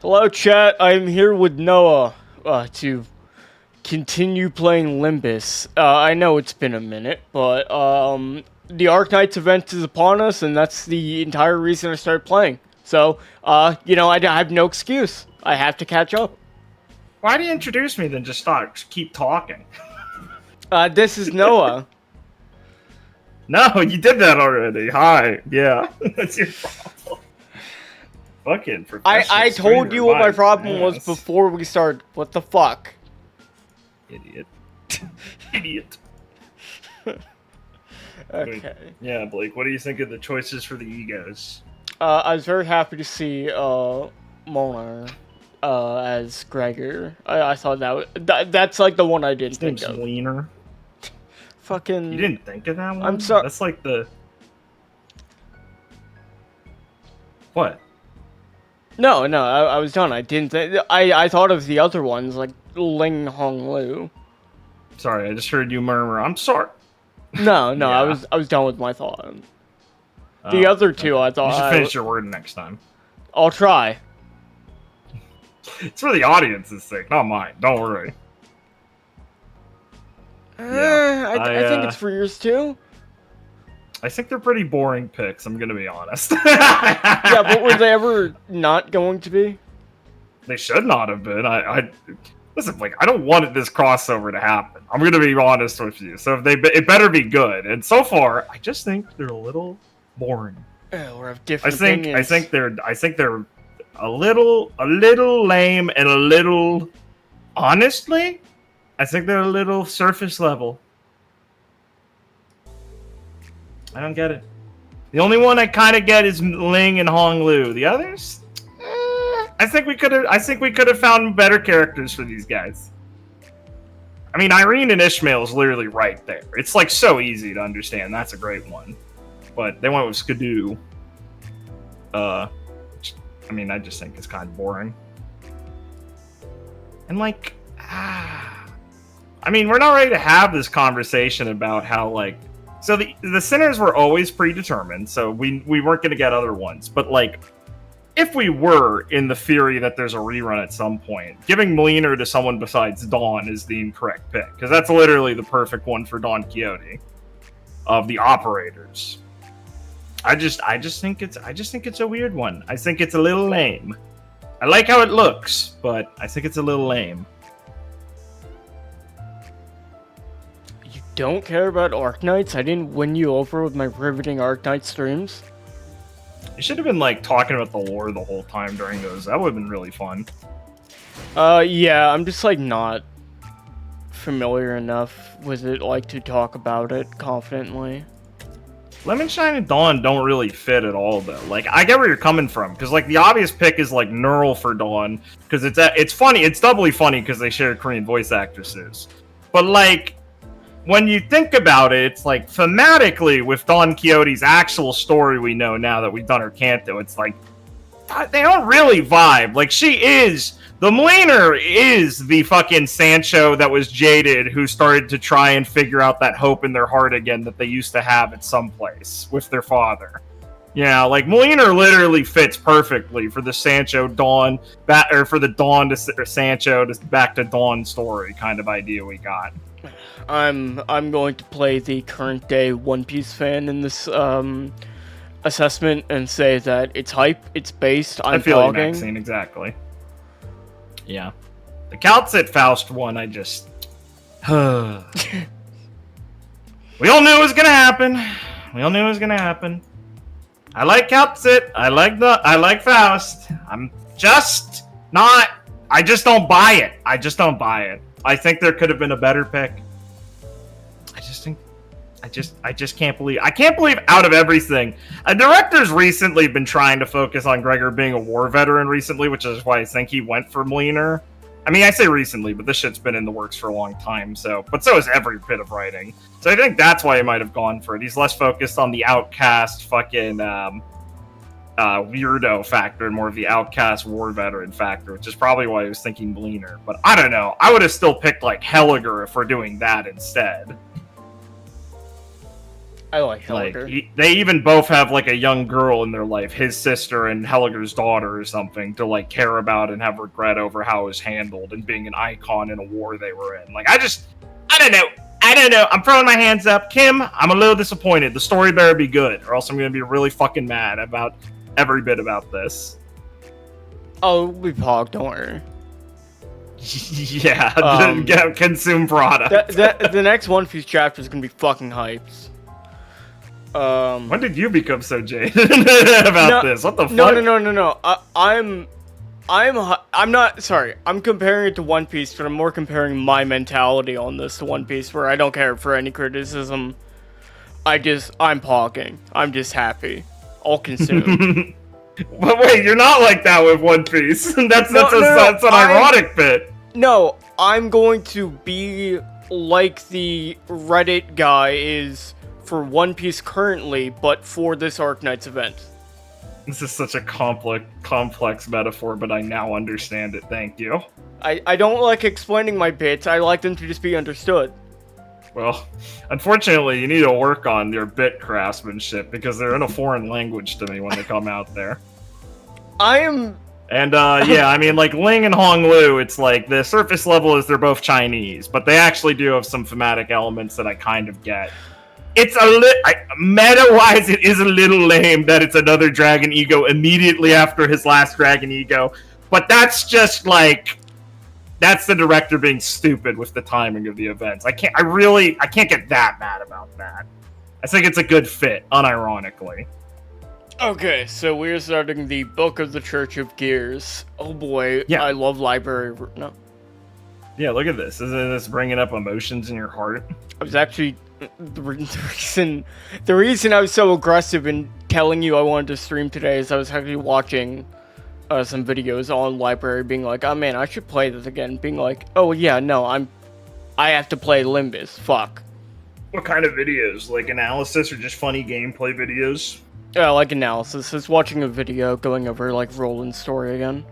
Hello, chat. I'm here with Noah to continue playing Limbus. I know it's been a minute, but the Arknights event is upon us, and that's the entire reason I started playing. So, I have no excuse. I have to catch up. Why do you introduce me then just keep talking? This is Noah. No, you did that already. Hi. Yeah. That's your problem. Fucking professional. I told you what my problem was before we started. What the fuck? Idiot. Idiot. Okay. Yeah, Blake, what do you think of the choices for the egos? I was very happy to see Mona as Gregor. I thought that's like the one I didn't think of. Wiener. Fucking. You didn't think of that one? I'm sorry. That's like the. What? No, I was done. I didn't think. I thought of the other ones like Ling Hong Lu. Sorry, I just heard you murmur. I'm sorry. No, Yeah. I was done with my thought. The other two, I thought. You should finish your word next time. I'll try. It's for the audience's sake, not mine. Don't worry. I think it's for yours too. I think they're pretty boring picks, I'm gonna be honest. Yeah, but were they ever not going to be? They should not have been. Listen, like, I don't want this crossover to happen. I'm gonna be honest with you. So it better be good. And so far, I just think they're a little boring. We're of different opinions. I think they're a little lame and a little, honestly, I think they're a little surface level. I don't get it. The only one I kind of get is Ling and Hong Lu. The others, I think we could have found better characters for these guys. I mean, Irene and Ishmael is literally right there. It's like so easy to understand. That's a great one. But they went with Skidoo. I mean, I just think it's kind of boring. And like, I mean, we're not ready to have this conversation about how like. So the sinners were always predetermined, so we weren't going to get other ones. But, like, if we were in the theory that there's a rerun at some point, giving Melina to someone besides Dawn is the incorrect pick. Because that's literally the perfect one for Don Quixote of the operators. I just think it's a weird one. I think it's a little lame. I like how it looks, but I think it's a little lame. Don't care about Arknights? I didn't win you over with my riveting Arknight streams? You should have been, like, talking about the lore the whole time during those. That would have been really fun. Yeah, I'm just, like, not familiar enough with it, like, to talk about it confidently. Lemonshine and Dawn don't really fit at all, though. Like, I get where you're coming from, because, like, the obvious pick is, like, Neural for Dawn, because it's funny, it's doubly funny because they share Korean voice actresses. But, like, when you think about it, it's like thematically with Don Quixote's actual story we know now that we've done her Canto, it's like they don't really vibe. Like the Melina is the fucking Sancho that was jaded who started to try and figure out that hope in their heart again that they used to have at some place with their father. Yeah, like Melina literally fits perfectly for the Sancho Dawn or for the Dawn to Sancho to back to Dawn story kind of idea we got. I'm going to play the current day One Piece fan in this assessment and say that it's hype, it's based on I feel vlogging. you, Maxine, exactly. Yeah. The Calcit Faust one, I just we all knew it was gonna happen. I like Calcit, I like Faust. I just don't buy it. I think there could have been a better pick. I just can't believe out of everything. A director's recently been trying to focus on Gregor being a war veteran recently, which is why I think he went for Melina. I mean, I say recently, but this shit's been in the works for a long time, but so is every bit of writing. So I think that's why he might have gone for it. He's less focused on the outcast fucking weirdo factor and more of the outcast war veteran factor, which is probably why he was thinking Melina. But I don't know. I would have still picked like Helliger if we're doing that instead. I like Like, Helliger. they even both have, like, a young girl in their life, his sister and Helliger's daughter or something, to, like, care about and have regret over how it was handled and being an icon in a war they were in. Like, I don't know. I'm throwing my hands up. Kim, I'm a little disappointed. The story better be good, or else I'm going to be really fucking mad about every bit about this. Oh, we pog, don't worry. Yeah, consume product. The next One Piece chapter is gonna be fucking hyped. When did you become so jaded about this? What the fuck? No. I'm not sorry. I'm comparing it to One Piece, but I'm more comparing my mentality on this to One Piece, where I don't care for any criticism. I'm pogging. I'm just happy. I'll consume. But wait, you're not like that with One Piece. That's an ironic bit. No, I'm going to be like the Reddit guy is for One Piece currently, but for this Arknights event. This is such a complex metaphor, but I now understand it. Thank you. I don't like explaining my bits. I like them to just be understood. Well, unfortunately, you need to work on your bit craftsmanship because they're in a foreign language to me when they come out there. And, yeah, I mean, like, Ling and Honglu, it's like, the surface level is they're both Chinese, but they actually do have some thematic elements that I kind of get. It's meta-wise, it is a little lame that it's another Dragon Ego immediately after his last Dragon Ego, but that's just, like, that's the director being stupid with the timing of the events. I can't get that mad about that. I think it's a good fit, unironically. Okay, so we're starting the Book of the Church of Gears. Oh boy, yeah. I love library. No. Yeah, look at this. Isn't this bringing up emotions in your heart? I was actually the reason I was so aggressive in telling you I wanted to stream today is I was actually watching some videos on library, being like, "Oh man, I should play this again." Being like, "Oh yeah, no, I have to play Limbus. Fuck." What kind of videos? Like analysis or just funny gameplay videos? Yeah, like analysis. I was watching a video going over like Roland's story again.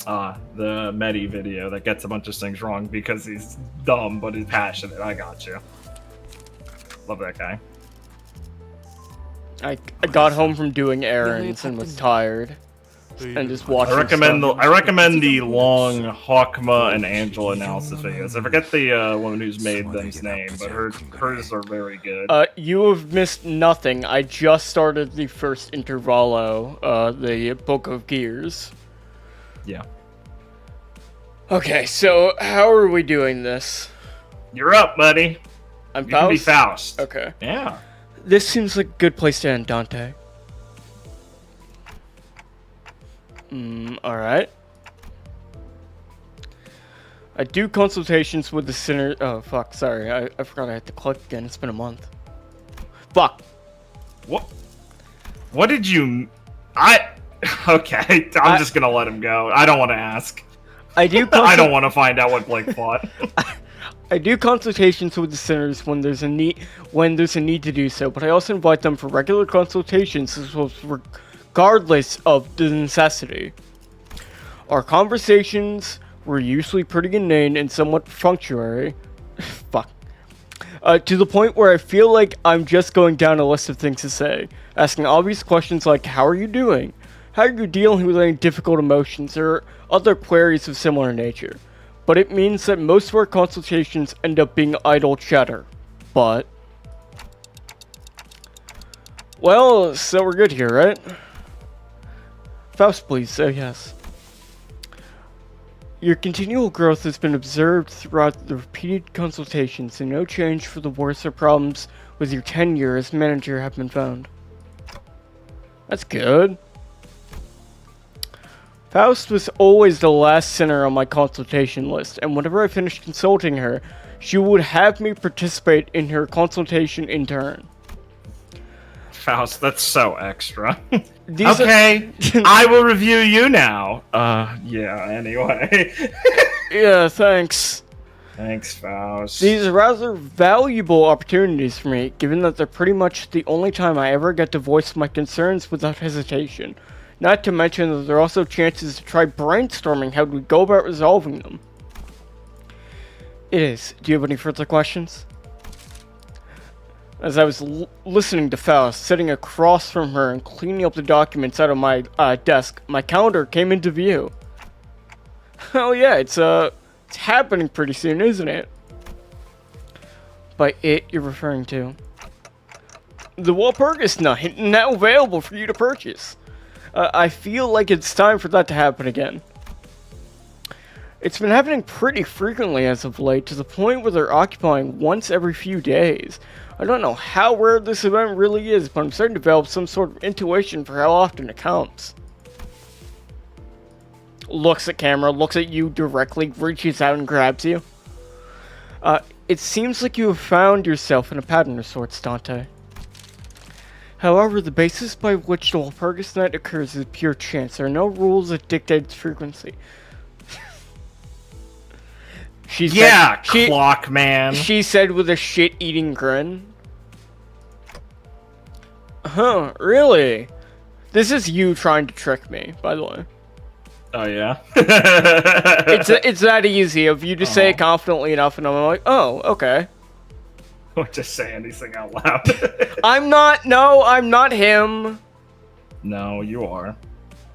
The Medi video that gets a bunch of things wrong because he's dumb but he's passionate. I got you. Love that guy. I got home from doing errands and was tired. And just watching. I recommend the long Hawkma and Angela analysis videos. I forget the woman who's made them's name, but hers are very good. You have missed nothing. I just started the first Intervallo, the Book of Gears. Yeah. Okay, so how are we doing this? You're up, buddy. I'm You Faust? can be Faust. Okay. Yeah. This seems like a good place to end, Dante. Alright. I do consultations with the sinner. Oh, fuck, sorry. I forgot I had to click again. It's been a month. Fuck. What did you... Okay, I'm just gonna let him go. I don't want to ask. I don't want to find out what Blake thought. I do consultations with the sinners when there's a need to do so, but I also invite them for regular consultations regardless of the necessity. Our conversations were usually pretty inane and somewhat perfunctory. Fuck. To the point where I feel like I'm just going down a list of things to say, asking obvious questions like, how are you doing? How are you dealing with any difficult emotions or other queries of similar nature? But it means that most of our consultations end up being idle chatter. But... well, so we're good here, right? Faust, please, say yes. Your continual growth has been observed throughout the repeated consultations, and no change for the worse or problems with your tenure as manager have been found. That's good. Faust was always the last sinner on my consultation list, and whenever I finished consulting her, she would have me participate in her consultation in turn. Faust, that's so extra. Okay, I will review you now. Yeah, anyway. Yeah, thanks. Thanks, Faust. These are rather valuable opportunities for me, given that they're pretty much the only time I ever get to voice my concerns without hesitation. Not to mention that there are also chances to try brainstorming how we go about resolving them. It is. Do you have any further questions? As I was listening to Faust, sitting across from her and cleaning up the documents out of my desk, my calendar came into view. Oh yeah, it's happening pretty soon, isn't it? By it, you're referring to the Walpurgis Night, now available for you to purchase. I feel like it's time for that to happen again. It's been happening pretty frequently as of late, to the point where they're occupying once every few days. I don't know how rare this event really is, but I'm starting to develop some sort of intuition for how often it comes. Looks at camera, looks at you directly, reaches out and grabs you. It seems like you have found yourself in a pattern of sorts, Dante. However, the basis by which the Walpurgis Night occurs is pure chance. There are no rules that dictate its frequency. Clock man. She said with a shit-eating grin. Huh, really? This is you trying to trick me, by the way. Oh, yeah? It's that easy. If you just say it confidently enough, and I'm like, oh, okay. Don't just say anything out loud. I'm not him. No, you are.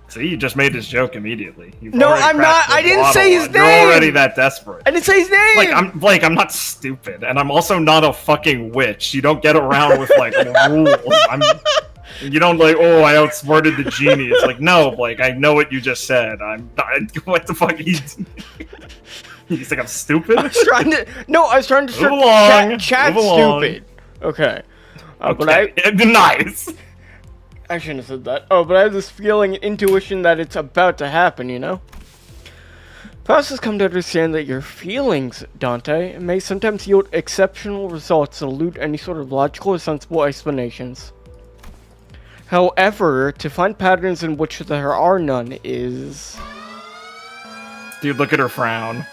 See, you just made his joke immediately. No, I'm not. I didn't say his name. You're already that desperate. I didn't say his name. I'm not stupid, and I'm also not a fucking witch. You don't get around with like rules. You don't like, oh, I outsmarted the genie. It's like, no, Blake, I know what you just said. What the fuck? You think I'm stupid? I was trying to chat stupid. Okay. Nice. I shouldn't have said that. Oh, but I have this feeling, intuition that it's about to happen, you know? Faust has come to understand that your feelings, Dante, may sometimes yield exceptional results that elude any sort of logical or sensible explanations. However, to find patterns in which there are none is... Dude, look at her frown.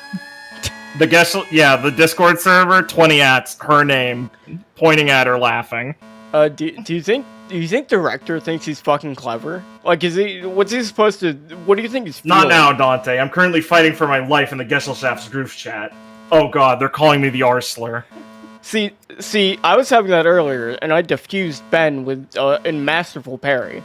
The Discord server, 20 ats, her name, pointing at her, laughing. Do you think director thinks he's fucking clever? Like, what's he supposed to, what do you think he's feeling? Not now, Dante. I'm currently fighting for my life in the Gesellschaft's group chat. Oh god, they're calling me the R-slur. See, I was having that earlier, and I diffused Ben with, in masterful parry.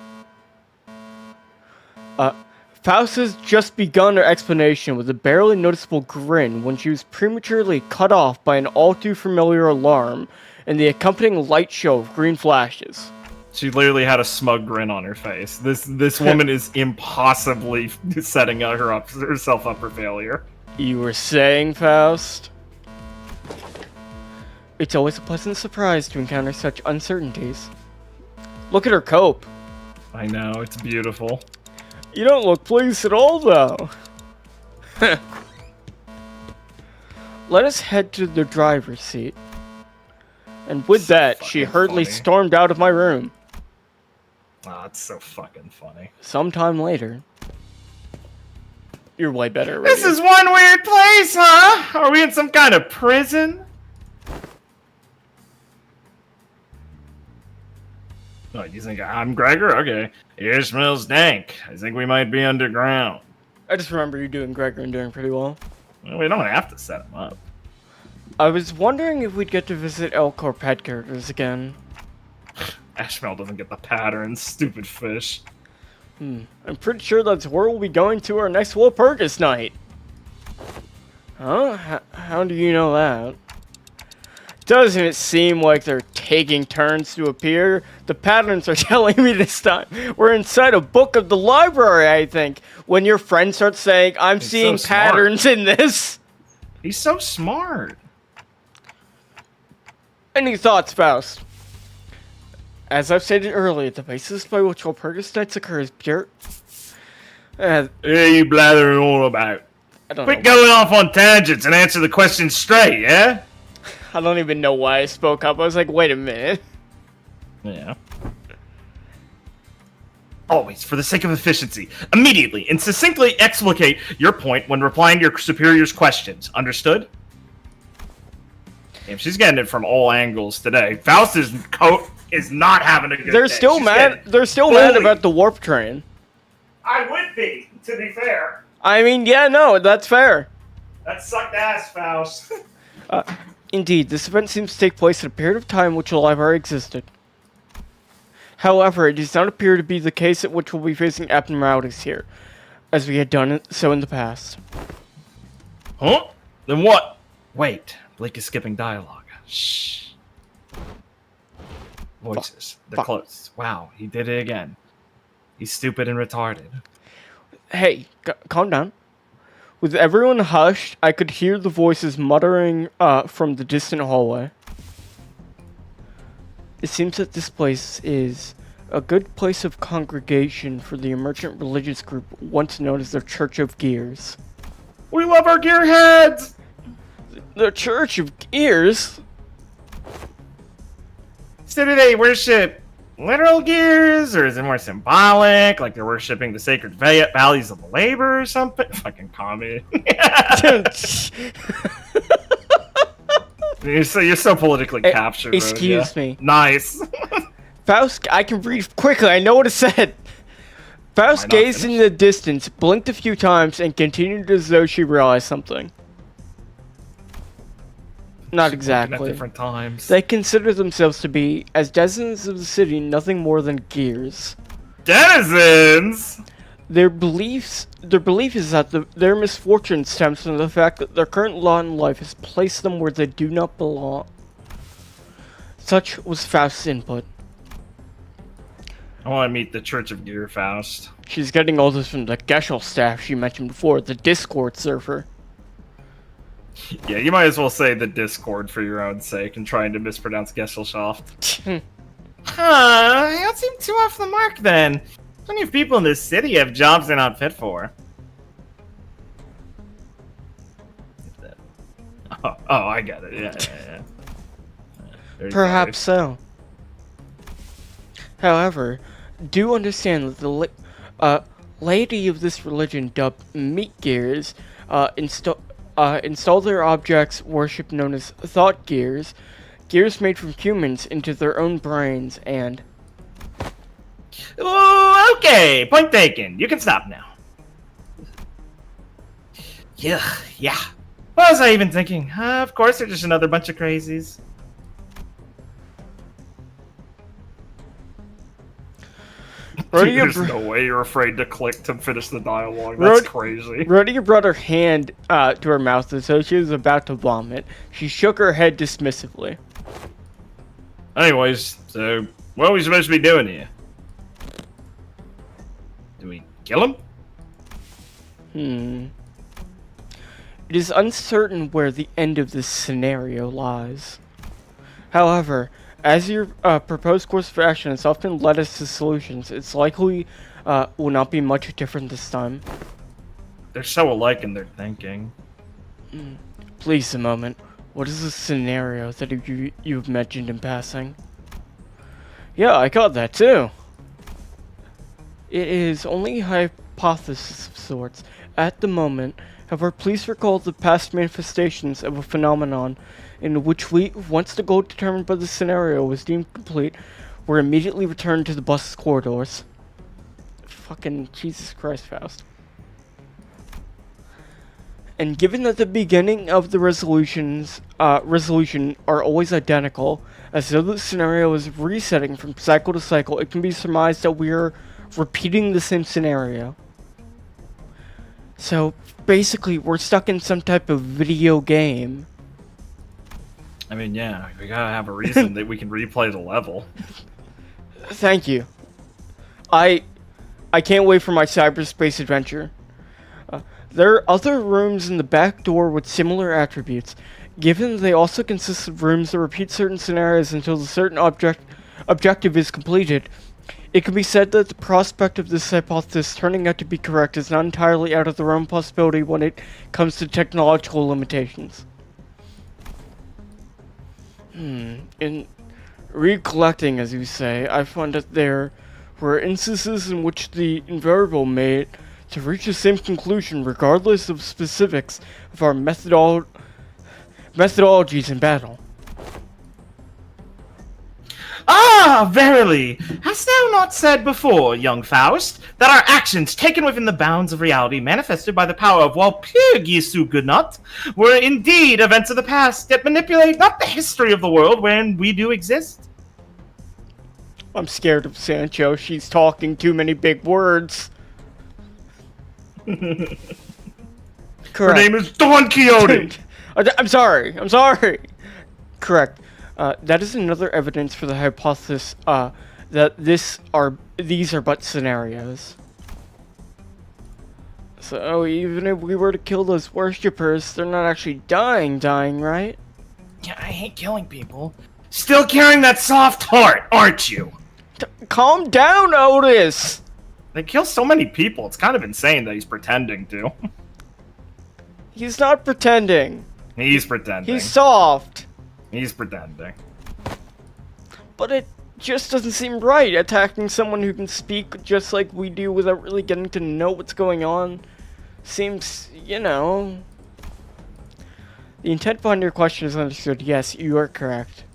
Faust has just begun her explanation with a barely noticeable grin when she was prematurely cut off by an all-too-familiar alarm and the accompanying light show of green flashes. She literally had a smug grin on her face. This woman is impossibly setting herself up for failure. You were saying, Faust? It's always a pleasant surprise to encounter such uncertainties. Look at her cope. I know, it's beautiful. You don't look pleased at all, though. Let us head to the driver's seat. And with that, she hurriedly stormed out of my room. Oh, it's so fucking funny. Sometime later. You're way better already. This is one weird place, huh? Are we in some kind of prison? Oh, you think I'm Gregor? Okay. Air smells dank. I think we might be underground. I just remember you doing Gregor and doing pretty well. Well, we don't have to set him up. I was wondering if we'd get to visit Elk or pet characters again. Ashmel doesn't get the patterns, stupid fish. I'm pretty sure that's where we'll be going to our next Walpurgis Night. Huh? How do you know that? Doesn't it seem like they're taking turns to appear? The patterns are telling me this time. We're inside a book of the library, I think. When your friend starts saying, I'm seeing patterns in this. He's so smart. Any thoughts, Faust? As I've stated earlier, the basis by which Walpurgis Nights occur is pure... What are you blathering all about? Quit going off on tangents and answer the question straight, yeah? I don't even know why I spoke up. I was like, wait a minute. Yeah. Always, for the sake of efficiency, immediately and succinctly explicate your point when replying to your superior's questions. Understood? Damn, she's getting it from all angles today. Faust's coat is not having a good day. They're still mad about the warp train. I would be, to be fair. I mean, yeah, no, that's fair. That sucked ass, Faust. Indeed, this event seems to take place at a period of time in which the library existed. However, it does not appear to be the case at which we'll be facing abnormalities here, as we had done so in the past. Huh? Then what? Wait, Blake is skipping dialogue. Shh. Voices. They're close. Wow, he did it again. He's stupid and retarded. Hey, calm down. With everyone hushed, I could hear the voices muttering from the distant hallway. It seems that this place is a good place of congregation for the emergent religious group once known as the Church of Gears. We love our gearheads! The Church of Gears? So do they worship literal gears, or is it more symbolic? Like they're worshipping the sacred values of labor or something? Fucking comedy. You're so politically captured. Excuse me. Nice. Faust, I can read quickly. I know what it said. Faust gazed into the distance, blinked a few times, and continued as though she realized something. Not exactly. At different times. They consider themselves to be, as denizens of the city, nothing more than gears. Denizens? Their belief is that their misfortune stems from the fact that their current lot in life has placed them where they do not belong. Such was Faust's input. I want to meet the Church of Gear, Faust. She's getting all this from the Geschel staff she mentioned before, the Discord server. Yeah, you might as well say the Discord for your own sake and trying to mispronounce Gesellschaft. I don't seem too off the mark then. Plenty of people in this city have jobs they're not fit for. Oh, I get it. Yeah. Perhaps so. However, do understand that the laity of this religion, dubbed meat gears, install their objects worship known as thought gears, gears made from humans, into their own brains, and... Oh, okay, point taken. You can stop now. Yeah. What was I even thinking? Of course, they're just another bunch of crazies. There's no way you're afraid to click to finish the dialogue. That's crazy. Rhodia brought her hand to her mouth as though she was about to vomit. She shook her head dismissively. Anyways, so what are we supposed to be doing here? Do we kill him? It is uncertain where the end of this scenario lies. However, as your proposed course of action has often led us to solutions, it's likely will not be much different this time. They're so alike in their thinking. Please, a moment. What is the scenario that you've mentioned in passing? Yeah, I got that too. It is only a hypothesis of sorts. At the moment, however, please recall the past manifestations of a phenomenon in which we, once the goal determined by the scenario was deemed complete, were immediately returned to the bus's corridors. Fucking Jesus Christ, Faust. And given that the beginning of the resolution are always identical, as though the scenario is resetting from cycle to cycle, it can be surmised that we are repeating the same scenario. So, basically, we're stuck in some type of video game. I mean, yeah, we gotta have a reason that we can replay the level. Thank you. I can't wait for my cyberspace adventure. There are other rooms in the back door with similar attributes. Given they also consist of rooms that repeat certain scenarios until the certain objective is completed, it can be said that the prospect of this hypothesis turning out to be correct is not entirely out of the realm of possibility when it comes to technological limitations. In recollecting, as you say, I found that there were instances in which the invariable made to reach the same conclusion regardless of specifics of our methodologies in battle. Ah, verily! Hast thou not said before, young Faust, that our actions taken within the bounds of reality manifested by the power of Walpurg Ysugunot were indeed events of the past that manipulate not the history of the world wherein we do exist? I'm scared of Sancho. She's talking too many big words. Her Correct. name is Don Quixote! I'm sorry. I'm sorry. Correct. That is another evidence for the hypothesis that these are but scenarios. So even if we were to kill those worshippers, they're not actually dying, right? Yeah, I hate killing people. Still carrying that soft heart, aren't you? Calm down, Otis! They kill so many people, it's kind of insane that he's pretending to. He's not pretending. He's pretending. He's soft. He's pretending. But it just doesn't seem right, attacking someone who can speak just like we do without really getting to know what's going on. Seems, you know... The intent behind your question is understood. Yes, you are correct.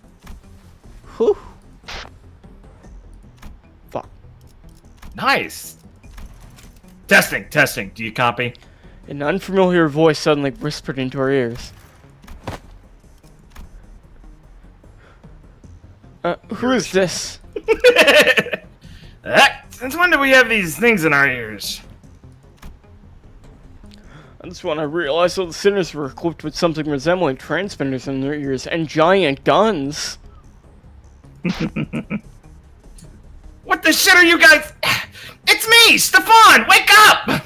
Whew. Fuck. Nice. Testing. Do you copy? An unfamiliar voice suddenly whispered into our ears. Who is this? Since when do we have these things in our ears? That's when I realized all the sinners were equipped with something resembling transmitters in their ears and giant guns. What the shit are you guys? It's me, Stefan! Wake up!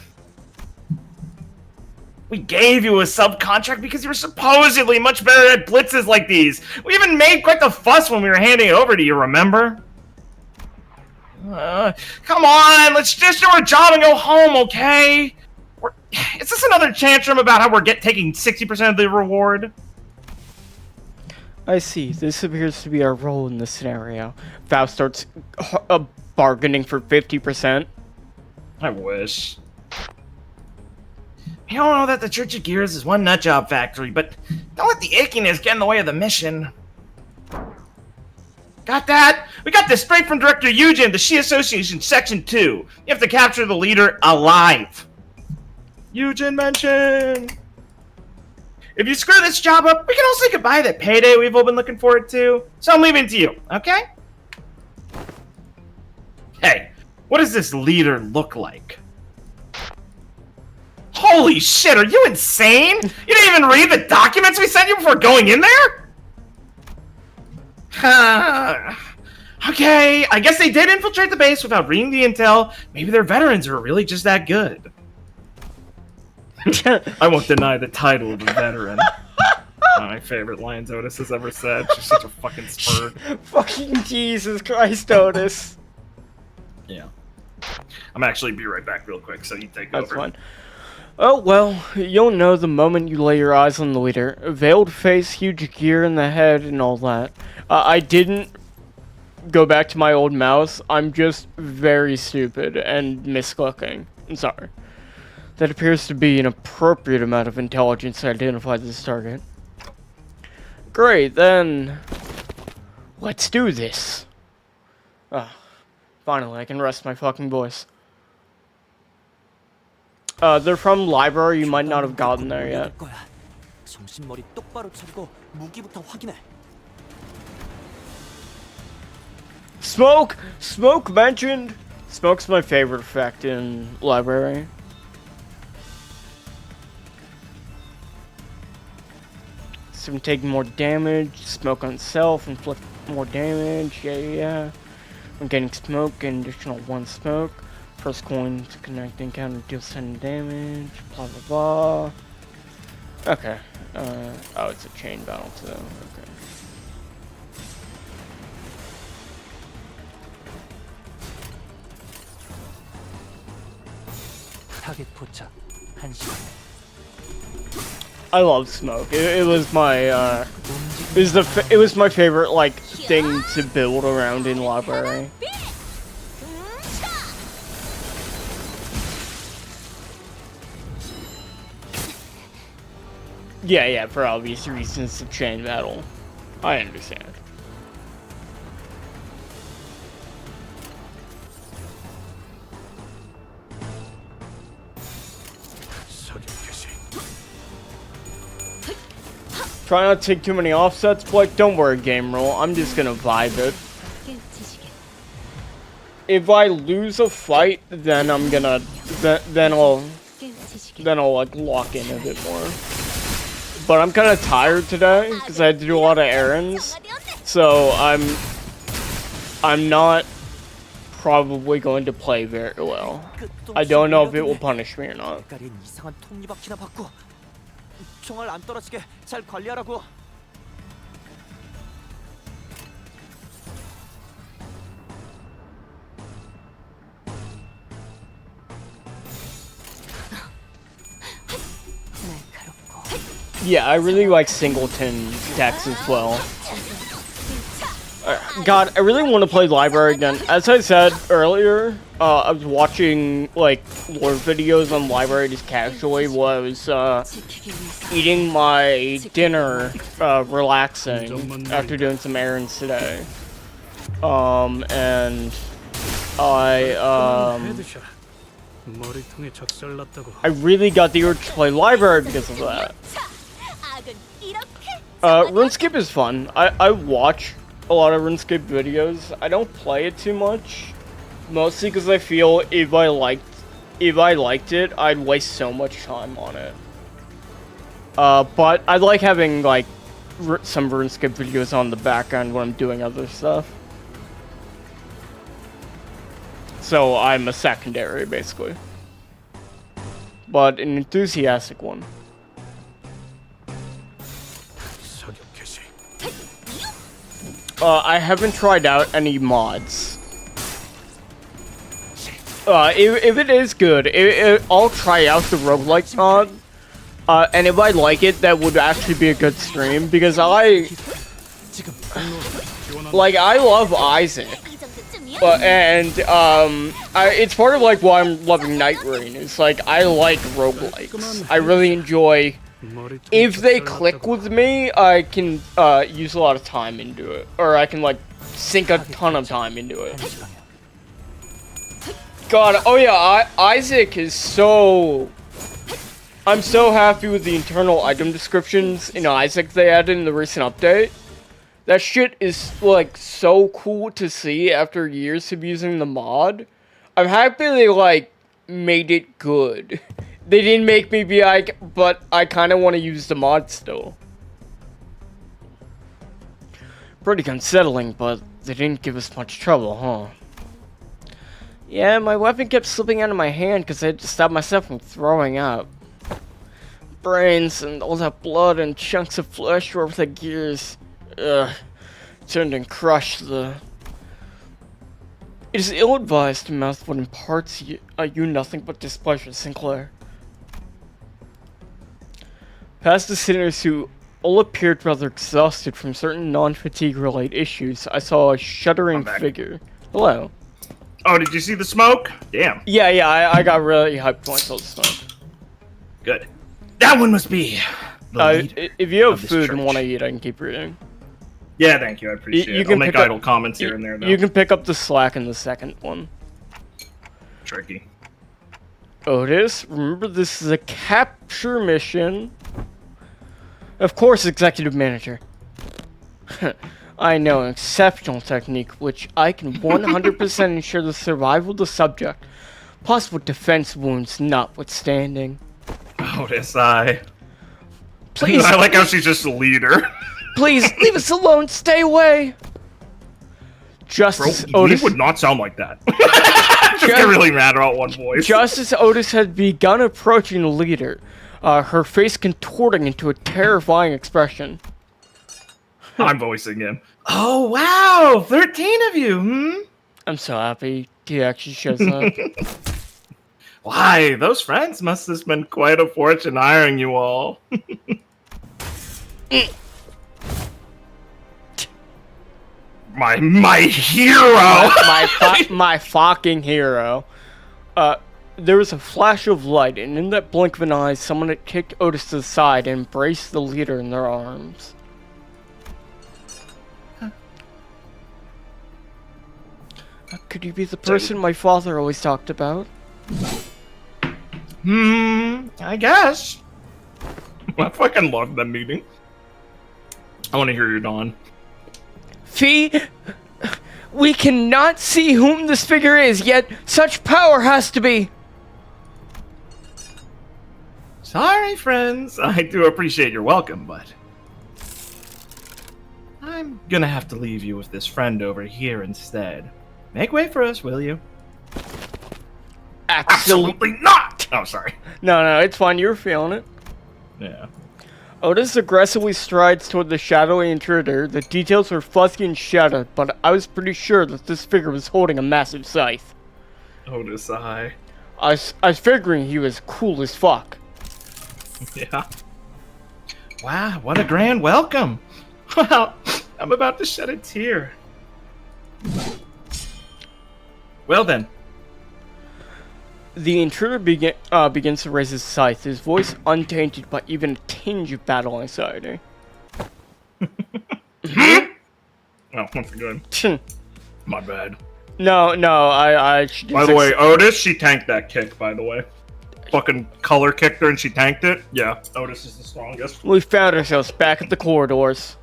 We gave you a subcontract because you were supposedly much better at blitzes like these. We even made quite the fuss when we were handing it over to you, remember? Come on, let's just do our job and go home, okay? Is this another tantrum about how we're taking 60% of the reward? I see. This appears to be our role in this scenario. Faust starts bargaining for 50%. I wish. We all know that the Church of Gears is one nutjob factory, but don't let the ickiness get in the way of the mission. Got that? We got this straight from Director Eugen, the Shi Association, Section 2. You have to capture the leader alive. Eugen mentioned. If you screw this job up, we can all say goodbye to that payday we've all been looking forward to. So I'm leaving it to you, okay? Hey, what does this leader look like? Holy shit, are you insane? You didn't even read the documents we sent you before going in there? Okay, I guess they did infiltrate the base without reading the intel. Maybe their veterans are really just that good. I won't deny the title of a veteran. My favorite lines Otis has ever said. She's such a fucking spur. Fucking Jesus Christ, Otis. Yeah. I'm actually be right back real quick, so you take That's over. fine. Oh, well, you'll know the moment you lay your eyes on the leader. Veiled face, huge gear in the head, and all that. I didn't go back to my old mouse. I'm just very stupid and mislooking. I'm sorry. That appears to be an appropriate amount of intelligence to identify this target. Great, then... let's do this. Finally, I can rest my fucking voice. They're from library, you might not have gotten there yet. Smoke! Smoke mentioned! Smoke's my favorite effect in library. So I'm taking more damage, smoke on self, inflict more damage, yeah. I'm getting smoke, and additional 1 smoke. First coin to connect encounter deals 10 damage, blah blah blah. Okay. Oh, it's a chain battle too. Okay. I love smoke. It was my it was my favorite like thing to build around in library. Yeah, for obvious reasons, the chain battle. I understand. Try not to take too many offsets, but don't worry, game rule. I'm just gonna vibe it. If I lose a fight, then I'm gonna then I'll like lock in a bit more. But I'm kind of tired today because I had to do a lot of errands, so I'm not probably going to play very well. I don't know if it will punish me or not. 총알 안 떨어지게 잘 관리하라고. Yeah, I really like singleton decks as well. God, I really want to play Library again. As I said earlier, I was watching like lore videos on Library just casually while I was eating my dinner, relaxing after doing some errands today. And I really got the urge to play Library because of that. RuneScape is fun. I watch a lot of RuneScape videos. I don't play it too much, mostly because I feel if I liked it, I'd waste so much time on it. But I like having like some RuneScape videos on the background when I'm doing other stuff. So I'm a secondary, basically, but an enthusiastic one. I haven't tried out any mods. If it is good, I'll try out the roguelike mod. And if I like it, that would actually be a good stream, because I love Isaac. It's part of like why I'm loving Night Rain. It's like I like roguelikes. I really enjoy. If they click with me, I can use a lot of time into it, or I can like sink a ton of time into it. God, oh yeah, Isaac is so. I'm so happy with the internal item descriptions in Isaac they added in the recent update. That shit is like so cool to see after years of using the mod. I'm happy they like made it good. They didn't make me be like, but I kind of want to use the mod still. Pretty unsettling, but they didn't give us much trouble, huh? Yeah, my weapon kept slipping out of my hand because I had to stop myself from throwing up. Brains and all that blood and chunks of flesh were over the gears. Turned and crushed the... It is ill-advised to mouth what imparts you nothing but displeasure, Sinclair. Past the sinners who all appeared rather exhausted from certain non-fatigue related issues, I saw a shuddering figure. Hello. Oh, did you see the smoke? Damn. Yeah, I got really hyped when I saw the smoke. Good. That one must be if you have food and want to eat, I can keep reading. Yeah, thank you. I appreciate it. I'll make idle comments here and there, though. You can pick up the slack in the second one. Tricky. Otis, remember this is a capture mission. Of course, executive manager. I know an exceptional technique which I can 100% ensure the survival of the subject, possible defense wounds notwithstanding. Otis, Please. I like how she's just a leader. Please, leave us alone. Stay away. Justice Otis would not sound like that. Just get really mad about one voice. Justice Otis had begun approaching the leader, her face contorting into a terrifying expression. I'm voicing him. Oh, wow! 13 of you, I'm so happy he actually shows up. Why, those friends must have spent quite a fortune hiring you all. My hero! my fucking hero. There was a flash of light, and in that blink of an eye, someone had kicked Otis to the side and embraced the leader in their arms. Could you be the person my father always talked about? I guess. I fucking love that meeting. I want to hear your Dawn. Fee, we cannot see whom this figure is, yet such power has to be. Sorry, friends. I do appreciate your welcome, but I'm gonna have to leave you with this friend over here instead. Make way for us, will you? Absolutely not! Oh, sorry. No, it's fine. You were feeling it. Yeah. Otis aggressively strides toward the shadowy intruder. The details were fuzzy and shadowed, but I was pretty sure that this figure was holding a massive scythe. Otis, I was figuring he was cool as fuck. Yeah. Wow, what a grand welcome. Well, I'm about to shed a tear. Well then. The intruder begins to raise his scythe, his voice untainted by even a tinge of battle anxiety. Oh, once again. My bad. No, I by the way, Otis, she tanked that kick, by the way. Fucking color kicked her and she tanked it. Yeah, Otis is the strongest. We found ourselves back at the corridors.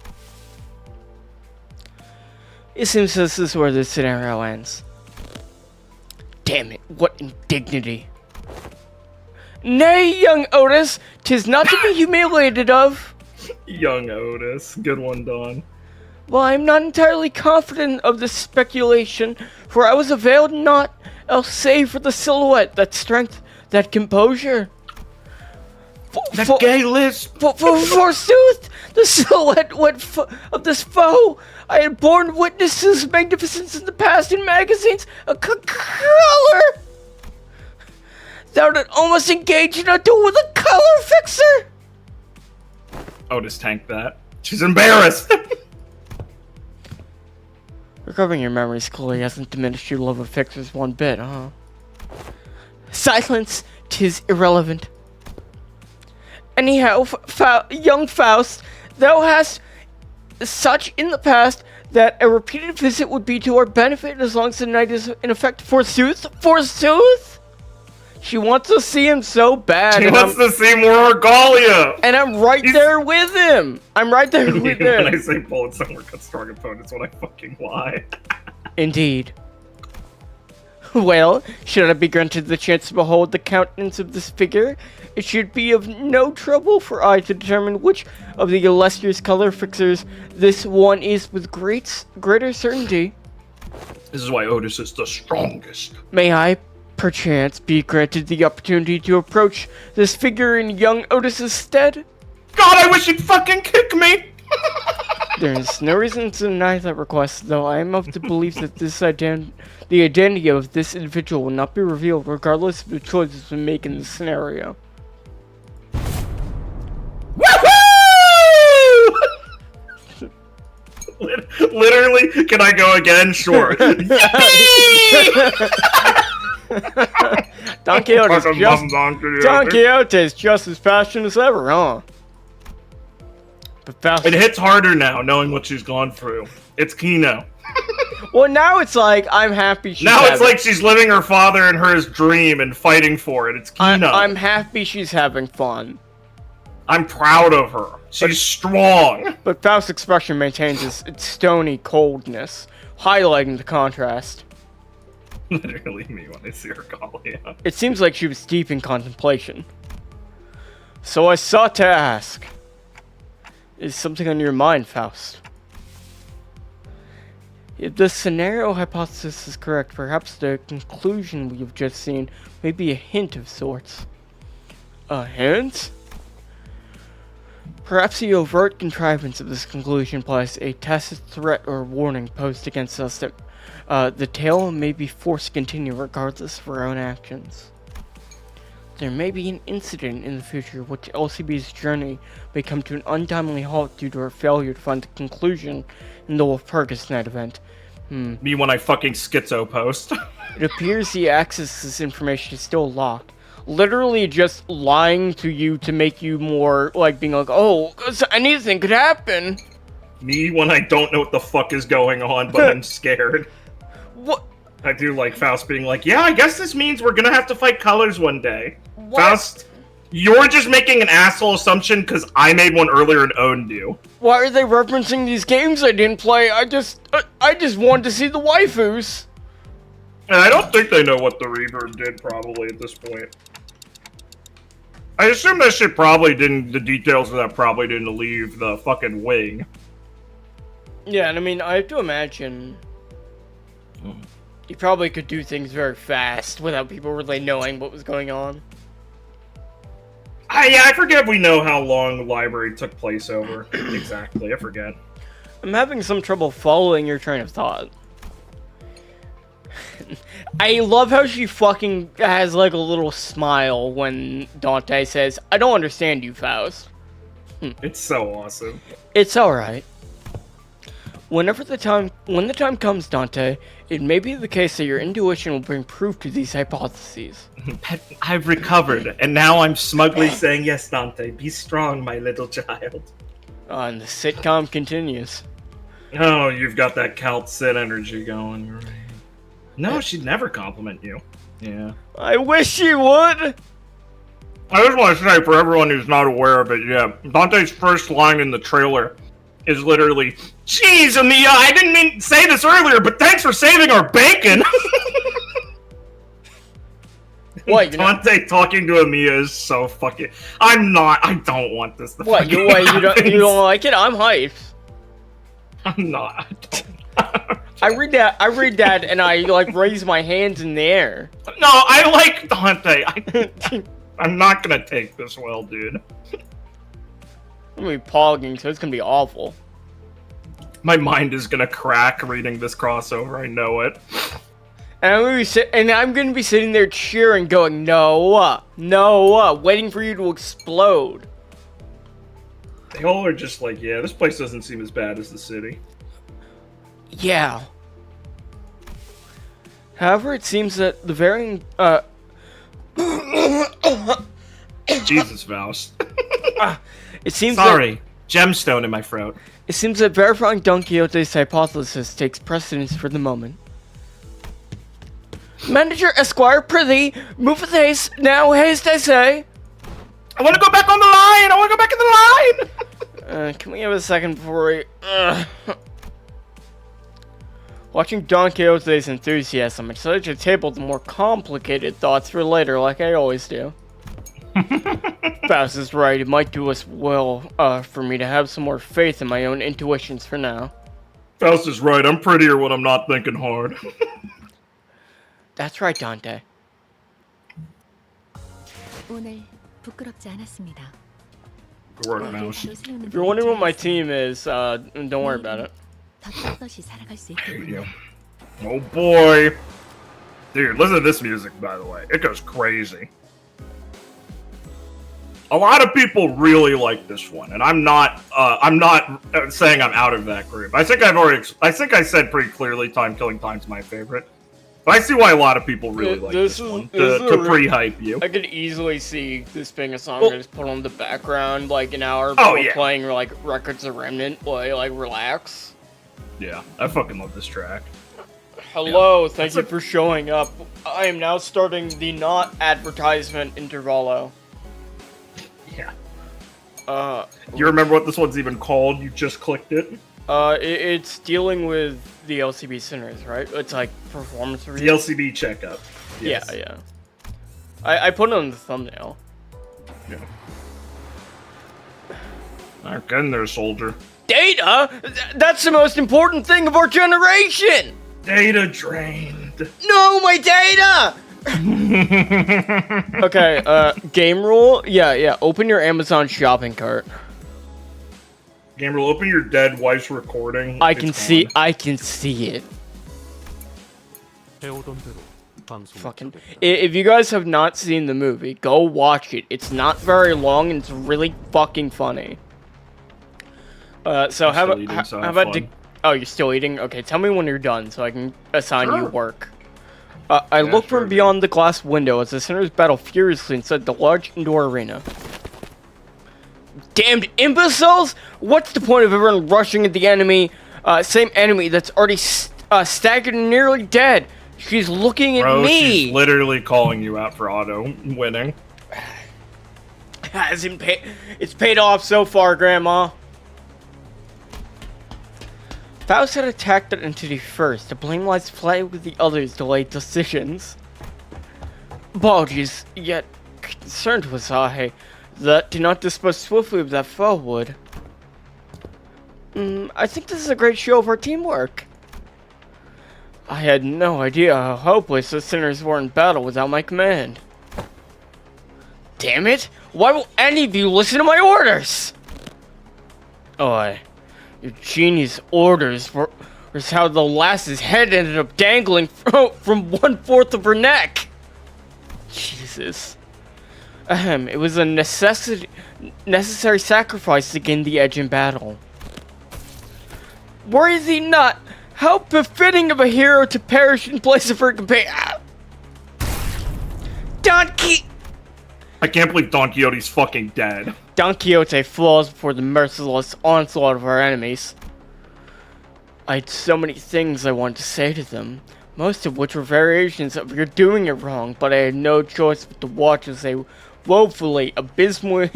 It seems this is where this scenario ends. Damn it, what indignity. Nay, young Otis, 'tis not to be humiliated of. Young Otis, good one, Dawn. Well, I am not entirely confident of this speculation, for I was availed not else save for the silhouette, that strength, that composure. That gay lisp! Forsooth, the silhouette of this foe. I had borne witness to his magnificence in the past in magazines. A color! Thou did almost engage in a duel with a color fixer! Otis tanked that. She's embarrassed! Recovering your memories clearly hasn't diminished your love of fixers one bit, huh? Silence, 'tis irrelevant. Anyhow, young Faust, thou hast such in the past that a repeated visit would be to our benefit as long as the night is in effect. Forsooth? Forsooth? She wants to see him so bad. She wants to see more Regalia! And I'm right there with him! I'm right there with him! When I say bullets don't work on strong opponents, when I fucking lie. Indeed. Well, should I be granted the chance to behold the countenance of this figure, it should be of no trouble for I to determine which of the illustrious color fixers this one is with greater certainty. This is why Otis is the strongest. May I, perchance, be granted the opportunity to approach this figure in young Otis's stead? God, I wish you'd fucking kick me! There is no reason to deny that request, though I am of the belief that the identity of this individual will not be revealed regardless of the choices we make in this scenario. Woohoo! Literally, can I go again? Sure. Don Quixote is just as passionate as ever, huh? But Faust... It hits harder now, knowing what she's gone through. It's Kino. Well, now it's like, I'm happy she's Now it's like she's living her father and hers dream and fighting for it. It's Kino. I'm happy she's having fun. I'm proud of her. She's strong. But Faust's expression maintains its stony coldness, highlighting the contrast. Literally me when I see Regalia. It seems like she was deep in contemplation. So I sought to ask, is something on your mind, Faust? If the scenario hypothesis is correct, perhaps the conclusion we have just seen may be a hint of sorts. A hint? Perhaps the overt contrivance of this conclusion implies a tacit threat or warning posed against us that the tale may be forced to continue regardless of our own actions. There may be an incident in the future which LCB's journey may come to an untimely halt due to her failure to find the conclusion in the Wolf-Purgis Night event. Me when I fucking schizo post. It appears the access to this information is still locked. Literally just lying to you to make you more, like, being like, oh, anything could happen. Me when I don't know what the fuck is going on, but I'm scared. What? I do like Faust being like, yeah, I guess this means we're gonna have to fight colors one day. What? Faust, You're just making an asshole assumption because I made one earlier and owned you. Why are they referencing these games I didn't play? I just wanted to see the waifus. And I don't think they know what the Reverb did probably at this point. I assume that shit probably didn't, the details of that probably didn't leave the fucking wing. Yeah, and I mean, I have to imagine you probably could do things very fast without people really knowing what was going on. Yeah, I forget if we know how long the library took place over. Exactly, I forget. I'm having some trouble following your train of thought. I love how she fucking has like a little smile when Dante says, "I don't understand you, Faust." It's so awesome. It's alright. When the time comes, Dante, it may be the case that your intuition will bring proof to these hypotheses. I've recovered, and now I'm smugly saying, yes, Dante, be strong, my little child. And the sitcom continues. Oh, you've got that Cal Sid energy going. Right. No, she'd never compliment you. Yeah. I wish she would! I just want to say, for everyone who's not aware of it, yeah, Dante's first line in the trailer is literally, "Jeez, Amiya, I didn't mean to say this earlier, but thanks for saving our bacon!" What, Dante talking to Amiya is so fucking... I don't want this to What, you don't like it? I'm hyped. I'm not. I read that and I like raise my hands in the air. No, I like Dante. I'm not gonna take this well, dude. I'm gonna be pogging, so it's gonna be awful. My mind is gonna crack reading this crossover, I know it. And I'm gonna be sitting there cheering, going, no, waiting for you to explode. They all are just like, yeah, this place doesn't seem as bad as the city. Yeah. However, it seems that the varying, Jesus, Faust. it seems Sorry, gemstone in my throat. It seems that verifying Don Quixote's hypothesis takes precedence for the moment. Manager Esquire, prithee, move with haste. Now, haste, I say. I want to go back on the line. I want to go back in the line. Can we have a second before we... Watching Don Quixote's enthusiasm, I decided to table the more complicated thoughts for later, like I always do. Faust is right. It might do us well for me to have some more faith in my own intuitions for now. Faust is right. I'm prettier when I'm not thinking hard. That's right, Dante. 오늘 부끄럽지 않았습니다. Good work, Mouse. If you're wondering what my team is, don't worry about it. Oh boy. Dude, listen to this music, by the way. It goes crazy. A lot of people really like this one, and I'm not saying I'm out of that group. I think I said pretty clearly Time Killing Time's my favorite. But I see why a lot of people really like this one, to pre-hype you. I could easily see this being a song I just put on the background, like an hour Oh, before yeah. playing, like, Records of Remnant, like, relax. Yeah, I fucking love this track. Hello, thank you for showing up. I am now starting the not advertisement Intervallo. Yeah. You remember what this one's even called? You just clicked it? It's dealing with the LCB sinners, right? It's like performance The review. LCB checkup. Yes. Yeah. I put it on the thumbnail. Yeah. Alright, get in there, soldier. Data? That's the most important thing of our generation! Data drained. No, my data! Okay, game rule? Yeah, open your Amazon shopping cart. Gamer, open your dead wife's recording. I can see it. Fucking. If you guys have not seen the movie, go watch it. It's not very long and it's really fucking funny. So how about oh, you're still eating? Okay, tell me when you're done so I can assign you work. I look from beyond the glass window as the sinners battle furiously inside the large indoor arena. Damned imbeciles! What's the point of everyone rushing at the enemy? Same enemy that's already staggered and nearly dead. She's looking at me. She's literally calling you out for auto winning. hasn't paid. It's paid off so far, Grandma. Faust had attacked that entity first. The blame lies flat with the others' delayed decisions. Apologies, yet concerned was I that did not dispose swiftly of that foe would. I think this is a great show of our teamwork. I had no idea how hopeless the sinners were in battle without my command. Damn it! Why will any of you listen to my orders? Oh, your genius orders was how the lass's head ended up dangling from 1/4 of her neck. Jesus. It was a necessary sacrifice to gain the edge in battle. Worries he not? How befitting of a hero to perish in place of her companion. I can't believe Don Quixote's fucking dead. Don Quixote falls before the merciless onslaught of our enemies. I had so many things I wanted to say to them, most of which were variations of "you're doing it wrong," but I had no choice but to watch as they woefully, abysmal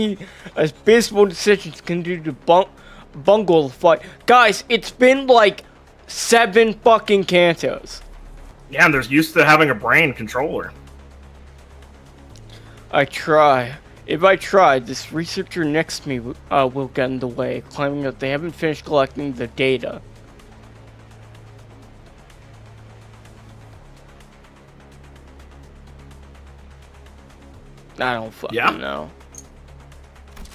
decisions continue to bungle the fight. Guys, it's been like 7 fucking cantos. Yeah, and they're used to having a brain controller. If I tried, this researcher next to me will get in the way, claiming that they haven't finished collecting the data. I don't fucking know.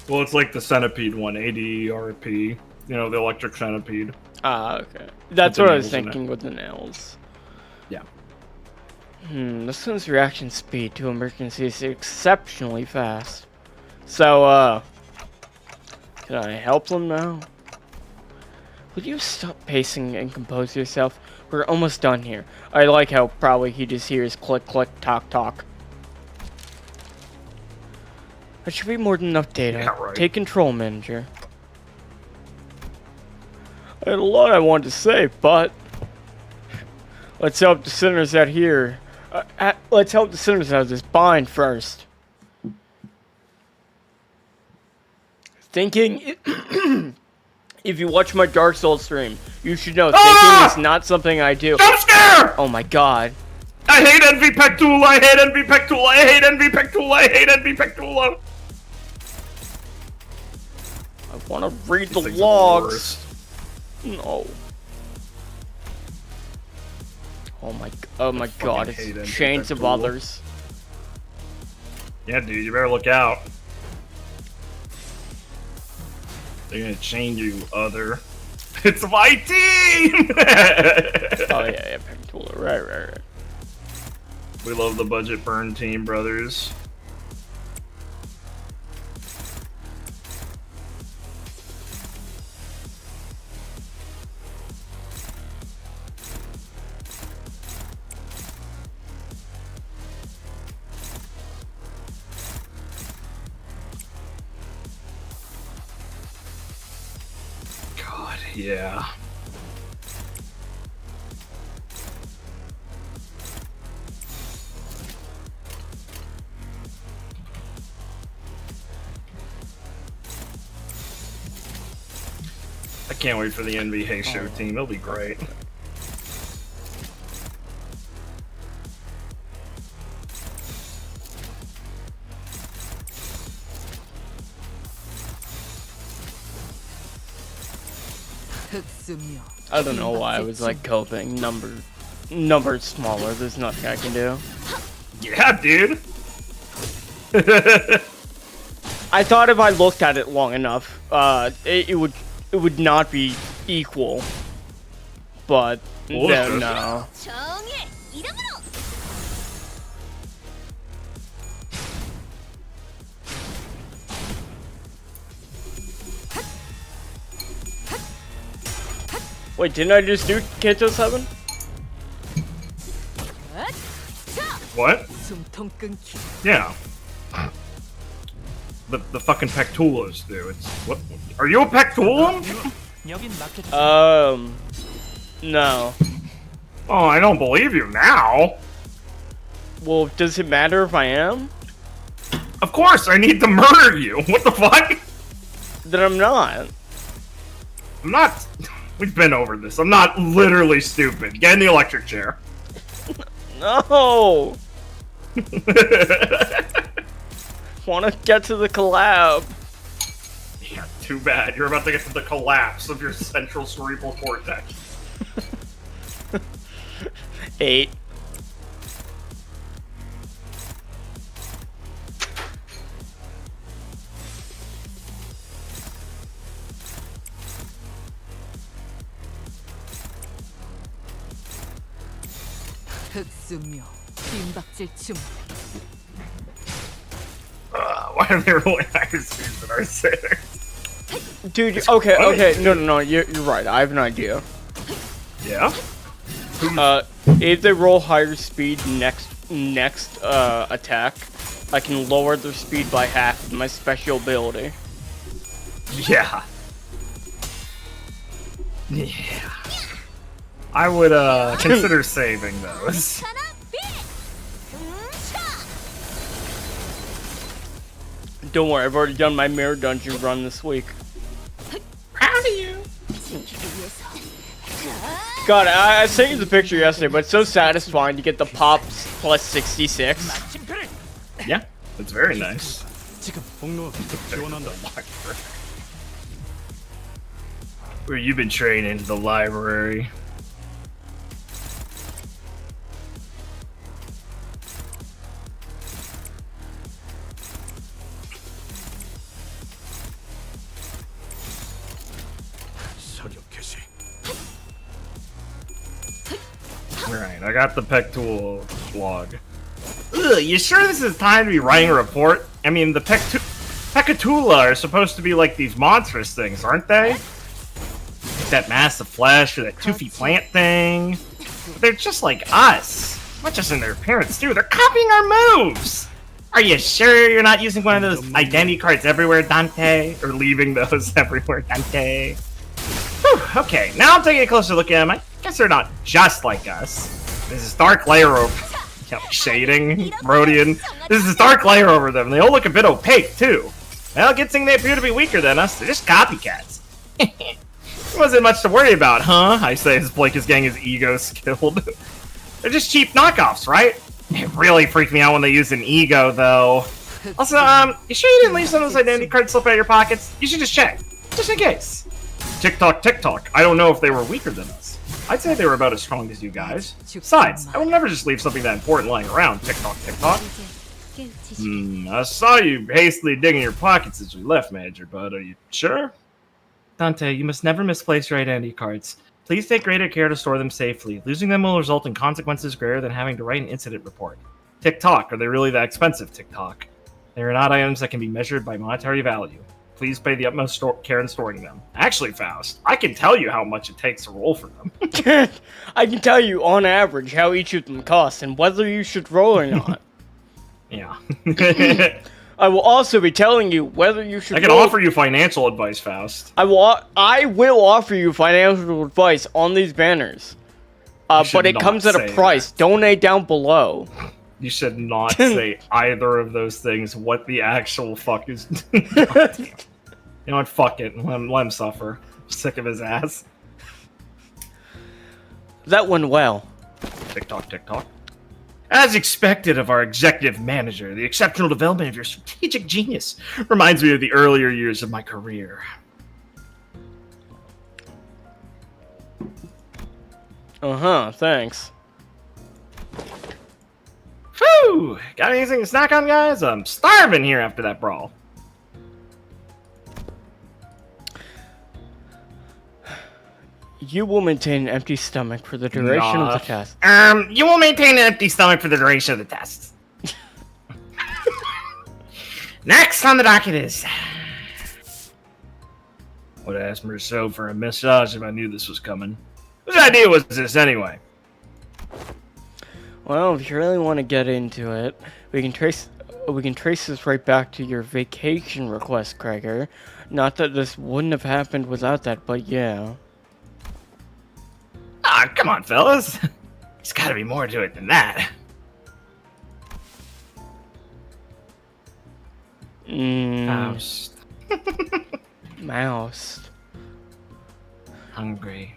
Well, it's like the centipede one, ADRP. You know, the electric centipede. Ah, okay. That's what I was thinking with the nails. Yeah. This one's reaction speed to emergencies is exceptionally fast. So, can I help them now? Would you stop pacing and compose yourself? We're almost done here. I like how probably he just hears click, click, talk, talk. That should be more than enough data. Yeah, right. Take control, manager. I had a lot I wanted to say, but let's help the sinners out here. Let's help the sinners out of this bind first. Thinking, if you watch my Dark Souls stream, you should know thinking is not something I do. Jump scare! Oh my god. I hate Envy Pectula, I hate Envy Pectula, I hate Envy Pectula, I hate Envy Pectula! I want to read the logs. No. Oh my god, it's chains of others. Yeah, dude, you better look out. They're gonna chain you, other. It's my team! Oh yeah, Pectula, right. We love the budget burn team, brothers. God, yeah. I can't wait for the Envy Hay Show team. It'll be great. I don't know why I was like coping. Numbers smaller. There's nothing I can do. Yeah, dude. I thought if I looked at it long enough, it would not be equal. But no. Wait, didn't I just do Kanto 7? What? Yeah. The fucking Pectulas do. It's what? Are you a Pectulum? No. Oh, I don't believe you now. Well, does it matter if I am? Of course, I need to murder you. What the fuck? Then I'm not. I'm not. We've been over this. I'm not literally stupid. Get in the electric chair. No! Wanna get to the collab. Yeah, too bad. You're about to get to the collapse of your central cerebral cortex. 8. 흑수묘, 빈박질 춤. Why are they rolling higher speeds than our sailors? Dude, okay, no, you're right. I have an idea. Yeah? If they roll higher speed next attack, I can lower their speed by half with my special ability. Yeah. Yeah. I would consider saving those. Don't worry, I've already done my mirror dungeon run this week. Proud of you. God, I sent you the picture yesterday, but it's so satisfying to get the pops plus 66. Yeah, it's very nice. Where you been training? The library. Alright, I got the Pectool log. Ugh, you sure this is time to be writing a report? I mean, the Pecatula are supposed to be like these monstrous things, aren't they? Like that mass of flesh or that toothy plant thing. But they're just like us. Not just in their appearance, too. They're copying our moves! Are you sure you're not using one of those identity cards everywhere, Dante? Or leaving those everywhere, Dante? Whew, okay, now I'm taking a closer look at them. I guess they're not just like us. There's this dark layer over... shading, Rhodian. There's this dark layer over them. They all look a bit opaque, too. Well, good thing they appear to be weaker than us. They're just copycats. Wasn't much to worry about, huh? I say as Blake is getting his ego skilled. They're just cheap knockoffs, right? It really freaked me out when they used an ego, though. Also, you sure you didn't leave some of those identity cards slip out of your pockets? You should just check. Just in case. Tick-tock, tick-tock. I don't know if they were weaker than us. I'd say they were about as strong as you guys. Besides, I would never just leave something that important lying around. Tick-tock, tick-tock. I saw you hastily digging your pockets as we left, Major, but are you sure? Dante, you must never misplace your identity cards. Please take greater care to store them safely. Losing them will result in consequences greater than having to write an incident report. Tick-tock, are they really that expensive, Tick-tock? They are not items that can be measured by monetary value. Please pay the utmost care in storing them. Actually, Faust, I can tell you how much it takes to roll for them. I can tell you, on average, how each of them costs and whether you should roll or not. Yeah. I will also be telling you whether you should I can offer you financial advice, Faust. I will offer you financial advice on these banners. But it comes at a price. Donate down below. You should not say either of those things. What the actual fuck is... You know what? Fuck it. Let him suffer. I'm sick of his ass. That went well. Tick-tock, tick-tock. As expected of our executive manager, the exceptional development of your strategic genius reminds me of the earlier years of my career. Uh-huh, thanks. Whew! Got anything to snack on, guys? I'm starving here after that brawl. You will maintain an empty stomach for the duration of the test. You will maintain an empty stomach for the duration of the test. Next on the docket is... Would ask Merceau for a massage if I knew this was coming. Whose idea was this, anyway? Well, if you really want to get into it, we can trace this right back to your vacation request, Gregor. Not that this wouldn't have happened without that, but yeah. Ah, come on, fellas. There's gotta be more to it than that. Mouse. Mouse. Hungry.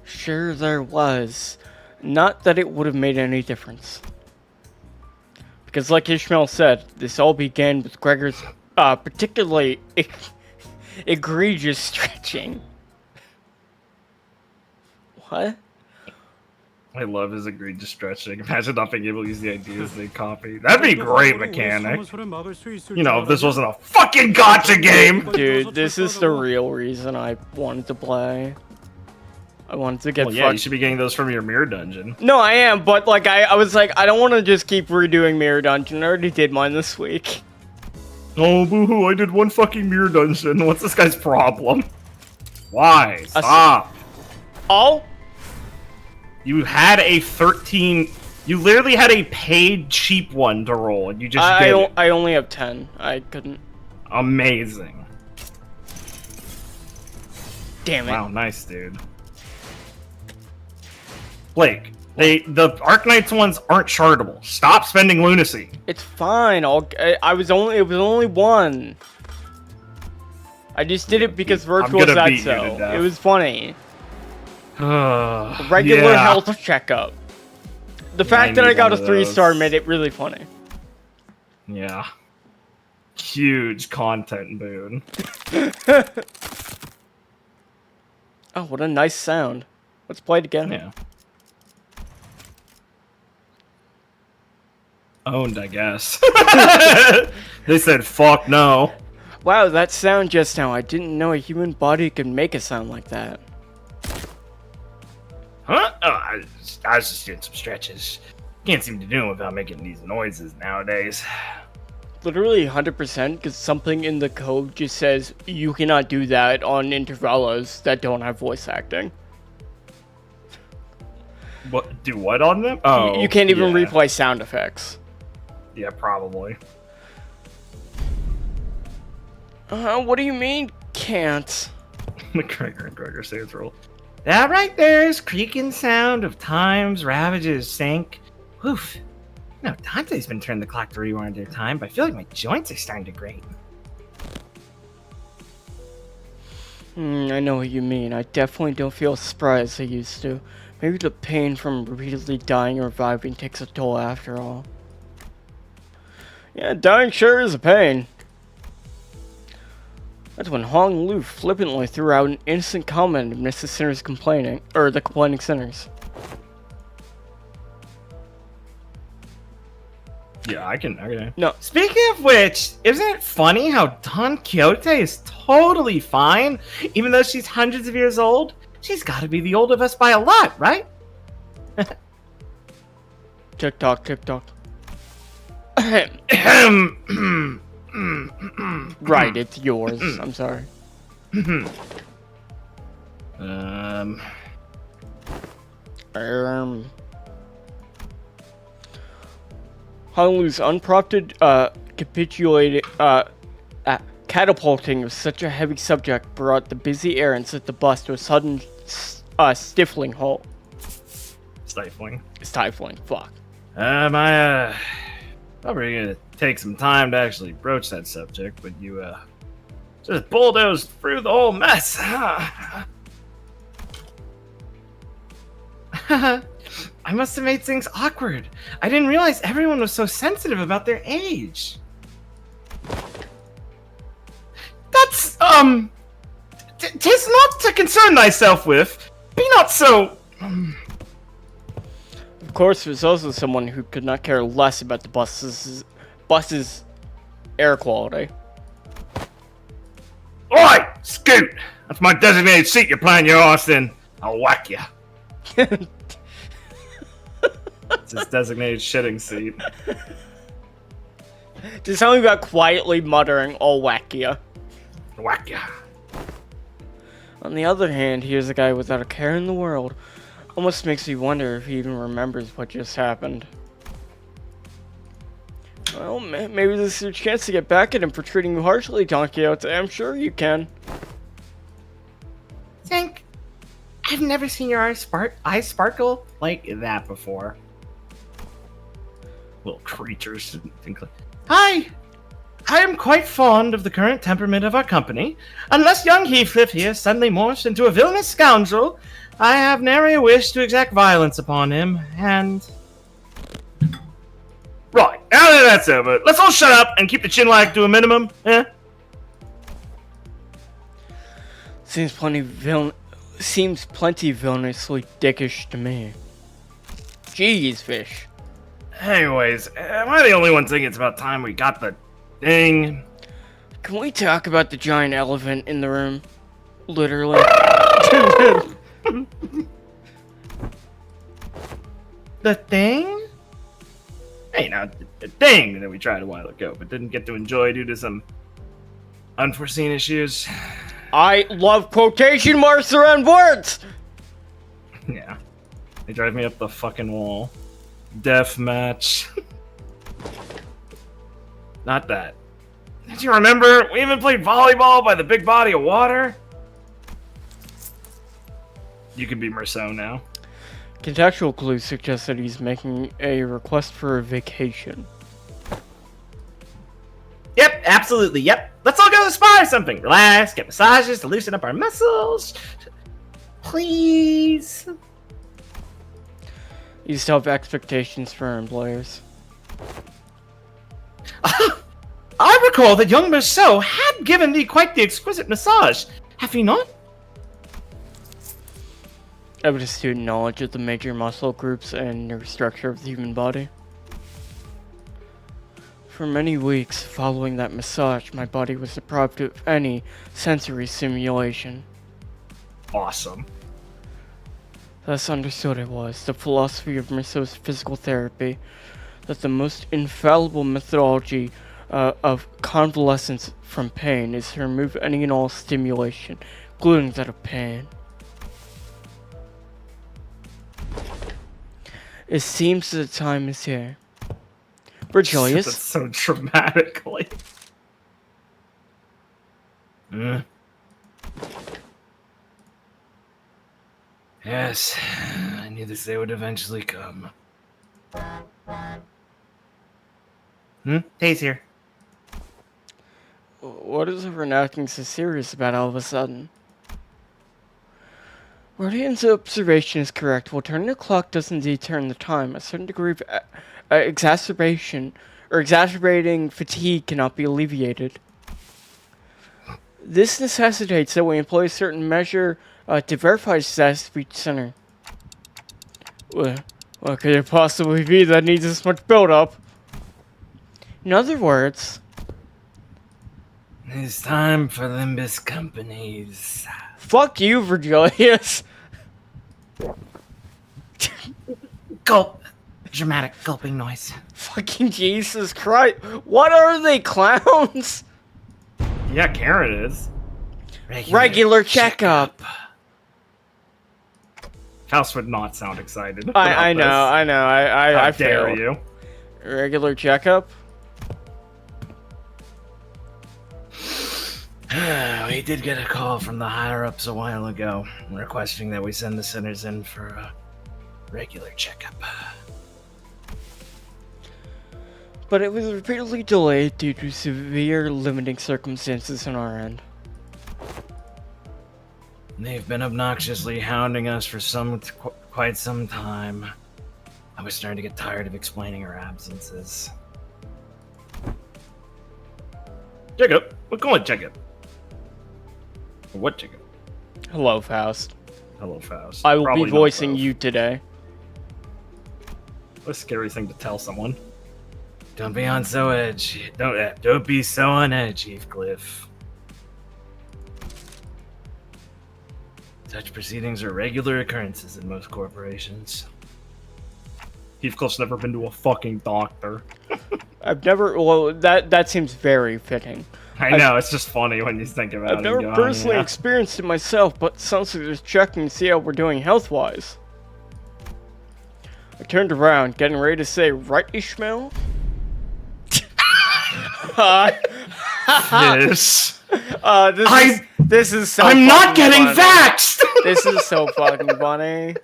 Sure there was. Not that it would have made any difference. Because like Ishmael said, this all began with Gregor's particularly egregious stretching. What? I love his egregious stretching. Imagine not being able to use the ideas they copy. That'd be a great mechanic. You know, if this wasn't a fucking gotcha game! Dude, this is the real reason I wanted to play. I wanted to get Well, yeah, you should be getting those from your mirror dungeon. No, I am, but like I was like, I don't want to just keep redoing Mirror Dungeon. I already did mine this week. Oh, boo-hoo, I did one fucking mirror dungeon. What's this guy's problem? Why? Stop. Oh? You had a 13... You literally had a paid cheap one to roll, and you just did it. I only have 10. I couldn't. Amazing. Damn it. Wow, nice, dude. Blake, the Arknights ones aren't shardable. Stop spending lunacy. It's fine. It was only one. I just did it because Virtual said so. It was funny. Regular health checkup. The fact that I got a 3-star made it really funny. Yeah. Huge content boon. Oh, what a nice sound. Let's play it again. Yeah. Owned, I guess. They said, fuck no. Wow, that sound just now. I didn't know a human body could make a sound like that. Huh? Oh, I was just doing some stretches. Can't seem to do them without making these noises nowadays. Literally 100%, because something in the code just says you cannot do that on intervallos that don't have voice acting. What? Do what on them? Oh, you can't even replay sound effects. Yeah, probably. What do you mean, can't? McGregor and Gregor saves roll. That right there is creaking sound of time's ravages sank. Oof. No, Dante's been turning the clock to rewind their time, but I feel like my joints are starting to grate. I know what you mean. I definitely don't feel as spry as I used to. Maybe the pain from repeatedly dying or reviving takes a toll after all. Yeah, dying sure is a pain. That's when Hong Lu flippantly threw out an innocent comment amidst the sinners complaining, or the complaining sinners. Yeah, okay. No. Speaking of which, isn't it funny how Don Quixote is totally fine, even though she's hundreds of years old? She's got to be the old of us by a lot, right? TikTok, TikTok. Right, it's yours. I'm sorry. Honolulu's unprompted, capitulated, catapulting of such a heavy subject brought the busy air and set the bus to a sudden, stifling halt. Stifling. Fuck. Probably gonna take some time to actually broach that subject, but you, just bulldozed through the whole mess, huh? I must have made things awkward. I didn't realize everyone was so sensitive about their age. That's, 'tis not to concern thyself with. Be not so, Of course, there's also someone who could not care less about the bus's air quality. Oi, Scoot! That's my designated seat you're playing your arse in. I'll whack you. It's his designated shitting seat. Just something about quietly muttering, "I'll whack ya." Whack ya. On the other hand, here's a guy without a care in the world. Almost makes me wonder if he even remembers what just happened. Well, maybe this is your chance to get back at him for treating you harshly, Don Quixote. I'm sure you can. Think, I've never seen your eyes sparkle like that before. Little creatures. Hi! I am quite fond of the current temperament of our company. Unless young Heathcliff here suddenly morphs into a villainous scoundrel, I have nary a wish to exact violence upon him, and... Right, now that that's over, let's all shut up and keep the chinwag to a minimum, eh? Seems plenty villainously dickish to me. Jeez, fish. Anyways, am I the only one thinking it's about time we got the thing? Can we talk about the giant elephant in the room? Literally. The thing? Hey, now, the thing that we tried a while ago, but didn't get to enjoy due to some unforeseen issues. I love quotation marks around words! Yeah. They drive me up the fucking wall. Death match. Not that. Did you remember? We even played volleyball by the big body of water. You can be Merceau now. Contextual clues suggest that he's making a request for a vacation. Yep, absolutely, yep. Let's all go to the spa or something. Relax, get massages to loosen up our muscles. Please. You still have expectations for our employers. I recall that young Merceau had given thee quite the exquisite massage. Have he not? I have a student knowledge of the major muscle groups and nerve structure of the human body. For many weeks following that massage, my body was deprived of any sensory stimulation. Awesome. Thus understood it was, the philosophy of Merceau's physical therapy, that the most infallible methodology of convalescence from pain is to remove any and all stimulation, including that of pain. It seems that the time is here. Virgilius? That's so dramatically. Yes, I knew this day would eventually come. Tay's here. What is everyone acting so serious about all of a sudden? Rodian's observation is correct. While turning the clock does indeed turn the time, a certain degree of exacerbating fatigue cannot be alleviated. This necessitates that we employ a certain measure to verify the status of each center. What could it possibly be that needs this much build-up? In other words... It's time for Limbus Company's... Fuck you, Virgilius! Gulp. Dramatic gulping noise. Fucking Jesus Christ. What are they, clowns? Yeah, Karen is. Regular checkup. House would not sound excited. I know. How I dare failed. you? Regular checkup? We did get a call from the higher-ups a while ago, requesting that we send the sinners in for a regular checkup. But it was repeatedly delayed due to severe limiting circumstances on our end. They've been obnoxiously hounding us for quite some time. I was starting to get tired of explaining our absences. Checkup? We're going checkup. What checkup? Hello, Faust. Hello, Faust. I will Probably be not voicing both. you today. What a scary thing to tell someone. Don't be on so edge. Don't be so on edge, Heathcliff. Such proceedings are regular occurrences in most corporations. Heathcliff's never been to a fucking doctor. I've never... Well, that seems very fitting. I know, it's just funny when you think about it. I've never and go, personally yeah. experienced it myself, but it sounds like just checking to see how we're doing health-wise. I turned around, getting ready to say, right, Ishmael? This is so I'm not fucking getting funny. vaxxed! This is so fucking funny.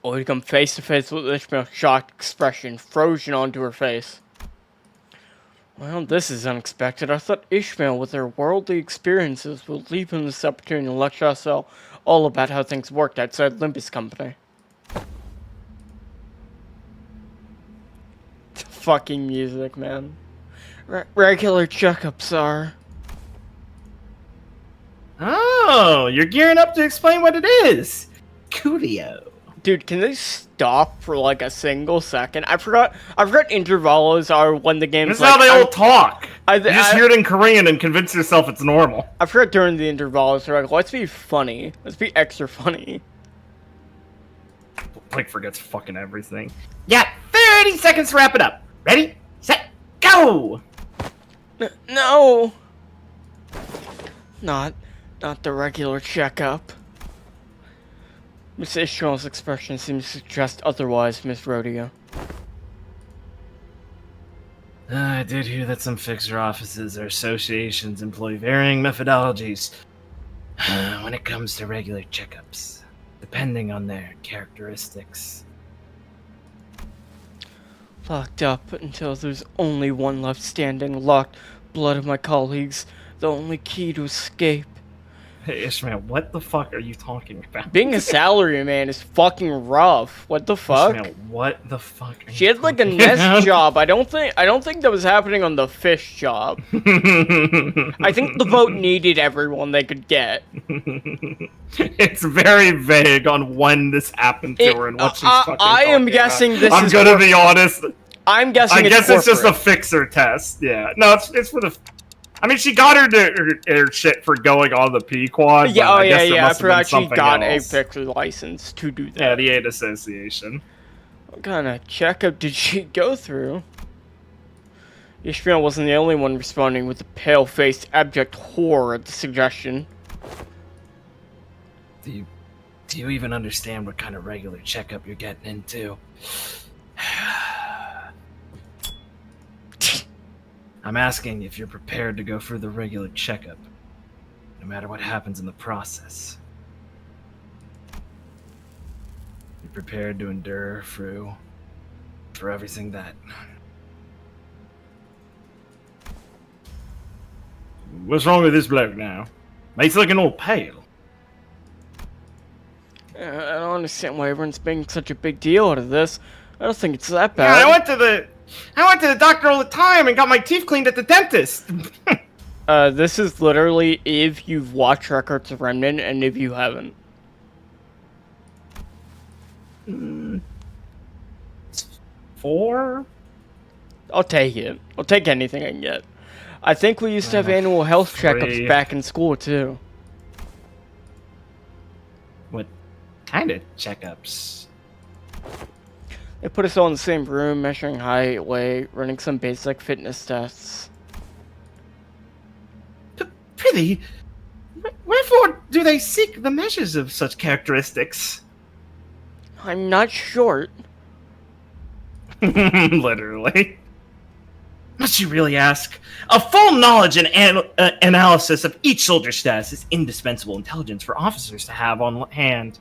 Or you come face to face with Ishmael's shocked expression frozen onto her face. Well, this is unexpected. I thought Ishmael, with her worldly experiences, would leave him this opportunity to lecture us all about how things worked outside Limbus Company. Fucking music, man. Regular checkups are... Oh, you're gearing up to explain what it is. Coolio. Dude, can they stop for like a single second? I forgot intervallos are when the game's That's like... how they all talk. You just I- hear it in Korean and convince yourself it's normal. I forgot during the intervallos, they're like, let's be funny. Let's be extra funny. Blake forgets fucking everything. Yeah, 30 seconds to wrap it up. Ready, set, go! No! Not the regular checkup. Miss Ishmael's expression seems to suggest otherwise, Miss Rodeo. I did hear that some fixer offices or associations employ varying methodologies when it comes to regular checkups, depending on their characteristics. Locked up until there's only one left standing, locked blood of my colleagues, the only key to escape. Hey Ishmael, what the fuck are you talking about? Being a salaryman is fucking rough. What the fuck? Ishmael, what the fuck are She you had like a talking nest about? job. I don't think that was happening on the fish job. I think the boat needed everyone they could get. It's very vague on when this happened to her and what she's fucking I am talking guessing about. this I'm is gonna be honest. I'm guessing I guess it's just a corporate. fixer test. Yeah. No, it's for the... I mean, she got her shit for going on the Pequod. Yeah, but oh I guess yeah, there yeah. I must have been forgot she something got else. a fixer license to do that. Yeah, the Aid Association. What kind of checkup did she go through? Ishmael wasn't the only one responding with a pale-faced, abject horror at the suggestion. Do you even understand what kind of regular checkup you're getting into? I'm asking if you're prepared to go through the regular checkup, no matter what happens in the process. You're prepared to endure for everything that... What's wrong with this bloke now? Mate's looking all pale. I don't understand why everyone's making such a big deal out of this. I don't think it's that Yeah, bad. I went to the doctor all the time and got my teeth cleaned at the dentist. This is literally if you've watched Records of Remnant and if you haven't. 4? I'll take it. I'll take anything I can get. I think we used to have annual health 3. checkups back in school too. What kind of checkups? They put us all in the same room, measuring height, weight, running some basic fitness tests. Prithee, wherefore do they seek the measures of such characteristics? I'm not short. Literally. Must you really ask? A full knowledge and analysis of each soldier's status is indispensable intelligence for officers to have on hand.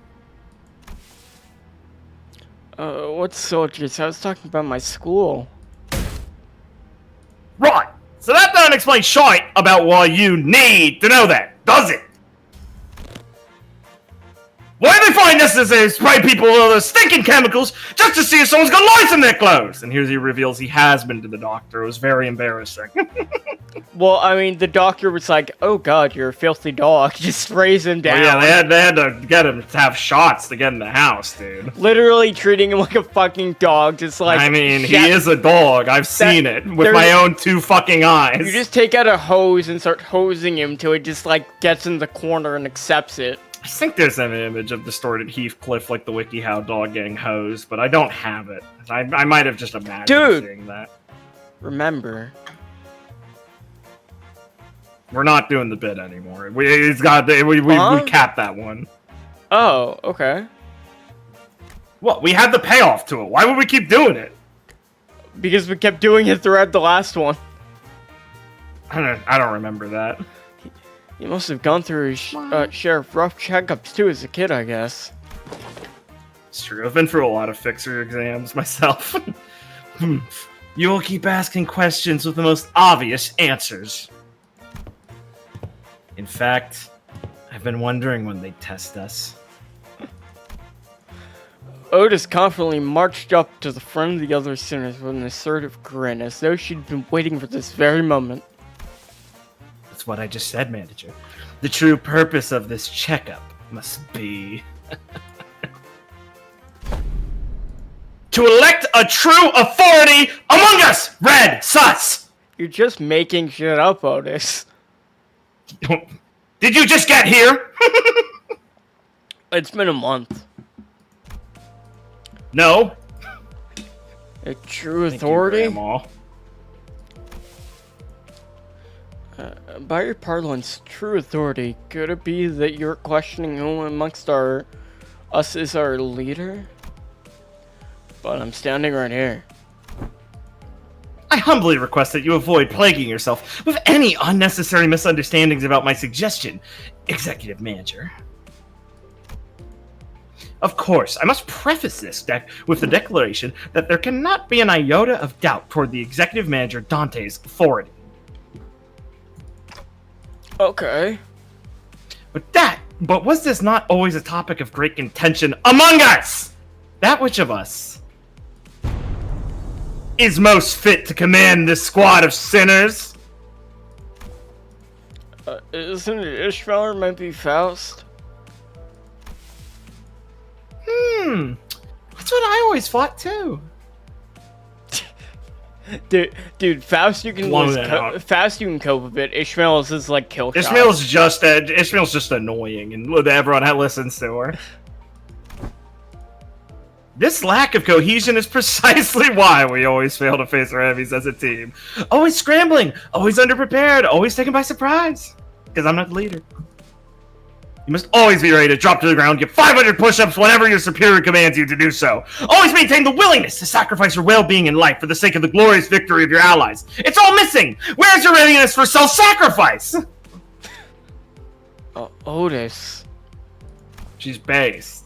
What soldiers? I was talking about my school. Right. So that doesn't explain shite about why you need to know that, does it? Why do they find necessary to spray people with all those stinking chemicals just to see if someone's got lice in their clothes? And here he reveals he has been to the doctor. It was very embarrassing. Well, I mean, the doctor was like, "Oh God, you're a filthy dog." Just raise him down. Well, yeah, they had to get him to have shots to get in the house, dude. Literally treating him like a fucking dog, just like. I mean, he is a dog. I've seen it with my own 2 fucking eyes. You just take out a hose and start hosing him till he just like gets in the corner and accepts it. I think there's an image of distorted Heathcliff like the WikiHow dog getting hosed, but I don't have it. I might have just imagined seeing that. Remember. We're not doing the bit anymore. We capped that one. Oh, okay. What? We had the payoff to it. Why would we keep doing it? Because we kept doing it throughout the last one. I don't remember that. You must have gone through his share of rough checkups too as a kid, I guess. It's true. I've been through a lot of fixer exams myself. You will keep asking questions with the most obvious answers. In fact, I've been wondering when they'd test us. Otis confidently marched up to the front of the other sinners with an assertive grin, as though she'd been waiting for this very moment. That's what I just said, manager. The true purpose of this checkup must be to elect a true authority among us! Red Sus! You're just making shit up, Otis. Did you just get here? It's been a month. No. A true authority? Thank you, By your parlance, true authority, could it be that you're questioning who amongst us is our leader? But I'm standing right here. I humbly request that you avoid plaguing yourself with any unnecessary misunderstandings about my suggestion, Executive Manager. Of course, I must preface this with the declaration that there cannot be an iota of doubt toward the Executive Manager Dante's authority. Okay. But was this not always a topic of great contention among us? That which of us is most fit to command this squad of sinners? Isn't it Ishmael or maybe Faust? That's what I always thought too. Dude, Faust you can Faust you can cope with it. Ishmael is his like kill shot. Ishmael's just annoying, and everyone listens to her. This lack of cohesion is precisely why we always fail to face our enemies as a team. Always scrambling, always underprepared, always taken by surprise. Because I'm not the leader. You must always be ready to drop to the ground, give 500 push-ups whenever your superior commands you to do so. Always maintain the willingness to sacrifice your well-being and life for the sake of the glorious victory of your allies. It's all missing! Where's your readiness for self-sacrifice? Otis. She's based.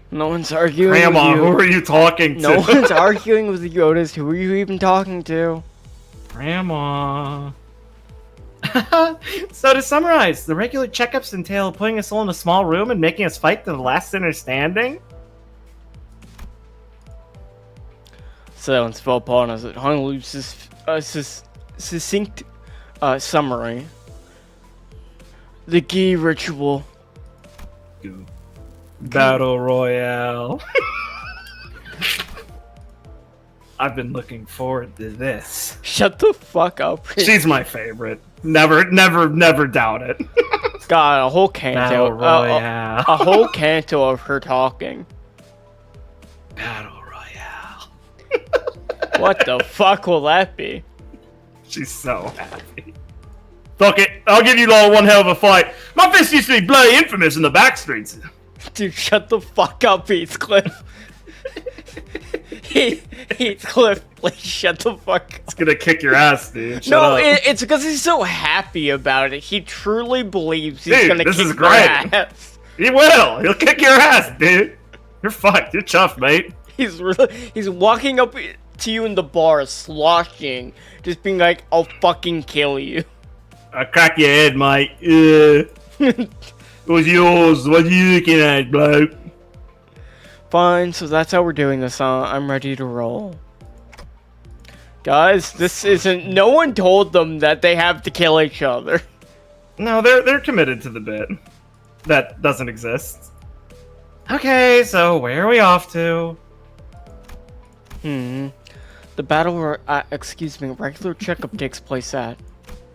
No one's arguing Grandma, with you. who are you talking to? No one's arguing with you, Otis. Who are you even talking to? Grandma. So to summarize, the regular checkups entail putting us all in a small room and making us fight to the last sinner standing? Silence fell upon us. It hung loose succinct summary. The key ritual. Battle Royale. I've been looking forward to this. Shut the fuck up. She's my favorite. Never doubt it. God, a whole canto. Battle Royale. A whole canto of her talking. Battle Royale. What the fuck will that be? She's so happy. Fuck it, I'll give you all one hell of a fight. My fist used to be bloody infamous in the back streets. Dude, shut the fuck up, Heathcliff. Heathcliff, please shut the fuck up. It's gonna kick your ass, dude. Shut No, up. it's because he's so happy about it. He truly believes he's gonna this kick is your great. ass. He will. He'll kick your ass, dude. You're fucked. You're tough, mate. He's walking up to you in the bar, sloshing, just being like, "I'll fucking kill you." I'll crack your head, mate. It was yours. What are you looking at, bloke? Fine, so that's how we're doing this, huh? I'm ready to roll. Guys, this isn't... No one told them that they have to kill each other. No, they're committed to the bit. That doesn't exist. Okay, so where are we off to? The regular checkup takes place at...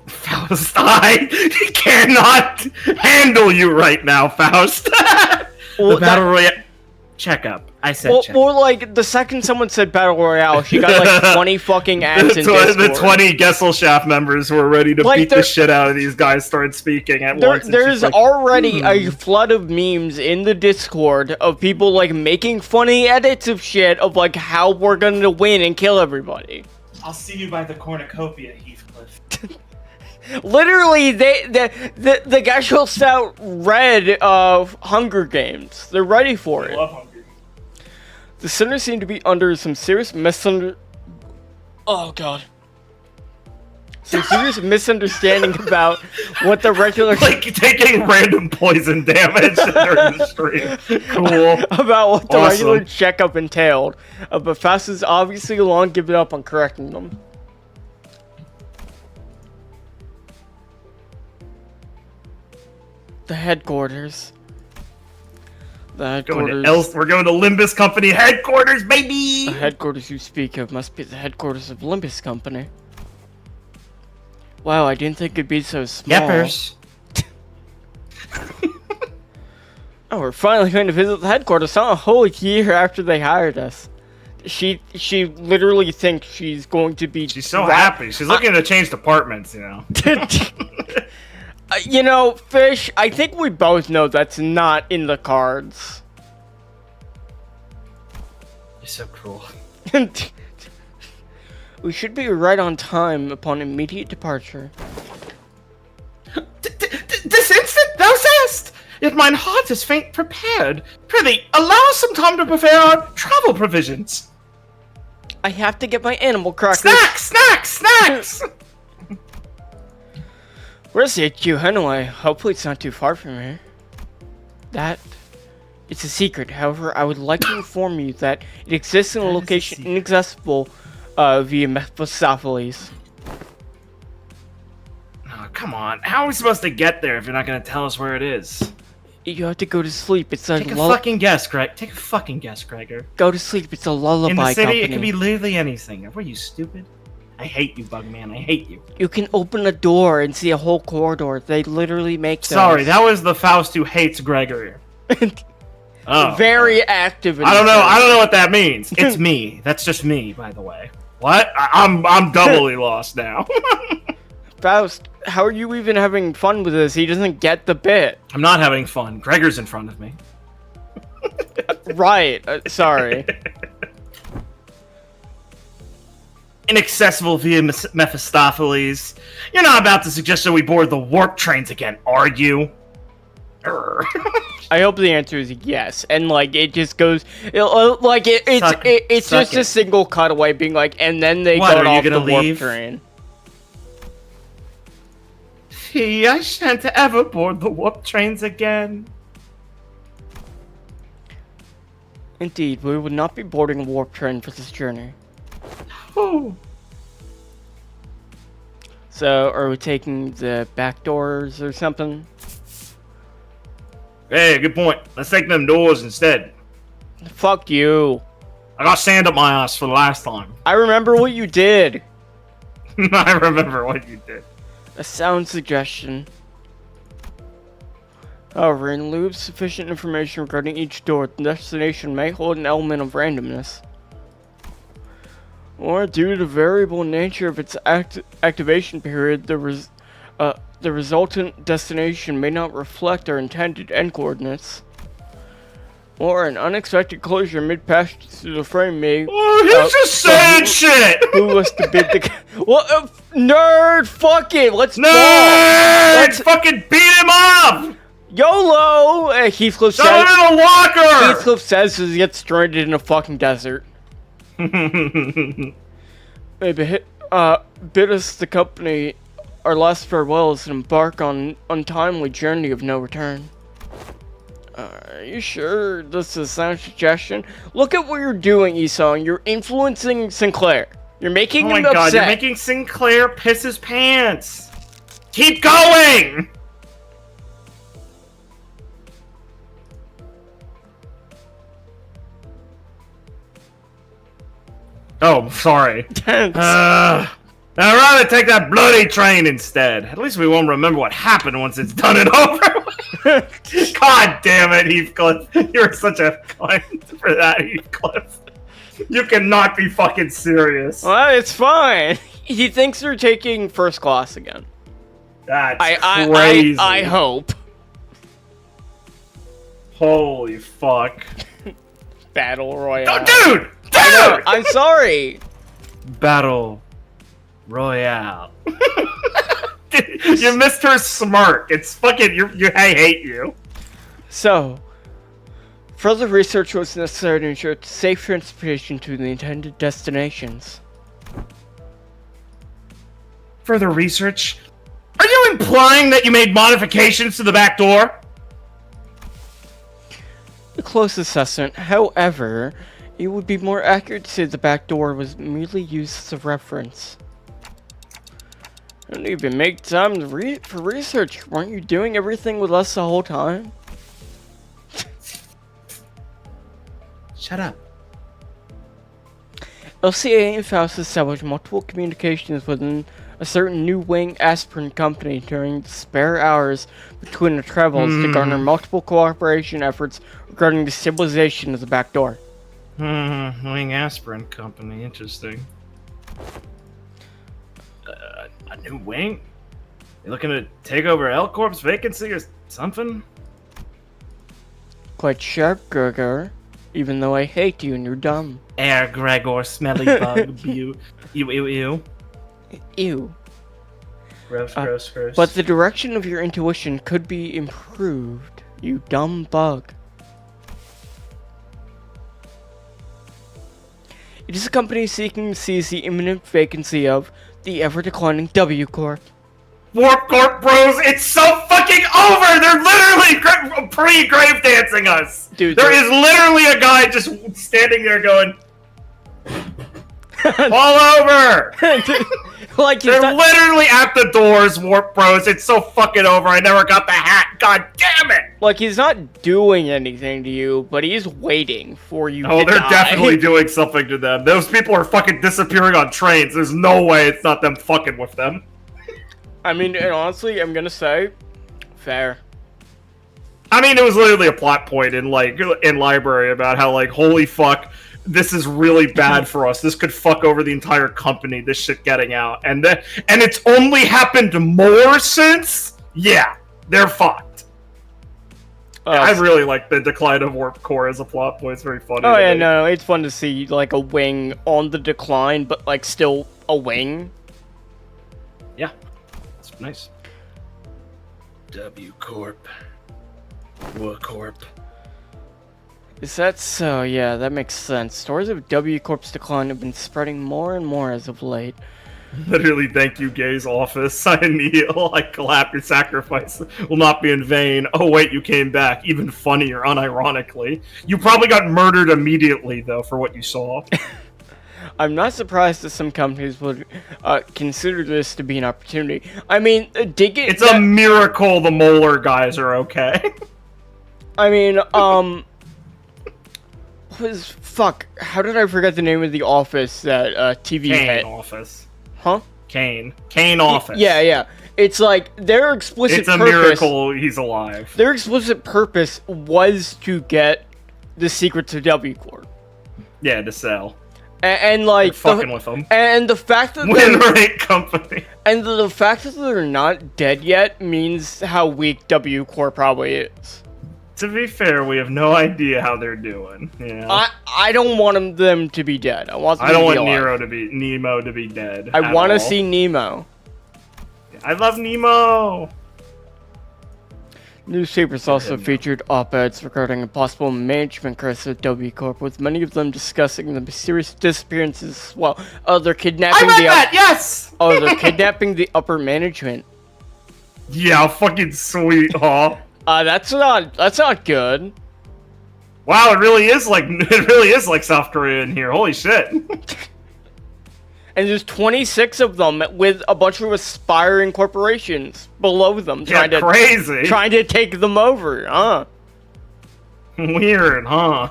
Faust, I cannot handle you right now, Faust. Well, the Battle Royale checkup. I said checkup. More like, the second someone said Battle Royale, she got like 20 fucking ads in Discord. The 20 Gesellschaft members who are ready to beat the shit out of these guys started speaking at once. There's already a flood of memes in the Discord of people like making funny edits of shit of like how we're gonna win and kill everybody. I'll see you by the cornucopia, Heathcliff. Literally, the guy shouts out red Hunger Games. They're ready for it. The sinners seem to be under some serious Oh god. Some serious misunderstanding about what the regular Like taking random poison damage during the stream. Cool. about what the Awesome. regular checkup entailed. But Fast is obviously long given up on correcting them. The headquarters. The headquarters. We're going to Limbus Company headquarters, baby! The headquarters you speak of must be the headquarters of Limbus Company. Wow, I didn't think it'd be so small. Yeppers. Oh, we're finally going to visit the headquarters, not a whole year after they hired us. She literally thinks she's going to be... She's so happy. She's looking to change departments, you know. You know, Fish, I think we both know that's not in the cards. You're so cruel. We should be right on time upon immediate departure. This instant thou sayest! Yet mine heart is faint prepared. Prithee, allow us some time to prepare our travel provisions. I have to get my animal crackers. Snacks! Where's the HQ anyway? Hopefully it's not too far from here. It's a secret. However, I would like to inform you that it exists in a location inaccessible via Mephistopheles. Oh, come on. How are we supposed to get there if you're not going to tell us where it is? You have to go to sleep. It's a Take a fucking guess, Greg. Take a fucking guess, Gregor. Go to sleep. It's a lullaby In the city, company. it could be literally anything. Were you stupid? I hate you, Bugman. I hate you. You can open a door and see a whole corridor. They literally make those. Sorry, that was the Faust who hates Gregory. Oh. Very active. In I don't know what that means. It's me. That's just me, by the way. What? I'm doubly lost now. Faust, how are you even having fun with this? He doesn't get the bit. I'm not having fun. Gregor's in front of me. Right. Sorry. Inaccessible via Mephistopheles. You're not about to suggest that we board the warp trains again, are you? I hope the answer is yes, and like it just goes, it's just a single cutaway being like, and then they got off the warp train. I shan't ever board the warp trains again. Indeed, we would not be boarding a warp train for this journey. Oh. So, are we taking the back doors or something? Hey, good point. Let's take them doors instead. Fuck you. I got sand up my ass for the last time. I remember what you did. I remember what you did. A sound suggestion. However, in lieu of sufficient information regarding each door, the destination may hold an element of randomness. Or, due to the variable nature of its activation period, the resultant destination may not reflect our intended end coordinates. Or, an unexpected closure mid-passage through the frame may... Oh, he's just saying shit! Who was to bid the... Well, nerd! Fuck it! Let's Nerd! ball! Let's fucking beat him up! YOLO! Heathcliff Shove says... him in a locker! Heathcliff says as he gets stranded in a fucking desert. Maybe bid us the company our last farewells and embark on untimely journey of no return. Are you sure this is a sound suggestion? Look at what you're doing, Esau. You're influencing Sinclair. You're making him upset. Oh my god, you're making Sinclair piss his pants. Keep going! Oh, sorry. I'd rather take that bloody train instead. At least we won't remember what happened once it's done and over. God damn it, Heathcliff. You're such a cunt for that, Heathcliff. You cannot be fucking serious. Well, it's fine. He thinks they're taking first class again. That's crazy. I hope. Holy fuck. Battle Royale. Oh, dude! I'm sorry. Battle Royale. You missed her smirk. It's fucking I hate you. So, further research was necessary to ensure safe transportation to the intended destinations. Further research? Are you implying that you made modifications to the back door? A close assessment, however, it would be more accurate to say the back door was merely used as a reference. I don't even make time for research. Weren't you doing everything with us the whole time? Shut up. LCA and Faust established multiple communications within a certain new wing aspirin company during the spare hours between the travels to garner multiple cooperation efforts regarding the stabilization of the back door. Wing aspirin company, interesting. A new wing? You looking to take over L Corp's vacancy or something? Quite sharp, Gregor. Even though I hate you and you're dumb. Gregor, smelly bug, ew. Ew. Ew. Gross. But the direction of your intuition could be improved, you dumb bug. It is a company seeking to seize the imminent vacancy of the ever-declining W Corp. Warp Corp bros, it's so fucking over! They're literally pre-grave dancing us! Dude, there is literally a guy just standing there going, fall over! Like They're literally at the doors, Warp Bros. It's so fucking over. I never got the hat. God damn it! Like, he's not doing anything to you, but he's waiting for you Oh, to they're die. definitely doing something to them. Those people are fucking disappearing on trains. There's no way it's not them fucking with them. I mean, and honestly, I'm gonna say, fair. I mean, it was literally a plot point in, like, in library about how, like, holy fuck, this is really bad for us. This could fuck over the entire company, this shit getting out. And it's only happened more since? Yeah, they're fucked. I really like the decline of Warp Core as a plot point. It's very funny. Oh yeah, no, it's fun to see, like, a wing on the decline, but, like, still a wing. Yeah, it's nice. W Corp. W Corp. Is that so? Yeah, that makes sense. Stories of W Corp's decline have been spreading more and more as of late. Literally, thank you, Gay's office. I kneel. I clap. Your sacrifice will not be in vain. Oh, wait, you came back. Even funnier, unironically. You probably got murdered immediately, though, for what you saw. I'm not surprised that some companies would consider this to be an opportunity. I mean, It's a miracle the Molar guys are okay. I mean, fuck, how did I forget the name of the office that TV Kane had? office. Huh? Kane office. Yeah. It's like, their explicit It's a purpose... miracle he's alive. Their explicit purpose was to get the secrets of W Corp. Yeah, to sell. And like... They're fucking with them. And the fact that Win rate company. And the fact that they're not dead yet means how weak W Corp probably is. To be fair, we have no idea how they're doing. Yeah. I don't want them to be dead. I want them I don't to be want alive. Nemo to be dead. I want to see Nemo. I love Nemo. Newspapers also featured op-eds regarding a possible management crisis at W Corp, with many of them discussing the mysterious disappearances as well. Oh, they're kidnapping yes! Oh, they're kidnapping the upper management. Yeah, fucking sweet, huh? That's not good. Wow, it really is like South Korea in here. Holy shit. And there's 26 of them with a bunch of aspiring corporations below them trying to take them over, huh? Weird, huh?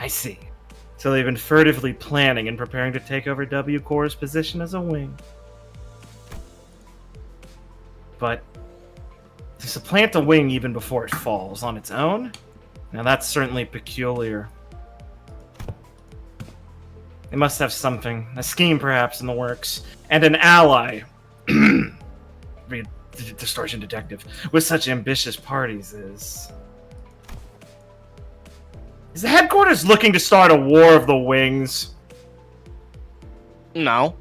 I see. So they've been furtively planning and preparing to take over W Corp's position as a wing. But to supplant a wing even before it falls on its own? Now that's certainly peculiar. They must have something, a scheme perhaps in the works, and an ally. Distortion detective. With such ambitious parties is the headquarters looking to start a war of the wings? No.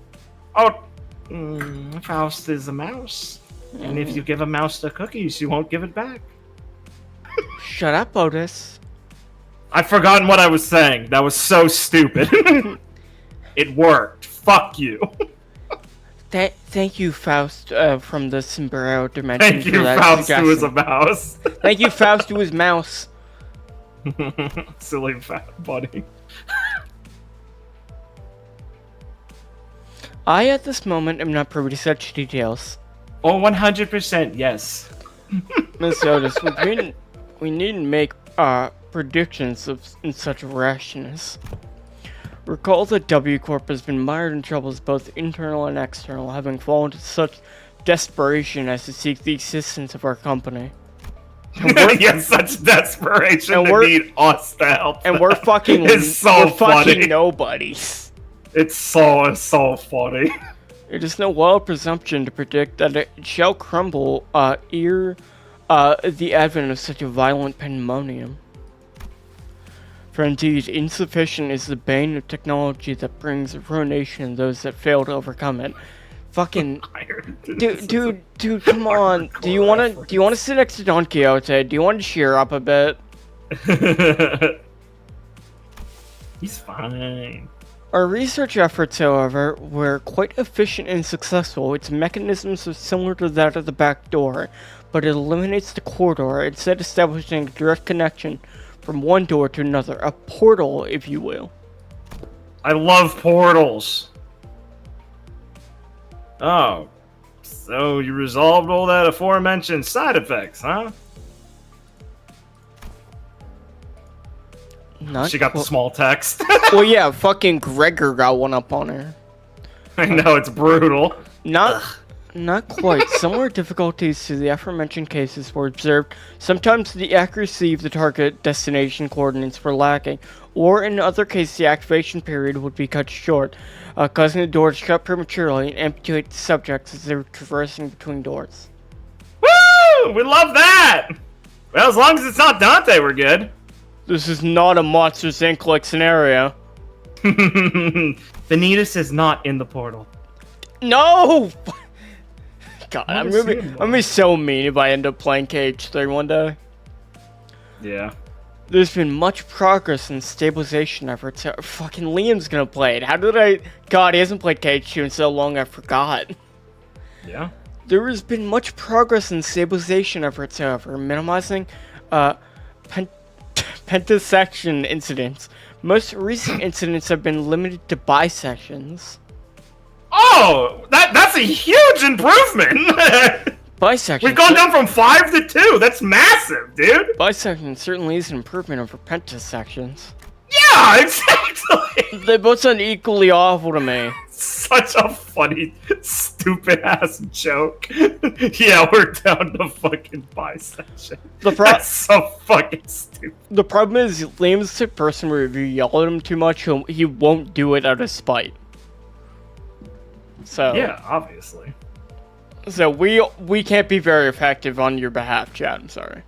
Oh, Faust is a mouse. And if you give a mouse the cookies, you won't give it back. Shut up, Otis. I've forgotten what I was saying. That was so stupid. It worked. Fuck you. Thank you, Faust, from the Sombrero dimension. Thank you, Faust, who is a mouse. Thank you, Faust, who is mouse. Silly fat buddy. I, at this moment, am not privy to such details. Oh, 100% yes. Miss Otis, we needn't make predictions in such rashness. Recall that W Corp has been mired in troubles both internal and external, having fallen to such desperation as to seek the assistance of our company. Yes, such desperation to need us to help. And we're fucking, it's so funny. Fucking nobodies. It's so funny. It is no wild presumption to predict that it shall crumble ere the advent of such a violent pandemonium. For indeed, insufficient is the bane of technology that brings ruination to those that fail to overcome it. Fucking dude, come on. Do you wanna sit next to Don Quixote? Do you want to cheer up a bit? He's fine. Our research efforts, however, were quite efficient and successful. Its mechanisms are similar to that of the back door, but it eliminates the corridor, instead establishing a direct connection from one door to another. A portal, if you will. I love portals. Oh, so you resolved all that aforementioned side effects, huh? She got the small text. Well, yeah, fucking Gregor got one up on her. I know, it's brutal. Not quite. Similar difficulties to the aforementioned cases were observed. Sometimes the accuracy of the target destination coordinates were lacking, or in other cases the activation period would be cut short, causing the door to shut prematurely and amputate the subjects as they were traversing between doors. Woo! We love that! Well, as long as it's not Dante, we're good. This is not a Monsters Inc. like scenario. Vanitas is not in the portal. No! God, I'm gonna be so mean if I end up playing KH3 one day. Yeah. There's been much progress in stabilization efforts. Fucking Liam's gonna play it. How did I... God, he hasn't played KH2 in so long I forgot. Yeah. There has been much progress in stabilization efforts, however, minimizing pentasection incidents. Most recent incidents have been limited to bisections. Oh, that's a huge improvement. Bisection. We've gone down from 5 to 2. That's massive, dude. Bisection certainly is an improvement over pentasections. Yeah, exactly. They both sound equally awful to me. Such a funny, stupid ass joke. Yeah, we're down to fucking bisection. That's so fucking stupid. The problem is, Liam's the type of person where if you yell at him too much, he won't do it out of spite. So yeah, obviously. So we can't be very effective on your behalf, Chad. I'm sorry.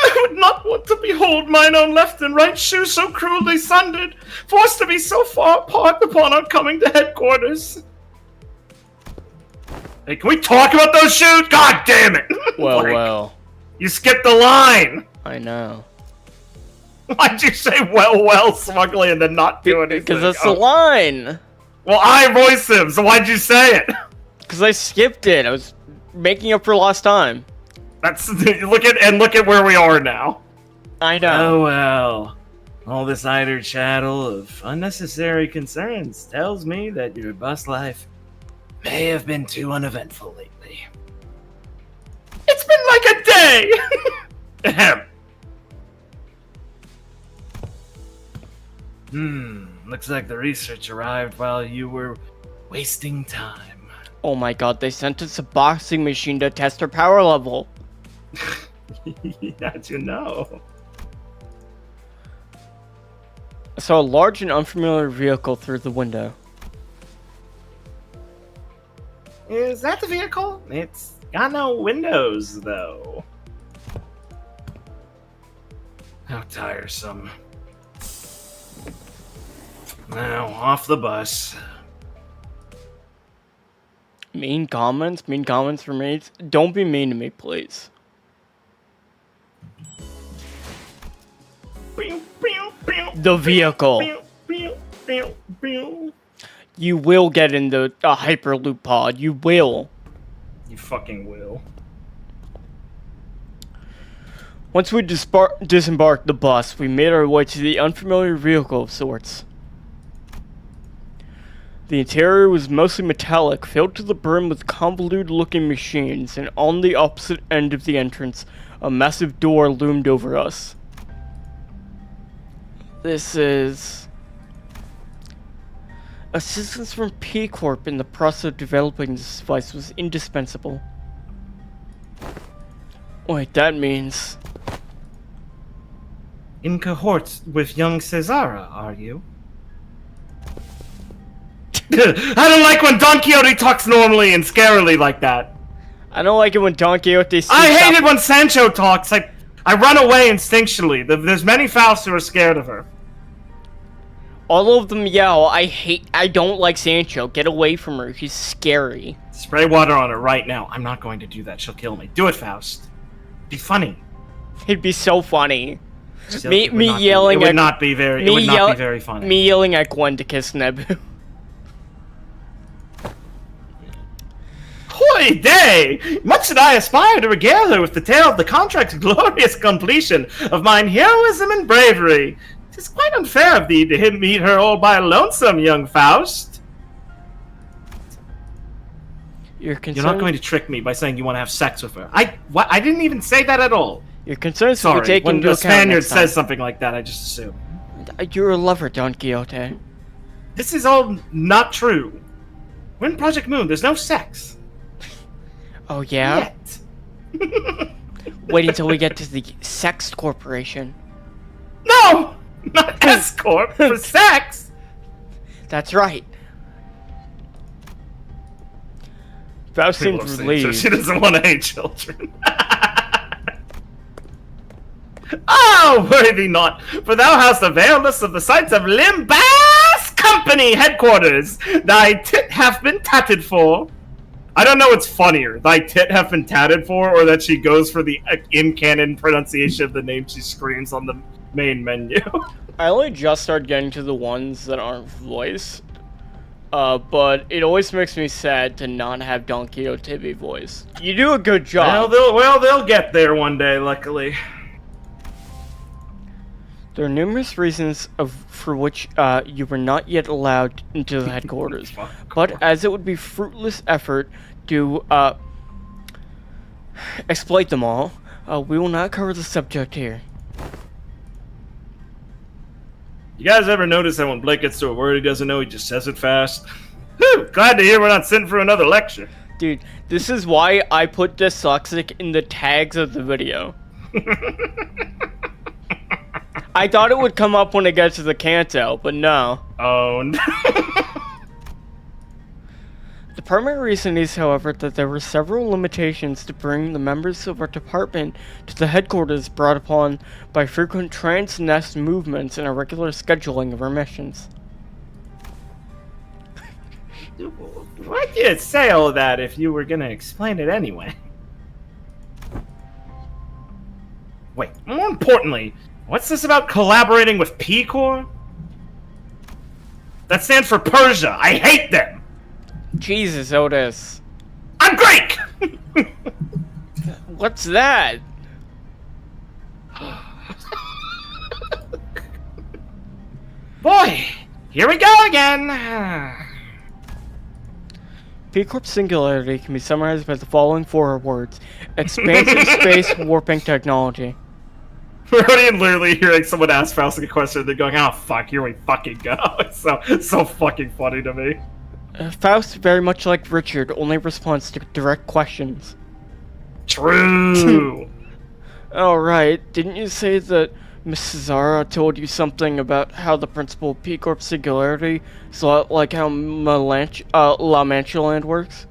I would not want to behold mine own left and right shoe so cruelly sundered, forced to be so far apart upon our coming to headquarters. Hey, can we talk about those shoes? God damn it! Well, well. You skipped the line! I know. Why'd you say well, smugly, and then not do anything? Because that's the line! Well, I voiced him, so why'd you say it? Because I skipped it. I was making up for lost time. That's look at where we are now. I know. Oh well. All this idle chattel of unnecessary concerns tells me that your bus life may have been too uneventful lately. It's been like a day! Ahem. Looks like the research arrived while you were wasting time. Oh my god, they sent us a boxing machine to test our power level. How'd you know? I saw a large and unfamiliar vehicle through the window. Is that the vehicle? It's got no windows, though. How tiresome. Now, off the bus. Mean comments? Mean comments for me? Don't be mean to me, please. The vehicle. You will get in the Hyperloop pod. You will. You fucking will. Once we disembarked the bus, we made our way to the unfamiliar vehicle of sorts. The interior was mostly metallic, filled to the brim with convoluted-looking machines, and on the opposite end of the entrance, a massive door loomed over us. This is... Assistance from P Corp in the process of developing this device was indispensable. Wait, that means... In cohorts with young Cesara, are you? I don't like when Don Quixote talks normally and scarily like that. I don't like it when Don Quixote speaks I hate it when Sancho talks. I run away instinctually. There's many Fausts who are scared of her. All of them yell, I don't like Sancho. Get away from her. She's scary. Spray water on her right now. I'm not going to do that. She'll kill me. Do it, Faust. Be funny. It'd be so funny. Still, Me yelling it would at... not be very. It would not be very funny. Me yelling at Gwen to kiss Nebu. Hoy day! Much did I aspire to regale her with the tale of the contract's glorious completion of mine heroism and bravery. 'Tis quite unfair of thee to meet her all by lonesome, young Faust. You're not going to trick me by saying you want to have sex with her. I didn't even say that at all. Your concerns Sorry, will be taken when into the account Spaniard next time. says something like that, I just assume. You're a lover, Don Quixote. This is all not true. We're in Project Moon. There's no sex. Oh, yeah? Yet. Wait until we get to the Sex Corporation. No! Not escort for sex! That's right. Faust She seems loves Sancho. relieved. She doesn't want to hate children. Oh, worry thee not, for thou hast availed us of the sights of Limbus Company headquarters. Thy tit hath been tatted for. I don't know what's funnier, thy tit hath been tatted for, or that she goes for the in-canon pronunciation of the name she screams on the main menu. I only just started getting to the ones that aren't voiced. But it always makes me sad to not have Don Quixote be voiced. You do a good job. They'll get there one day, luckily. There are numerous reasons for which you were not yet allowed into the headquarters, but as it would be fruitless effort to exploit them all, we will not cover the subject here. You guys ever notice that when Blake gets to a word he doesn't know, he just says it fast? Whew, glad to hear we're not sitting for another lecture. Dude, this is why I put dyslexic in the tags of the video. I thought it would come up when it gets to the canto, but no. Oh, no. The primary reason is, however, that there were several limitations to bring the members of our department to the headquarters brought upon by frequent trans-nest movements and irregular scheduling of our missions. Why'd you say all that if you were gonna explain it anyway? Wait, more importantly, what's this about collaborating with P Corps? That stands for Persia. I hate them! Jesus, Otis. I'm Greek! What's that? Boy, here we go again! P Corp Singularity can be summarized by the following four words. Expansive space warping technology. Rodian literally hearing someone ask Faust a question, they're going, oh fuck, here we fucking go. It's so fucking funny to me. Faust, very much like Richard, only responds to direct questions. True! Alright, didn't you say that Miss Cesara told you something about how the principle of P Corp Singularity is a lot like how La Mancha Land works?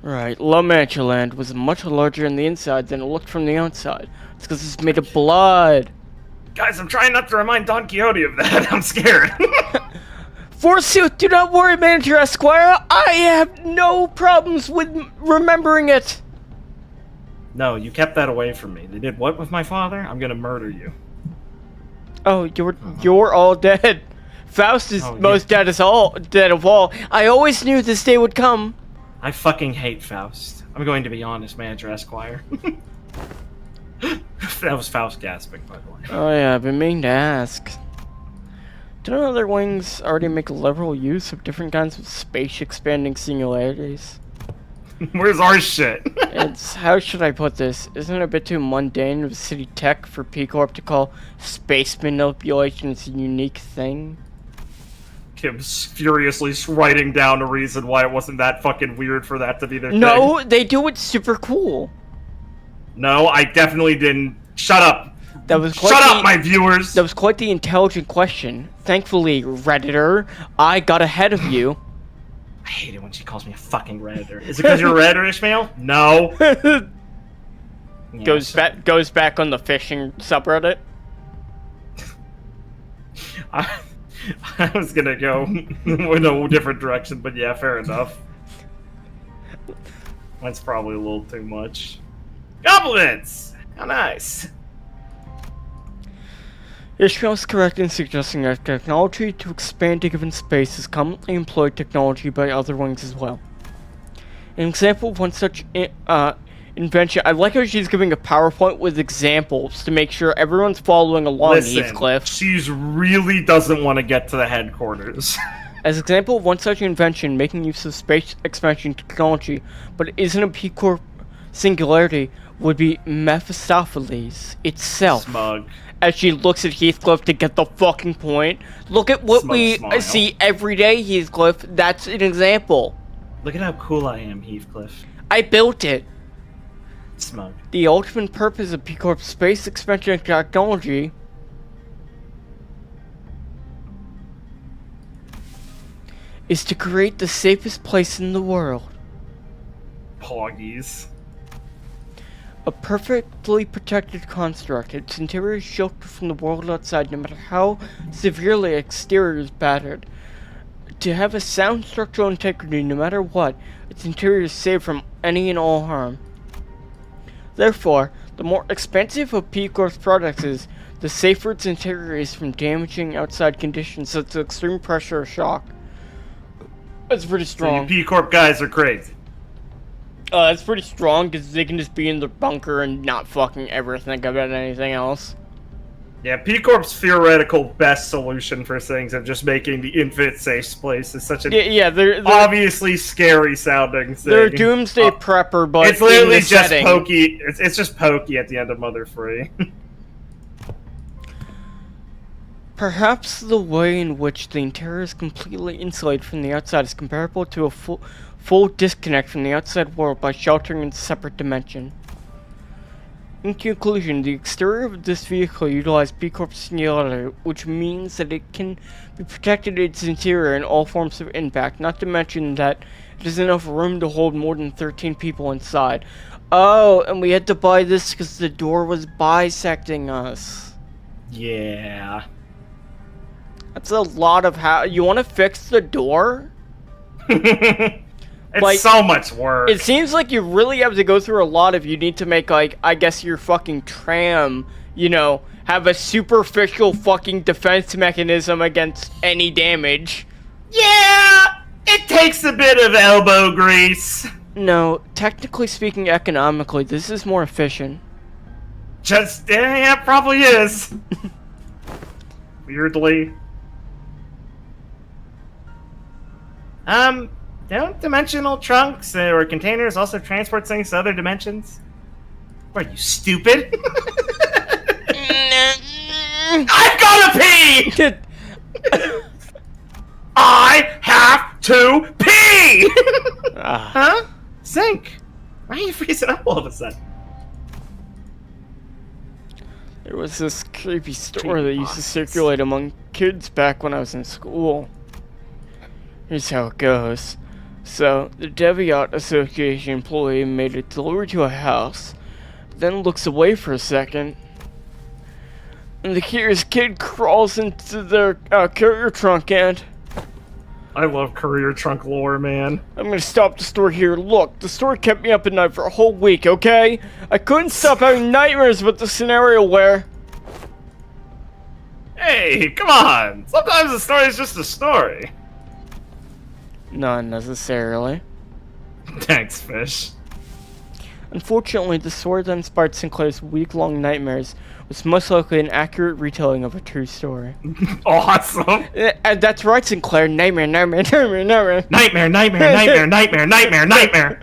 Right, La Mancha Land was much larger on the inside than it looked from the outside. It's because it's made of blood. Guys, I'm trying not to remind Don Quixote of that. I'm scared. Forsooth, do not worry, Manager Esquire. I have no problems with remembering it. No, you kept that away from me. They did what with my father? I'm gonna murder you. Oh, you're all dead. Faust is most dead of all. I always knew this day would come. I fucking hate Faust. I'm going to be honest, Manager Esquire. That was Faust gasping, by the way. Oh yeah, I've been meaning to ask. Don't other wings already make liberal use of different kinds of space-expanding singularities? Where's our shit? It's, how should I put this? Isn't it a bit too mundane of city tech for P Corp to call space manipulation a unique thing? Kim's furiously writing down a reason why it wasn't that fucking weird for that to be their thing. No, they do it super cool. No, I definitely didn't. Shut up. That was Shut up, my viewers. That was quite the intelligent question. Thankfully, Redditor, I got ahead of you. I hate it when she calls me a fucking Redditor. Is it because you're a Redditor, Ishmael? No. Yeah, goes back on the fishing subreddit. I was gonna go in a different direction, but yeah, fair enough. That's probably a little too much. Compliments! How nice. Ishmael is correct in suggesting that technology to expand a given space is commonly employed technology by other wings as well. An example of one such invention, I like how she's giving a PowerPoint with examples to make sure everyone's following along. Listen, Heathcliff. She really doesn't want to get to the headquarters. As an example of one such invention making use of space expansion technology, but it isn't a P Corp singularity, would be Mephistopheles itself. Smug. As she looks at Heathcliff to get the fucking point. Look at what we see every day, Heathcliff. That's an example. Look at how cool I am, Heathcliff. I built it. Smug. The ultimate purpose of P Corp space expansion technology is to create the safest place in the world. Poggies. A perfectly protected construct. Its interior is sheltered from the world outside, no matter how severely exterior is battered. To have a sound structural integrity, no matter what, its interior is saved from any and all harm. Therefore, the more expensive a P Corp's product is, the safer its interior is from damaging outside conditions such as extreme pressure or shock. That's pretty strong. So you P Corp guys are crazy. That's pretty strong because they can just be in the bunker and not fucking ever think about anything else. Yeah, P Corp's theoretical best solution for things of just making the infinite safe place is such an they're obviously scary sounding thing. They're doomsday prepper, but it's literally in the just setting. pokey. It's just pokey at the end of Mother Free. Perhaps the way in which the interior is completely insulated from the outside is comparable to a full disconnect from the outside world by sheltering in a separate dimension. In conclusion, the exterior of this vehicle utilizes P Corp singularity, which means that it can be protected in its interior in all forms of impact, not to mention that it has enough room to hold more than 13 people inside. Oh, and we had to buy this because the door was bisecting us. Yeah. That's a lot of you want to fix the door? It's like, so much work. It seems like you really have to go through a lot if you need to make, like, I guess your fucking tram, you know, have a superficial fucking defense mechanism against any damage. Yeah! It takes a bit of elbow grease. No, technically speaking, economically, this is more efficient. Just, yeah, it probably is. Weirdly. Don't dimensional trunks or containers also transport things to other dimensions? What are you, stupid? I've gotta pee! I have to pee! Huh? Sink! Why are you freezing up all of a sudden? There was this creepy story that used to circulate among kids back when I was in school. Here's how it goes. So, the Deviant Association employee made a delivery to a house, then looks away for a second, And the curious kid crawls into their carrier trunk and... I love courier trunk lore, man. I'm gonna stop the store here. Look, the store kept me up at night for a whole week, okay? I couldn't stop having nightmares about the scenario where... Hey, come on! Sometimes a story is just a story. Not necessarily. Thanks, Fish. Unfortunately, the story that inspired Sinclair's week-long nightmares was most likely an accurate retelling of a true story. Awesome! And that's right, Sinclair. Nightmare, nightmare, nightmare, nightmare. Nightmare, nightmare, nightmare, nightmare, nightmare, nightmare!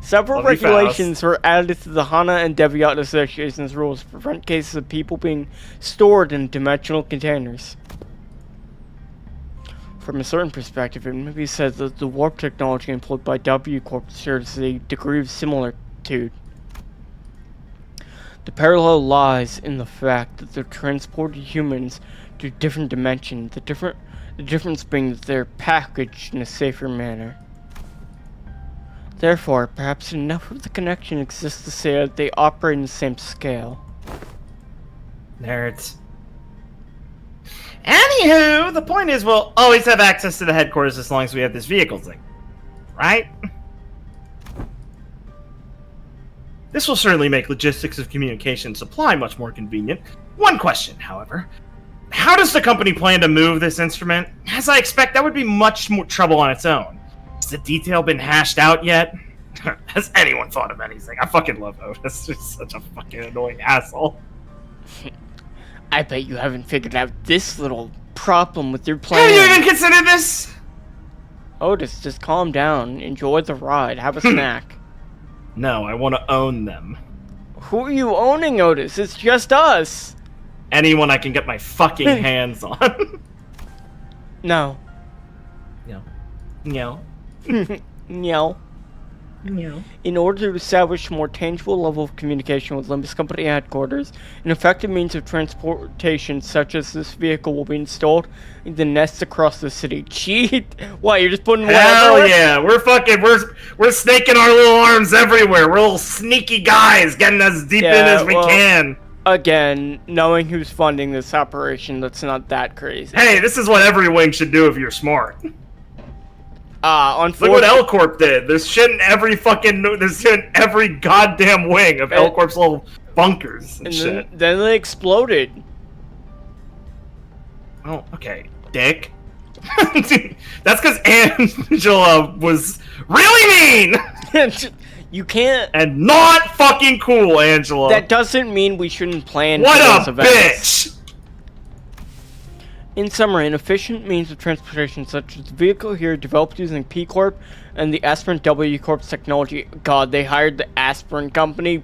Several Love you, regulations were added to the HANA and Deviant Association's rules to prevent cases of people being stored in dimensional containers. From a certain perspective, it may be said that the warp technology employed by W Corp shares a degree of similitude. The parallel lies in the fact that they're transported humans to different dimensions, the difference being that they're packaged in a safer manner. Therefore, perhaps enough of the connection exists to say that they operate in the same scale. Nerds. Anywho, the point is we'll always have access to the headquarters as long as we have this vehicle thing. Right? This will certainly make logistics of communication supply much more convenient. One question, however. How does the company plan to move this instrument? As I expect, that would be much more trouble on its own. Has the detail been hashed out yet? Has anyone thought of anything? I fucking love Otis. He's such a fucking annoying asshole. I bet you haven't figured out this little problem with your plan. Have you even considered this? Otis, just calm down. Enjoy the ride. Have a snack. No, I want to own them. Who are you owning, Otis? It's just us. Anyone I can get my fucking hands on. No. No. No. No. No. In order to establish a more tangible level of communication with Limbus Company headquarters, an effective means of transportation such as this vehicle will be installed in the nests across the city. Cheat? What, you're just putting Hell yeah, we're snaking our little arms everywhere. We're little sneaky guys getting as deep in as we can. Again, knowing who's funding this operation, that's not that crazy. Hey, this is what every wing should do if you're smart. Look what Unfortunately, L Corp did. There's shit in every goddamn wing of L Corp's little bunkers and shit. Then they exploded. Oh, okay, dick. That's because Angela was really mean! You can't. And not fucking cool, Angela. That doesn't mean we shouldn't plan What for those a events. bitch! In summary, an efficient means of transportation such as the vehicle here developed using P Corp and the Aspirin W Corp's technology. God, they hired the Aspirin company.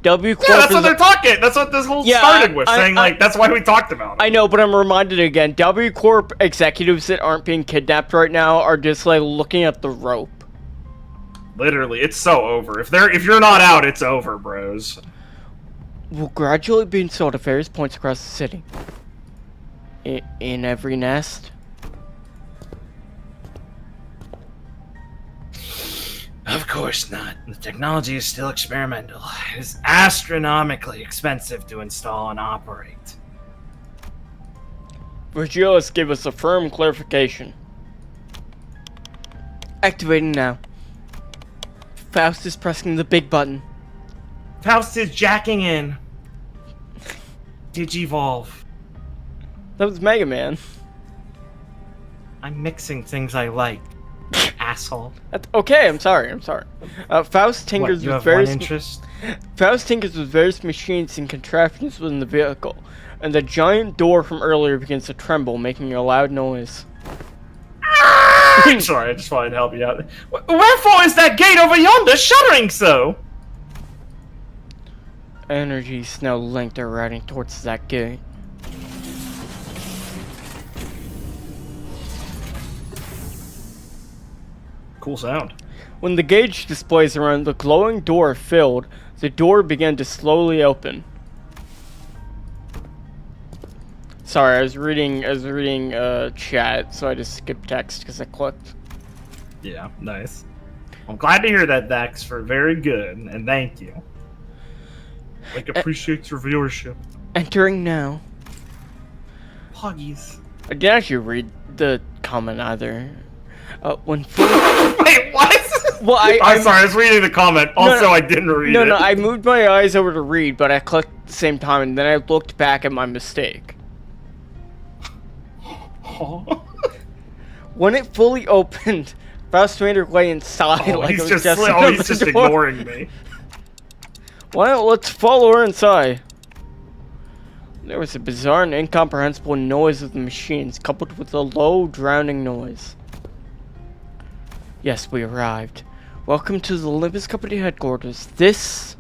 W Corp. Yeah, that's what they're talking. That's what this whole started with, saying like that's why we talked about it. I know, but I'm reminded again. W Corp executives that aren't being kidnapped right now are just like looking at the rope. Literally, it's so over. If you're not out, it's over, bros. Will gradually be installed at various points across the city. In every nest? Of course not. The technology is still experimental. It is astronomically expensive to install and operate. Virgilius gave us a firm clarification. Activating now. Faust is pressing the big button. Faust is jacking in. Digivolve. That was Mega Man. I'm mixing things I like, asshole. Okay, I'm sorry. Faust tinkers What, you with have various one interest? Faust tinkers with various machines and contraptions within the vehicle, and the giant door from earlier begins to tremble, making a loud noise. Sorry, I just wanted to help you out. Wherefore is that gate over yonder shuddering so? Energies now linked are riding towards that gate. Cool sound. When the gauge displays around the glowing door filled, the door began to slowly open. Sorry, I was reading chat, so I just skipped text because I clicked. Yeah, nice. I'm glad to hear that, Dax, for very good, and thank you. Like, appreciates your viewership. Entering now. puggies. I didn't actually read the comment either. When fully... Wait, what? Well, I'm sorry, I was reading the comment. Also, no, I didn't read it. No, I moved my eyes over to read, but I clicked at the same time, and then I looked back at my mistake. When it fully opened, Faust made her way inside. Like he's it was just, he's just ignoring me. Well, let's follow her inside. There was a bizarre and incomprehensible noise of the machines, coupled with a low, drowning noise. Yes, we arrived. Welcome to the Limbus Company headquarters. This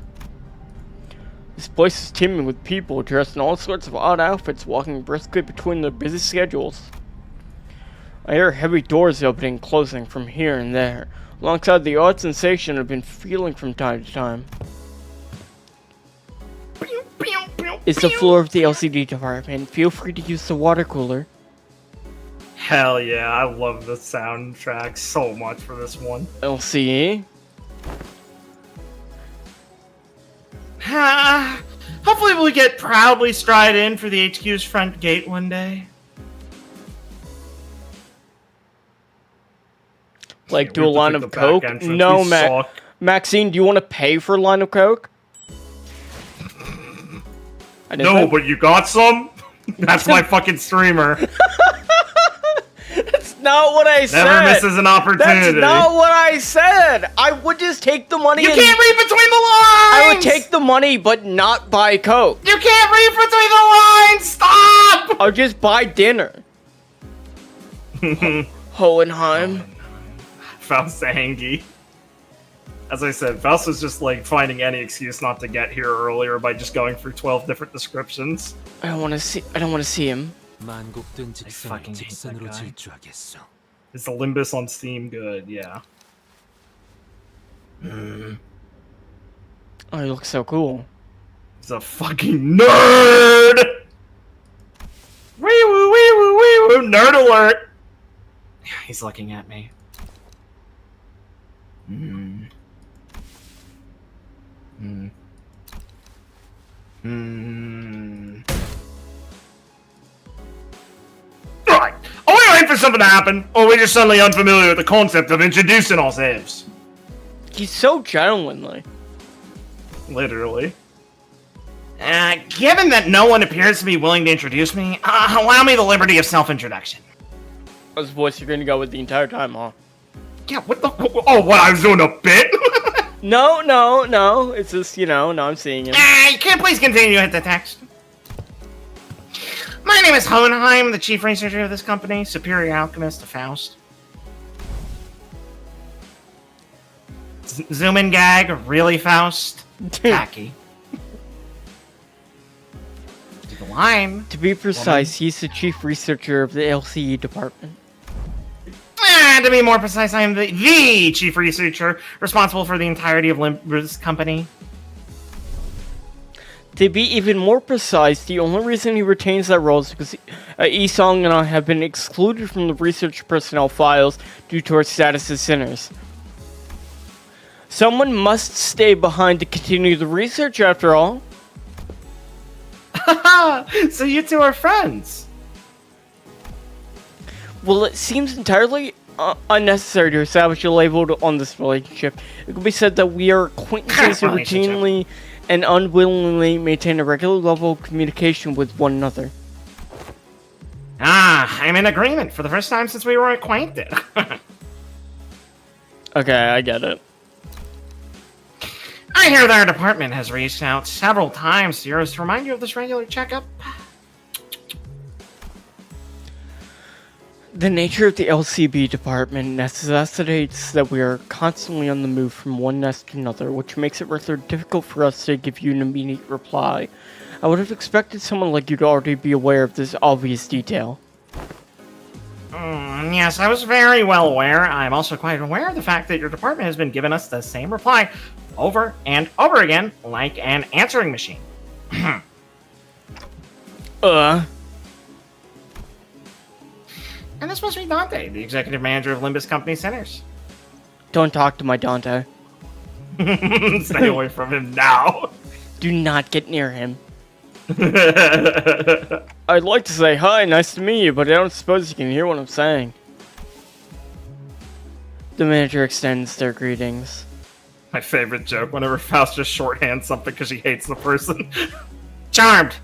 place is teeming with people dressed in all sorts of odd outfits, walking briskly between their busy schedules. I hear heavy doors opening and closing from here and there, alongside the odd sensation I've been feeling from time to time. It's the floor of the LCD department. Feel free to use the water cooler. Hell yeah, I love the soundtrack so much for this one. LCE? Hopefully we'll get proudly stride in for the HQ's front gate one day. Like, do a line of coke? No, Maxine, do you want to pay for a line of coke? No, but you got some? That's my fucking streamer. That's not what I said. Never misses an opportunity. That's not what I said. I would just take the money. You can't read between the lines. I would take the money, but not buy coke. You can't read between the lines. Stop. I'll just buy dinner. Hohenheim. Faust Angie. As I said, Faust was just like finding any excuse not to get here earlier by just going through 12 different descriptions. I don't want to see him. I fucking hate that guy. Is the Limbus on Steam good? Yeah. Oh, he looks so cool. He's a fucking nerd! Wee woo, wee woo, wee woo, nerd alert! Yeah, he's looking at me. Right. Are we waiting for something to happen? Or are we just suddenly unfamiliar with the concept of introducing ourselves? He's so genuinely. Literally. Given that no one appears to be willing to introduce me, allow me the liberty of self-introduction. That's the voice you're gonna go with the entire time, huh? Yeah, what the... Oh, what, I was doing a bit? No. It's just, now I'm seeing him. You can't please continue to hit the text. My name is Hohenheim, the chief researcher of this company, superior alchemist to Faust. Zoom in gag, really Faust? Tacky. The line. To be precise, he's the chief researcher of the LCE department. To be more precise, I am the chief researcher responsible for the entirety of Limbus Company. To be even more precise, the only reason he retains that role is because Isong and I have been excluded from the research personnel files due to our status as sinners. Someone must stay behind to continue the research, after all. So you two are friends? Well, it seems entirely unnecessary to establish a label on this relationship. It could be said that we are acquaintances who routinely and unwillingly maintain a regular level of communication with one another. I'm in agreement for the first time since we were acquainted. Okay, I get it. I hear that our department has reached out several times to yours to remind you of this regular checkup. The nature of the LCB department necessitates that we are constantly on the move from one nest to another, which makes it rather difficult for us to give you an immediate reply. I would have expected someone like you to already be aware of this obvious detail. Yes, I was very well aware. I'm also quite aware of the fact that your department has been giving us the same reply over and over again, like an answering machine. And this must be Dante, the executive manager of Limbus Company Centers. Don't talk to my Dante. Stay away from him now. Do not get near him. I'd like to say hi, nice to meet you, but I don't suppose you can hear what I'm saying. The manager extends their greetings. My favorite joke, whenever Faust just shorthands something because he hates the person. Charmed.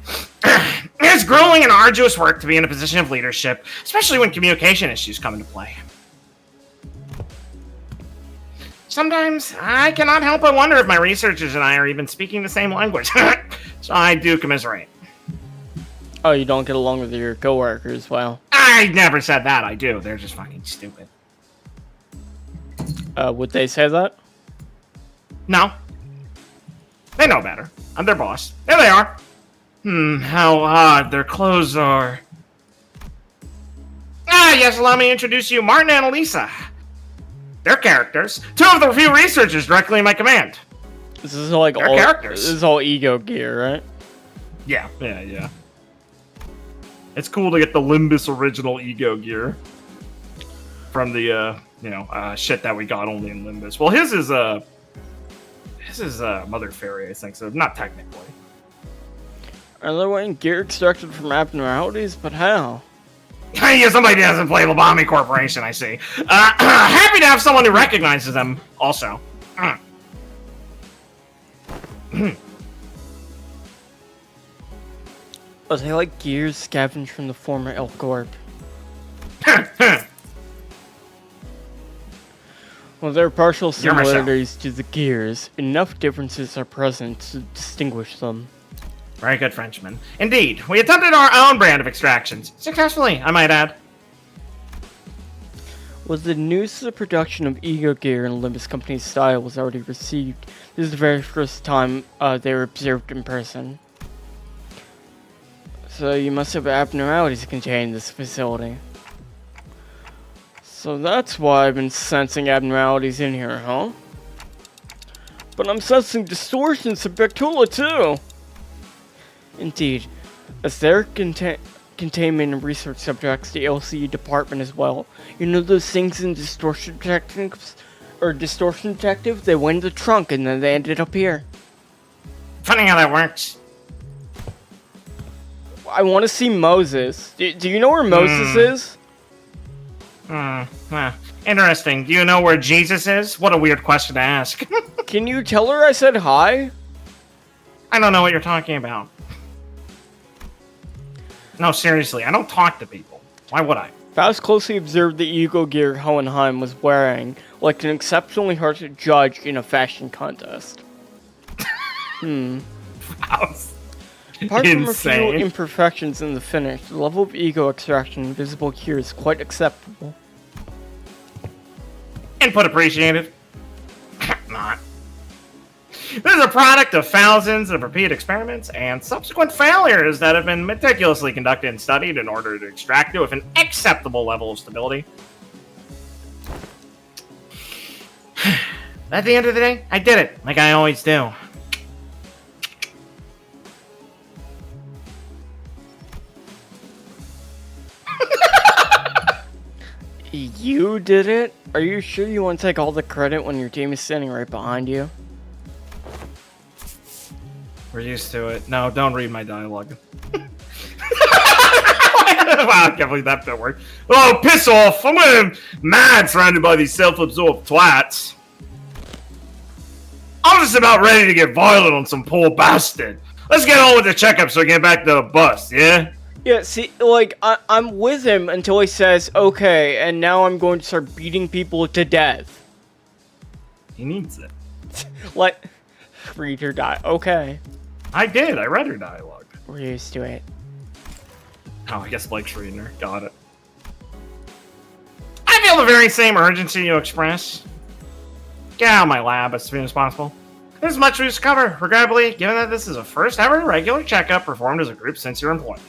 It's grueling and arduous work to be in a position of leadership, especially when communication issues come into play. Sometimes I cannot help but wonder if my researchers and I are even speaking the same language. So I do commiserate. Oh, you don't get along with your coworkers, well. I never said that, I do. They're just fucking stupid. Would they say that? No. They know better. I'm their boss. There they are. How odd their clothes are. Ah, yes, allow me to introduce you, Martin and Elisa. They're characters. Two of the few researchers directly in my command. This is like They're all characters. This is all ego gear, right? Yeah. It's cool to get the Limbus original ego gear from the shit that we got only in Limbus. Well, his is Mother Fairy, I think, so not technically. Underlying gear extracted from abnormalities, but how? Yeah, somebody doesn't play Labami Corporation, I see. Happy to have someone who recognizes them, also. Oh, they like gears scavenged from the former Elk Corp. Well, there are partial similarities to the gears. Enough differences are present to distinguish them. Very good, Frenchman. Indeed, we attempted our own brand of extractions. Successfully, I might add. Was the news of the production of Ego Gear in Limbus Company's style was already received? This is the very first time they were observed in person. So you must have abnormalities contained in this facility. So that's why I've been sensing abnormalities in here, huh? But I'm sensing distortions of Bactula too! Indeed, as their containment and research subjects, the LCE department as well. You know those things in distortion detectives? Or distortion detective? They went in the trunk and then they ended up here. Funny how that works. I want to see Moses. Do you know where Moses is? Interesting. Do you know where Jesus is? What a weird question to ask. Can you tell her I said hi? I don't know what you're talking about. No, seriously, I don't talk to people. Why would I? Faust closely observed the ego gear Hohenheim was wearing, like an exceptionally hard to judge in a fashion contest. Faust. Apart from a few Insane. imperfections in the finish, the level of ego extraction visible here is quite acceptable. Input appreciated. Not. This is a product of thousands of repeated experiments and subsequent failures that have been meticulously conducted and studied in order to extract it with an acceptable level of stability. At the end of the day, I did it, like I always do. You did it? Are you sure you want to take all the credit when your team is standing right behind you? We're used to it. No, don't read my dialogue. Wow, I can't believe that bit worked. Oh, piss off! I'm mad surrounded by these self-absorbed twats. I'm just about ready to get violent on some poor bastard. Let's get on with the checkup so we get back to the bus, yeah? Yeah, see, like, I'm with him until he says, okay, and now I'm going to start beating people to death. He needs it. Like, read her die. Okay. I did. I read her dialogue. We're used to it. Oh, I guess Blake's reading her. Got it. I feel the very same urgency you express. Get out of my lab as soon as possible. There's much to discover, regrettably, given that this is the first ever regular checkup performed as a group since your employment.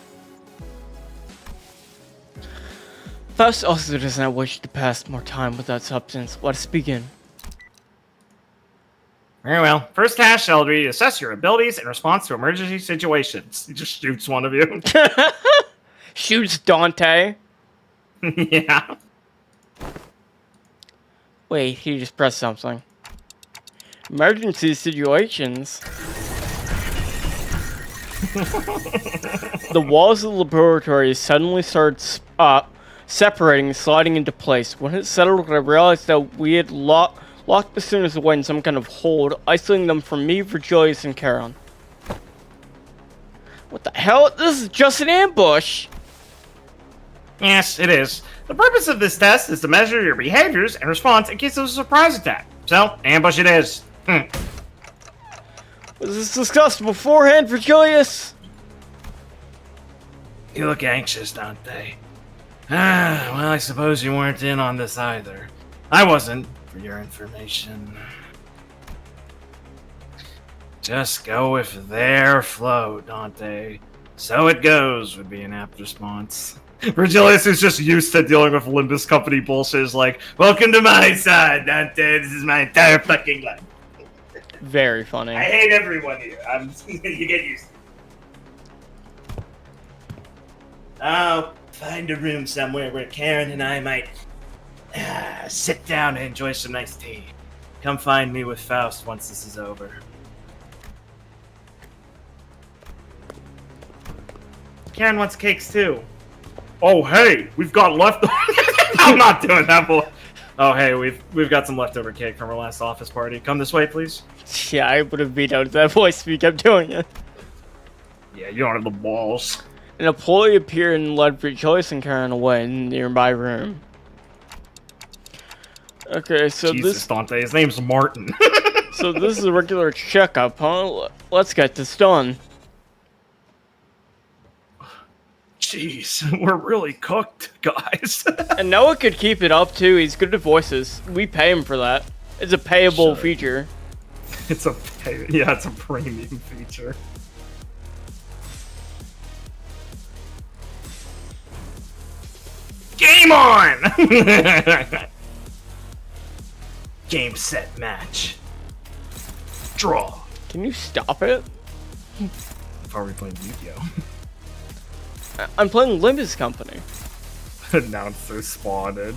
Faust also does not wish to pass more time without substance. Let us begin. Very well. First task shall be to assess your abilities in response to emergency situations. He just shoots one of you. Shoots Dante. Yeah. Wait, he just pressed something. Emergency situations. The walls of the laboratory suddenly started separating, sliding into place. When it settled, I realized that we had locked the students away in some kind of hold, isolating them from me, Virgilius, and Charon. What the hell? This is just an ambush! Yes, it is. The purpose of this test is to measure your behaviors and response in case of a surprise attack. So, ambush it is. Was this discussed beforehand, Virgilius? You look anxious, don't they? Ah, well, I suppose you weren't in on this either. I wasn't, for your information. Just go with their flow, Dante. So it goes would be an apt response. Virgilius is just used to dealing with Limbus Company bullshit. Is like, welcome to my side, Dante. This is my entire fucking life. Very funny. I hate everyone here. You get used to it. I'll find a room somewhere where Karen and I might sit down and enjoy some nice tea. Come find me with Faust once this is over. Karen wants cakes too. Oh hey, we've got leftover. I'm not doing that, boy. Oh hey, we've got some leftover cake from our last office party. Come this way, please. Yeah, I would have beat out that voice if you kept doing it. Yeah, you don't have the balls. An employee appeared and led Virgilius and Karen away in the nearby room. Okay, so Jesus, Dante, his name's Martin. So this is a regular checkup, huh? Let's get this done. Jeez, we're really cooked, guys. And Noah could keep it up too. He's good at voices. We pay him for that. It's a payable feature. It's a premium feature. Game on! Game, set, match. Draw. Can you stop it? Are we playing Yu-Gi-Oh? I'm playing Limbus Company. Announcer spotted.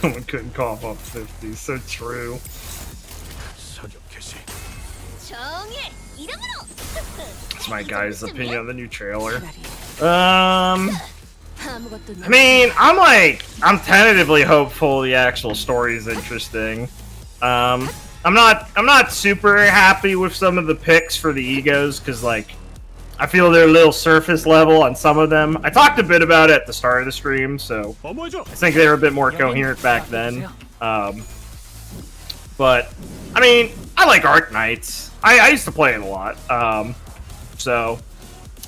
Someone couldn't cough up 50. So true. That's my guy's opinion on the new trailer. I mean, I'm tentatively hopeful the actual story is interesting. I'm not super happy with some of the picks for the egos because like I feel they're a little surface level on some of them. I talked a bit about it at the start of the stream, so I think they were a bit more coherent back then. But I mean, I like Arc Knights. I used to play it a lot, so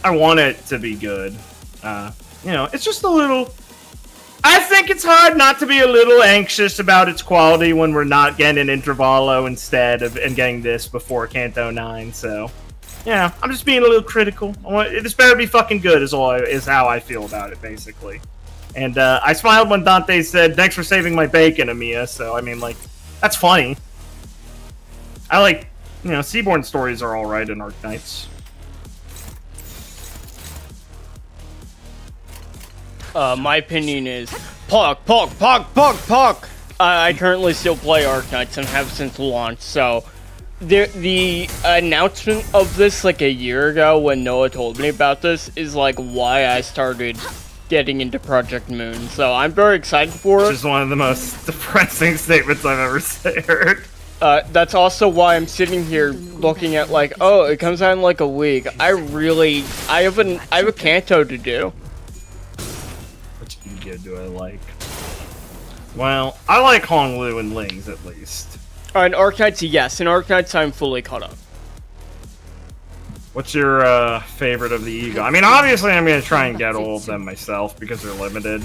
I want it to be good. You know, it's just a little. I think it's hard not to be a little anxious about its quality when we're not getting an Intervallo instead of and getting this before Canto 9. So, yeah, I'm just being a little critical. This better be fucking good is how I feel about it, basically. And I smiled when Dante said, "Thanks for saving my bacon, Amiya." So, I mean, like, that's funny. I like, you know, Seaborn stories are alright in Arc Knights. My opinion is Pog. I currently still play Arc Knights and have since launch, so the announcement of this like a year ago when Noah told me about this is like why I started getting into Project Moon, so I'm very excited for it. Which is one of the most depressing statements I've ever heard. That's also why I'm sitting here looking at like, oh, it comes out in like a week. I have a Kanto to do. Which ego do I like? Well, I like Honglu and Lings at least. In Arc Knights, yes. In Arc Knights, I'm fully caught up. What's your favorite of the ego? I mean, obviously I'm going to try and get all of them myself because they're limited.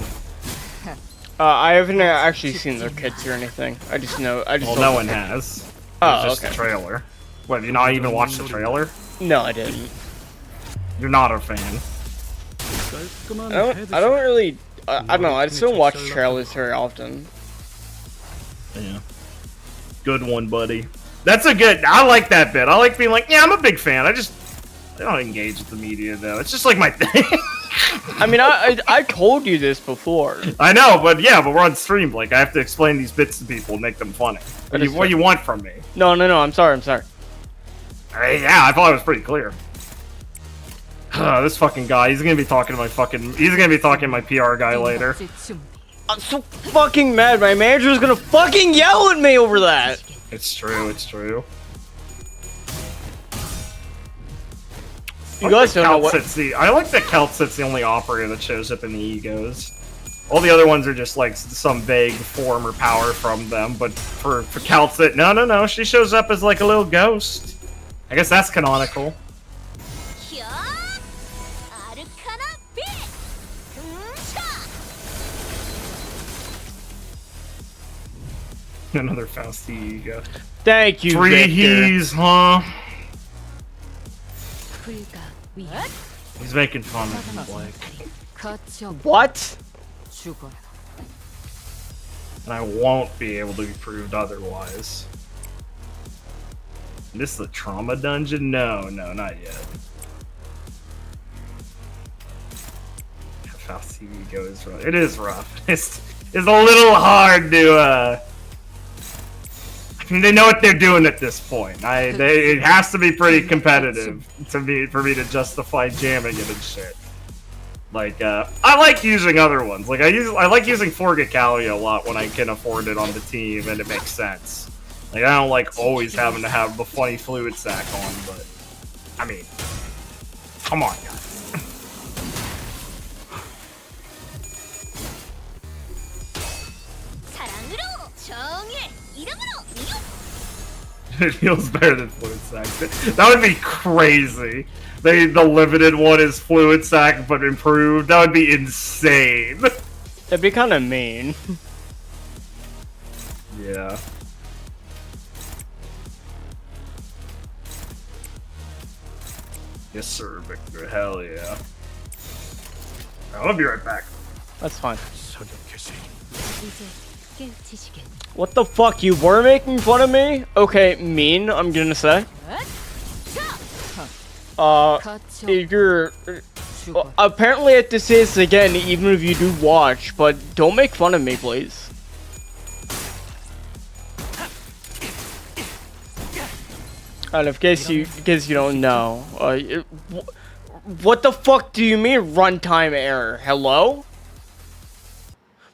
I haven't actually seen their kits or anything. I just know. Well, no one has. Oh, just okay. the trailer. What, have you not even watched the trailer? No, I didn't. You're not a fan. I don't really. I don't know. I just don't watch trailers very often. Yeah. Good one, buddy. That's a good. I like that bit. I like being like, yeah, I'm a big fan. I don't engage with the media though. It's just like my thing. I mean, I told you this before. I know, but yeah, but we're on stream. Like, I have to explain these bits to people and make them funny. What do you want from me? No. I'm sorry. Yeah, I thought it was pretty clear. This fucking guy. He's gonna be talking to my fucking. He's gonna be talking to my PR guy later. I'm so fucking mad. My manager's gonna fucking yell at me over that. It's true. It's true. You guys don't know what. I like that Calcit's the only operator that shows up in the egos. All the other ones are just like some vague form or power from them, but for Calcit, no, she shows up as like a little ghost. I guess that's canonical. Another Fausti ego. Thank you, Three Victor. he's, huh? He's making fun of me, Blake. What? And I won't be able to be proved otherwise. This is the trauma dungeon? No, not yet. Fausti ego is rough. It is rough. It's a little hard to, I mean, they know what they're doing at this point. It has to be pretty competitive for me to justify jamming it and shit. Like, I like using other ones. Like, I like using Forgacali a lot when I can afford it on the team and it makes sense. Like, I don't like always having to have the funny fluid sack on, but I mean, come on, guys. It feels better than Fluid Sack. That would be crazy. The limited one is Fluid Sack, but improved. That would be insane. That'd be kind of mean. Yeah. Yes, sir, Victor. Hell yeah. I'll be right back. That's fine. What the fuck? You were making fun of me? Okay, mean, I'm gonna say. If you're... apparently I have to say this again, even if you do watch, but don't make fun of me, please. And in case you don't know, what the fuck do you mean runtime error? Hello?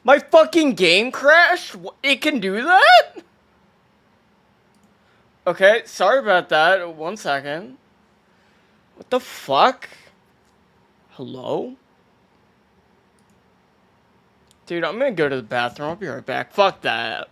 My fucking game crashed? It can do that? Okay, sorry about that. 1 second. What the fuck? Hello? Dude, I'm gonna go to the bathroom. I'll be right back. Fuck that.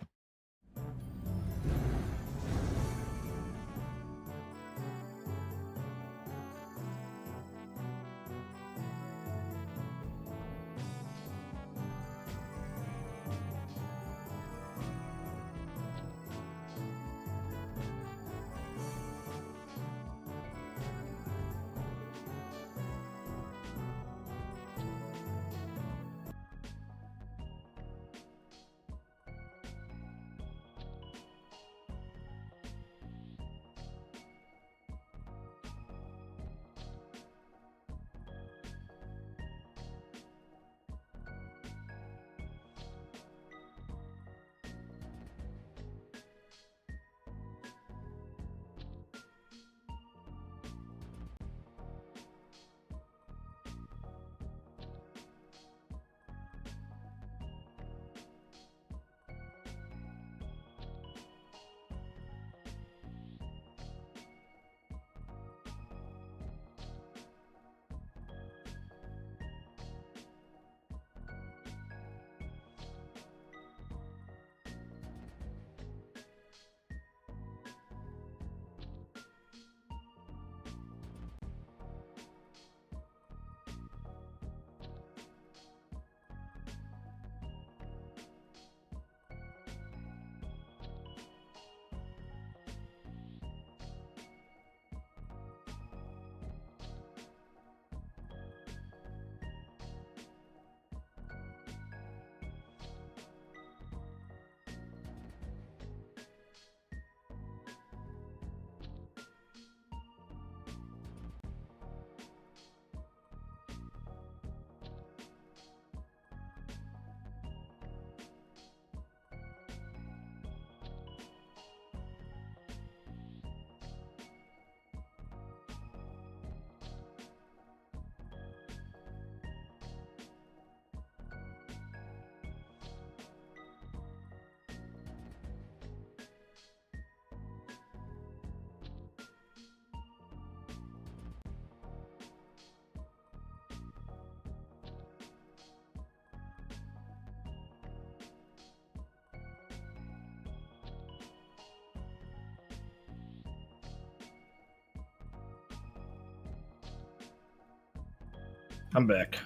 I'm back.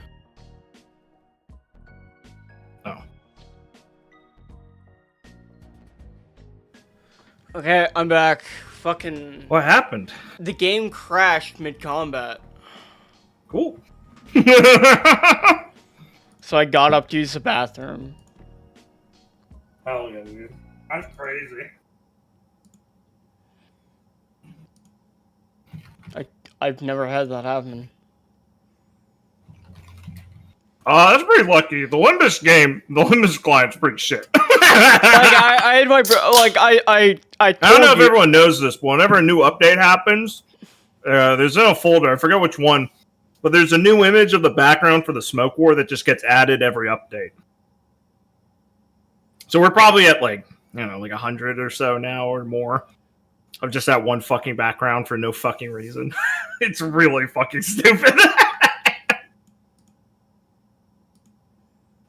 Oh. Okay, I'm back. Fucking. What happened? The game crashed mid-combat. Cool. So I got up to use the bathroom. Hell yeah, dude. That's crazy. I've never had that happen. That's pretty lucky. The Limbus client's pretty shit. I had my I I don't know if everyone knows this, but whenever a new update happens, there's in a folder, I forget which one, but there's a new image of the background for the smoke war that just gets added every update. So we're probably at like 100 or so now or more of just that one fucking background for no fucking reason. It's really fucking stupid.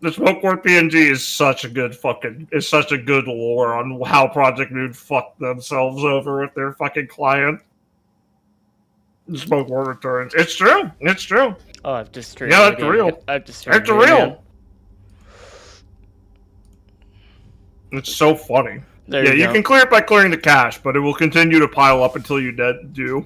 The Smoke War PNG is such a good lore on how Project Moon fucked themselves over with their fucking client. The Smoke War Returns. It's true. It's true. Oh, I've just Yeah, it's real. It's real. It's so funny. There you can clear it by clearing the cache, but it will continue to pile up until you do.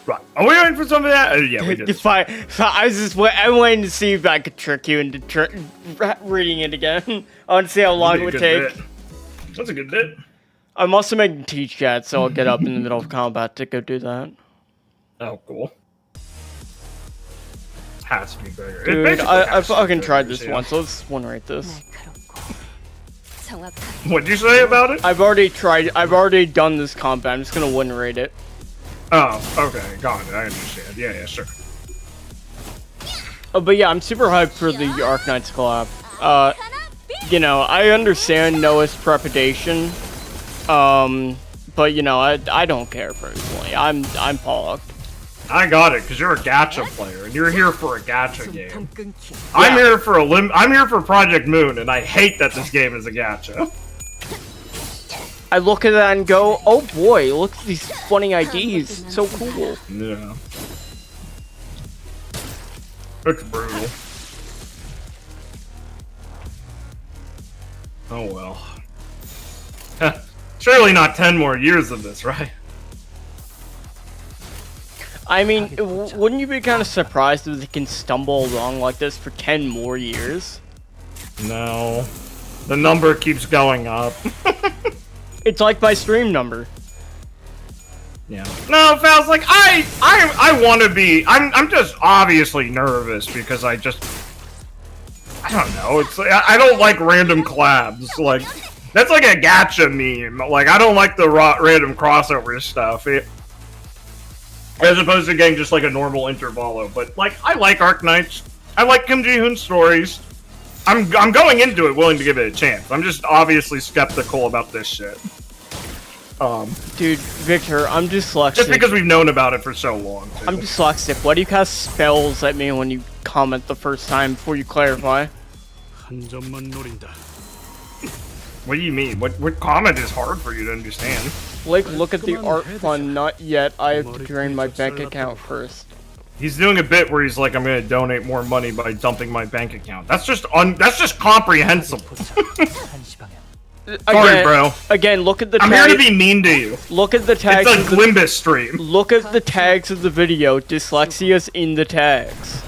Right. Are we waiting for some of that? Yeah, we did. I'm waiting to see if I could trick you into reading it again. I want to see how long it would take. That's a good bit. I'm also making teach chat, so I'll get up in the middle of combat to go do that. Oh, cool. Has to be bigger. Dude, I fucking tried this once. Let's one rate this. What'd you say about it? I've already done this combat. I'm just gonna win rate it. Oh, okay, got it. I understand. Yeah, sure. Oh, but yeah, I'm super hyped for the Arknights collab. I understand Noah's trepidation. But I don't care personally. I'm Pollock. I got it, because you're a gacha player, and you're here for a gacha game. I'm here for Project Moon, and I hate that this game is a gacha. I look at that and go, oh boy, look at these funny IDs. It's so cool. Yeah. It's brutal. Oh well. Surely not 10 more years of this, right? I mean, wouldn't you be kind of surprised if they can stumble along like this for 10 more years? No. The number keeps going up. It's like my stream number. Yeah. No, Val's like, I want to be, I'm just obviously nervous because I don't know, it's like, I don't like random collabs, like, that's like a gacha meme, like, I don't like the random crossover stuff, as opposed to getting just like a normal Intervallo, but, like, I like Arknights, I like Kim Ji-hoon's stories, I'm going into it willing to give it a chance, I'm just obviously skeptical about this shit. Dude, Victor, I'm dyslexic. Just because we've known about it for so long. Too. I'm dyslexic. Why do you cast spells at me when you comment the first time before you clarify? What do you mean? What comment is hard for you to understand? Like, look at the art fund. Not yet. I have to drain my bank account first. He's doing a bit where he's like, I'm gonna donate more money by dumping my bank account. That's just comprehensible. Sorry, bro. Again, look at the I'm here to be mean to you. Look at the tags. It's a Limbus stream. Look at the tags of the video. Dyslexia's in the tags.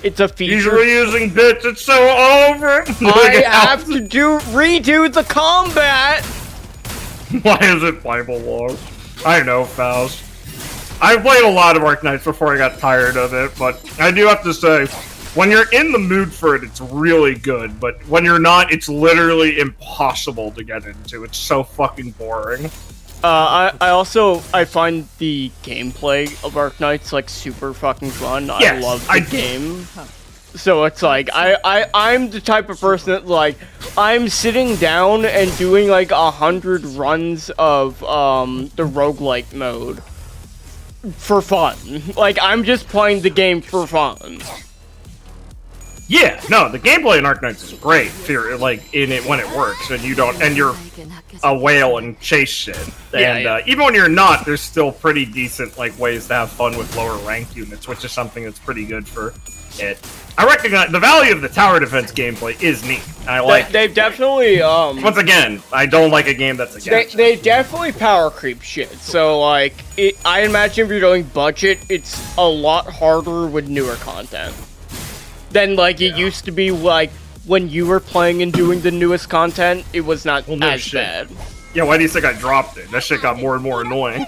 It's a feature. He's reusing bits. It's so over. I have to redo the combat. Why is it Bible laws? I know, Faust. I've played a lot of Arknights before I got tired of it, but I do have to say, when you're in the mood for it, it's really good, but when you're not, it's literally impossible to get into. It's so fucking boring. I find the gameplay of Arknights, like, super fucking fun. Yes, I love the game. So it's like, I'm the type of person that, like, I'm sitting down and doing, like, 100 runs of, the roguelike mode. For fun. Like, I'm just playing the game for fun. Yeah, no, the gameplay in Arknights is great. Like in it when it works, and you're a whale and chase shit. And even when you're not, there's still pretty decent like ways to have fun with lower ranked units, which is something that's pretty good for it. I recognize the value of the tower defense gameplay is neat. I like. They've definitely Once again, I don't like a game that's against. They definitely power creep shit. So like, I imagine if you're doing budget, it's a lot harder with newer content than like it used to be. Like when you were playing and doing the newest content, it was not as bad. Yeah, why do you think I dropped it? That shit got more and more annoying.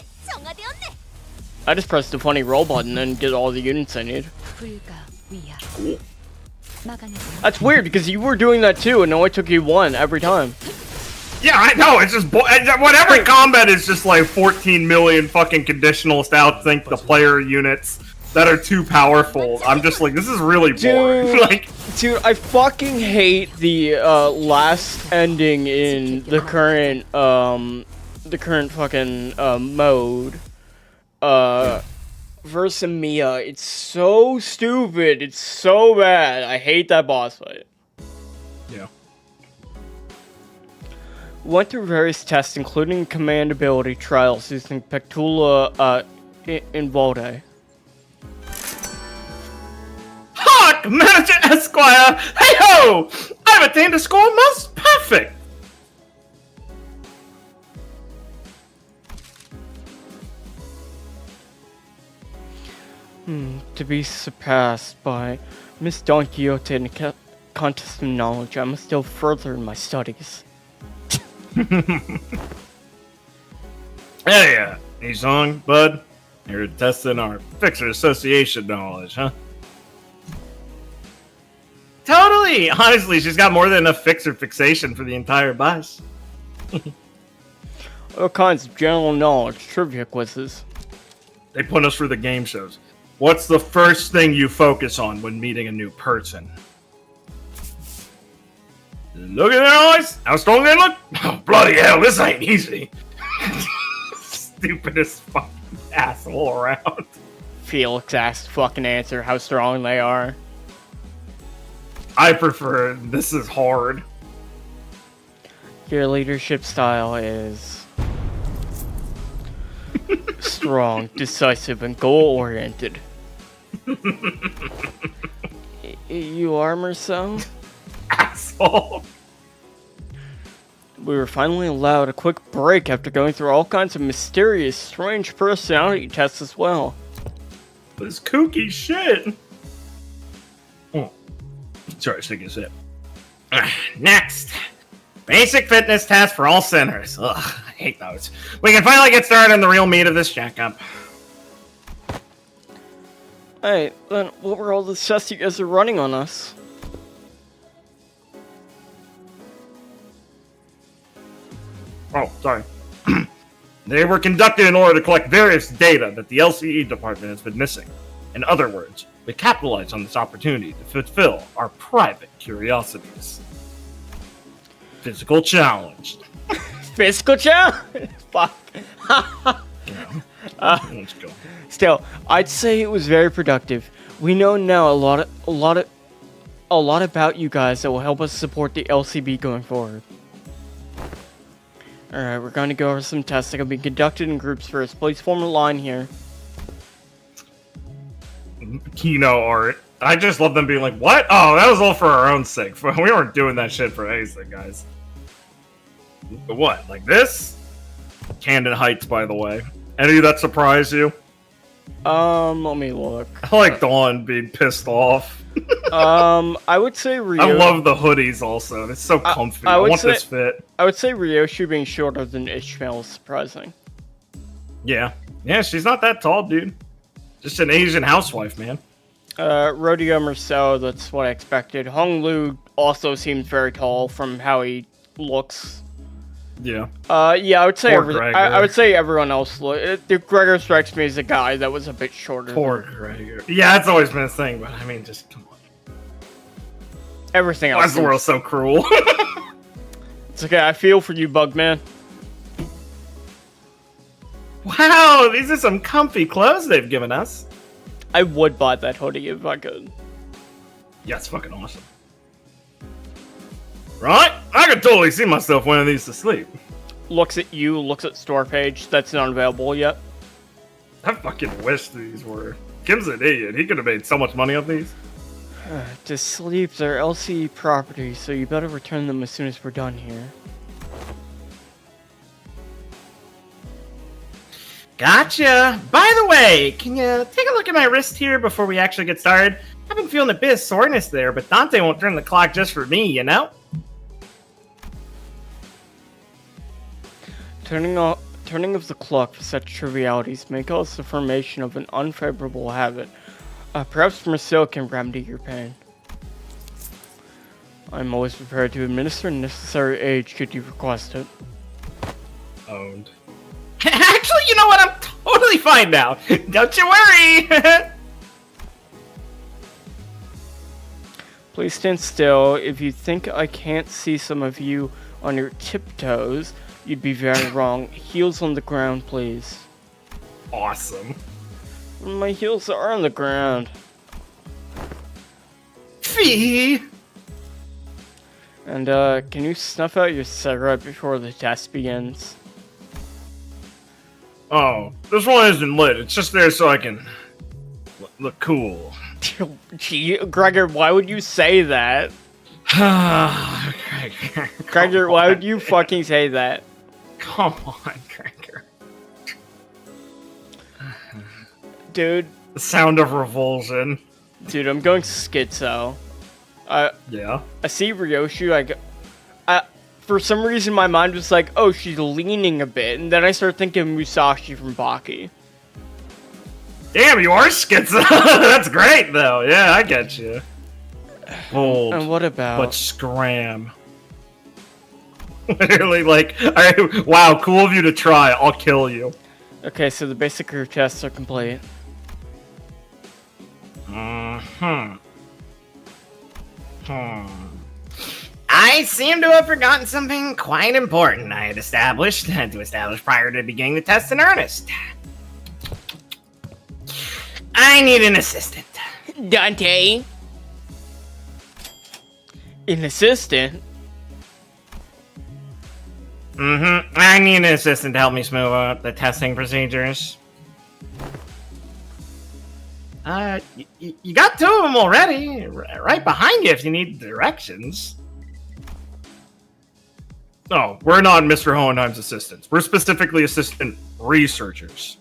I just pressed the funny roll button and did all the units I need. Cool. That's weird because you were doing that too, and it only took you one every time. Yeah, I know. It's just whatever combat is just like 14 million fucking conditionals to outthink the player units that are too powerful. I'm just like, this is really boring. Like, dude, I fucking hate the last ending in the current fucking mode. Versus Mia, it's so stupid. It's so bad. I hate that boss fight. yeah. Went through various tests, including command ability trials using Pectula in Volde. Hark, Manager Esquire! Hey ho! I've attained a score most perfect! To be surpassed by Miss Don Quixote in a contest of knowledge, I must delve further in my studies. Hey, Nizong, bud. You're testing our Fixer Association knowledge, huh? Totally! Honestly, she's got more than enough Fixer fixation for the entire bus. All kinds of general knowledge, trivia quizzes. They put us through the game shows. What's the first thing you focus on when meeting a new person? Look at their eyes! How strong they look! Oh, bloody hell, this ain't easy! Stupidest fucking asshole around. Felix asked fucking answer how strong they are. I prefer this is hard. Your leadership style is strong, decisive, and goal-oriented. You are, Marcel? Asshole. We were finally allowed a quick break after going through all kinds of mysterious, strange personality tests as well. This kooky shit. Oh. Sorry, take a sip. Next. Basic fitness test for all sinners. Ugh, I hate those. We can finally get started on the real meat of this checkup. Hey, then what were all the tests you guys are running on us? Oh, sorry. They were conducted in order to collect various data that the LCE department has been missing. In other words, we capitalized on this opportunity to fulfill our private curiosities. Physical challenge. Physical challenge? Fuck. Let's go. Still, I'd say it was very productive. We know now a lot about you guys that will help us support the LCB going forward. Alright, we're going to go over some tests that can be conducted in groups first. Please form a line here. Kino art. I just love them being like, what? Oh, that was all for our own sake. We weren't doing that shit for anything, guys. What? Like this? Camden Heights, by the way. Any that surprise you? Let me look. I like Dawn being pissed off. I would say Ryo. I love the hoodies also. It's so comfy. I want this fit. I would say Ryoshi being shorter than Ishmael is surprising. Yeah. Yeah, she's not that tall, dude. Just an Asian housewife, man. Rodeo Marcel, that's what I expected. Hong Lu also seems very tall from how he looks. Yeah. Yeah, I would say I would say everyone else. Gregor strikes me as a guy that was a bit shorter. Poor Gregor. Yeah, that's always been a thing, but I mean, just come on. Everything else. Why is the world so cruel? It's okay. I feel for you, Bugman. Wow, these are some comfy clothes they've given us. I would buy that hoodie if I could. Yeah, it's fucking awesome. Right? I could totally see myself wearing these to sleep. Looks at you, looks at store page. That's not available yet. I fucking wish these were. Kim's an idiot. He could have made so much money off these. To sleep, they're LCE property, so you better return them as soon as we're done here. Gotcha. By the way, can you take a look at my wrist here before we actually get started? I've been feeling a bit of soreness there, but Dante won't turn the clock just for me, you know? Turning of the clock for such trivialities may cause the formation of an unfavorable habit. Perhaps Marcel can remedy your pain. I'm always prepared to administer necessary aid should you request it. Owned. Actually, you know what? I'm totally fine now. Don't you worry. Please stand still. If you think I can't see some of you on your tiptoes, you'd be very wrong. Heels on the ground, please. Awesome. My heels are on the ground. Fee. And, can you snuff out your cigarette before the test begins? Oh, this one isn't lit. It's just there so I can look cool. Gee, Gregor, why would you say that? Gregor, why would you fucking say that? Come on, Gregor. Dude. The sound of revulsion. Dude, I'm going schizo. Yeah? I see Ryoshu, for some reason my mind was like, oh, she's leaning a bit, and then I start thinking Musashi from Baki. Damn, you are schizo. That's great, though. Yeah, I get you. Bold. And what about... But scram. Literally, like, alright, wow, cool of you to try. I'll kill you. Okay, so the basic group tests are complete. I seem to have forgotten something quite important I had established prior to beginning the test in earnest. I need an assistant. Dante? An assistant? I need an assistant to help me smooth out the testing procedures. You got two of them already. Right behind you if you need directions. No, we're not Mr. Hohenheim's assistants. We're specifically assistant researchers.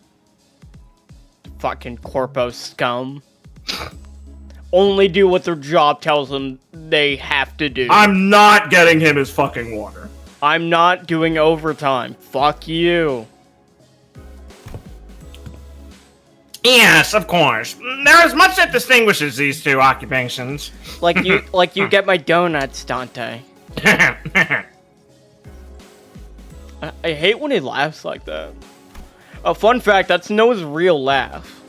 Fucking corpo scum. Only do what their job tells them they have to do. I'm not getting him his fucking water. I'm not doing overtime. Fuck you. Yes, of course. There is much that distinguishes these two occupations. Like you get my donuts, Dante. I hate when he laughs like that. A fun fact, that's Noah's real laugh.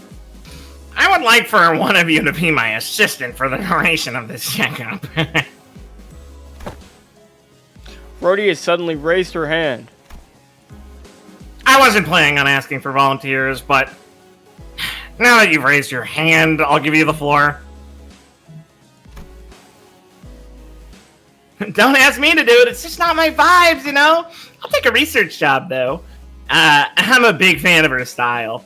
I would like for one of you to be my assistant for the duration of this checkup. Brody has suddenly raised her hand. I wasn't planning on asking for volunteers, but now that you've raised your hand, I'll give you the floor. Don't ask me to do it, it's just not my vibes, you know? I'll take a research job, though. I'm a big fan of her style.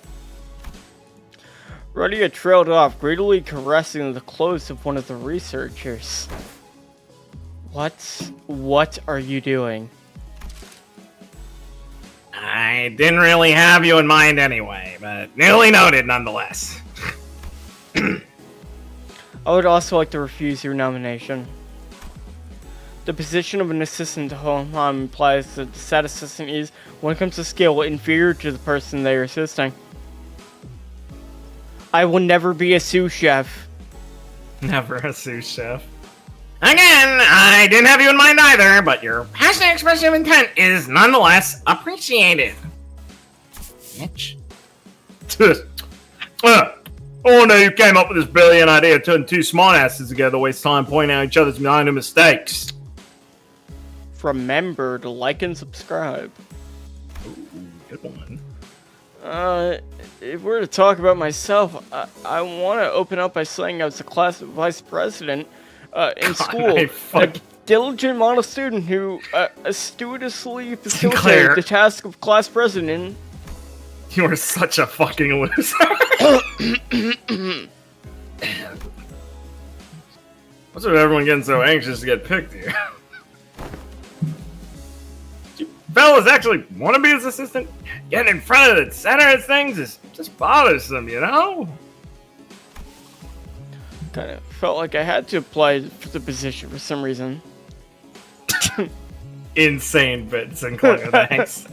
Roddy had trailed off, greedily caressing the clothes of one of the researchers. What are you doing? I didn't really have you in mind anyway, but newly noted nonetheless. I would also like to refuse your nomination. The position of an assistant to Hohenheim implies that the said assistant is, when it comes to skill, inferior to the person they are assisting. I will never be a sous chef. Never a sous chef. Again, I didn't have you in mind either, but your passionate expression of intent is nonetheless appreciated. Bitch. Oh no, you came up with this brilliant idea of turning two smartasses together, waste time pointing out each other's minor mistakes. Remember to like and subscribe. Ooh, good one. If we're to talk about myself, I want to open up by saying I was a class vice president in school. A diligent model student who assiduously facilitated the task of class president. You are such a fucking loser. What's with everyone getting so anxious to get picked here? You fellas actually want to be his assistant? Getting in front of the center of things is just bothersome, you know? Kind of felt like I had to apply for the position for some reason. Insane bits and Clinger, thanks.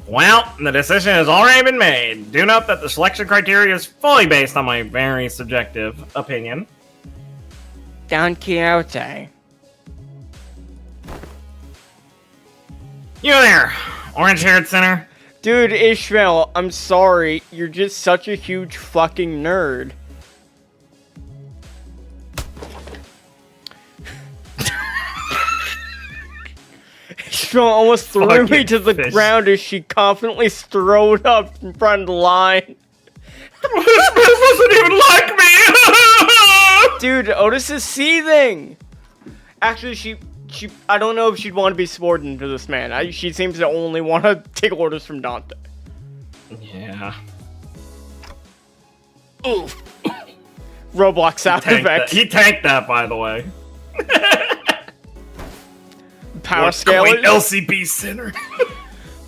Well, the decision has already been made. Do note that the selection criteria is fully based on my very subjective opinion. Don Quixote. You there, orange-haired sinner. Dude, Ishmael, I'm sorry. You're just such a huge fucking nerd. Ishmael almost threw me to the ground as she confidently strode up in front of the line. This doesn't even like me! Dude, Otis is seething! Actually, I don't know if she'd want to be subordinate to this man. She seems to only want to take orders from Dante. Yeah. Oof. Roblox sound effect. He tanked that, by the way. Power scalers. LCB center.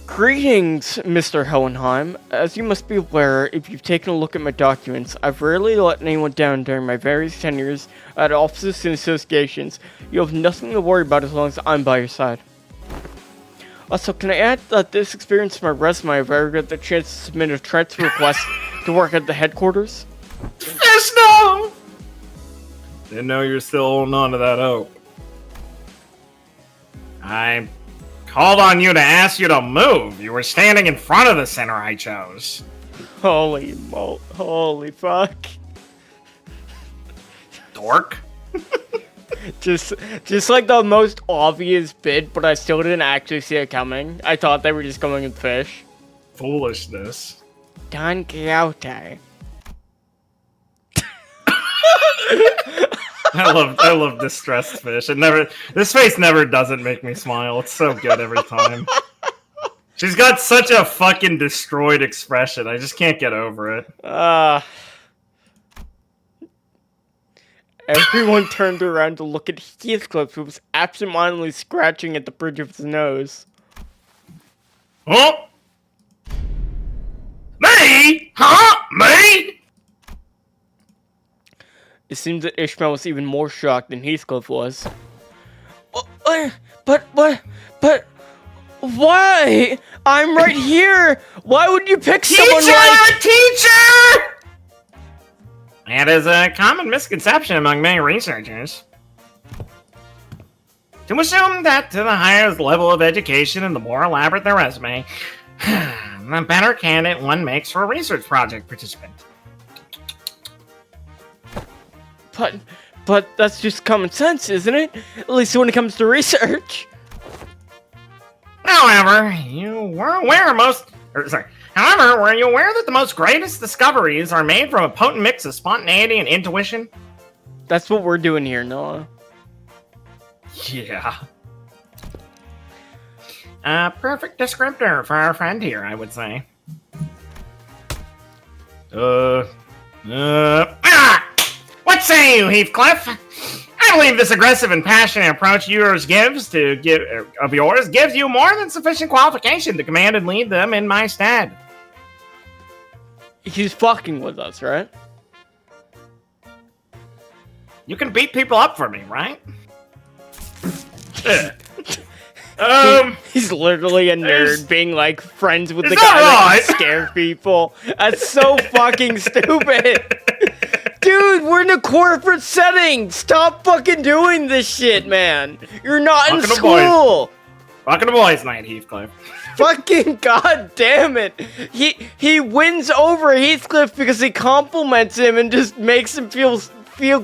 Greetings, Mr. Hohenheim. As you must be aware, if you've taken a look at my documents, I've rarely let anyone down during my various tenures at offices and associations. You have nothing to worry about as long as I'm by your side. Also, can I add that this experience is my resume if I ever get the chance to submit a transfer request to work at the headquarters? Yes, no! Didn't know you were still holding on to that hope. I called on you to ask you to move. You were standing in front of the center I chose. Holy fuck. Dork. Just like the most obvious bit, but I still didn't actually see it coming. I thought they were just going with fish. Foolishness. Don Quixote. I love distressed fish. This face never doesn't make me smile. It's so good every time. She's got such a fucking destroyed expression. I just can't get over it. Everyone turned around to look at Heathcliff, who was absentmindedly scratching at the bridge of his nose. Oh? Me? Huh? Me? It seems that Ishmael was even more shocked than Heathcliff was. But why? I'm right here! Why would you pick someone like... Teacher! That is a common misconception among many researchers. To assume that to the higher the level of education and the more elaborate their resume, the better candidate one makes for a research project participant. But that's just common sense, isn't it? At least when it comes to research. However, were you aware that the most greatest discoveries are made from a potent mix of spontaneity and intuition? That's what we're doing here, Noah. Yeah. A perfect descriptor for our friend here, I would say. What say you, Heathcliff? I believe this aggressive and passionate approach gives you more than sufficient qualification to command and lead them in my stead. He's fucking with us, right? You can beat people up for me, right? He's literally a nerd being like friends with the guy that that can scare people. That's so fucking stupid. Dude, we're in a corporate setting. Stop fucking doing this shit, man. You're not in school. Welcome to boys' night, Heathcliff. Fucking god damn it. He wins over Heathcliff because he compliments him and just makes him feel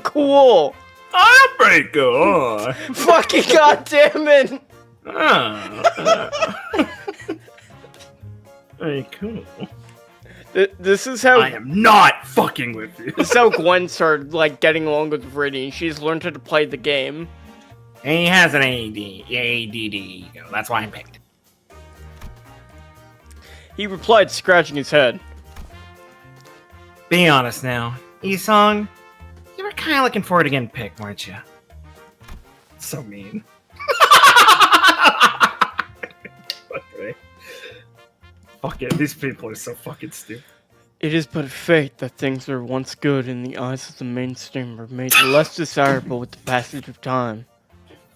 cool. I'm pretty cool. Fucking god damn it. Very cool. This is how I am not fucking fucking with you. This is how Gwen started, like, getting along with Viridian. She's learned how to play the game. And he has an ADD. That's why I picked. He replied, scratching his head. Be honest now. Esong, you were kind of looking forward to getting picked, weren't you? So mean. Okay. Fuck it, these people are so fucking stupid. It is but fate that things that were once good in the eyes of the mainstream are made less desirable with the passage of time.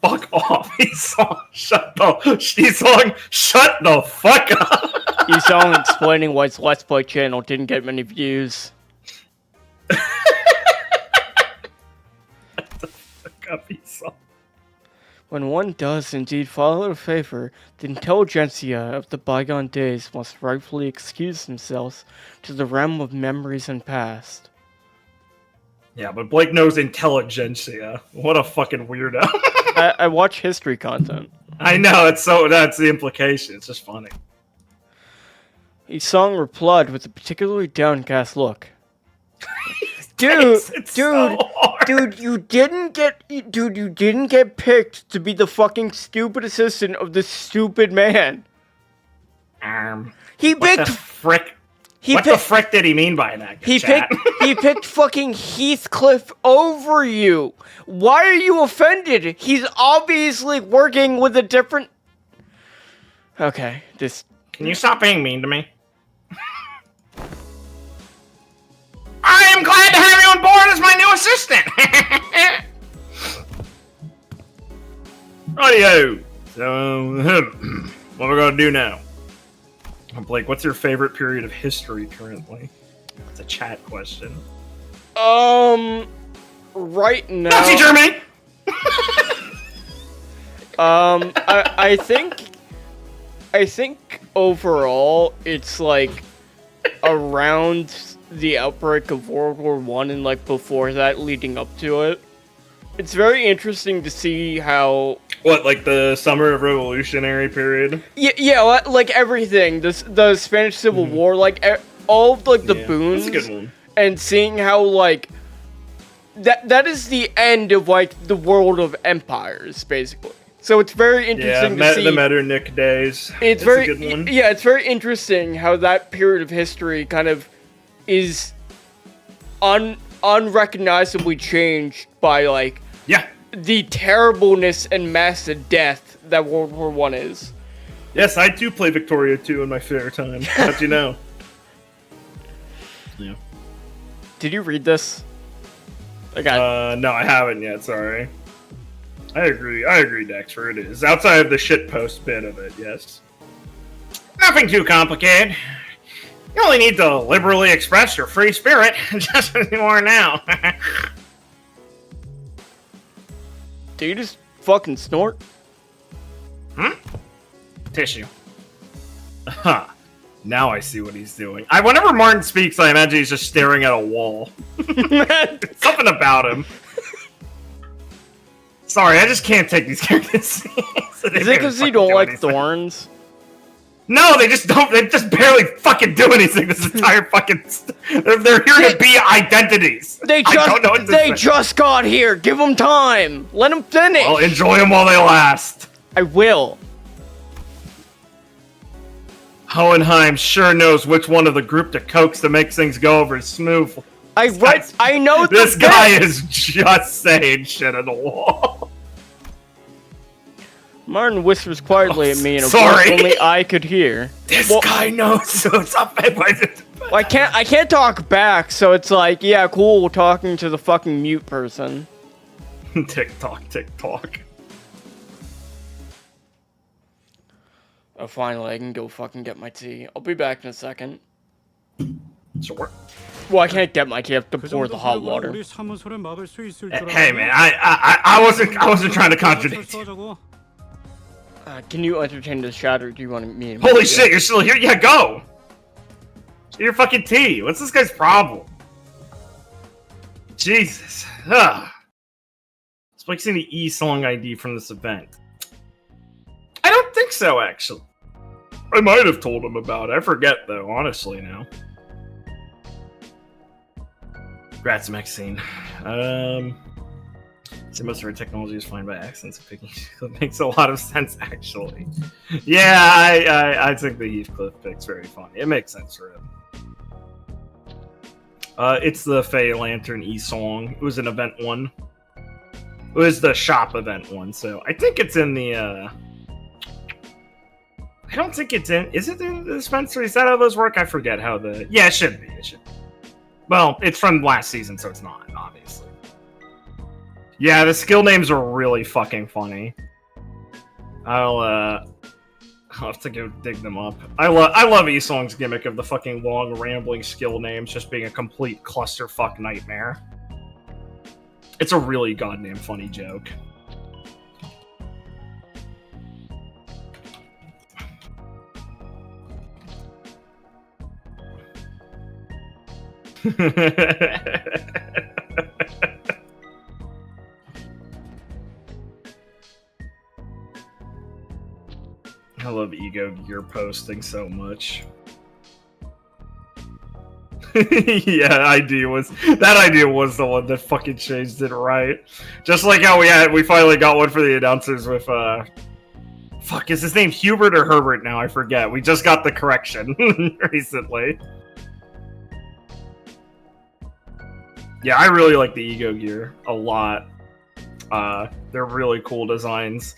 Fuck off, Esong. Shut the fuck up. Esong explaining why his Let's Play channel didn't get many views. Fuck up, Esong. When one does indeed follow a favor, the intelligentsia of the bygone days must rightfully excuse themselves to the realm of memories and past. Yeah, but Blake knows intelligentsia. What a fucking weirdo. I watch history content. I know, that's the implication. It's just funny. Esong replied with a particularly downcast look. Dude, you didn't get picked to be the fucking stupid assistant of this stupid man. He What picked the frick? What the frick did he mean by that? He chat? picked fucking Heathcliff over you. Why are you offended? He's obviously working with a different. Okay, this. Can you stop being mean to me? I am glad to have you on board as my new assistant. Rightio. So, what we're gonna do now? Blake, what's your favorite period of history currently? It's a chat question. Right now. Nazi Germany. I think overall it's like around the outbreak of World War I and like before that, leading up to it. It's very interesting to see how. What, like the summer of revolutionary period? Yeah, like everything. The Spanish Civil War, like all of like the boons, that's a good one. And seeing how like that is the end of like the world of empires, basically. So it's very interesting to see the Metternich days. It's a good one. Yeah, it's very interesting how that period of history kind of is unrecognizably changed by like the terribleness and massive death that World War I is. Yes, I do play Victoria 2 in my spare time. How'd you know? Yeah. Did you read this? No, I haven't yet, sorry. I agree, Dexter, it is. Outside of the shitpost bit of it, yes. Nothing too complicated. You only need to liberally express your free spirit, just as you are now. Do you just fucking snort? Tissue. Huh. Now I see what he's doing. Whenever Martin speaks, I imagine he's just staring at a wall. Something about him. Sorry, I just can't take these characters. Is it because you don't like thorns? No, they just don't. They just barely fucking do anything. This entire fucking. They're here to be identities. They just got here. Give them time. Let them finish. Well, enjoy them while they last. I will. Hohenheim sure knows which one of the group to coax to make things go over smoothly. I know this guy is just saying shit at the wall. Martin whispers quietly at me in a sorry. voice only I could hear. This guy knows, so it's not bad. Well, I can't talk back, so it's like, yeah, cool, talking to the fucking mute person. TikTok. Oh, finally, I can go fucking get my tea. I'll be back in a second. Sure. Well, I can't get my tea. I have to pour the hot water. Hey man, I wasn't trying to contradict you. Can you entertain this chat, or do you want me to... Holy shit, you're still here? Yeah, go! Get your fucking tea. What's this guy's problem? Jesus. Is Blake seeing the E-Song ID from this event? I don't think so, actually. I might have told him about it. I forget, though, honestly, now. Congrats, Maxine. So most of our technology is fine by accents and picking. It makes a lot of sense, actually. Yeah, I think the Heathcliff pick's very funny. It makes sense for him. It's the Fey Lantern E-Song. It was an event one. It was the shop event one, so I think it's in the, I don't think it's in... Is it in the dispensary? Is that how those work? I forget how the... Yeah, it should be. It should be. Well, it's from last season, so it's not, obviously. Yeah, the skill names are really fucking funny. I'll have to go dig them up. I love E-Song's gimmick of the fucking long, rambling skill names just being a complete clusterfuck nightmare. It's a really goddamn funny joke. I love Ego Gear posting so much. Yeah, that idea was the one that fucking changed it, right? Just like how we finally got one for the announcers with fuck, is his name Hubert or Herbert now? I forget. We just got the correction recently. Yeah, I really like the Ego Gear a lot. They're really cool designs.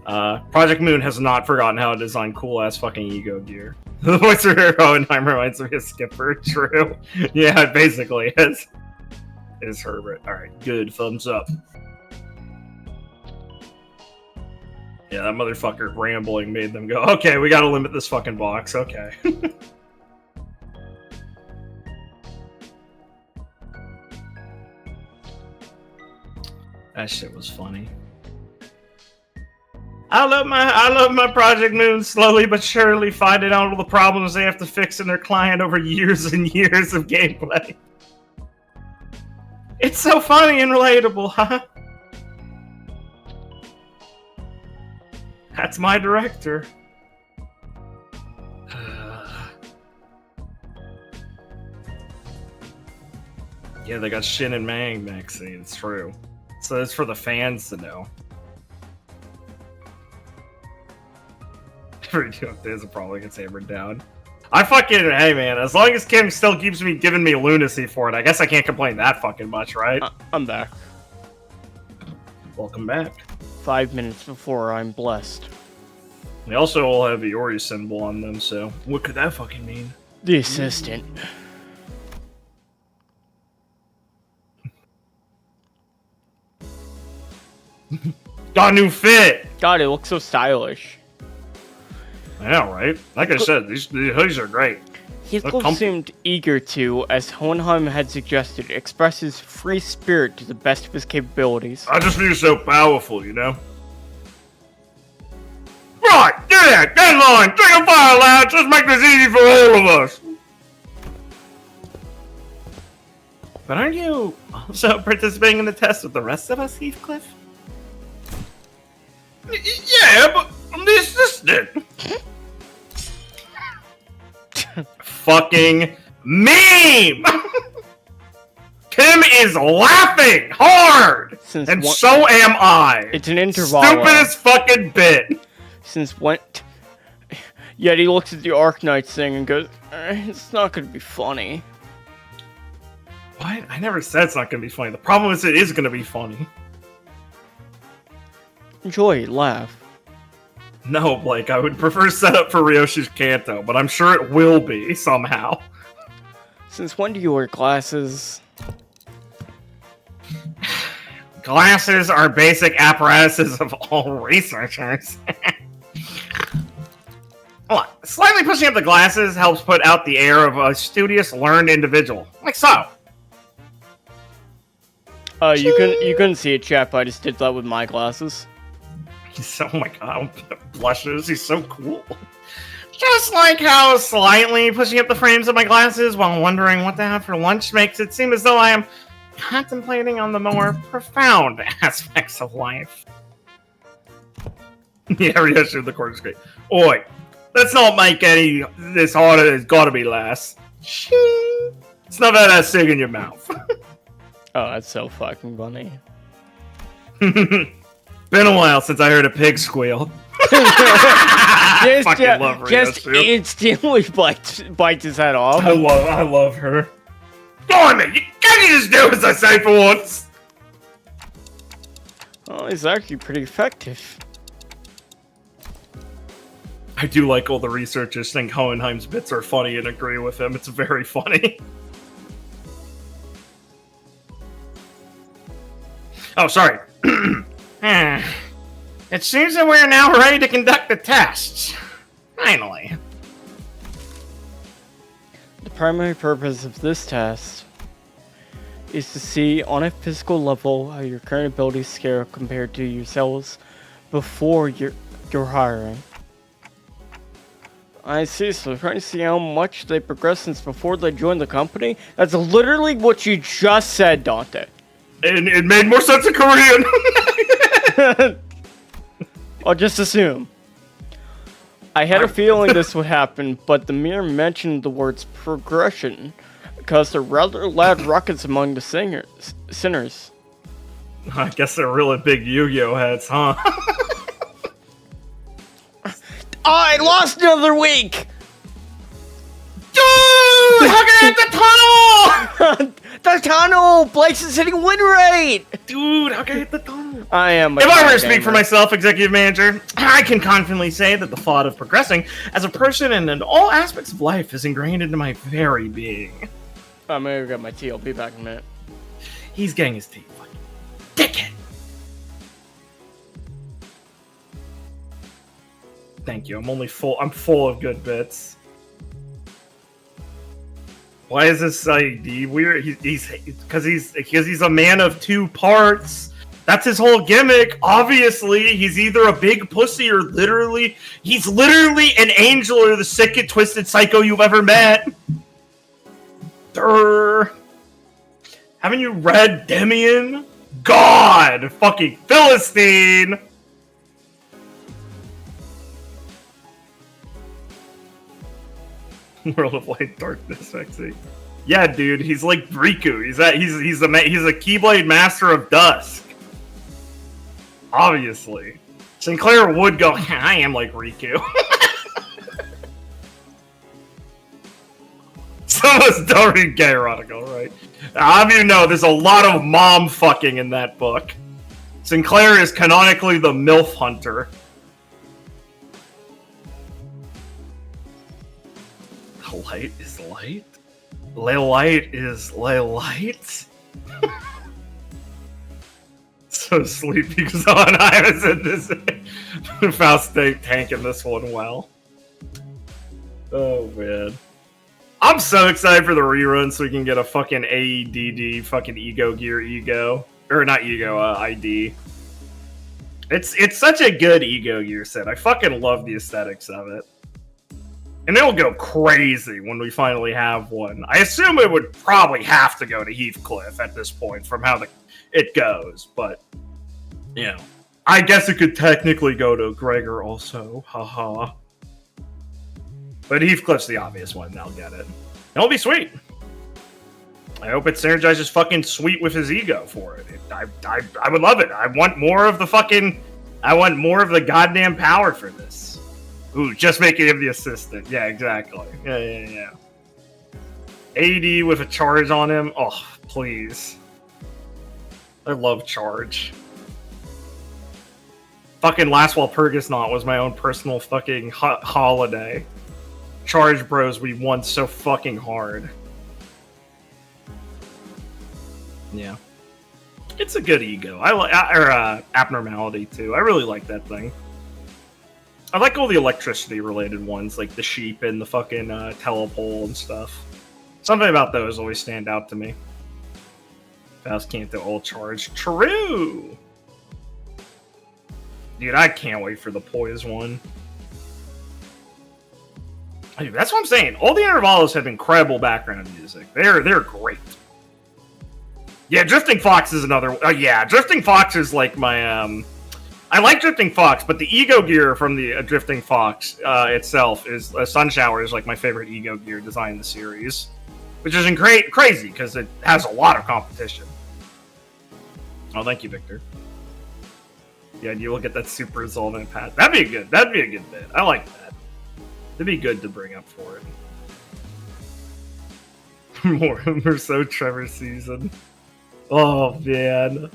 Project Moon has not forgotten how to design cool-ass fucking Ego Gear. The voice of Hohenheim reminds me of Skipper, true. Yeah, it basically is Herbert. Alright, good, thumbs up. Yeah, that motherfucker rambling made them go, okay, we gotta limit this fucking box, okay. That shit was funny. I love my Project Moon slowly but surely finding out all the problems they have to fix in their client over years and years of gameplay. It's so funny and relatable, huh? That's my director. Yeah, they got Shin and Mang Maxine, it's true. So it's for the fans to know. There's a problem gets hammered down. Hey man, as long as Kim still keeps giving me lunacy for it, I guess I can't complain that fucking much, right? I'm back. Welcome back. 5 minutes before I'm blessed. They also all have the Ori symbol on them, so what could that fucking mean? The assistant. Got a new fit! God, it looks so stylish. I know, right? Like I said, these hoodies are great. Heathcliff seemed eager to, as Hohenheim had suggested, express his free spirit to the best of his capabilities. I just feel so powerful, you know? Right, get in line, take a fire, lads, let's make this easy for all of us! But aren't you also participating in the test with the rest of us, Heathcliff? Yeah, but I'm the assistant! Fucking meme! Kim is laughing hard! So am I! It's an Intervallo. Stupidest fucking bit! Since when... Yet he looks at the Arknights thing and goes, it's not gonna be funny. What? I never said it's not gonna be funny. The problem is it is gonna be funny. Enjoy, laugh. No, Blake, I would prefer setup for Ryoshi's Kanto, but I'm sure it will be, somehow. Since when do you wear glasses? Glasses are basic apparatuses of all researchers. Hold on. Slightly pushing up the glasses helps put out the air of a studious, learned individual. Like so. You couldn't see it, chap. I just did that with my glasses. Oh my god, blushes. He's so cool. Just like how slightly pushing up the frames of my glasses while wondering what to have for lunch makes it seem as though I am contemplating on the more profound aspects of life. Yeah, Ryoshi with the corner screen. Oi, let's not make this harder. It's gotta be less. It's not about that sig in your mouth. Oh, that's so fucking funny. Been a while since I heard a pig squeal. Just, fucking love just Rhea, too. instantly bites his head off. I love her. Blimey, can't you just do as I say for once? Oh, he's actually pretty effective. I do like all the researchers think Hohenheim's bits are funny and agree with him. It's very funny. Oh, sorry. It seems that we're now ready to conduct the tests. Finally. The primary purpose of this test is to see on a physical level how your current abilities scale compared to yourselves before your hiring. I see, so trying to see how much they progress since before they joined the company? That's literally what you just said, Dante. And it made more sense in Korean. I'll just assume. I had a feeling this would happen, but the mere mention of the words progression caused a rather loud ruckus among the sinners. I guess they're really big Yu-Gi-Oh heads, huh? I lost another week! Dude, how can I hit the tunnel? The tunnel! Blake's is hitting win rate! Dude, how can I hit the tunnel? I am a If I were to gamer. speak for myself, executive manager, I can confidently say that the thought of progressing as a person and in all aspects of life is ingrained into my very being. I'm gonna go get my tea. I'll be back in a minute. He's getting his teeth. Fucking dickhead. Thank you. I'm full of good bits. Why is this ID weird? He's because he's a man of two parts. That's his whole gimmick. Obviously, he's either a big pussy or he's literally an angel or the sick and twisted psycho you've ever met. Durr. Haven't you read Demian? God, fucking Philistine. World of Light Darkness, actually. Yeah, dude, he's like Riku. He's a Keyblade Master of Dusk. Obviously, Sinclair would go. I am like Riku. Someone's during gay erotica, right? How do you know? There's a lot of mom fucking in that book. Sinclair is canonically the MILF hunter. Light is light? Light is light? So sleepy because I was in this. Faust tanking this one well. Oh man. I'm so excited for the rerun so we can get a fucking AEDD fucking Ego Gear Ego. Or not Ego, ID. It's such a good Ego Gear set. I fucking love the aesthetics of it. And it'll go crazy when we finally have one. I assume it would probably have to go to Heathcliff at this point from how it goes. But, you know, I guess it could technically go to Gregor also. Haha. But Heathcliff's the obvious one. They'll get it. It'll be sweet. I hope it synergizes fucking sweet with his ego for it. I would love it. I want more of the goddamn power for this. Ooh, just making him the assistant. Yeah, exactly. Yeah. AD with a charge on him. Oh, please. I love charge. Fucking Last Walpurgis Knot was my own personal fucking holiday. Charge Bros, we won so fucking hard. Yeah. It's a good ego. I like abnormality too. I really like that thing. I like all the electricity related ones, like the sheep and the fucking telepole and stuff. Something about those always stand out to me. Faust can't do all charge. True! Dude, I can't wait for the Poise one. Dude, that's what I'm saying. All the Intervallos have incredible background music. They're great. Yeah, Drifting Fox is another... yeah, Drifting Fox is like my... I like Drifting Fox, but the Ego Gear from the Drifting Fox itself is Sunshower is like my favorite Ego Gear design in the series, which is crazy because it has a lot of competition. Oh, thank you, Victor. Yeah, you will get that super resolving path. That'd be good. That'd be a good bit. I like that. It'd be good to bring up for it. More so Trevor season. Oh man.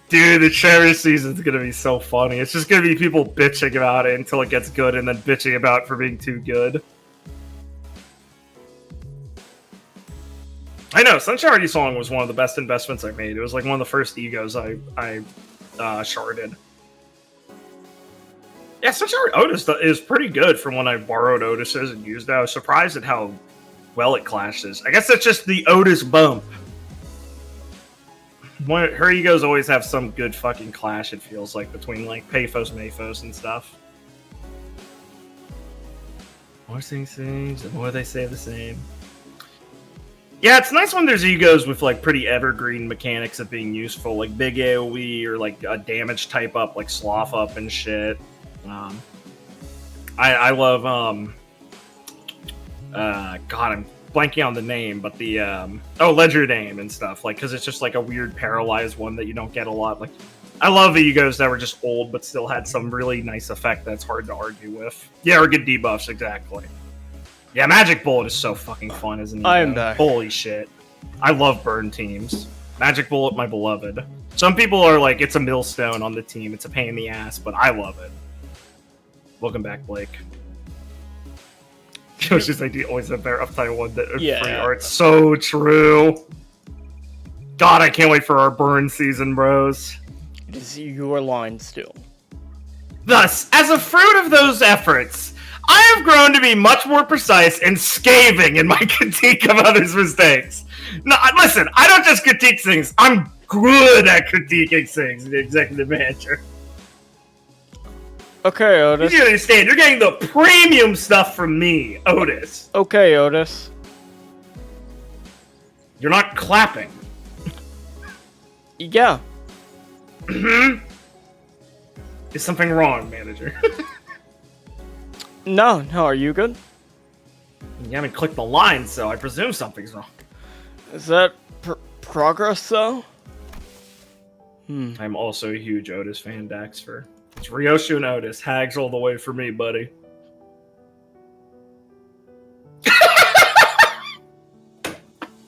Dude, the Trevor season's gonna be so funny. It's just gonna be people bitching about it until it gets good and then bitching about it for being too good. I know, Sunshine Song was one of the best investments I made. It was like one of the first egos I sharded. Yeah, Sunshine Otis is pretty good from when I borrowed Otis's and used it. I was surprised at how well it clashes. I guess that's just the Otis bump. Her egos always have some good fucking clash, it feels like, between like Paphos, Maphos, and stuff. More things, the more they say the same. Yeah, it's nice when there's egos with like pretty evergreen mechanics of being useful, like big AoE or like a damage type up, like sloth up and shit. I love God, I'm blanking on the name, but the Ledger Dame and stuff, like, because it's just like a weird paralyzed one that you don't get a lot. Like, I love egos that were just old but still had some really nice effect that's hard to argue with. Yeah, or good debuffs, exactly. Yeah, Magic Bullet is so fucking fun, isn't it? I am back. Holy shit. I love burn teams. Magic Bullet, my beloved. Some people are like, it's a millstone on the team, it's a pain in the ass, but I love it. Welcome back, Blake. Yoshi's idea always a bear uptime one that free art. So true. God, I can't wait for our burn season, bros. It is your line still. Thus, as a fruit of those efforts, I have grown to be much more precise and scathing in my critique of others' mistakes. No, listen, I don't just critique things. I'm good at critiquing things, the executive manager. Okay, Otis. You understand, you're getting the premium stuff from me, Otis. Okay, Otis. You're not clapping. Yeah. Is something wrong, manager? No, are you good? You haven't clicked the line, so I presume something's wrong. Is that progress, though? I'm also a huge Otis fan, Daxfer. It's Ryoshu and Otis. Hags all the way for me, buddy.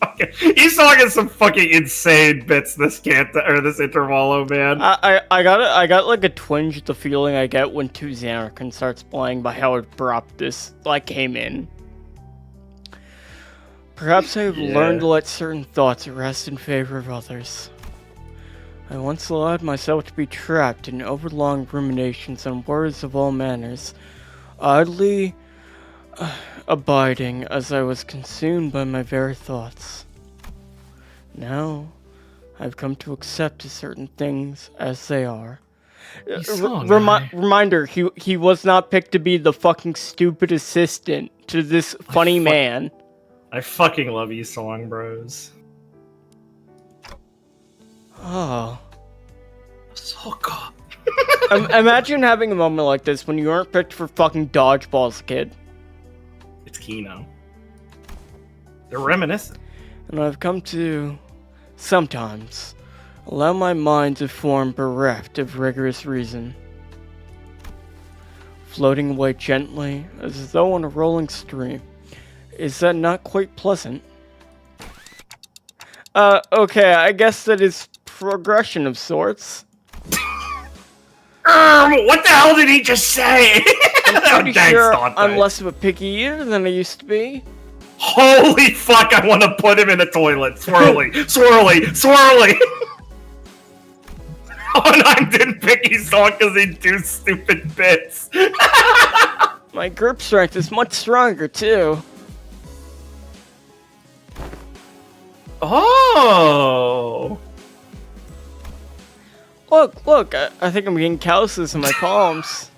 Okay. He's talking some fucking insane bits this this Intervallo, man. I got like a twinge at the feeling I get when 2 Xanarkand starts playing by how abrupt this like came in. Perhaps I've learned to let certain thoughts rest in favor of others. I once allowed myself to be trapped in overlong ruminations on words of all manners, oddly abiding as I was consumed by my very thoughts. Now, I've come to accept certain things as they are. Reminder, he was not picked to be the fucking stupid assistant to this funny man. I fucking love you, Song Bros. Oh. Sokka. Imagine having a moment like this when you weren't picked for fucking dodgeball as a kid. It's Kino. They're reminiscent. And I've come to, sometimes, allow my mind to form bereft of rigorous reason. Floating away gently, as though on a rolling stream. Is that not quite pleasant? Okay, I guess that is progression of sorts. What the hell did he just say? I'm pretty sure I'm less of a picky eater than I used to be. Holy fuck, I want to put him in the toilet. Swirly, swirly, swirly. Oh, and I didn't pick his song because he do stupid bits. My grip strength is much stronger, too. Oh. Look, I think I'm getting calluses in my palms.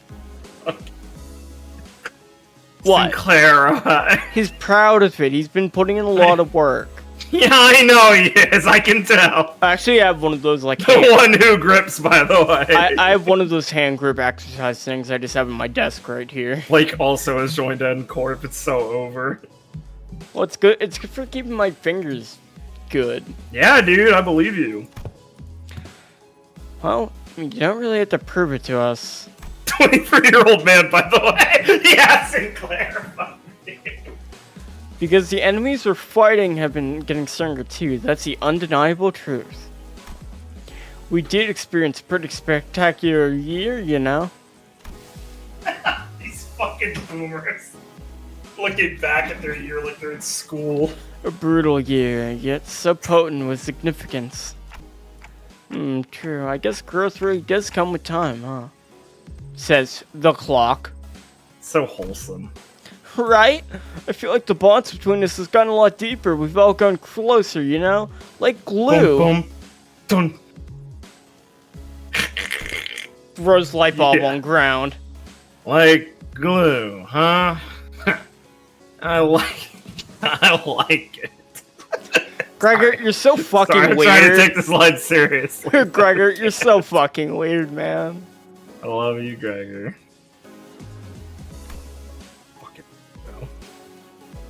What? Sinclair, He's proud of it. He's been putting in a lot of work. Yeah, I know he is. I can tell. Actually, I have one of those, like... The one who grips, by the way. I have one of those hand grip exercise things I just have on my desk right here. Blake also has joined Encore. It's so over. Well, it's good. It's good for keeping my fingers good. Yeah, dude, I believe you. Well, you don't really have to prove it to us. 23-year-old man, by the way. Yeah, Sinclair. Because the enemies we're fighting have been getting stronger too. That's the undeniable truth. We did experience a pretty spectacular year, you know. These fucking boomers. Looking back at their year like they're in school. A brutal year, yet so potent with significance. True. I guess growth really does come with time, huh? Says the clock. So wholesome. Right? I feel like the bonds between us has gotten a lot deeper. We've all gotten closer, you know? Like glue. Boom, boom, dun. Throws light bulb Yeah. on ground. Like glue, huh? I like it. Gregor, you're so fucking Sorry, I'm weird. trying to take this line seriously. Gregor, you're so fucking weird, man. I love you, Gregor. Fucking no.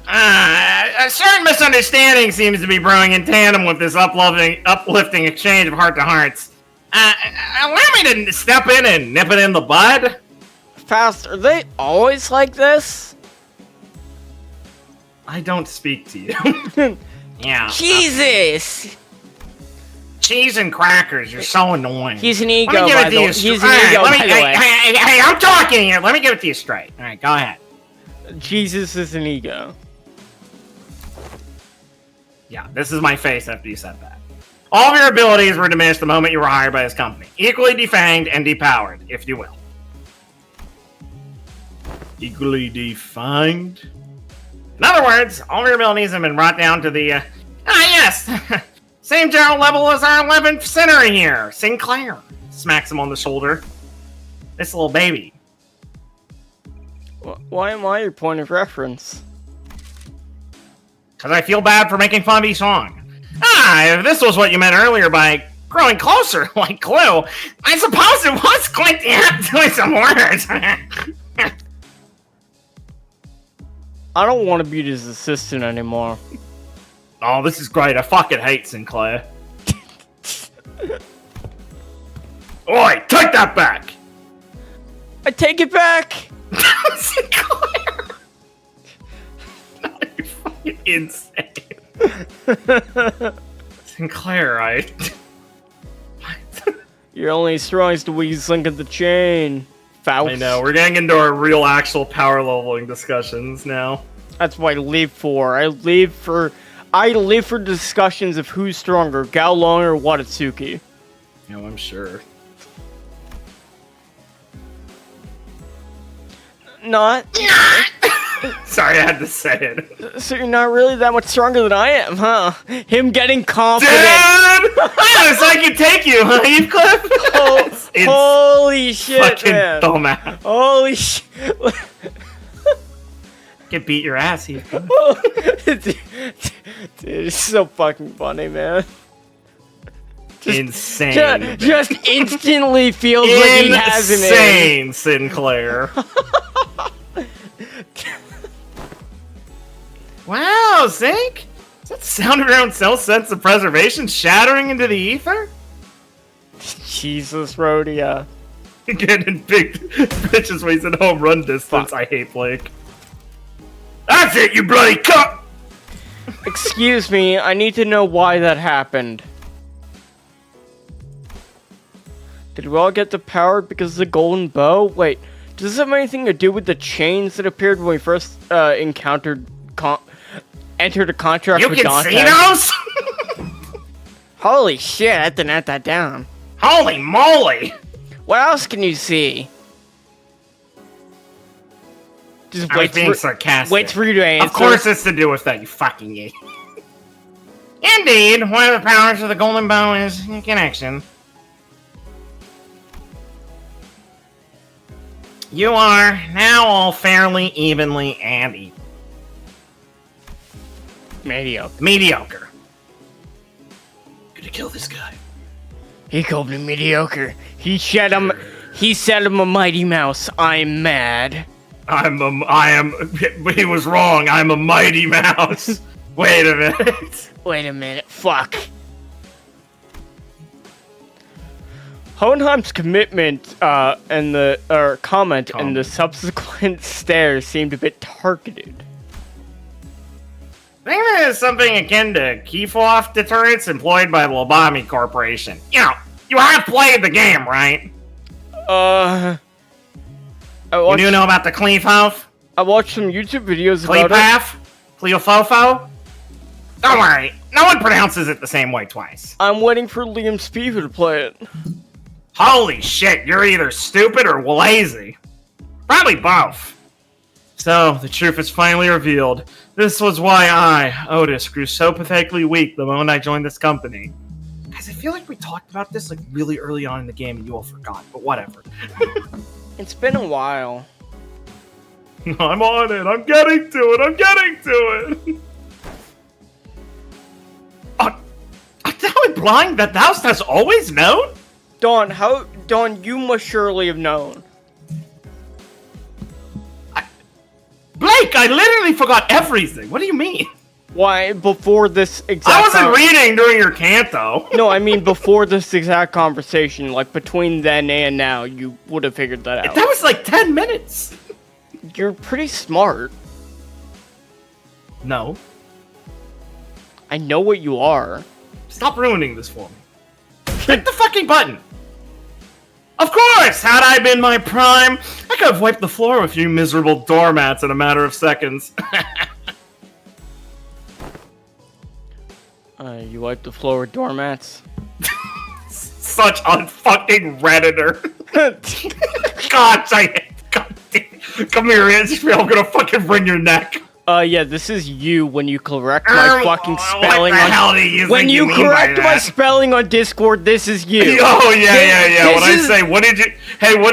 A certain misunderstanding seems to be brewing in tandem with this uplifting exchange of heart-to-hearts. Allow me to step in and nip it in the bud? Fast, are they always like this? I don't speak to you. Yeah. Jesus! Cheese and crackers, you're so annoying. He's an Let ego, me give by it the to way. you He's straight. an ego, by the way. Hey, I'm talking here. Let me give it to you straight. All right, go ahead. Jesus is an ego. Yeah, this is my face after you said that. All of your abilities were diminished the moment you were hired by this company. Equally defanged and depowered, if you will. Equally defined. In other words, all of your abilities have been brought down to the, yes! Same general level as our 11th center here, Sinclair. Smacks him on the shoulder. This little baby. Why am I your point of reference? Because I feel bad for making fun of each song. If this was what you meant earlier by growing closer, like glue, I suppose it was quite the apt choice of words. I don't want to be his assistant anymore. Oh, this is great. I fucking hate Sinclair. Oi, take that back! I take it back! Sinclair! No, you're fucking insane. Sinclair, right? You're only as strong as the weakest link of the chain. Faust. I know, we're getting into our real actual power leveling discussions now. That's what I live for. I live for discussions of who's stronger, Gao Long or Watatsuki. No, I'm sure. Not. Sorry, I had to say it. So you're not really that much stronger than I am, huh? Him getting confident. Dude! Yes, I can take you, huh, Heathcliff? It's Holy shit, fucking man. dumbass. Holy shit. Can beat your ass, Heathcliff. Dude, it's so fucking funny, man. Insane. Just instantly feels like he has an in. Insane, Sinclair. Wow, Zink? Is that the sound of your own self-sense of preservation shattering into the ether? Jesus, Rhodia. Getting big bitches when he's in home run distance. I hate Blake. That's it, you bloody cup! Excuse me, I need to know why that happened. Did we all get the power because of the golden bow? Wait, does this have anything to do with the chains that appeared when we first entered a contract You with can Dante? see those? Holy shit, I didn't have that down. Holy moly! What else can you see? Just I was being sarcastic. wait for you to answer. Of course it's to do with that, you fucking idiot. Indeed, one of the powers of the golden bow is connection. You are now all fairly evenly and equal. Mediocre. Gonna kill this guy. He called me mediocre. He said I'm a mighty mouse. I'm mad. He was wrong. I'm a mighty mouse. Wait a minute. Wait a minute. Fuck. Hohenheim's commitment and the comment and the subsequent stare seemed a bit targeted. I think that is something akin to keep-off deterrents employed by the Lobami Corporation. You know, you have played the game, right? You do know about the Cleafhof? I watched some YouTube videos about Cleafaf? Cleofofo? Don't worry, no one pronounces it the same way twice. I'm waiting for Liam Spiva to play it. Holy shit, you're either stupid or lazy. Probably both. So, the truth is finally revealed. This was why I, Otis, grew so pathetically weak the moment I joined this company. Guys, I feel like we talked about this like really early on in the game and you all forgot, but whatever. It's been a while. I'm on it. I'm getting to it. I'm getting to it. Art thou implying that thou hast always known? Dawn, you must surely have known. Blake, I literally forgot everything. What do you mean? Why, before this exact... I wasn't reading during your canto. No, I mean before this exact conversation, like between then and now, you would have figured that out. That was like 10 minutes. You're pretty smart. No. I know what you are. Stop ruining this for me. Hit the fucking button. Of course! Had I been my prime, I could have wiped the floor with you miserable doormats in a matter of seconds. You wipe the floor with doormats? Such a fucking Redditor. God, God damn. Come here, Andrew. I'm gonna fucking wring your neck. Yeah, this is you when you correct my fucking spelling what the hell do you when think you mean correct by my that? spelling on Discord, this is you. Oh, yeah. When I is- say, what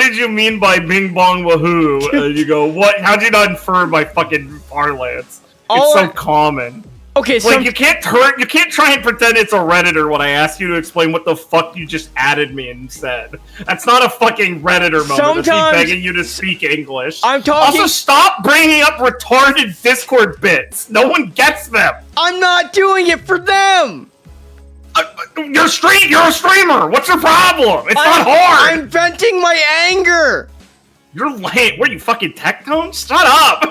did you mean by bing bong wahoo? You go, what? How'd you not infer my fucking parlance? It's so common. Okay, so Like, you can't try and pretend it's a Redditor when I ask you to explain what the fuck you just added me and said. That's not a fucking Redditor moment. That's me Sometimes- begging you to speak English. I'm talking- Also, stop bringing up retarded Discord bits. No one gets them. I'm not doing it for them. You're a streamer. What's your problem? It's not hard. I'm venting my anger. You're lame. What are you, fucking Tectone? Shut up.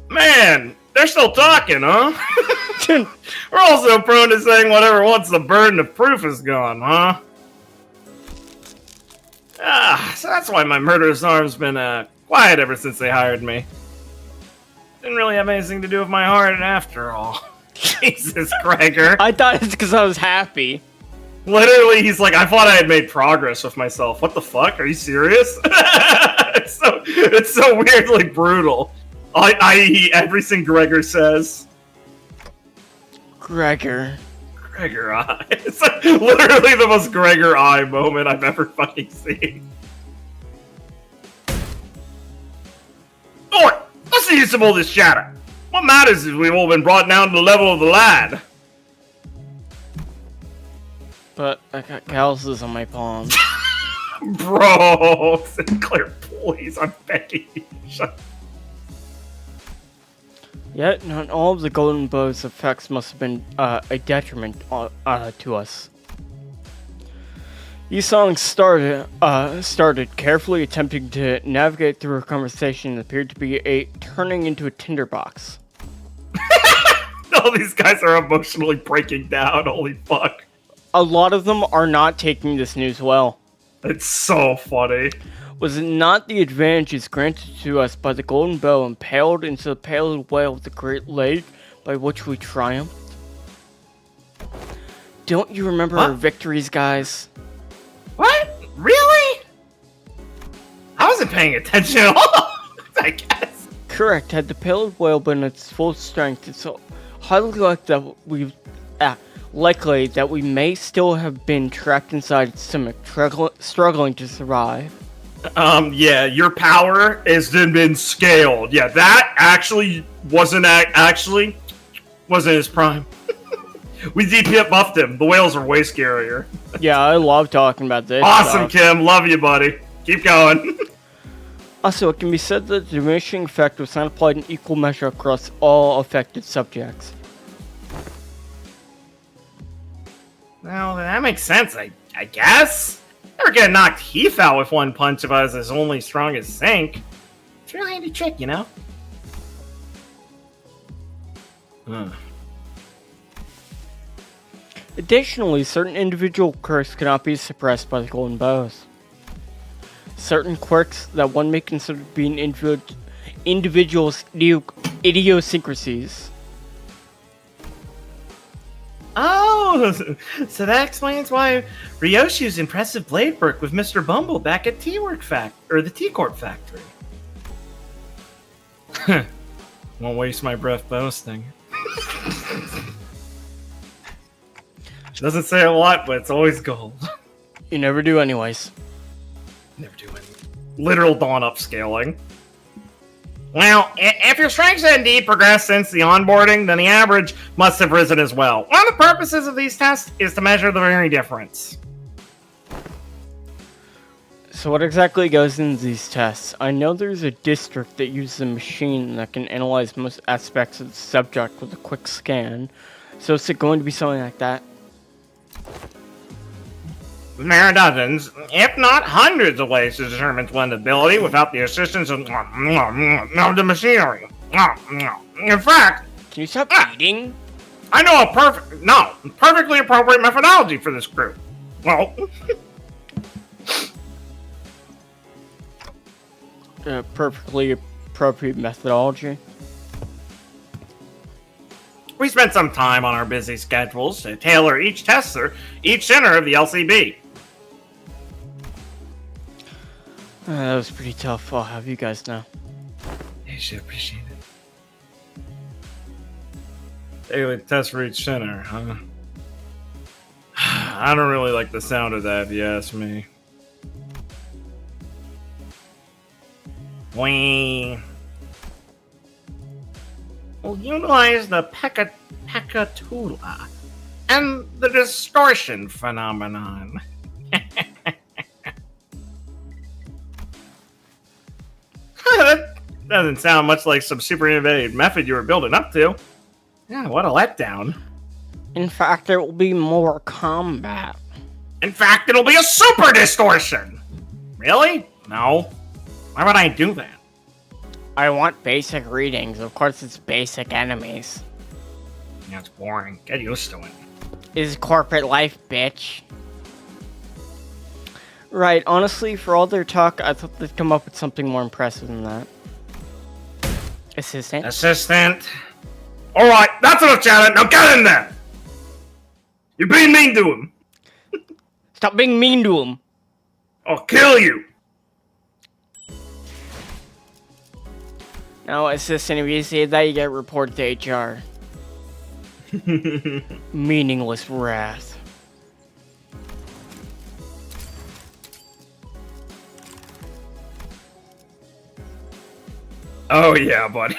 Man, they're still talking, huh? We're also prone to saying whatever once the burden of proof is gone, huh? So that's why my murderous arm's been, quiet ever since they hired me. Didn't really have anything to do with my heart after all. Jesus, Gregor. I thought it's because I was happy. Literally, he's like, I thought I had made progress with myself. What the fuck? Are you serious? It's so weirdly brutal. I.e., everything Gregor says. Gregor I. It's like literally the most Gregor I moment I've ever fucking seen. Alright, let's see some of this chatter. What matters is we've all been brought down to the level of the lad. But I got calluses on my palms. Bro, Sinclair, please, I'm begging you. Shut. Yet, not all of the Golden Bow's effects must have been a detriment to us. Yisong started carefully attempting to navigate through a conversation that appeared to be turning into a tinderbox. All these guys are emotionally breaking down, holy fuck. A lot of them are not taking this news well. It's so funny. Was it not the advantages granted to us by the Golden Bow impaled into the pale whale of the Great Lake by which we triumphed? Don't you remember our victories, guys? What? Really? I wasn't paying attention at all, I guess. Correct. Had the pale whale been at its full strength, it's highly likely that we may still have been trapped inside its stomach, struggling to survive. Yeah, your power has been scaled. Yeah, that actually wasn't his prime. We DP buffed him. The whales are way scarier. Yeah, I love talking about this. Awesome, Kim. Love you, buddy. Keep going. Also, it can be said that the diminishing effect was not applied in equal measure across all affected subjects. Well, that makes sense, I I guess. Never get knocked Heath out with one punch if I was as only strong as Sync. It's a real handy trick, you know? Additionally, certain individual quirks cannot be suppressed by the golden bows. Certain quirks that one may consider being individuals' idiosyncrasies. Oh, so that explains why Ryoshu's impressive blade work with Mr. Bumble back at the T-Corp factory. Won't waste my breath boasting. Doesn't say a lot, but it's always gold. You never do anyways. Never do any. Literal Dawn upscaling. Well, if your strengths have indeed progressed since the onboarding, then the average must have risen as well. One of the purposes of these tests is to measure the very difference. So what exactly goes into these tests? I know there's a district that uses a machine that can analyze most aspects of the subject with a quick scan. So is it going to be something like that? There are dozens, if not hundreds of ways to determine blendability without the assistance of the machinery. In fact, Can you stop eating? I know a perfectly appropriate methodology for this group. Well, Perfectly appropriate methodology. we spent some time on our busy schedules to tailor each center of the LCB. That was pretty tough. I'll have you guys know. You should appreciate it. Daily test for each center, huh? I don't really like the sound of that, if you ask me. We will utilize the Pekatula and the distortion phenomenon. That doesn't sound much like some super innovative method you were building up to. Yeah, what a letdown. In fact, there will be more combat. In fact, it'll be a super distortion! Really? No. Why would I do that? I want basic readings. Of course, it's basic enemies. That's boring. Get used to it. Is corporate life, bitch. Right, honestly, for all their talk, I thought they'd come up with something more impressive than that. Assistant? Assistant. Alright, that's enough chatting. Now get in there! You're being mean to him. Stop being mean to him. I'll kill you. Now, assistant, if you say that, you get reported to HR. Meaningless wrath. Oh yeah, buddy.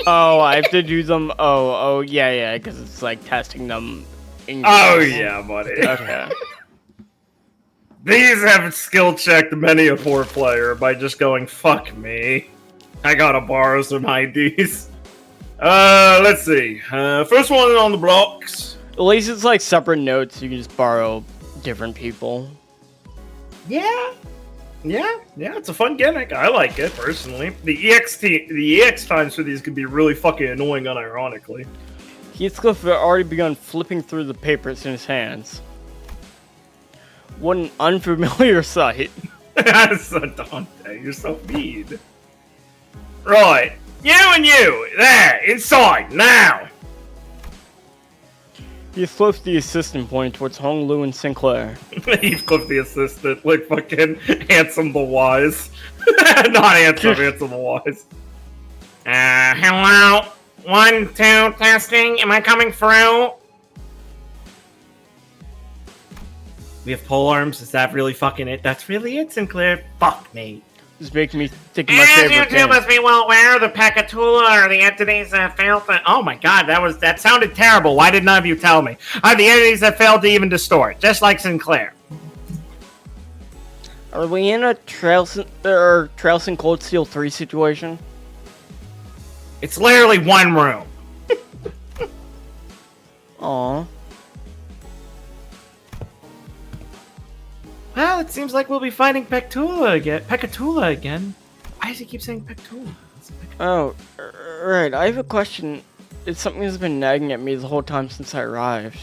Oh, I have to do them. Oh, yeah, because it's like testing them. Oh yeah, buddy. Okay. These have skill checked many a poor player by just going, fuck me. I gotta borrow some IDs. Let's see. First one on the blocks. At least it's like separate notes. You can just borrow different people. Yeah, it's a fun gimmick. I like it personally. The EX times for these could be really fucking annoying, unironically. Heathcliff had already begun flipping through the papers in his hands. What an unfamiliar sight. That's so Dante. You're so mean. Right, you and you there inside now. Heathcliff, the assistant, pointed towards Hong Lu and Sinclair. Heathcliff the assistant, like fucking Handsome the Wise. Not Handsome, Handsome the Wise. Hello? 1, 2, testing. Am I coming through? We have pole arms. Is that really fucking it? That's really it, Sinclair. Fuck me. This makes me think of my As favorite you two game. must be well aware, the Pekatula are the entities that failed to... Oh my god, that sounded terrible. Why did none of you tell me? Are the entities that failed to even distort, just like Sinclair. Are we in a Trails and Cold Steel 3 situation? It's literally one room. Aww. Well, it seems like we'll be fighting Pecatula again. Why does he keep saying Pecatula? Oh, right. I have a question. It's something that's been nagging at me the whole time since I arrived.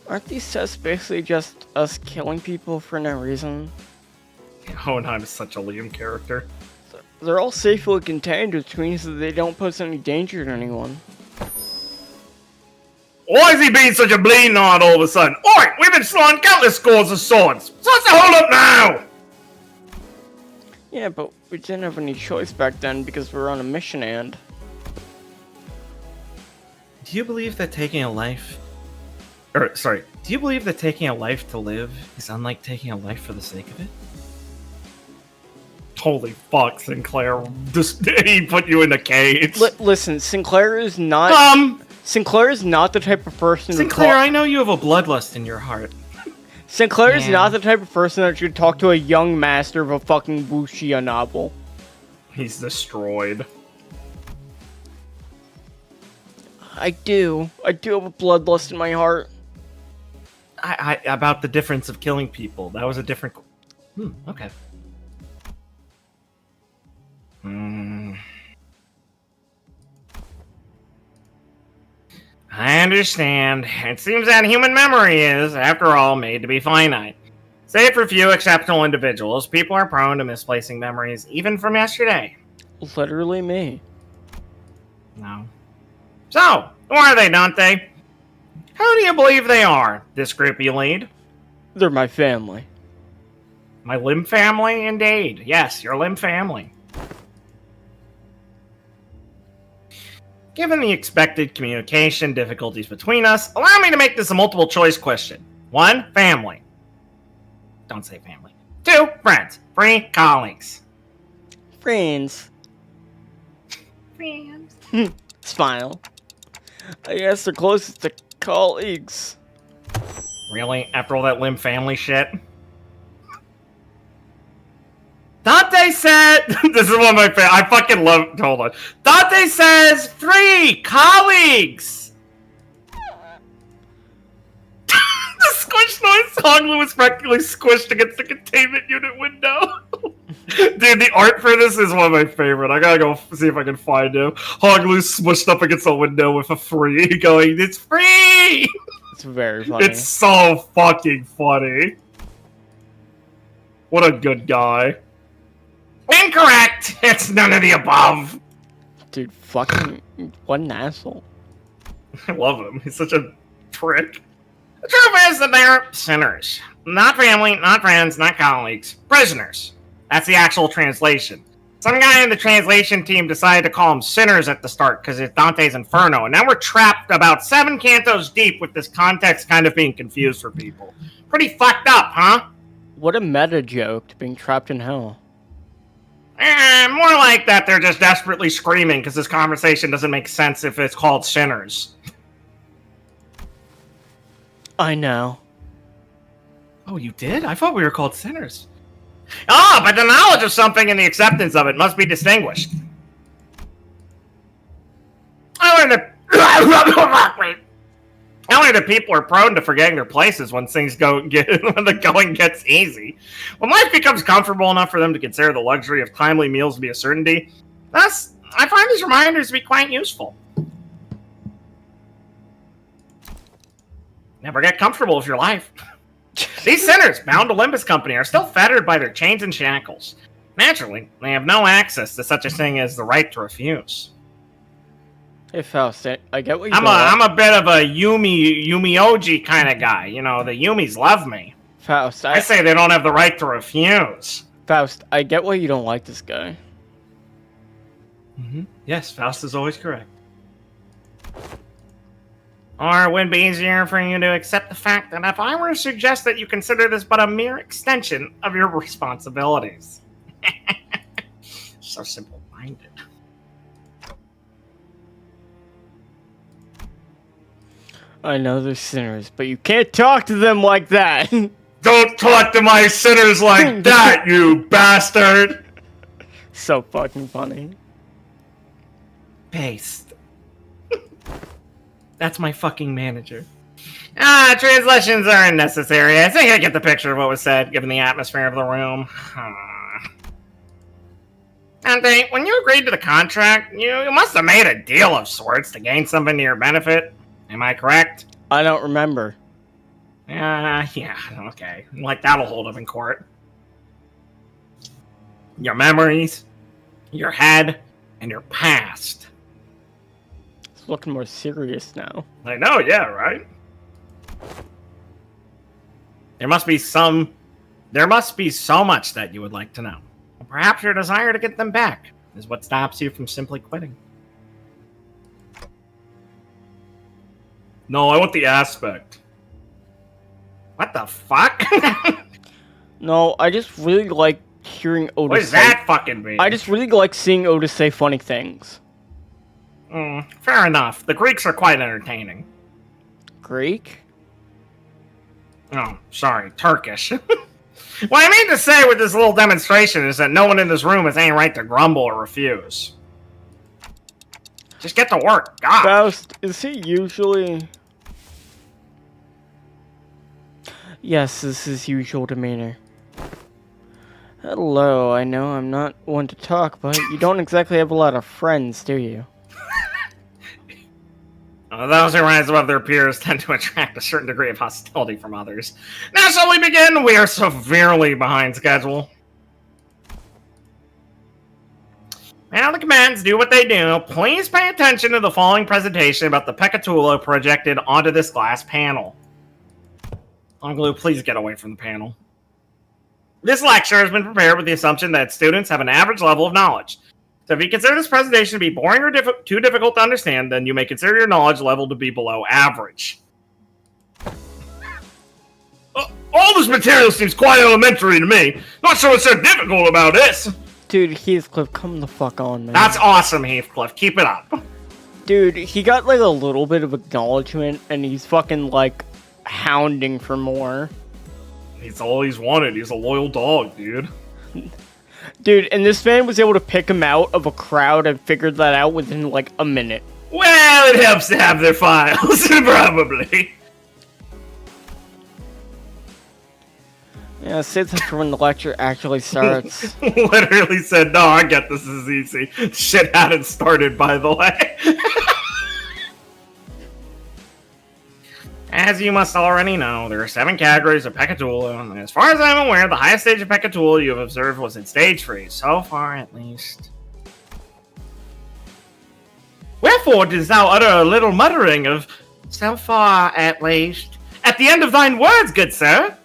Aren't these tests basically just us killing people for no reason? Hohenheim is such a Liam character. They're all safely contained, which means that they don't pose any danger to anyone. Why is he being such a bleeding heart all of a sudden? Oi! We've been slawing countless scores of swords! So what's the hold up now? Yeah, but we didn't have any choice back then because we were on a mission and... Do you believe that taking a life... do you believe that taking a life to live is unlike taking a life for the sake of it? Holy fuck, Sinclair. He put you in a cage. Listen, Sinclair is not... Sinclair is not the type of person Sinclair, I know you have a bloodlust in your heart. Sinclair is not the type of person that should talk to a young master of a fucking wuxia novel. He's destroyed. I do have a bloodlust in my heart. I about the difference of killing people. That was a different... okay. I understand. It seems that human memory is, after all, made to be finite. Save for few exceptional individuals, people are prone to misplacing memories, even from yesterday. Literally me. No. So, who are they, Dante? Who do you believe they are, this group you lead? They're my family. My Limb family, indeed. Yes, your Limb family. Given the expected communication difficulties between us, allow me to make this a multiple choice question. 1, family. Don't say family. 2, friends. 3, colleagues. Friends. Friends. Smile. I guess they're closest to colleagues. Really? After all that Limb family shit? Dante said... This is one of my favorites. I fucking love... Hold on. Dante says 3 colleagues! The squish noise Hoglu was practically squished against the containment unit window. Dude, the art for this is one of my favorite. I gotta go see if I can find him. Hoglu's smushed up against a window with a free going, it's free! It's very funny. It's so fucking funny. What a good guy. Incorrect! It's none of the above. Dude, fucking... What an asshole. I love him. He's such a prick. The truth is that they're sinners. Not family, not friends, not colleagues. Prisoners. That's the actual translation. Some guy in the translation team decided to call them sinners at the start because it's Dante's Inferno, and now we're trapped about 7 cantos deep with this context kind of being confused for people. Pretty fucked up, huh? What a meta joke to being trapped in hell. More like that they're just desperately screaming because this conversation doesn't make sense if it's called sinners. I know. Oh, you did? I thought we were called sinners. But the knowledge of something and the acceptance of it must be distinguished. I learned that people are prone to forgetting their places when when the going gets easy. When life becomes comfortable enough for them to consider the luxury of timely meals to be a certainty, I find these reminders to be quite useful. Never get comfortable with your life. These sinners, bound to Limbus Company, are still fettered by their chains and shackles. Naturally, they have no access to such a thing as the right to refuse. Hey Faust, I get what you I'm a bit of a Yumioji kind of guy. You know, the Yumis love me. Faust, I say they don't have the right to refuse. Faust, I get why you don't like this guy. Yes, Faust is always correct. Or it would be easier for you to accept the fact that if I were to suggest that you consider this but a mere extension of your responsibilities. So simple-minded. I know they're sinners, but you can't talk to them like that! Don't talk to my sinners like that, you bastard! So fucking funny. Paste. That's my fucking manager. Translations are unnecessary. I think I get the picture of what was said, given the atmosphere of the room. Dante, when you agreed to the contract, you must have made a deal of sorts to gain something to your benefit. Am I correct? I don't remember. Yeah, okay. Like, that'll hold up in court. Your memories, your head, and your past. It's looking more serious now. I know, yeah, right? There must be so much that you would like to know. Perhaps your desire to get them back is what stops you from simply quitting. No, I want the aspect. What the fuck? No, I just really like hearing Otis What does say... that fucking mean? I just really like seeing Otis say funny things. Fair enough. The Greeks are quite entertaining. Greek? Oh, sorry, Turkish. What I mean to say with this little demonstration is that no one in this room has any right to grumble or refuse. Just get to work, God. Faust, is he usually... Yes, this is usual demeanor. Hello, I know I'm not one to talk, but you don't exactly have a lot of friends, do you? Those who rise above their peers tend to attract a certain degree of hostility from others. Now shall we begin? We are severely behind schedule. Now the commands do what they do. Please pay attention to the following presentation about the Peccatullo projected onto this glass panel. Onglu, please get away from the panel. This lecture has been prepared with the assumption that students have an average level of knowledge. So if you consider this presentation to be boring or too difficult to understand, then you may consider your knowledge level to be below average. All this material seems quite elementary to me. Not sure what's so difficult about this. Dude, Heathcliff, come the fuck on, man. That's awesome, Heathcliff. Keep it up. Dude, he got like a little bit of acknowledgement, and he's fucking like hounding for more. He's all he's wanted. He's a loyal dog, dude. Dude, and this man was able to pick him out of a crowd and figured that out within like a minute. Well, it helps to have their files, probably. Yeah, save that for when the lecture actually starts. Literally said, no, I get this is easy. Shit hadn't started, by the way. As you must already know, there are 7 categories of Peccatullo, and as far as I'm aware, the highest stage of Peccatullo you have observed was in stage 3, so far at least. Wherefore didst thou utter a little muttering of, so far at least, at the end of thine words, good sir?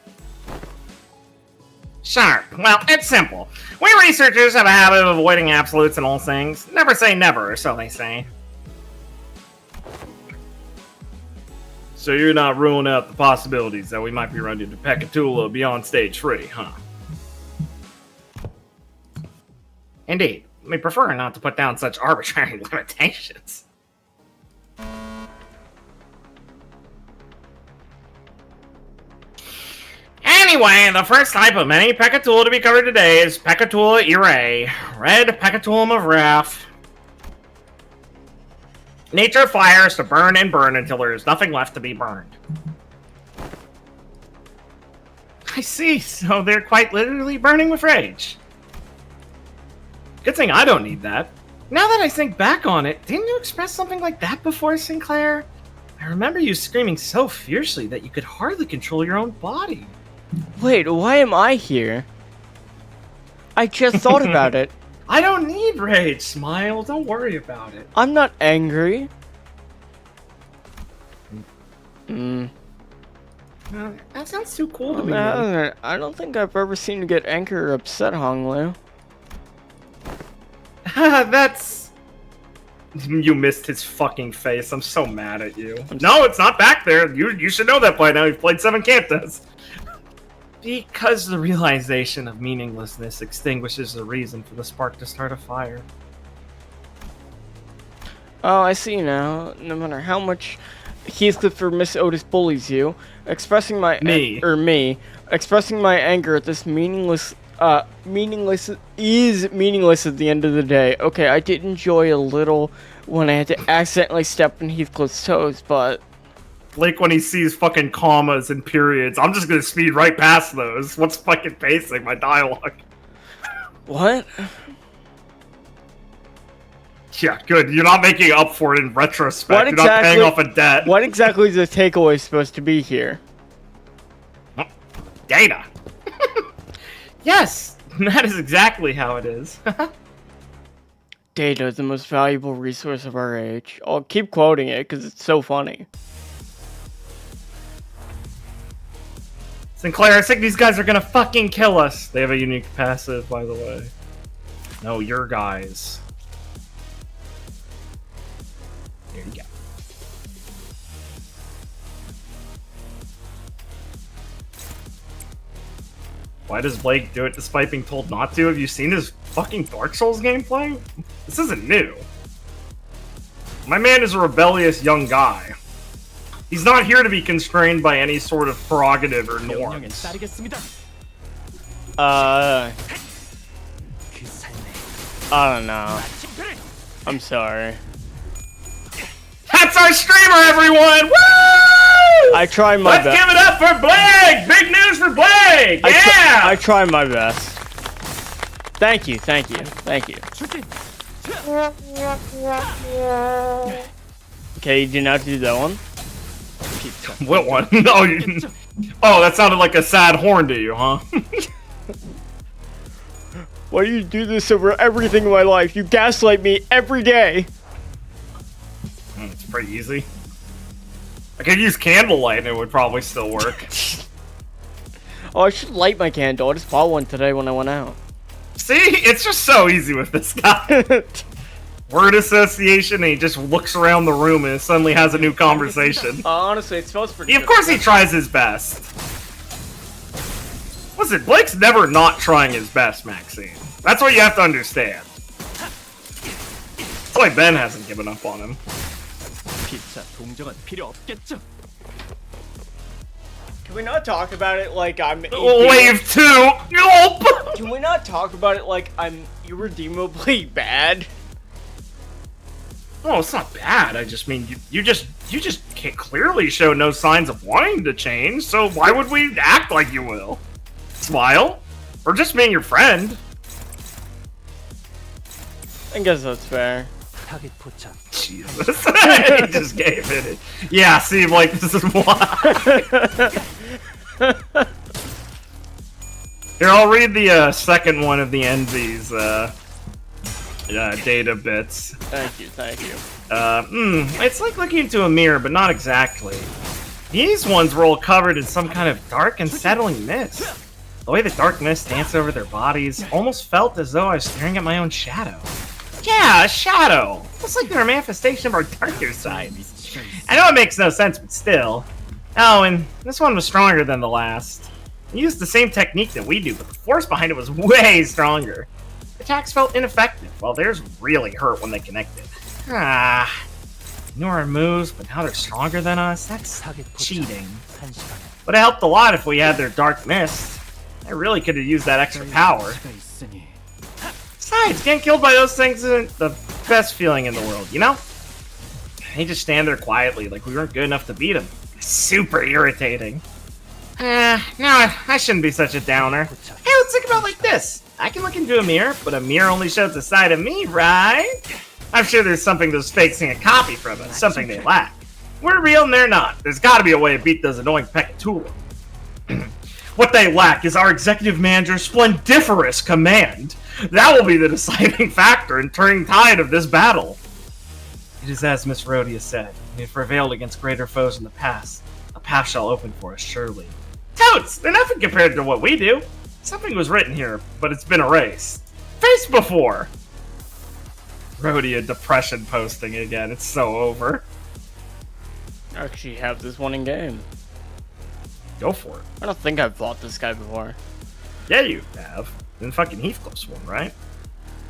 Sure. Well, it's simple. We researchers have a habit of avoiding absolutes in all things. Never say never, or so they say. So you're not ruling out the possibilities that we might be running into Peccatullo beyond stage 3, huh? Indeed. We prefer not to put down such arbitrary limitations. Anyway, the first type of many Peccatullo to be covered today is Peccatullo Irae, Red Peccatulum of Wrath. Nature of fire is to burn and burn until there is nothing left to be burned. I see, so they're quite literally burning with rage. Good thing I don't need that. Now that I think back on it, didn't you express something like that before, Sinclair? I remember you screaming so fiercely that you could hardly control your own body. Wait, why am I here? I just thought about it. I don't need rage, Smile. Don't worry about it. I'm not angry. That sounds too cool to me. Man. I don't think I've ever seen you get angry or upset, Honglu. That's... You missed his fucking face. I'm so mad at you. No, it's not back there. You should know that by now. You've played 7 cantos. Because the realization of meaninglessness extinguishes the reason for the spark to start a fire. Oh, I see now. No matter how much Heathcliff or Miss Otis bullies you, expressing my expressing my anger at this meaningless is meaningless at the end of the day. Okay, I did enjoy a little when I had to accidentally step on Heathcliff's toes, but Blake when he sees fucking commas and periods. I'm just gonna speed right past those. What's fucking pacing my dialogue? What? Yeah, good. You're not making up for it in retrospect. What You're not paying off a debt. What exactly is the takeaway supposed to be here? Data. Yes, that is exactly how it is. Data is the most valuable resource of our age. I'll keep quoting it because it's so funny. Sinclair, I think these guys are gonna fucking kill us. They have a unique passive, by the way. No, your guys. There you go. Why does Blake do it despite being told not to? Have you seen his fucking Dark Souls gameplay? This isn't new. My man is a rebellious young guy. He's not here to be constrained by any sort of prerogative or norms. I don't know. I'm sorry. That's our streamer, everyone! Woo! I try my Let's best. give it up for Blake! Big news for Blake! Yeah! I try my best. Thank you, thank you, thank you. Okay, you did not do that one. What one? Oh, that sounded like a sad horn to you, huh? Why do you do this over everything in my life? You gaslight me every day. It's pretty easy. I could use candlelight and it would probably still work. Oh, I should light my candle. I just bought one today when I went out. See? It's just so easy with this guy. Word association, and he just looks around the room and suddenly has a new conversation. Honestly, it smells pretty Of course he tries his best. Listen, Blake's never not trying his best, Maxine. That's what you have to understand. That's why Ben hasn't given up on him. Can we not talk about it like I'm... Wave 2! Nope! Can we not talk about it like I'm irredeemably bad? Oh, it's not bad. I just mean you just can't clearly show no signs of wanting to change. So why would we act like you will? Smile, or just being your friend. I guess that's fair. Jesus, he just gave it. Yeah, see, like this is why. Here, I'll read the second one of the envies. Data bits. Thank you, thank you. It's like looking into a mirror, but not exactly. These ones were all covered in some kind of dark and settling mist. The way the dark mist danced over their bodies almost felt as though I was staring at my own shadow. Yeah, a shadow! Looks like they're a manifestation of our darker sides. I know it makes no sense, but still. Oh, and this one was stronger than the last. It used the same technique that we do, but the force behind it was way stronger. Attacks felt ineffective, while theirs really hurt when they connected. I knew our moves, but now they're stronger than us? That's cheating. But it helped a lot if we had their dark mist. I really could have used that extra power. Besides, getting killed by those things isn't the best feeling in the world, you know? They just stand there quietly like we weren't good enough to beat them. Super irritating. No, I shouldn't be such a downer. Hey, let's think about it like this. I can look into a mirror, but a mirror only shows a side of me, right? I'm sure there's something those fakes can copy from us, something they lack. We're real and they're not. There's gotta be a way to beat those annoying Peccatula. What they lack is our executive manager's splendiferous command. That will be the deciding factor in turning tide of this battle. It is as Miss Rhodia said, we have prevailed against greater foes in the past. A path shall open for us, surely. Totes! They're nothing compared to what we do. Something was written here, but it's been erased. Faced before! Rhodia depression posting again. It's so over. I actually have this one in game. Go for it. I don't think I've fought this guy before. Yeah, you have. In fucking Heathcliff's one, right?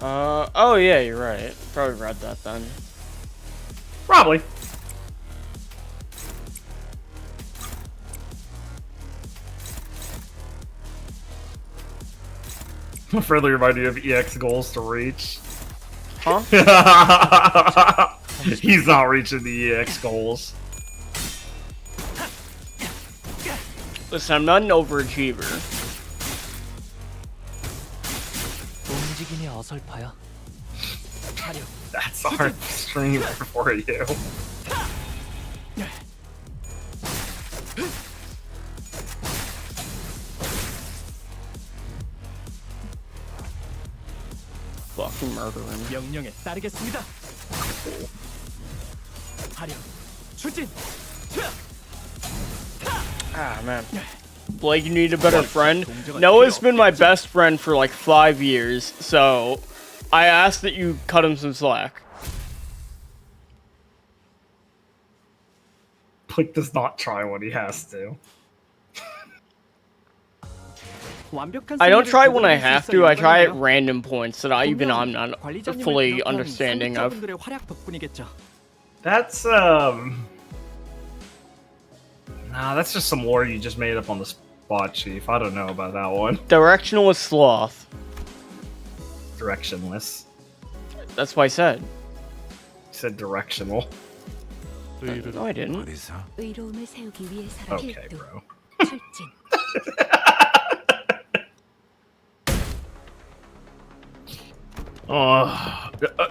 Oh yeah, you're right. Probably read that then. Probably. A friendly reminder of EX goals to reach. Huh? He's not reaching the EX goals. Listen, I'm not an overachiever. 움직임이 어설퍼요. That's our stream for you. Fucking murdering. 명령에 따르겠습니다. 화력, 추진. Ah, man. Blake, you need a better friend? Noah's been my best friend for like 5 years, so I ask that you cut him some slack. Blake does not try what he has to. I don't try when I have to, I try at random points that I'm not fully understanding of. That's Nah, that's just some lore you just made up on the spot, Chief. I don't know about that one. Directionless sloth. Directionless. That's what I said. You said directional. No, I didn't. 의로움을 세우기 위해서 Okay, 필두. bro. 출진.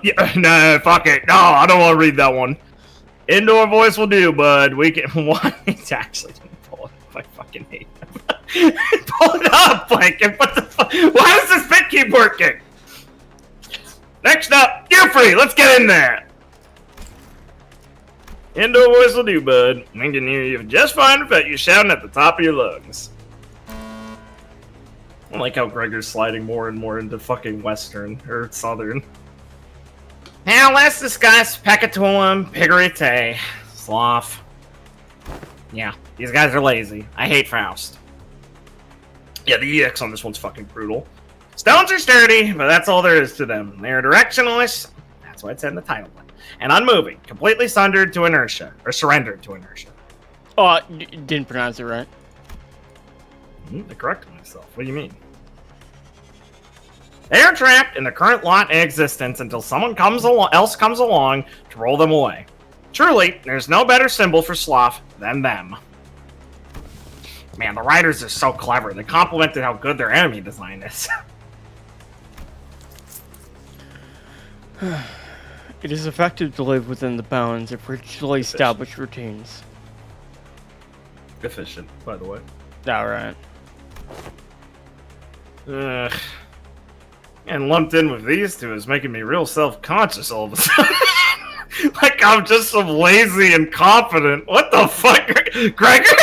Yeah, no, fuck it. No, I don't want to read that one. Indoor voice will do, bud. We can. What? It's actually didn't pull it up. I fucking hate him. Pull it up, Blanket. What the fuck? Why does this bit keep working? Next up, you're free. Let's get in there. Indoor voice will do, bud. I can hear you just fine without you shouting at the top of your lungs. I like how Gregor's sliding more and more into fucking Western or Southern. Now let's discuss Pecatorum Pigorite. Sloth. Yeah, these guys are lazy. I hate Faust. Yeah, the EX on this one's fucking brutal. Stones are sturdy, but that's all there is to them. They are directionless. That's why it said in the title. And unmoving, completely sundered to inertia, or surrendered to inertia. Oh, didn't pronounce it right. I corrected myself. What do you mean? They are trapped in the current lot in existence until someone else comes along to roll them away. Truly, there's no better symbol for sloth than them. Man, the writers are so clever. They complimented how good their enemy design is. It is effective to live within the bounds of rigidly established routines. Efficient, by the way. Alright. Ugh. And lumped in with these two is making me real self-conscious all of a sudden. Like I'm just so lazy and confident. What the fuck? Gregor?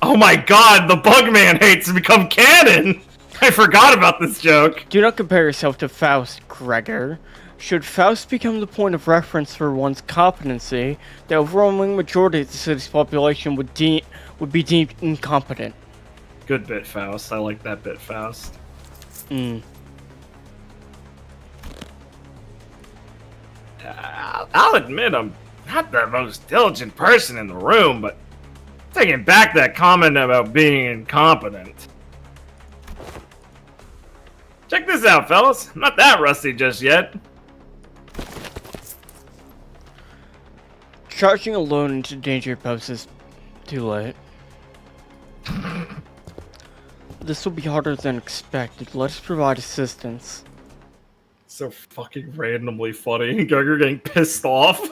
Oh my god, the Bugman hates to become canon! I forgot about this joke. Do not compare yourself to Faust, Gregor. Should Faust become the point of reference for one's competency, the overwhelming majority of the city's population would be deemed incompetent. Good bit, Faust. I like that bit, Faust. I'll admit I'm not the most diligent person in the room, but taking back that comment about being incompetent. Check this out, fellas. I'm not that rusty just yet. Charging alone into danger poses too late. This will be harder than expected. Let us provide assistance. So fucking randomly funny. Gregor getting pissed off.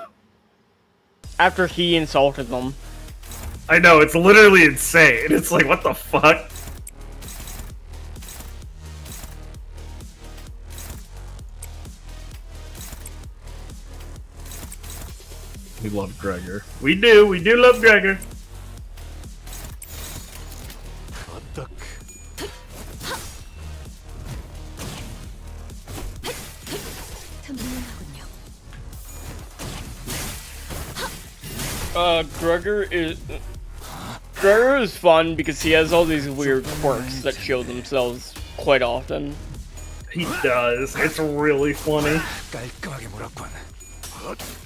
After he insulted them. I know, it's literally insane. It's like, what the fuck? We love Gregor. We do love Gregor. Gregor is fun because he has all these weird quirks that show themselves quite often. He does. It's really funny.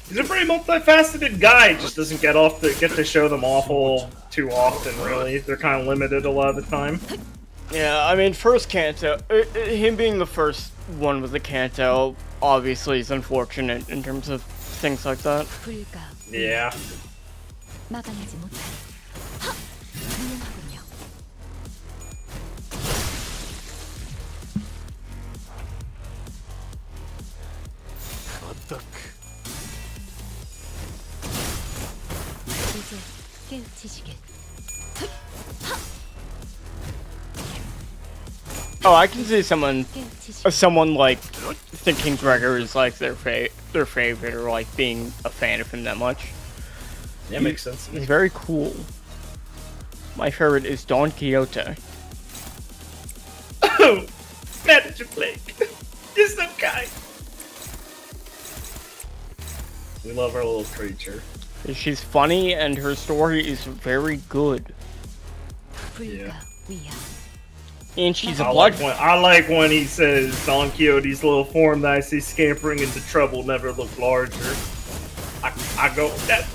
He's a pretty multifaceted guy. Just doesn't get to show them awful too often. Really, they're kind of limited a lot of the time. Yeah, I mean, first Kanto, him being the first one with the Kanto, obviously is unfortunate in terms of things like that. Yeah. 막아내지 못하리. 하! 유용하군요. 이제 깨우치시길. Oh, I can see someone 깨우치시길. like thinking Gregor is like their favorite, or like being a fan of him that much. Yeah, makes sense. He's very cool. My favorite is Don Quixote. Oh, Manager Blake, you're so kind. We love our little creature. She's funny and her story is very good. 불가 위야. And she's a I blood. like when he says Don Quixote's little form that I see scampering into trouble never looked larger. I go, that's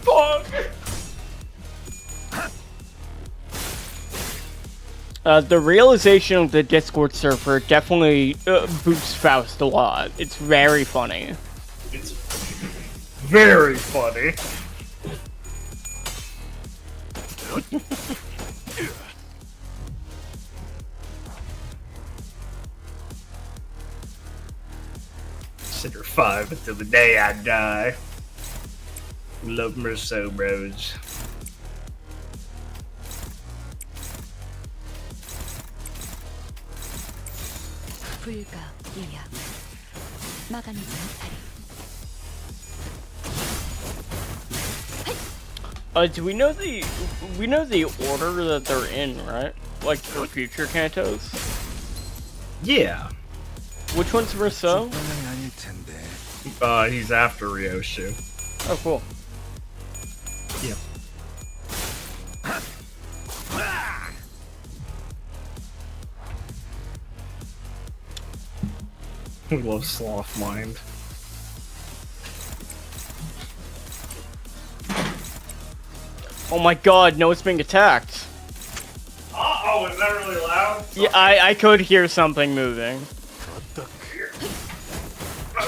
fun. The realization of the Discord server definitely boosts Faust a lot. It's very funny. It's very funny. Consider 5 until the day I die. Love me so, bros. 불가 위야. 막아내지 못하리. Do we know the order that they're in, right? Like for future cantos? Yeah. Which one's Rousseau? He's after Ryoshu. Oh, cool. Yeah. We love Sloth Mind. Oh my god, no, it's being attacked. Oh, is that really loud? Yeah, I could hear something moving.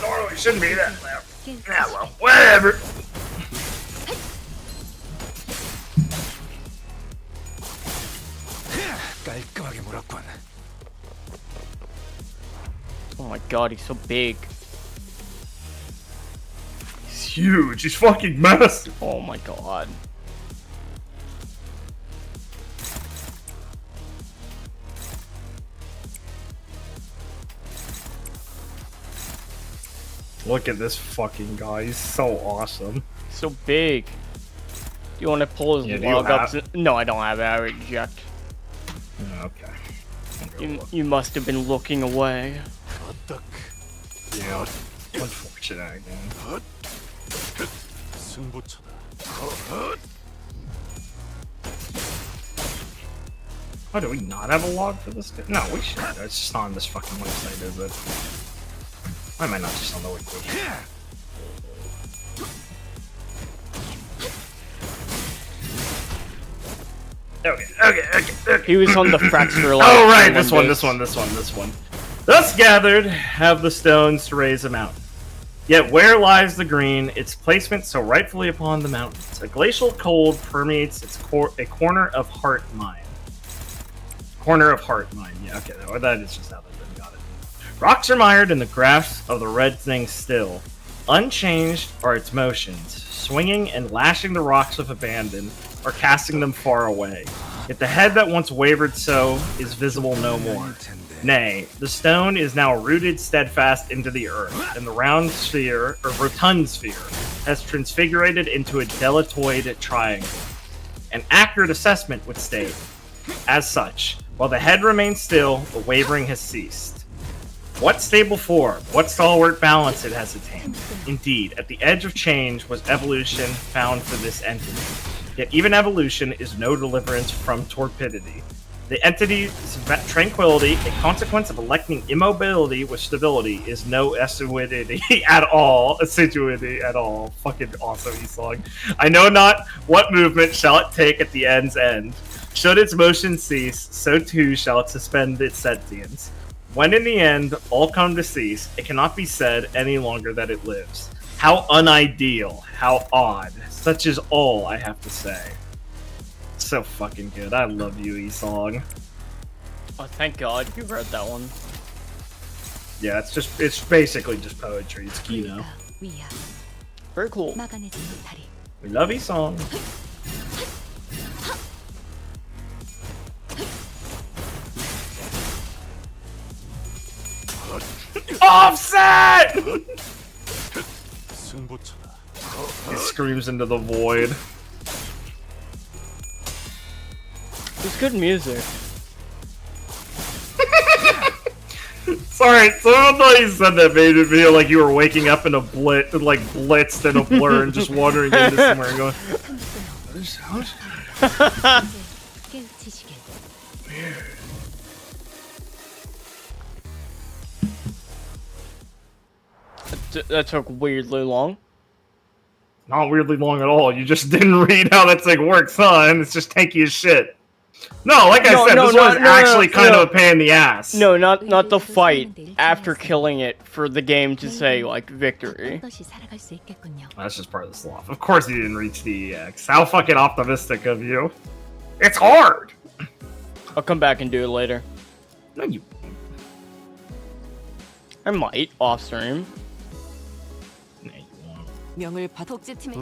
Normally shouldn't be that loud. Yeah, well, whatever. Oh my god, he's so big. He's huge. He's fucking massive. Oh my god. Look at this fucking guy. He's so awesome. So big. Do you want to pull his Yeah, do you log up? have- No, I don't have it. I reject. Okay. You must have been looking away. Yeah. Unfortunate again. Oh, do we not have a log for this guy? No, we should. It's just not on this fucking website, is it? Why am I not just on the wiki? Okay. He was on the Fraxter line. Oh, right, this one. Thus gathered, have the stones to raise a mountain. Yet where lies the green, its placement so rightfully upon the mountains? A glacial cold permeates a corner of heart mine. Corner of heart mine, yeah, okay, that is just how they've been got it. Rocks are mired in the grasp of the red thing still. Unchanged are its motions, swinging and lashing the rocks with abandon, or casting them far away. Yet the head that once wavered so is visible no more. Nay, the stone is now rooted steadfast into the earth, and the round sphere, or rotund sphere, has transfigurated into a deletoid triangle. An accurate assessment would state, as such, while the head remains still, the wavering has ceased. What stable form, what stalwart balance it has attained. Indeed, at the edge of change was evolution found for this entity. Yet even evolution is no deliverance from torpidity. The entity's tranquility, a consequence of electing immobility with stability, is no assiduity at all. Assiduity at all. Fucking awesome, E-Song. I know not what movement shall it take at the end's end. Should its motion cease, so too shall it suspend its sentience. When in the end all come to cease, it cannot be said any longer that it lives. How unideal. How odd. Such is all I have to say. So fucking good. I love you, E-Song. Oh, thank God you read that one. Yeah, it's basically just poetry. It's Kino. 불가 위야 Very cool. 막아내지 못하리 We love E-Song. Offset! He screams into the void. It's good music. Sorry, someone thought you said that made it feel like you were waking up in a blitzed in a blur and just wandering into somewhere and going, what is that? 깨우치시길 That took weirdly long. Not weirdly long at all. You just didn't read how that thing works, huh? And it's just tanky as shit. No, like I said, this one's actually kind of a pain in the ass. No, not the fight. After killing it, for the game to say, like, victory. 떳떳이 살아갈 수 있겠군요. That's just part of the sloth. Of course you didn't reach the EX. How fucking optimistic of you. It's hard! I'll come back and do it later. No, you... I might, off stream. No, you won't. 명을 받 독재팀의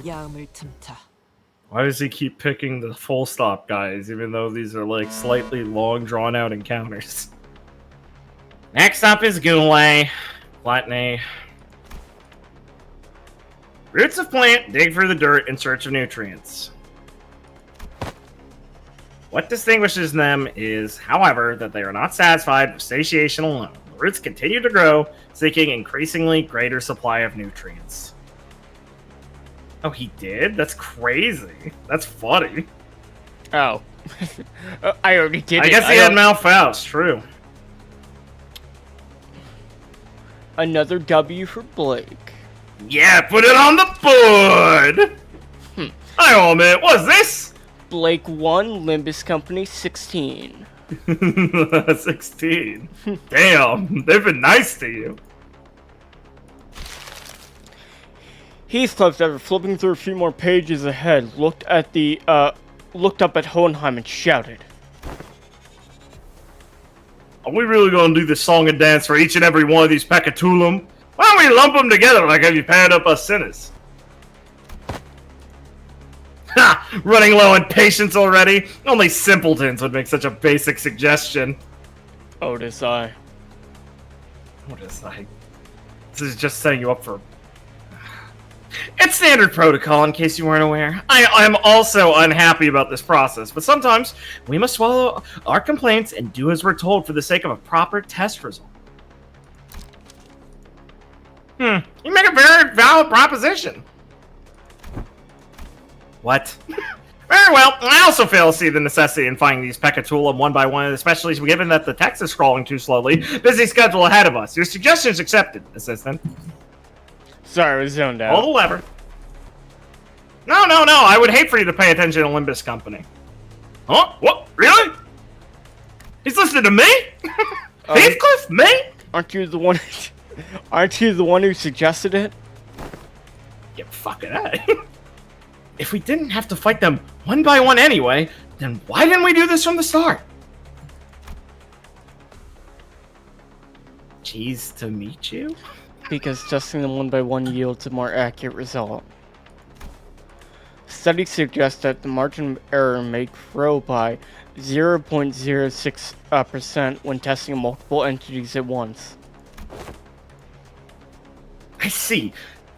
야음을 틈타. Why does he keep picking the full stop guys, even though these are like slightly long, drawn out encounters? Next up is Ghoulay. Gluttony. Roots of plant dig through the dirt in search of nutrients. What distinguishes them is, however, that they are not satisfied with satiation alone. The roots continue to grow, seeking increasingly greater supply of nutrients. Oh, he did? That's crazy. That's funny. Oh. I already did I it. guess he had Malfaust, true. Another W for Blake. Yeah, put it on the board! I admit, what's this? Blake 1, Limbus Company 16. 16. Damn, they've been nice to you. Heathcliff, after flipping through a few more pages ahead, looked up at Hohenheim and shouted. Are we really gonna do this song and dance for each and every one of these Pecatulum? Why don't we lump them together like have you paired up us sinners? Ha! Running low on patience already? Only simpletons would make such a basic suggestion. Otis, I. What is that? This is just setting you up for... It's standard protocol, in case you weren't aware. I am also unhappy about this process, but sometimes we must swallow our complaints and do as we're told for the sake of a proper test result. You make a very valid proposition. What? Very well. I also fail to see the necessity in finding these Pecatulum one by one, especially given that the text is scrolling too slowly. Busy schedule ahead of us. Your suggestion is accepted, assistant. Sorry, I was zoned Pull out. the lever. No, no, no. I would hate for you to pay attention to Limbus Company. Huh? What? Really? He's listening to me? Heathcliff? Me? Aren't you the one? Aren't you the one who suggested it? You fucking A. If we didn't have to fight them one by one anyway, then why didn't we do this from the start? Cheese to meet you? Because testing them one by one yields a more accurate result. Studies suggest that the margin of error may grow by 0.06% when testing multiple entities at once. I see.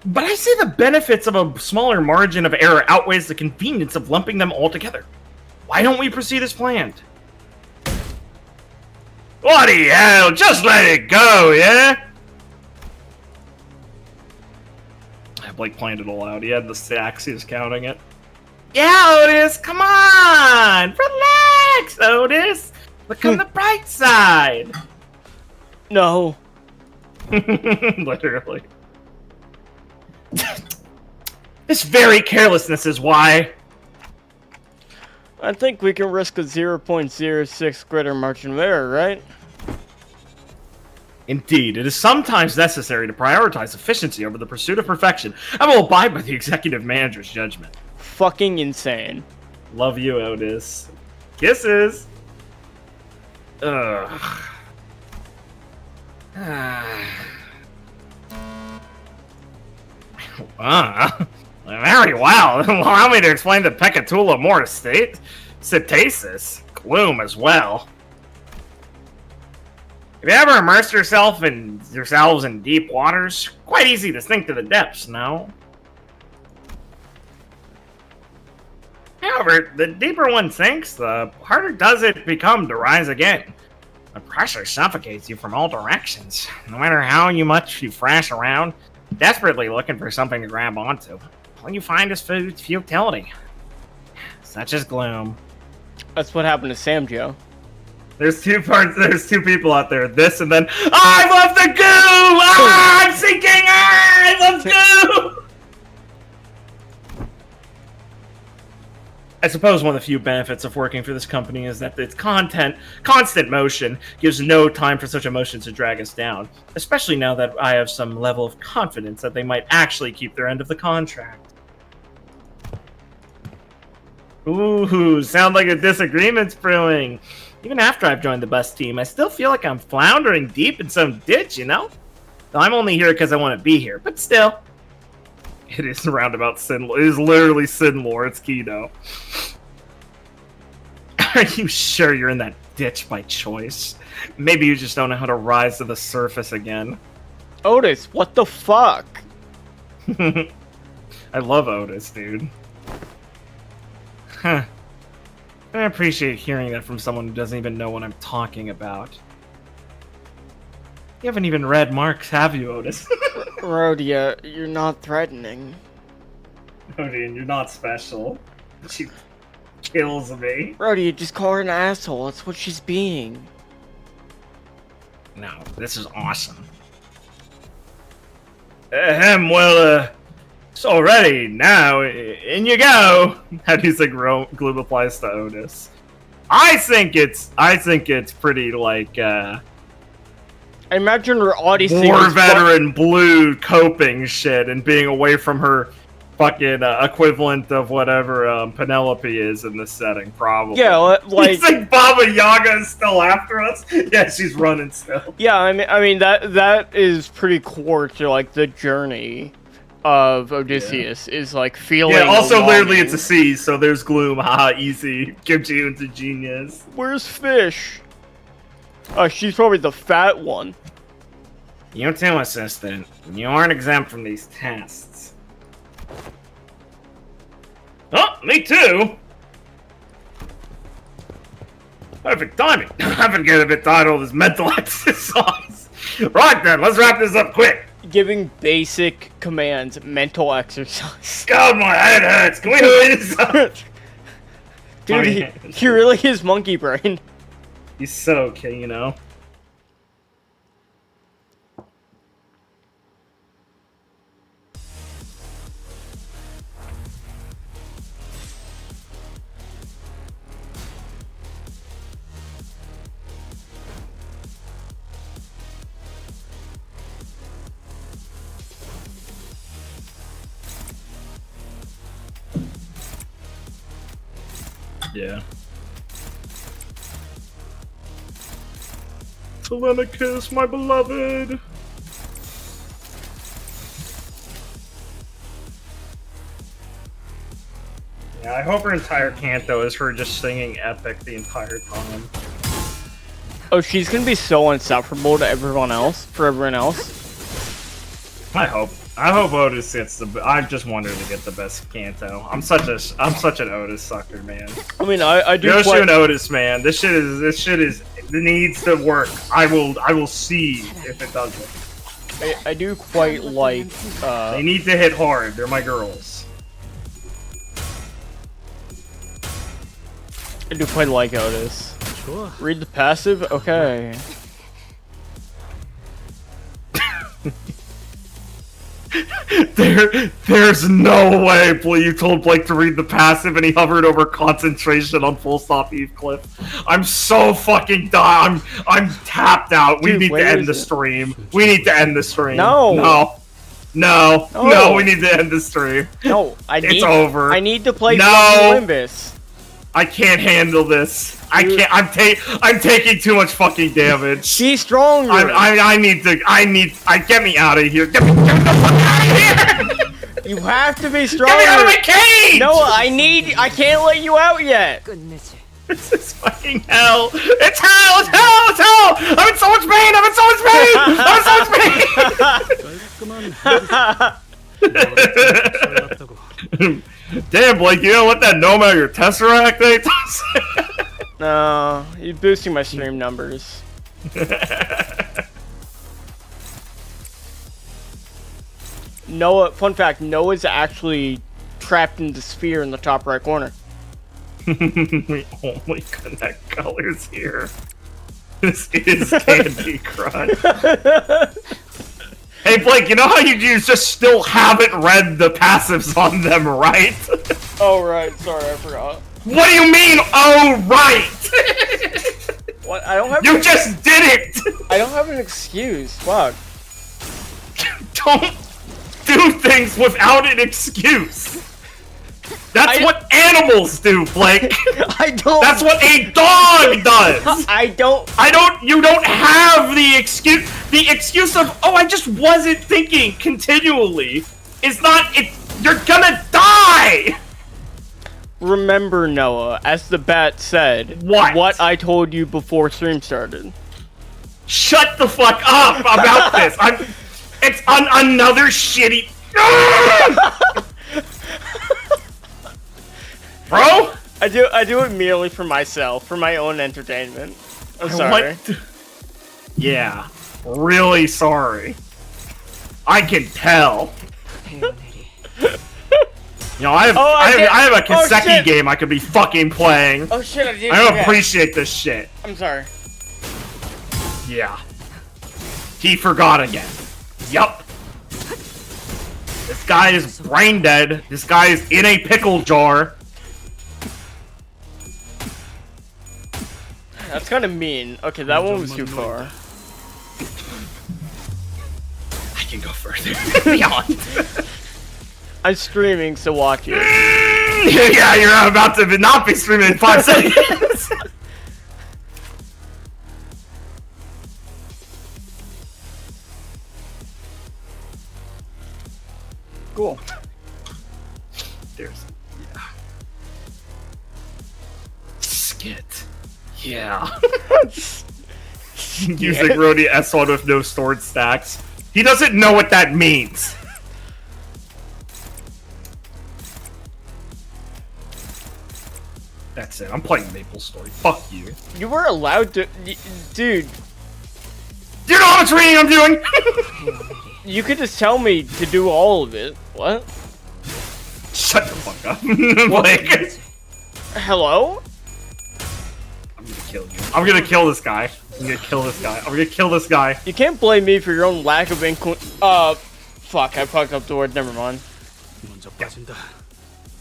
But I say the benefits of a smaller margin of error outweighs the convenience of lumping them all together. Why don't we proceed as planned? Bloody hell, just let it go, yeah? Blake planned it all out. He had the stacks, he was counting it. Yeah, Otis, come on! Relax, Otis! Look on the bright side! No. Literally. This very carelessness is why. I think we can risk a 0.06 greater margin of error, right? Indeed, it is sometimes necessary to prioritize efficiency over the pursuit of perfection. I will abide by the executive manager's judgment. Fucking insane. Love you, Otis. Kisses! Ugh. Very well. Allow me to explain the Pecatula more cetaceous. Gloom as well. Have you ever immersed yourselves in deep waters? Quite easy to sink to the depths, no? However, the deeper one sinks, the harder does it become to rise again. The pressure suffocates you from all directions. No matter how much you thrash around, desperately looking for something to grab onto, all you find is futility. Such as gloom. That's what happened to Sam Joe. There's two people out there. This and then, I love the goo! I'm sinking! I love goo! I suppose one of the few benefits of working for this company is that its constant motion, gives no time for such emotions to drag us down. Especially now that I have some level of confidence that they might actually keep their end of the contract. Ooh, sound like a disagreement's brewing. Even after I've joined the bus team, I still feel like I'm floundering deep in some ditch, you know? I'm only here because I want to be here, but still. It is roundabout sin. It is literally sin lore. It's Kido. Are you sure you're in that ditch by choice? Maybe you just don't know how to rise to the surface again. Otis, what the fuck? I love Otis, dude. Huh. I appreciate hearing that from someone who doesn't even know what I'm talking about. You haven't even read Marx, have you, Otis? Rhodia, you're not threatening. Rodian, you're not special. She kills me. Rhodia, just call her an asshole. That's what she's being. No, this is awesome. So ready now, in you go. How do you think Gloom applies to Otis? I think it's pretty like I imagine her audience war veteran blue coping shit and being away from her fucking equivalent of whatever Penelope is in this setting, probably. Yeah, like you think Baba Yaga is still after us? Yeah, she's running still. Yeah, I mean that is pretty core to like the journey of Odysseus is like feeling. Yeah, also longing. literally it's a C, so there's gloom. Haha, easy. Kimchi into genius. Where's Fish? She's probably the fat one. You too, assistant. You aren't exempt from these tests. Oh, me too! Perfect timing. I've been getting a bit tired of all this mental exercise. Right then, let's wrap this up quick. Giving basic commands, mental exercise. God, my head hurts. Can we hurry this up? Dude, he really is monkey brain. He's so okay, you know. Yeah. Telemachus, my beloved! Yeah, I hope her entire canto is her just singing epic the entire time. Oh, she's gonna be so insufferable to everyone else, for everyone else. I hope Otis gets the. I just want her to get the best canto. I'm such an Otis sucker, man. I mean, I do. Yoshi and Otis, man. This shit is. It needs to work. I will see if it doesn't. I do quite like. They need to hit hard. They're my girls. I do quite like Otis. Sure. Read the passive? Okay. There's no way you told Blake to read the passive and he hovered over concentration on full stop Heathcliff. I'm so fucking done. I'm tapped out. We Dude, need to where end is the it? stream. We need to end the stream. No. No, we need to end the stream. No, It's over. I need to play No. fucking Limbus. I can't handle this. I Dude. can't. I'm taking too much fucking damage. Be stronger. I need. Get me out of here. Get me the fuck out of here. You have to be stronger. Get me out of my cage. No, I can't let you out yet. 끝내지. This is fucking hell. It's hell. It's hell. It's hell. I'm in so much pain. I'm in so much pain. I'm in so much pain. Damn, Blake, you don't let that gnome out of your Tesseract thing? No, you're boosting my stream numbers. Noah, fun fact, Noah's actually trapped in the sphere in the top right corner. We only connect colors here. This is Candy Crush. Hey Blake, you know how you just still haven't read the passives on them, right? Oh right, sorry, I forgot. What do you mean, oh right? What? I don't have. You just did it! I don't have an excuse. Fuck. Don't do things without an excuse. That's I- what animals do, Blake. I don't. That's what a dog does. I don't. You don't have the excuse. The excuse of, oh, I just wasn't thinking continually. It's not, you're gonna die. Remember, Noah, as the bat said. What? I told you before stream started. Shut the fuck up about this. It's on another shitty. Bro? I do it merely for myself, for my own entertainment. I'm sorry. What? Yeah. Really sorry. I can tell. 태연her이. You know, I have a Oh, Kiseki shit. game I could be fucking playing. Oh shit! I did. I don't appreciate this shit. I'm sorry. Yeah. He forgot again. Yup. This guy is brain dead. This guy is in a pickle jar. That's kind of mean. Okay, that one was too far. I can go further. Beyond. I'm streaming, so watch it. Yeah, you're about to not be streaming in 5 seconds. Cool. There's, yeah. Skit. Yeah. Using Rhodey S1 with no stored stacks. He doesn't know what that means. That's it. I'm playing Maple Story. Fuck you. You were allowed to, dude. Do you know how much reading I'm doing? You could just tell me to do all of it. What? Shut the fuck up. Like, Hello? I'm gonna kill you. I'm gonna kill this guy. I'm gonna kill this guy. I'm gonna kill this guy. You can't blame me for your own lack of fuck, I fucked up the word, never mind. 먼저 빠진다.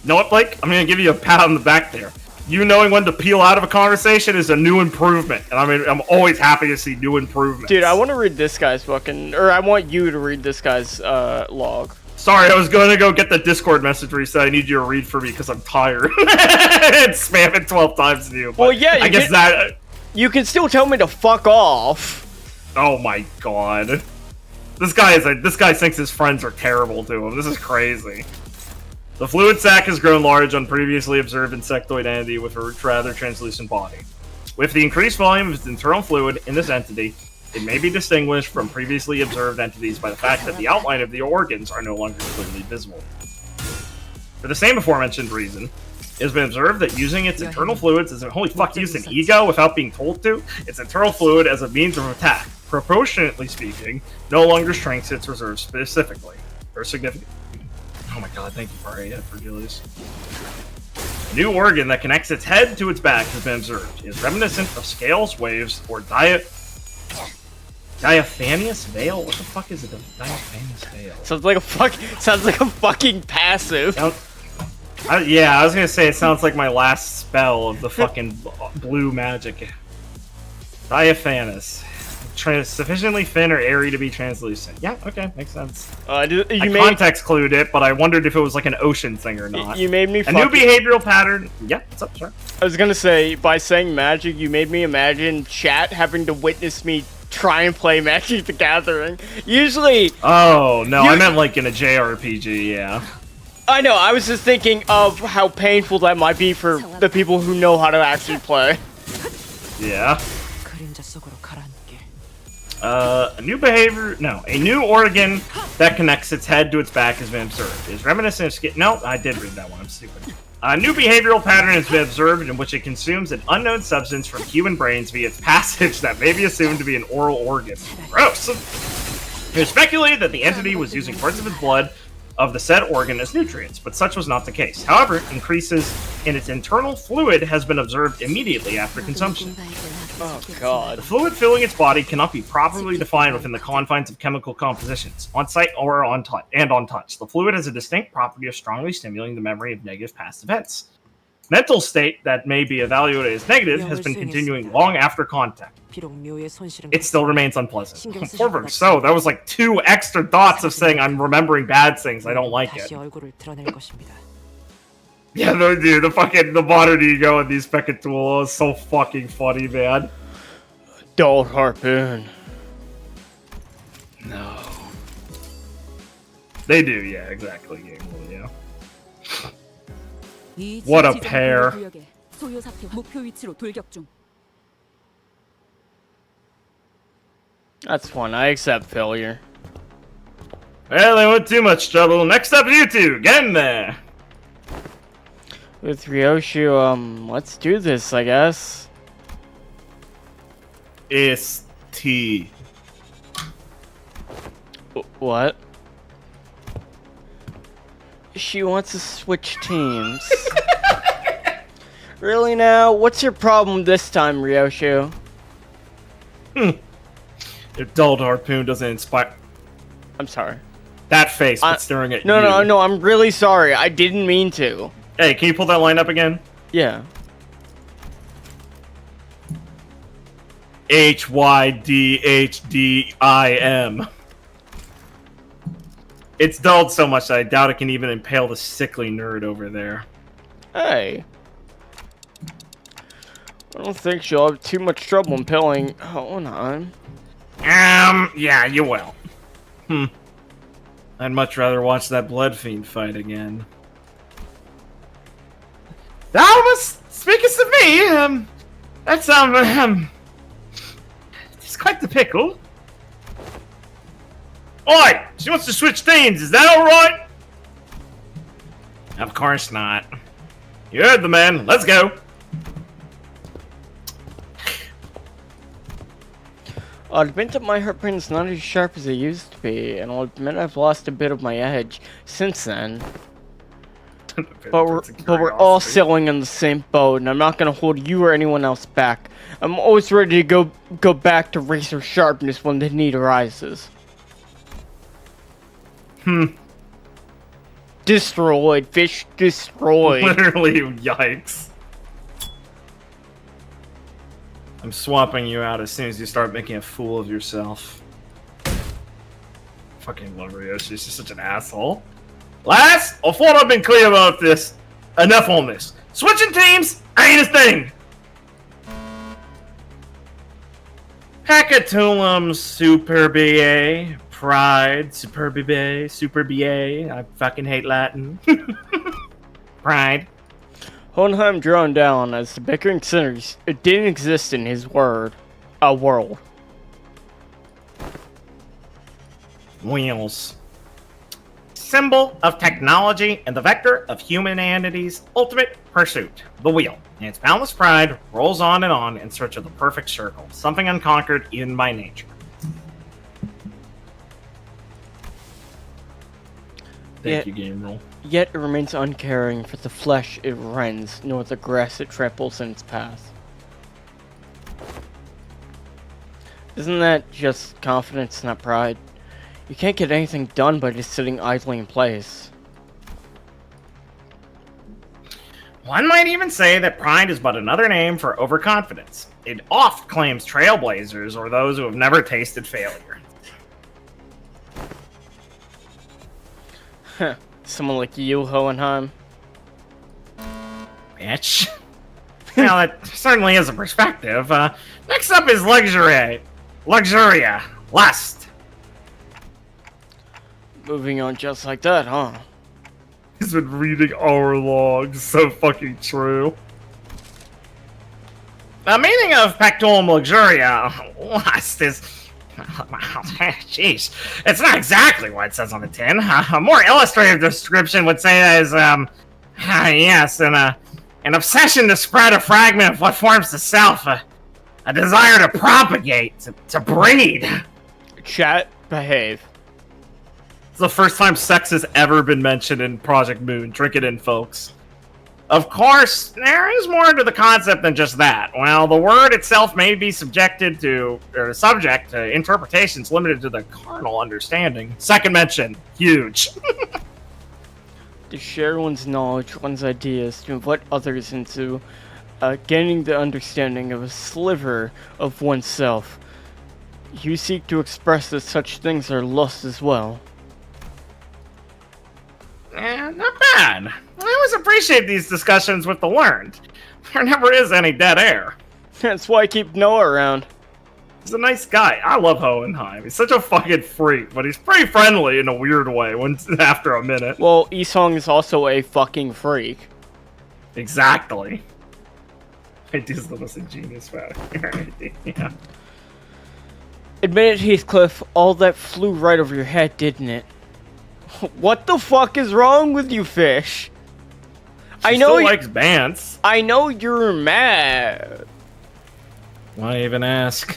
Know what, Blake? I'm gonna give you a pat on the back there. You knowing when to peel out of a conversation is a new improvement, and I'm always happy to see new improvements. Dude, I want to read this guy's fucking, or I want you to read this guy's log. Sorry, I was going to go get the Discord message where he said I need you to read for me because I'm tired. And spam it 12 times to you. Well, yeah, I guess that. You can still tell me to fuck off. Oh my god, this guy thinks his friends are terrible to him. This is crazy. The fluid sac has grown large on previously observed insectoid entity with a rather translucent body. With the increased volume of its internal fluid in this entity, it may be distinguished from previously observed entities by the fact that the outline of the organs are no longer clearly visible. For the same aforementioned reason, it has been observed that using its internal fluids as holy fuck, use an ego without being told to, its internal fluid as a means of attack, proportionately speaking, no longer shrinks its reserves specifically. For significant. Oh my god, thank you for for Julius. A new organ that connects its head to its back has been observed. It is reminiscent of scales, waves, or Diaphanous Veil? What the fuck is a Diaphanous Veil? Sounds like a fucking passive. Yeah, I was gonna say it sounds like my last spell of the fucking blue magic. Diaphanous. Sufficiently thin or airy to be translucent. Yeah, okay, makes sense. I context clued it, but I wondered if it was like an ocean thing or not. You made me a new behavioral pattern. Yeah, what's up, sir? I was gonna say, by saying magic, you made me imagine chat having to witness me try and play Magic the Gathering. Usually... Oh, no, I meant like in a JRPG, yeah. I know, I was just thinking of how painful that might be for the people who know how to actually play. Yeah. 그림자 속으로 가라앉게. A new organ that connects its head to its back has been observed. Is reminiscent of skin. No, I did read that one. I'm stupid. A new behavioral pattern has been observed in which it consumes an unknown substance from human brains via its passage that may be assumed to be an oral organ. Gross. It was speculated that the entity was using parts of its blood of the said organ as nutrients, but such was not the case. However, increases in its internal fluid has been observed immediately after consumption. Oh god. The fluid filling its body cannot be properly defined within the confines of chemical compositions, on site or on touch. The fluid has a distinct property of strongly stimulating the memory of negative past events. Mental state that may be evaluated as negative has been continuing long after contact. It still remains unpleasant. So, that was like 2 extra dots of saying I'm remembering bad things. I don't like it. Yeah, no, dude, the modern ego in these fucking tools is so fucking funny, man. Dull harpoon. No. They do, yeah, exactly. Yeah. What a pair. That's fun. I accept failure. Well, they went too much trouble. Next up, you two. Get in there. With Ryoshu, let's do this, I guess. It's T. What? She wants to switch teams. Really now? What's your problem this time, Ryoshu? Your dulled harpoon doesn't inspire. I'm sorry. That face, but staring at you. No, I'm really sorry. I didn't mean to. Hey, can you pull that line up again? Yeah. HYDHDIM. It's dulled so much that I doubt it can even impale the sickly nerd over there. Hey. I don't think she'll have too much trouble impaling. Hold on. Yeah, you will. I'd much rather watch that blood fiend fight again. That was speakest of me. That's it's quite the pickle. Oi! She wants to switch teams. Is that all right? Of course not. You heard the man. Let's go. I'll admit that my harpoon's not as sharp as it used to be, and I'll admit I've lost a bit of my edge since then. But we're all sailing in the same boat, and I'm not gonna hold you or anyone else back. I'm always ready to go back to razor sharpness when the need arises. Destroyed, fish destroyed. Literally, yikes. I'm swapping you out as soon as you start making a fool of yourself. Fucking love Ryo, she's just such an asshole. Lass, I thought I've been clear about this. Enough on this. Switching teams ain't a thing. Hecatomb Super BA. Pride, Super BA, Super BA. I fucking hate Latin. Pride. Hohenheim drawn down as the bickering sinners. It didn't exist in his world. Wheels. Symbol of technology and the vector of humanity's ultimate pursuit. The wheel. And its boundless pride rolls on in search of the perfect circle. Something unconquered even by nature. Thank you, Game Roll. Yet it remains uncaring for the flesh it rends, nor the grass it tramples in its path. Isn't that just confidence, not pride? You can't get anything done by just sitting idly in place. One might even say that pride is but another name for overconfidence. It oft claims trailblazers or those who have never tasted failure. Someone like you, Hohenheim. Bitch. Well, that certainly is a perspective. Next up is luxury. Luxuria. Lust. Moving on just like that, huh? He's been reading our logs. So fucking true. The meaning of pectorum luxuria, lust, is... Jeez. It's not exactly what it says on the tin. A more illustrative description would say that is, yes, an obsession to spread a fragment of what forms the self. A desire to propagate, to breed. Chat, behave. It's the first time sex has ever been mentioned in Project Moon. Drink it in, folks. Of course, there is more to the concept than just that. While the word itself may be subject to interpretations limited to the carnal understanding. Second mention, huge. To share one's knowledge, one's ideas, to invite others into gaining the understanding of a sliver of oneself. You seek to express that such things are lust as well. Not bad. I always appreciate these discussions with the learned. There never is any dead air. That's why I keep Noah around. He's a nice guy. I love Hohenheim. He's such a fucking freak, but he's pretty friendly in a weird way after a minute. Well, Isong is also a fucking freak. Exactly. It is the most ingenious fact. Yeah. Admit it, Heathcliff, all that flew right over your head, didn't it? What the fuck is wrong with you, fish? She still likes Bance. I know you're mad. Why even ask?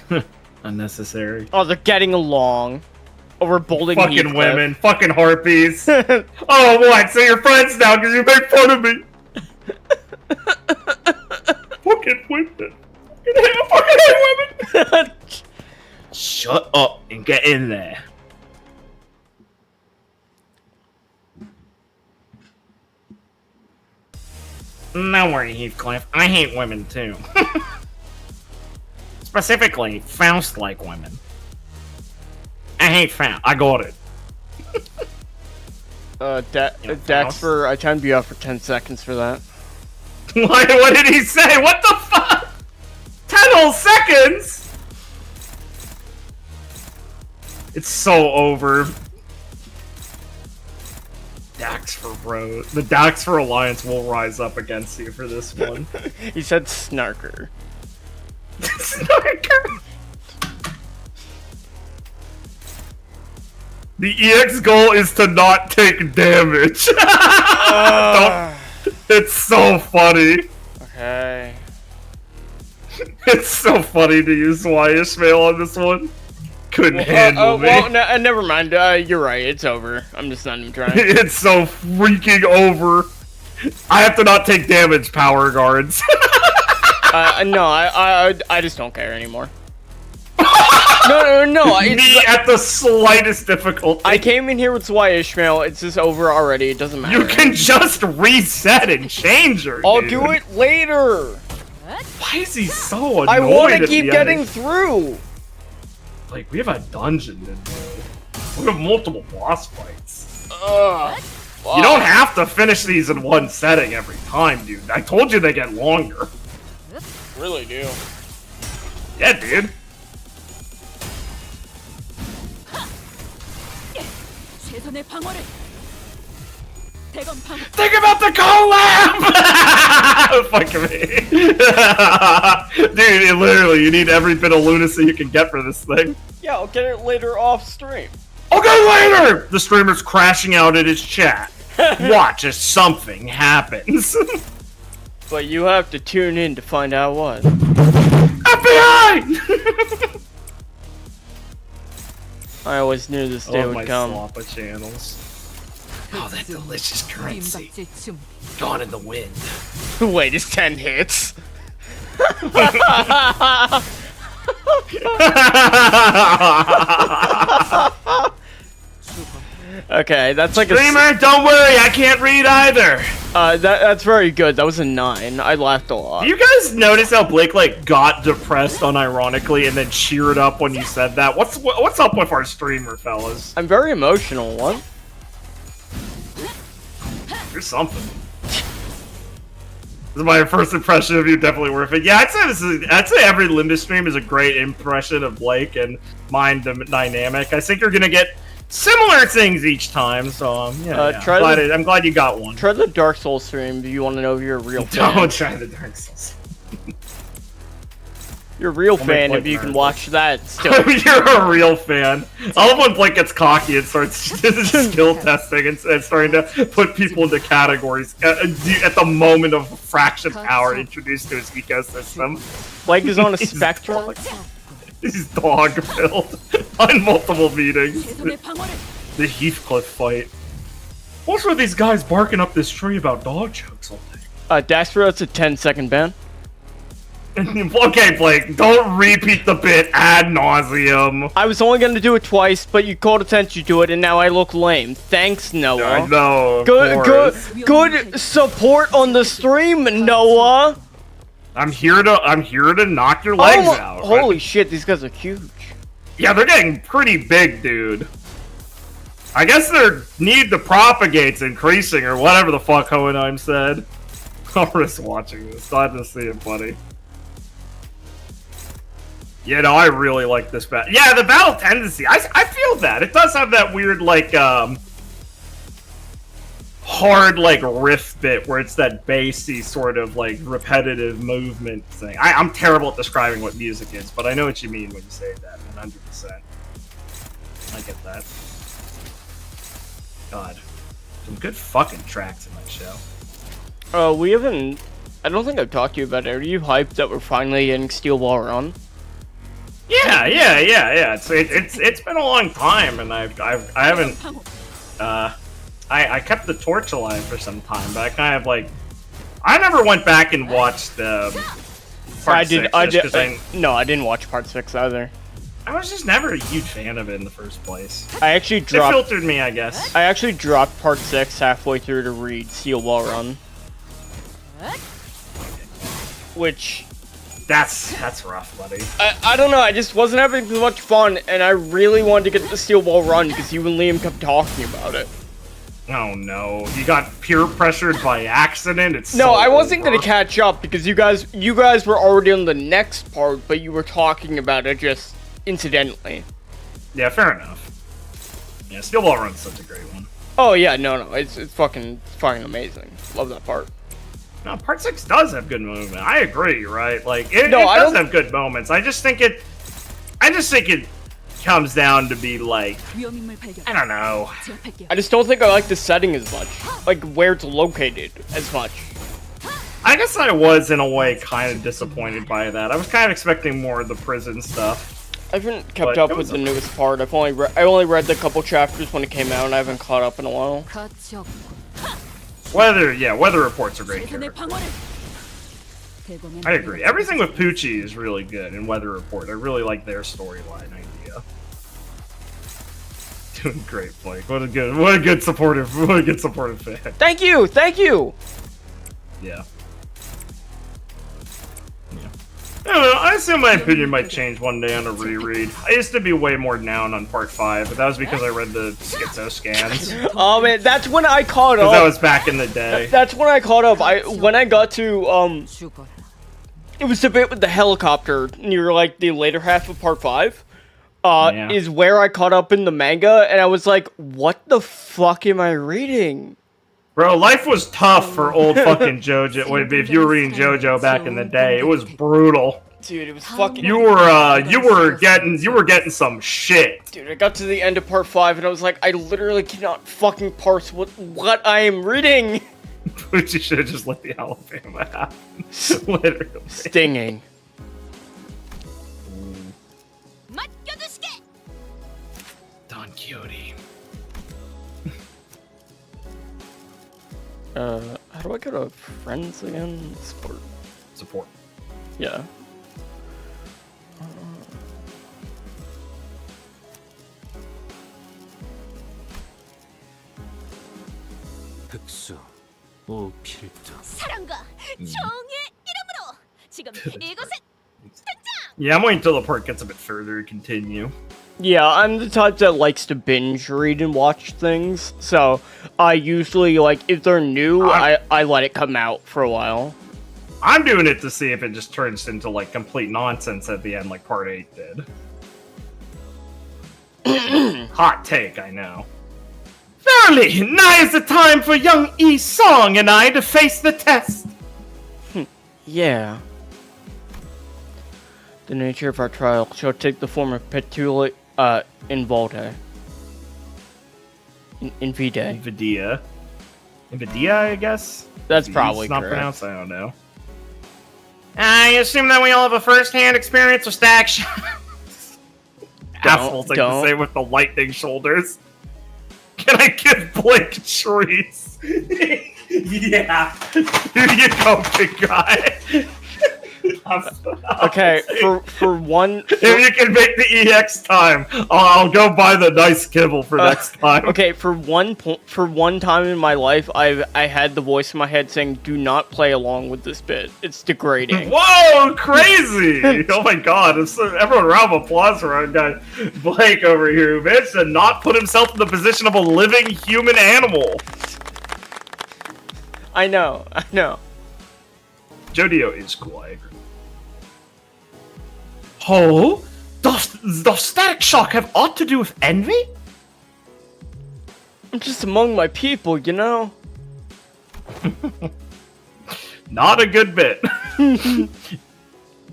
Unnecessary. Oh, they're getting along. Over bowling Fucking Heathcliff. women. Fucking harpies. Oh, what? So you're friends now because you make fun of me. Fucking women. Fucking hate women. Shut up and get in there. Don't worry, Heathcliff. I hate women too. Specifically, Faust-like women. I hate Faust. I got it. Daxper, I timed you out for 10 seconds for that. What did he say? What the fuck? 10 whole seconds? It's so over. Daxper, bro. The Daxper Alliance will rise up against you for this one. He said Snarker. Snarker! The EX goal is to not take damage. It's so funny. Okay. It's so funny to use Y Ishmael on this one. Couldn't handle me. Well, no, never mind. You're right. It's over. I'm just not even trying. It's so freaking over. I have to not take damage, Power Guards. No, I just don't care anymore. No. Me at the slightest difficulty. I came in here with Zwei Ishmael. It's just over already. It doesn't matter. You can just reset and change her. I'll dude. do it later. Why is he so annoyed? I want to at keep the getting end? through. Like, we have a dungeon to do. We have multiple boss fights. You don't have to finish these in one setting every time, dude. I told you they get longer. Really do. Yeah, dude. 최선의 방어를. 대검 방어. Think about the collab! Fuck me. Dude, literally, you need every bit of lunacy you can get for this thing. Yeah, I'll get it later off stream. Okay, later! The streamer's crashing out at his chat. Watch as something happens. But you have to tune in to find out what. FBI! I always knew this day would come. Sloppa channels. Oh, that delicious currency. 그림받을 준비. Gone in the wind. Wait, it's 10 hits. Okay, that's like Streamer, don't worry, I can't read either. that's very good. That was a 9. I laughed a lot. Do you guys notice how Blake like got depressed unironically and then cheered up when you said that? What's up with our streamer, fellas? I'm very emotional. What? You're something. This is my first impression of you. Definitely worth it. Yeah, I'd say every Limbus stream is a great impression of Blake and mind dynamic. I think you're gonna get similar things each time. So yeah. I'm glad you got one. Try the Dark Souls stream if you want to know if you're a real fan. Don't try the Dark Souls. You're a real fan if you can watch that still. You're a real fan. I love when Blake gets cocky and starts skill testing and starting to put people into categories at the moment of fraction power introduced to his ecosystem. Blake is on a spectrum. He's dog-filled on multiple meetings. The Heathcliff fight. What's with these guys barking up this tree about dog jokes all day? Daxter, that's a 10-second ban. Okay, Blake, don't repeat the bit ad nauseum. I was only going to do it twice, but you called attention to it, and now I look lame. Thanks, Noah. I know. Good support on the stream, Noah. I'm here to knock your legs out. Holy shit, these guys are huge. Yeah, they're getting pretty big, dude. I guess their need to propagate's increasing, or whatever the fuck Hohenheim said. I'm just watching this. Glad to see it, buddy. Yeah, no, I really like this battle. Yeah, the battle tendency. I feel that. It does have that weird, like, hard, like, riff bit where it's that bassy sort of, like, repetitive movement thing. I'm terrible at describing what music is, but I know what you mean when you say that, 100%. I get that. God. Some good fucking tracks in that show. We haven't... I don't think I've talked to you about it. Are you hyped that we're finally getting Steel Ball Run? Yeah. It's been a long time, and I haven't. I kept the torch alive for some time, but I kind of like. I never went back and watched part 6. No, I didn't watch part 6 either. I was just never a huge fan of it in the first place. I actually dropped. It filtered me, I guess. I actually dropped part 6 halfway through to read Steel Ball Run. Which. That's rough, buddy. I don't know, I just wasn't having too much fun, and I really wanted to get the Steel Ball Run because you and Liam kept talking about it. Oh no, you got peer pressured by accident? No, I wasn't gonna catch up because you guys were already on the next part, but you were talking about it just incidentally. Yeah, fair enough. Yeah, Steel Ball Run's such a great one. Oh yeah, no, it's fucking amazing. Love that part. No, part 6 does have good movement. I agree, right? Like it does have good moments. I just think it comes down to be like, I don't know. I just don't think I like the setting as much, like where it's located as much. I guess I was in a way kind of disappointed by that. I was kind of expecting more of the prison stuff. I haven't kept up with the newest part. I only read the couple chapters when it came out, and I haven't caught up in a while. Weather Report's a great character. I agree. Everything with Poochie is really good in Weather Report. I really like their storyline idea. Doing great, Blake. What a good supportive fan. Thank you. Yeah. I don't know, I assume my opinion might change one day on a reread. I used to be way more down on part 5, but that was because I read the schizo scans. Oh man, that's when I caught up. That was back in the day. That's when I caught up. When I got to it was the bit with the helicopter near like the later half of part 5. Is where I caught up in the manga, and I was like, what the fuck am I reading? Bro, life was tough for old fucking JoJo. If you were reading JoJo back in the day, it was brutal. Dude, it was fucking. You were getting some shit. Dude, I got to the end of part 5 and I was like, I literally cannot fucking parse what I am reading. But you should have just let the Alabama happen. Literally. Stinging. Don Quixote. How do I go to friends again? Support. Support. Yeah. 흑수 오필도 사랑과 정의 이름으로 지금 이곳에 Yeah, I'm waiting until the part gets a bit further to continue. Yeah, I'm the type that likes to binge read and watch things, so I usually, like, if they're new, I let it come out for a while. I'm doing it to see if it just turns into, like, complete nonsense at the end like Part 8 did. Hot take, I know. Verily, nigh is the time for young E Song and I to face the test. Yeah. The nature of our trial shall take the form of Petula, Invalde. Invide. Nvidia, I guess? That's probably It's not correct. pronounced, I don't know. I assume that we all have a first-hand experience with stack shots. Assholes like to say with the lightning shoulders. Can I give Blake trees? Yeah. Here you go, big guy. Okay, for one... If you can make the EX time, I'll go buy the nice kibble for next time. Okay, for one time in my life, I had the voice in my head saying, "Do not play along with this bit. It's degrading." Whoa, crazy! Oh my god, everyone round of applause for our guy Blake over here, who managed to not put himself in the position of a living human animal. I know. Jodio is cool, I agree. Oh? Does Static Shock have aught to do with envy? I'm just among my people, you know? Not a good bit.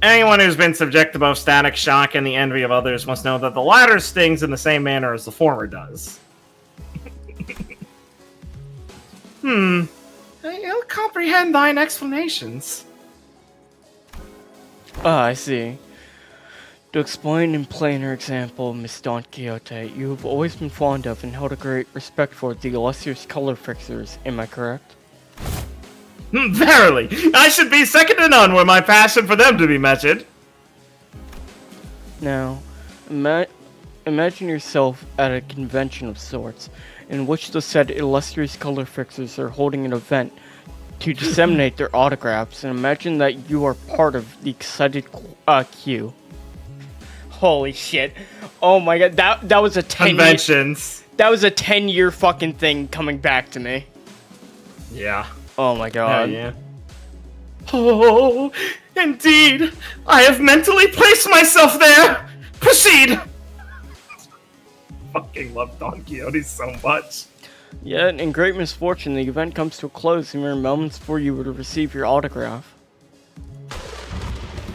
Anyone who's been subject to both static shock and the envy of others must know that the latter stings in the same manner as the former does. I'll comprehend thine explanations. Ah, I see. To explain in plainer example, Miss Don Quixote, you have always been fond of and held a great respect for the illustrious color fixers, am I correct? Verily, I should be second to none were my passion for them to be measured. Now, imagine yourself at a convention of sorts, in which the said illustrious color fixers are holding an event to disseminate their autographs, and imagine that you are part of the excited queue. Holy shit. Oh my god, that was a 10 Conventions. That was a 10-year fucking thing coming back to me. Yeah. Oh my god. Yeah. Oh, indeed. I have mentally placed myself there. Proceed. Fucking love Don Quixote so much. Yet, in great misfortune, the event comes to a close in mere moments before you were to receive your autograph.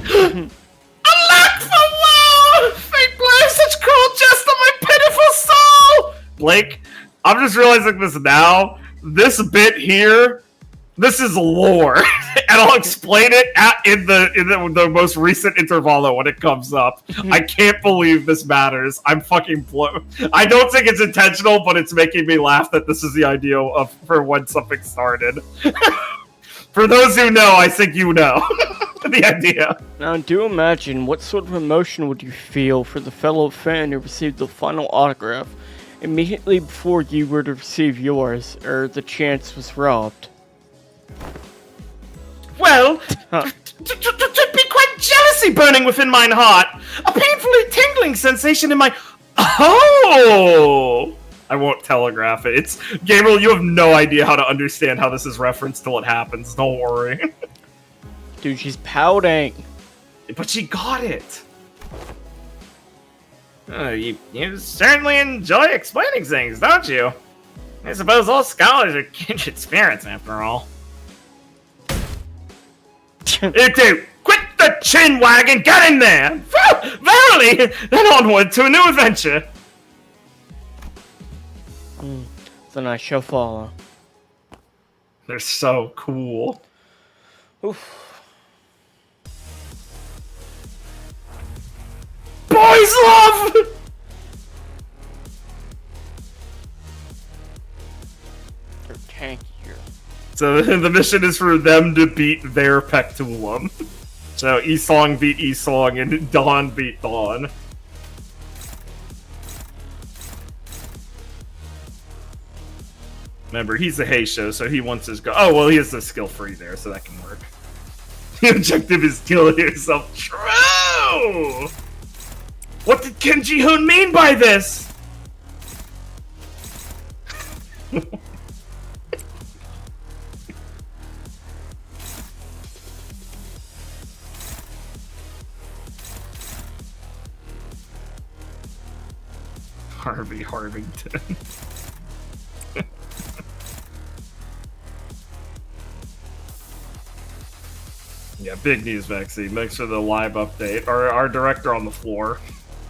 Alack for woe! Fate plays such cruel jest on my pitiful soul! Blake, I'm just realizing this now. This bit here, this is lore. And I'll explain it in the most recent Intervallo when it comes up. I can't believe this matters. I'm fucking blown. I don't think it's intentional, but it's making me laugh that this is the idea of for when something started. For those who know, I think you know the idea. Now, do imagine what sort of emotion would you feel for the fellow fan who received the final autograph immediately before you were to receive yours, or the chance was robbed. Well, to be quite jealousy burning within mine heart. A painfully tingling sensation in my... Oh! I won't telegraph it. It's... Gabriel, you have no idea how to understand how this is referenced till it happens. Don't worry. Dude, she's pouting. But she got it. You certainly enjoy explaining things, don't you? I suppose all scholars are kindred spirits, after all. Dude, quit the chin wagging, get in there! Verily, then onward to a new adventure. Then I shall follow. They're so cool. Oof. Boys love! They're tankier. So the mission is for them to beat their Pectulum. So Esong beat Esong and Dawn beat Dawn. Remember, he's a Heisho, so he wants his go. Oh, well, he has the skill free there, so that can work. The objective is kill yourself. True! What did Kim Ji-hoon mean by this? Harvey Harvington. Yeah, big news, Vexy. Thanks for the live update. Our director on the floor.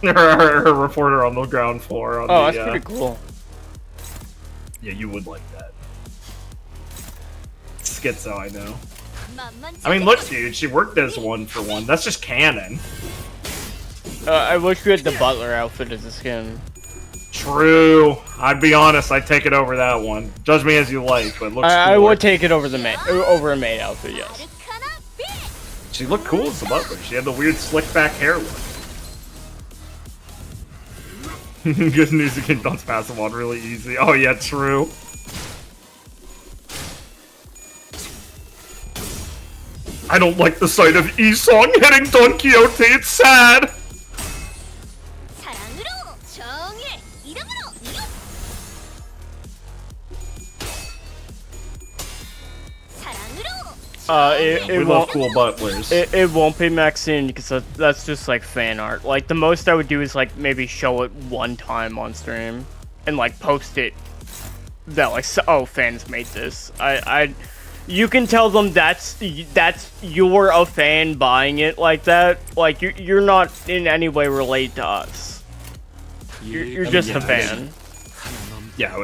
Our reporter on the ground floor. On Oh, the, that's pretty cool. Yeah, you would like that. Schizo, I know. 맘만 I mean, look, dude, she worked as 1-for-1. That's just canon. I wish we had the butler outfit as a skin. True. I'd be honest, I'd take it over that one. Judge me as you like, but it looks I cooler. would take it over the over a maid outfit, yes. 아르카나 빛! She looked cool as the butler. She had the weird slick back hair look. Good news, you can bounce past them on really easy. Oh yeah, true. I don't like the sight of Isong hitting Don Quixote. It's sad. 사랑으로 정의 이름으로 이겨! 사랑으로 It We love won't. cool butlers. It won't be Maxine because that's just like fan art. Like the most I would do is like maybe show it one time on stream and like post it. That like oh fans made this. You can tell them that's you're a fan buying it like that. Like you're not in any way related to us. You're just a fan. Yeah, I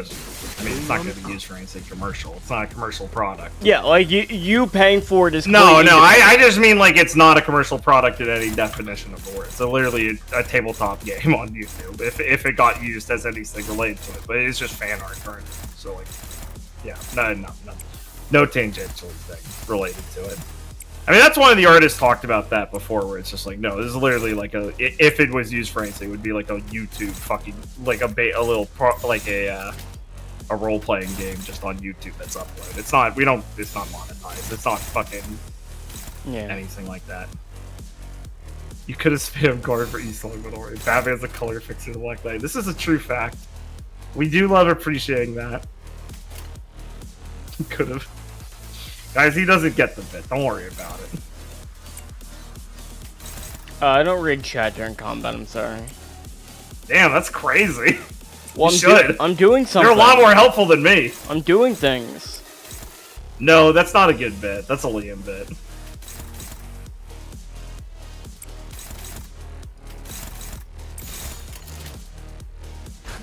mean, it's not going to be used for anything commercial. It's not a commercial product. Yeah, like you paying for it is No, completely I just mean like it's not a commercial product in any definition of the word. It's literally a tabletop game on YouTube if it got used as anything related to it. But it's just fan art currently. So like, yeah, no tangential thing related to it. I mean, that's one of the artists talked about that before, where it's just like, no, this is literally like if it was used for anything, it would be like a YouTube fucking like a role-playing game just on YouTube that's uploaded. It's not monetized. It's not fucking anything like that. You could have spammed guard for Eastlong, but already Batman's a color fixer to Black Knight. This is a true fact. We do love appreciating that. He could have. Guys, he doesn't get the bit. Don't worry about it. I don't read chat during combat. I'm sorry. Damn, that's crazy. Well, you should. I'm doing something. You're a lot more helpful than me. I'm doing things. No, that's not a good bit. That's a Liam bit.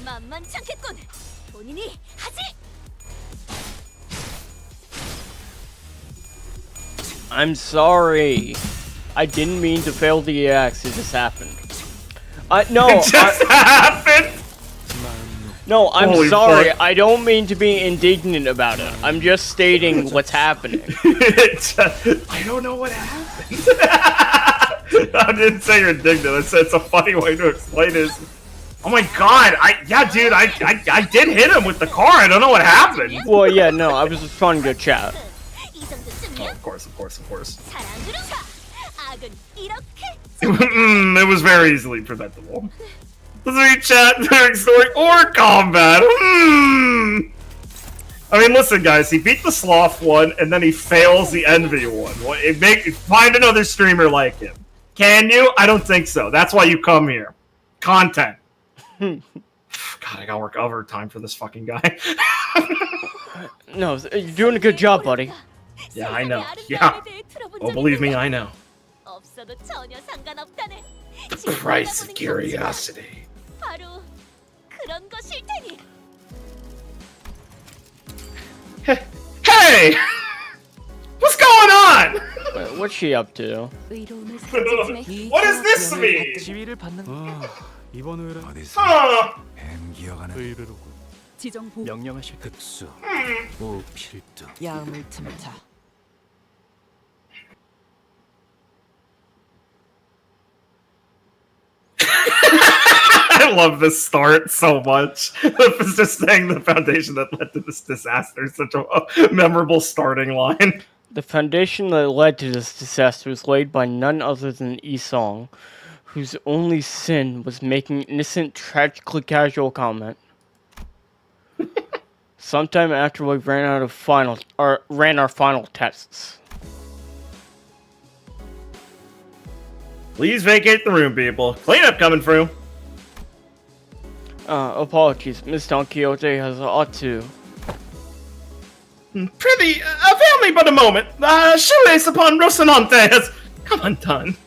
만만찮겠군. 본인이 하지. I'm sorry. I didn't mean to fail the EX. It just happened. No. It just happened. No, I'm Holy sorry. fuck. I don't mean to be indignant about it. I'm just stating what's happening. I don't know what happened. I didn't say you're indignant. I said it's a funny way to explain this. Oh my god! Dude, I did hit him with the car. I don't know what happened. Well, yeah, no, I was just trying to go chat. 이 정도쯤이면 Oh, of course. 사랑으로 사. 악은 이렇게. It was very easily preventable. Let's chat during story or combat. I mean, listen, guys. He beat the Sloth one, and then he fails the Envy one. Find another streamer like him. Can you? I don't think so. That's why you come here. Content. God, I gotta work overtime for this fucking guy. No, you're doing a good job, buddy. Yeah, I know. Yeah. Oh, believe me, I know. 없어도 전혀 상관없다네. The price of curiosity. 바로 그런 것일 테니. Hey! What's going on? Wait, what's she up to? 의로움을 What does this mean? 지위를 받는 이번 의뢰 Huh. 의뢰로군. 지정 보 명령하실 득수 오 필두 야음을 틈타 I I love this start so much. It's just saying the foundation that led to this disaster is such a memorable starting line. The foundation that led to this disaster was laid by none other than Isong, whose only sin was making innocent, tragically casual comment. Sometime after we ran our final tests. Please vacate the room, people. Cleanup coming through. Apologies, Miss Don Quixote has a lot to. Prithee, avail me but a moment. Shoelace upon Rocinante has come undone.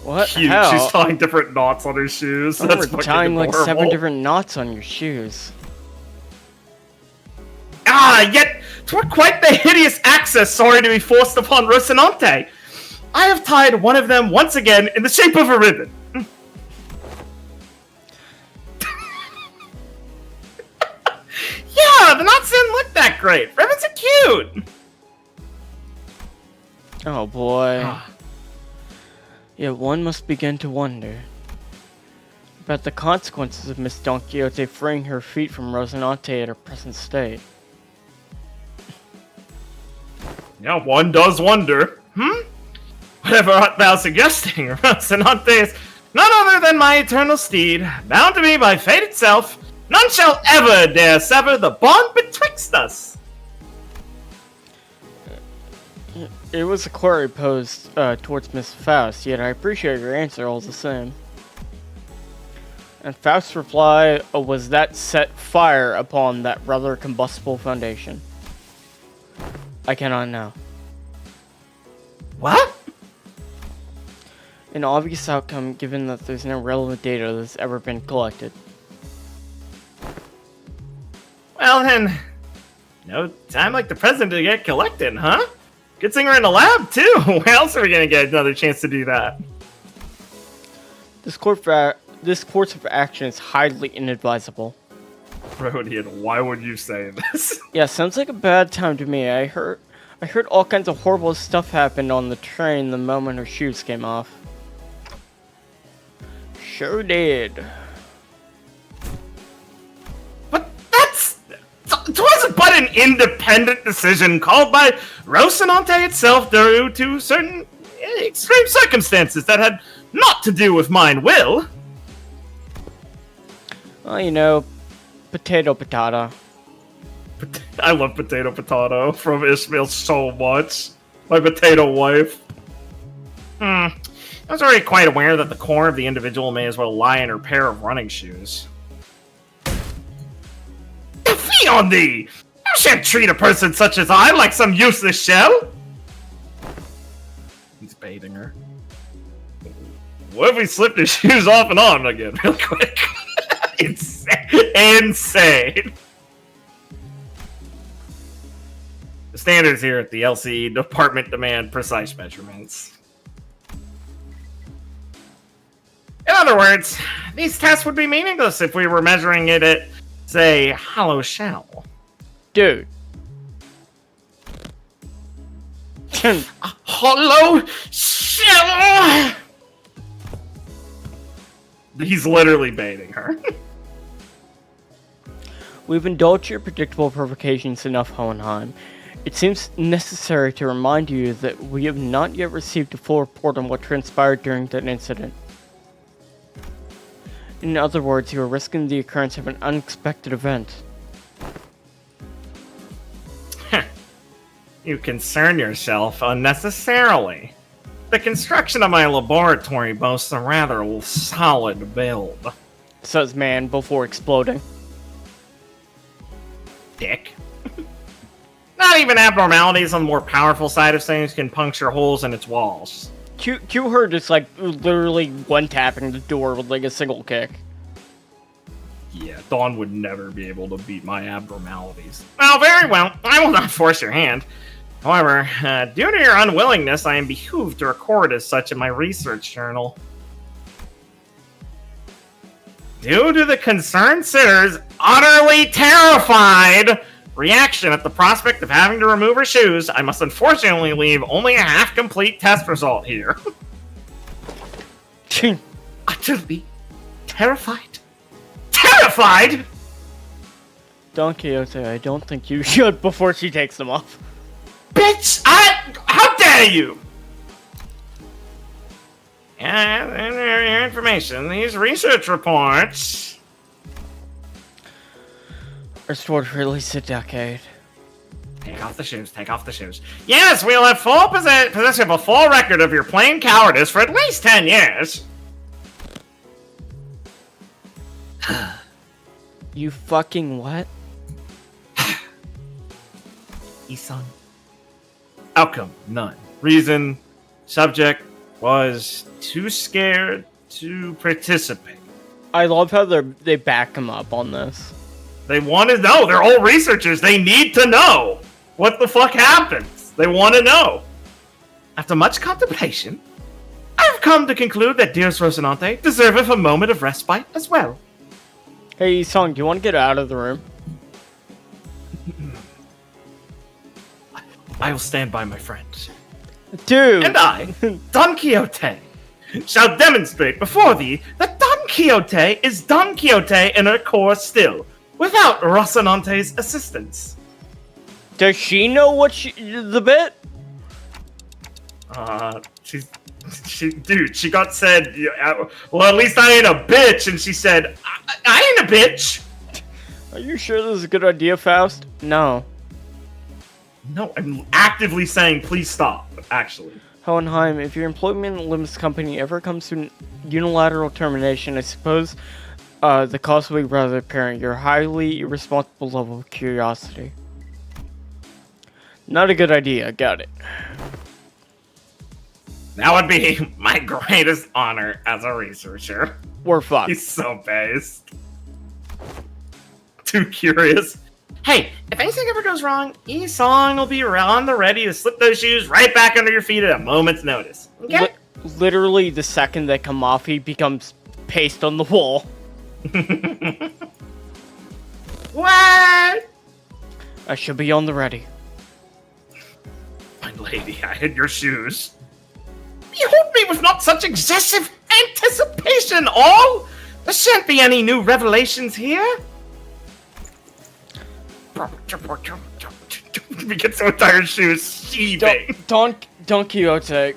What? Cute. How? She's tying different knots on her shoes. Oh, That's we're fucking tying like 7 adorable. different knots on your shoes. Yet 'twere quite the hideous access sorry to be forced upon Rocinante. I have tied one of them once again in the shape of a ribbon. Yeah, the knots didn't look that great. Ribbons are cute. Oh boy. Yet one must begin to wonder about the consequences of Miss Don Quixote freeing her feet from Rocinante at her present state. Yeah, one does wonder. Whatever art thou suggesting? Rocinante is none other than my eternal steed, bound to me by fate itself. None shall ever dare sever the bond betwixt us. It was a query posed towards Miss Faust, yet I appreciate your answer all the same. And Faust's reply was that set fire upon that rather combustible foundation. I cannot know. What? An obvious outcome given that there's no relevant data that's ever been collected. Well then, no time like the present to get collected, huh? Good thing we're in the lab too. Where else are we gonna get another chance to do that? This course of action is highly inadvisable. Rodian, why would you say this? Yeah, sounds like a bad time to me. I heard all kinds of horrible stuff happened on the train the moment her shoes came off. Sure did. But it wasn't but an independent decision called by Rocinante itself due to certain extreme circumstances that had not to do with mine will. Well, you know, potato patata. I love potato from Ishmael so much. My potato wife. I was already quite aware that the core of the individual may as well lie in her pair of running shoes. Fie on thee! You shan't treat a person such as I like some useless shell! He's baiting her. What if we slipped his shoes off and on again real quick? Insane! The standards here at the LCE department demand precise measurements. In other words, these tests would be meaningless if we were measuring it at, say, hollow shell. Dude. Hollow shell! He's literally baiting her. We've indulged your predictable provocations enough, Hohenheim. It seems necessary to remind you that we have not yet received a full report on what transpired during that incident. In other words, you are risking the occurrence of an unexpected event. You concern yourself unnecessarily. The construction of my laboratory boasts a rather solid build. Says man before exploding. Dick. Not even abnormalities on the more powerful side of things can puncture holes in its walls. Q her just like literally one-tapping the door with like a single kick. Yeah, Dawn would never be able to beat my abnormalities. Well, very well. I will not force your hand. However, due to your unwillingness, I am behooved to record as such in my research journal. Due to the concerned sitter's utterly terrified reaction at the prospect of having to remove her shoes, I must unfortunately leave only a half-complete test result here. Utterly terrified. Terrified? Don Quixote, I don't think you should before she takes them off. Bitch! How dare you! Yeah, your information. These research reports. Restored for at least a decade. Take off the shoes. Take off the shoes. Yes, we'll have full possession of a full record of your plain cowardice for at least 10 years. You fucking what? Isan. Outcome, none. Reason, subject was too scared to participate. I love how they back him up on this. They want to know. They're all researchers. They need to know what the fuck happens. They want to know. After much contemplation, I've come to conclude that dearest Rocinante deserveth a moment of respite as well. Hey, Song, do you want to get out of the room? I will stand by my friends. Dude! And I, Don Quixote, shall demonstrate before thee that Don Quixote is Don Quixote in her core still, without Rocinante's assistance. Does she know what the bit? She got said, well, at least I ain't a bitch, and she said, I ain't a bitch. Are you sure this is a good idea, Faust? No. No, I'm actively saying please stop, actually. Hohenheim, if your employment in Limbus Company ever comes to unilateral termination, I suppose the cause will be rather apparent. Your highly irresponsible level of curiosity. Not a good idea, got it. That would be my greatest honor as a researcher. We're fucked. He's so based. Too curious. Hey, if anything ever goes wrong, E-Song will be on the ready to slip those shoes right back under your feet at a moment's notice. Okay? Literally, the second they come off, he becomes paste on the wall. What? I should be on the ready. My lady, I hid your shoes. Behold me with not such excessive anticipation, all! There shan't be any new revelations here. We get so tired, shoes sheathing. Don Quixote,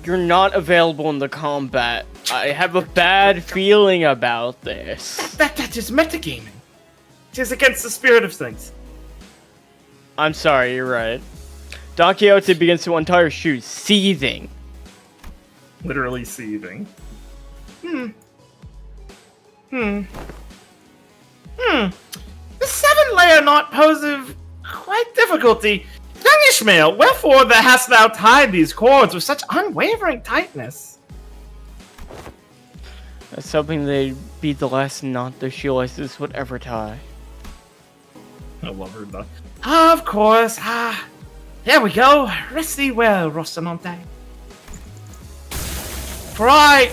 you're not available in the combat. I have a bad feeling about this. That is metagaming. It is against the spirit of things. I'm sorry, you're right. Don Quixote begins to untie her shoes, seething. Literally seething. The 7-layer knot poseth quite difficulty. Young Ishmael, wherefore hast thou tied these cords with such unwavering tightness? I was hoping they'd be the last knot the shoelaces would ever tie. I love her though. Of course. There we go. Rest thee well, Rocinante. For I...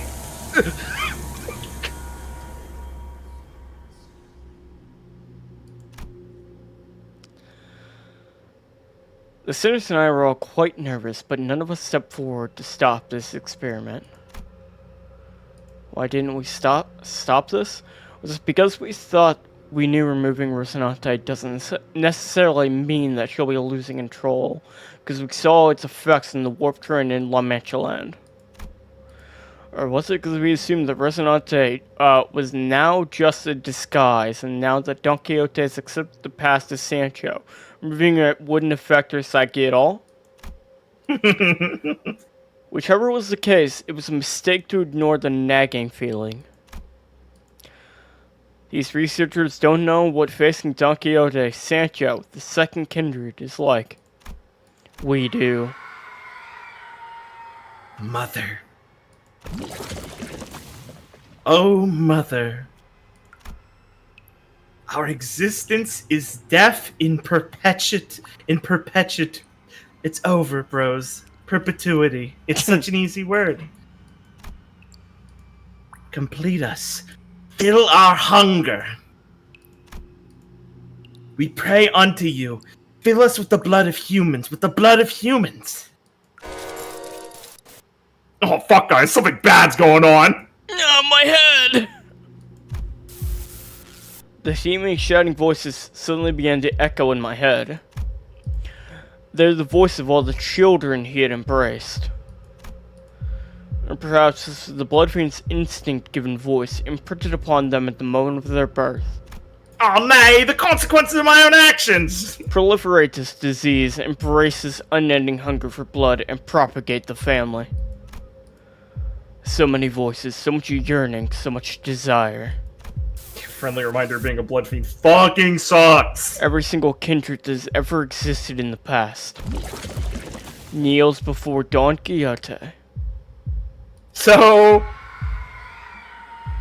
The sinners and I were all quite nervous, but none of us stepped forward to stop this experiment. Why didn't we stop this? Was it because we thought we knew removing Rocinante doesn't necessarily mean that she'll be losing control, because we saw its effects in the warp train in La Mancha Land? Or was it because we assumed that Rocinante was now just a disguise, and now that Don Quixote has accepted the past as Sancho, removing it wouldn't affect her psyche at all? Whichever was the case, it was a mistake to ignore the nagging feeling. These researchers don't know what facing Don Quixote, Sancho, the second kindred, is like. We do. Mother. Oh, Mother. Our existence is deaf in perpetuity. It's over, bros. Perpetuity. It's such an easy word. Complete us. Fill our hunger. We pray unto you. Fill us with the blood of humans. With the blood of humans. Oh, fuck, guys. Something bad's going on. My head! The seeming shouting voices suddenly began to echo in my head. They're the voice of all the children he had embraced. Or perhaps this was the Bloodfiend's instinct given voice imprinted upon them at the moment of their birth. Oh nay, the consequences of my own actions! Proliferate this disease, embrace this unending hunger for blood, and propagate the family. So many voices, so much yearning, so much desire. Friendly reminder, being a blood fiend fucking sucks. Every single kindred that has ever existed in the past kneels before Don Quixote. So...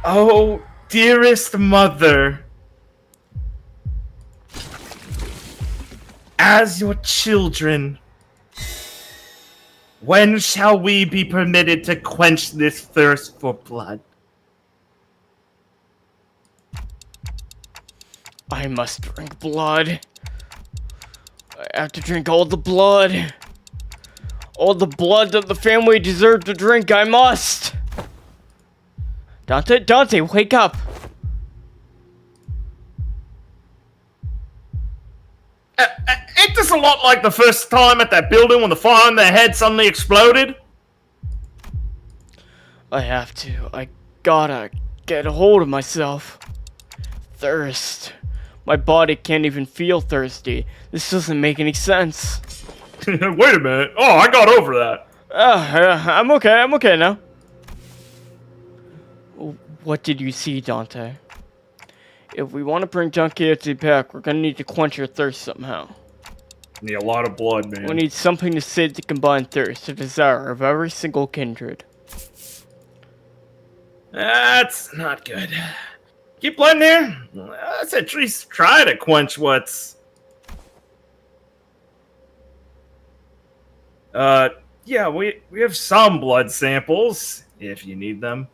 Oh, dearest mother... As your children... When shall we be permitted to quench this thirst for blood? I must drink blood. I have to drink all the blood. All the blood that the family deserved to drink, I must! Dante, wake up! Ain't this a lot like the first time at that building when the fire on their head suddenly exploded? I gotta get a hold of myself. Thirst. My body can't even feel thirsty. This doesn't make any sense. Wait a minute. Oh, I got over that. I'm okay now. What did you see, Dante? If we want to bring Don Quixote back, we're gonna need to quench your thirst somehow. Need a lot of blood, man. We need something to sate the combined thirst, the desire of every single kindred. That's not good. Keep blood in here? Let's at least try to quench what's... Yeah, we have some blood samples, if you need them.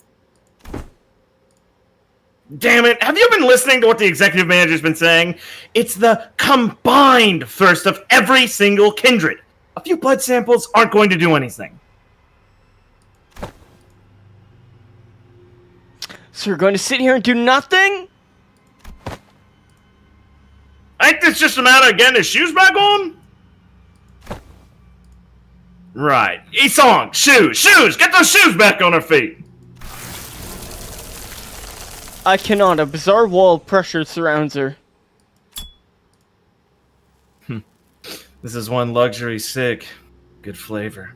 Damn it, have you been listening to what the executive manager's been saying? It's the combined thirst of every single kindred. A few blood samples aren't going to do anything. So we're going to sit here and do nothing? Ain't this just a matter of getting his shoes back on? Right. Isong, shoes! Get those shoes back on her feet! I cannot. A bizarre wall of pressure surrounds her. This is one luxury cig. Good flavor.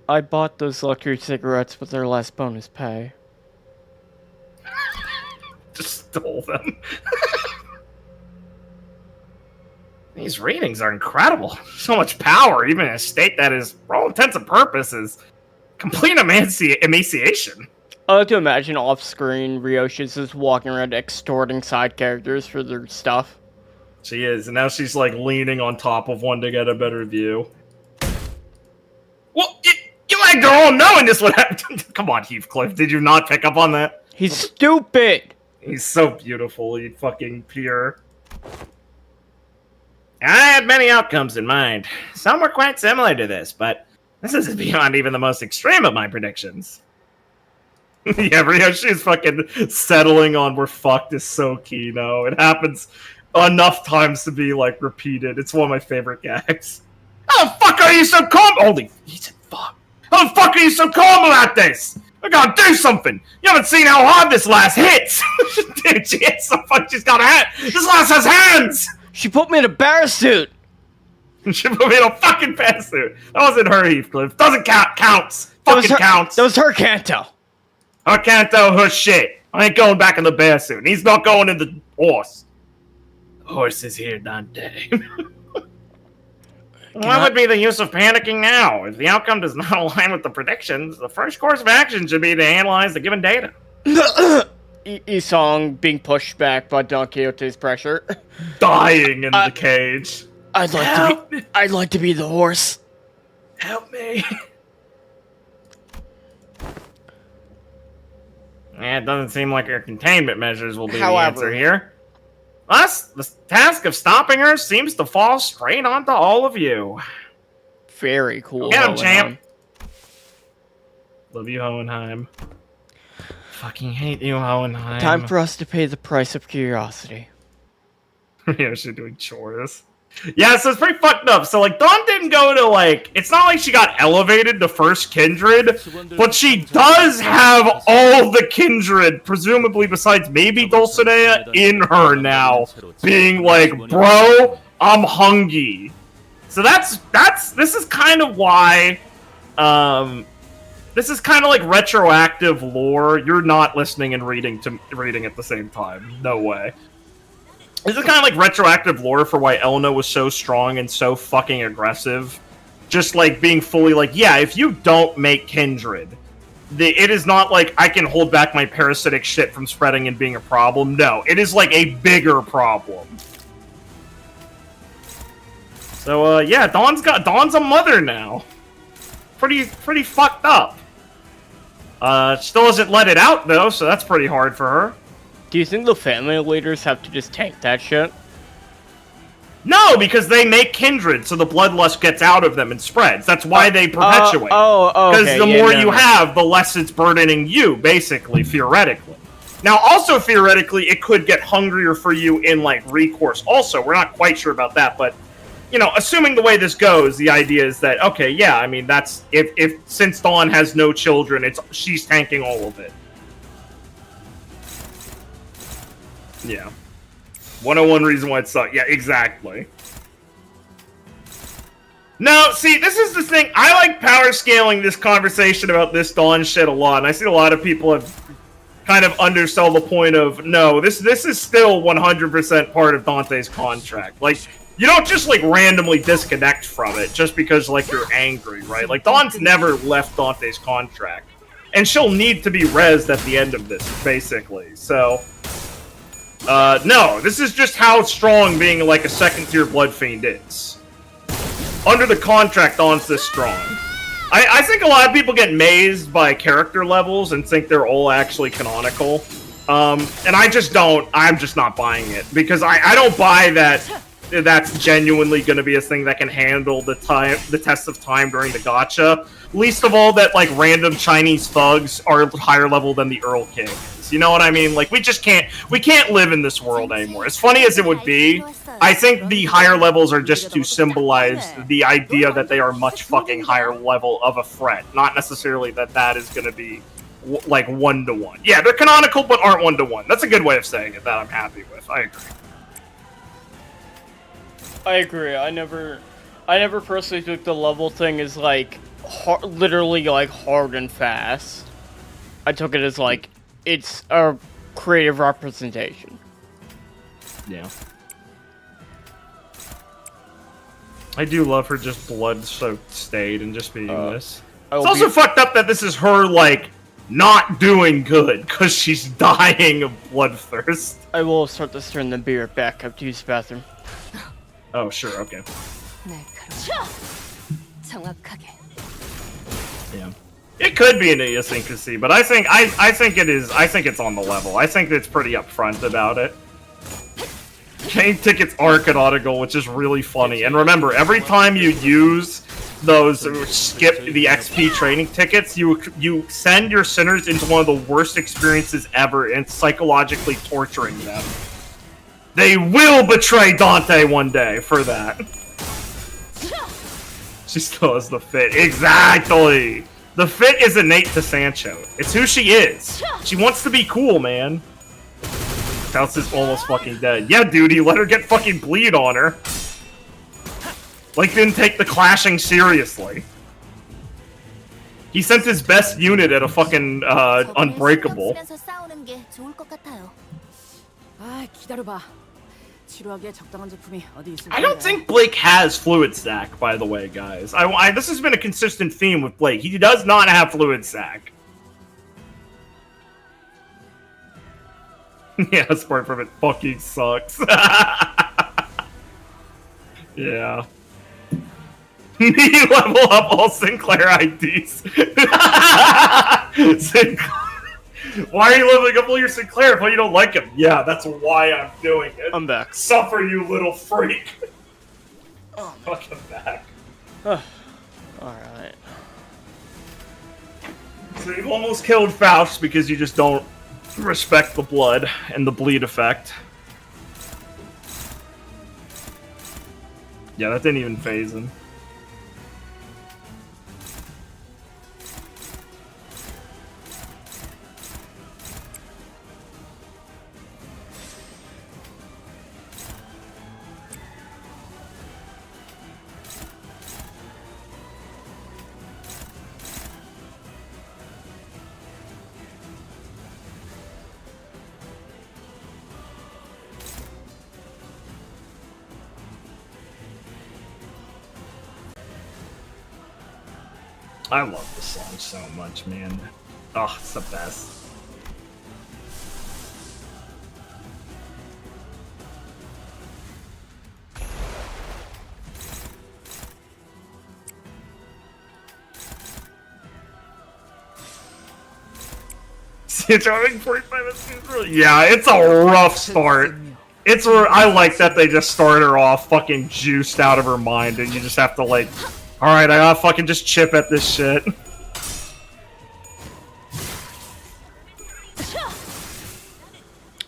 I bought those luxury cigarettes with their last bonus pay. Just stole them. These readings are incredible. So much power, even in a state that is, for all intents and purposes, complete emaciation. I like to imagine off-screen Ryoshi's just walking around extorting side characters for their stuff. She is, and now she's like leaning on top of one to get a better view. Well, you lagged her on knowing this would happen. Come on, Heathcliff, did you not pick up on that? He's stupid! He's so beautiful, he fucking pure. I had many outcomes in mind. Some were quite similar to this, but this is beyond even the most extreme of my predictions. Yeah, Ryoshi's fucking settling on we're fucked is so key now. It happens enough times to be, like, repeated. It's one of my favorite gags. How the fuck are you so calm? Holy, he said fuck. How the fuck are you so calm about this? I gotta do something. You haven't seen how hard this lass hits. Dude, she hits the fuck. She's got a hand. This lass has hands. She put me in a bear suit! She put me in a fucking pantsuit. That wasn't her, Heathcliff. Doesn't count. Counts. Fucking counts. That was her Kanto. I can't tell her shit. I ain't going back in the bear suit. And he's not going in the horse. The horse is here, Dante. What would be the use of panicking now? If the outcome does not align with the predictions, the first course of action should be to analyze the given data. Isong being pushed back by Don Quixote's pressure. Dying in the cage. I'd like to be the horse. Help me. It doesn't seem like your containment measures will be the answer here. Thus, the task of stopping her seems to fall straight onto all of you. Very cool. Get him, champ. Love you, Hohenheim. Fucking hate you, Hohenheim. Time for us to pay the price of curiosity. Yeah, she's doing chores. Yeah, so it's pretty fucked up. So, like, Dawn didn't go to, like... It's not like she got elevated to first kindred, but she does have all the kindred, presumably besides maybe Dulcinea, in her now. Being like, bro, I'm hungry. So this is kind of why... This is kind of like retroactive lore. You're not listening and reading at the same time. No way. This is kind of like retroactive lore for why Elna was so strong and so fucking aggressive. Just like being fully like, yeah, if you don't make kindred, it is not like I can hold back my parasitic shit from spreading and being a problem. No, it is like a bigger problem. So yeah, Dawn's a mother now. Pretty fucked up. Still hasn't let it out though, so that's pretty hard for her. Do you think the family leaders have to just tank that shit? No, because they make kindred, so the bloodlust gets out of them and spreads. That's why they perpetuate. Okay. Because the more you have, the less it's burdening you, basically, theoretically. Now, also theoretically, it could get hungrier for you in, like, recourse. Also, we're not quite sure about that, but, you know, assuming the way this goes, the idea is that, okay, yeah, I mean, that's, if since Dawn has no children, she's tanking all of it. Yeah. 101 reason why it sucks. Yeah, exactly. No, see, this is the thing. I like power scaling this conversation about this Dawn shit a lot, and I see a lot of people have kind of undersell the point of, no, this is still 100% part of Dante's contract. Like, you don't just, like, randomly disconnect from it just because, like, you're angry, right? Like, Dawn's never left Dante's contract. And she'll need to be rezzed at the end of this, basically. So... no, this is just how strong being like a second-tier Blood Fiend is. Under the contract, Dawn's this strong. I think a lot of people get mazed by character levels and think they're all actually canonical. And I just don't. I'm just not buying it. Because I don't buy that that's genuinely going to be a thing that can handle the test of time during the gacha. Least of all that, like, random Chinese thugs are higher level than the Earl King. You know what I mean? Like, we can't live in this world anymore. As funny as it would be, I think the higher levels are just to symbolize the idea that they are much fucking higher level of a threat. Not necessarily that is going to be, like, one-to-one. Yeah, they're canonical, but aren't one-to-one. That's a good way of saying it that I'm happy with. I agree. I never personally took the level thing as, like, literally, like, hard and fast. I took it as, like, it's a creative representation. Yeah. I do love her just blood-soaked state and just being this. It's also fucked up that this is her, like, not doing good, because she's dying of bloodthirst. I will start this turn, then be right back. I have to use the bathroom. Oh, sure, okay. Yeah. It could be an idiosyncrasy, but I think it is. I think it's on the level. I think it's pretty upfront about it. Chain tickets are canonical, which is really funny. And remember, every time you use those skip the XP training tickets, you send your sinners into one of the worst experiences ever, and psychologically torturing them. They will betray Dante one day for that. She still has the fit. Exactly! The fit is innate to Sancho. It's who she is. She wants to be cool, man. House is almost fucking dead. Yeah, dude, he let her get fucking bleed on her. Like, didn't take the clashing seriously. He sent his best unit at a fucking, Unbreakable. I don't think Blake has Fluid Sac, by the way, guys. This has been a consistent theme with Blake. He does not have Fluid Sac. Yeah, Sport from it fucking sucks. Yeah. Me level up all Sinclair IDs. Why are you leveling up all your Sinclair if you don't like him? Yeah, that's why I'm doing it. I'm back. Suffer, you little freak. Oh, fuck, I'm back. Alright. So you've almost killed Faust because you just don't respect the blood and the bleed effect. Yeah, that didn't even phase him. I love this song so much, man. Oh, it's the best. Yeah, it's a rough start. It's I like that they just start her off fucking juiced out of her mind, and you just have to like, all right, I gotta fucking just chip at this shit.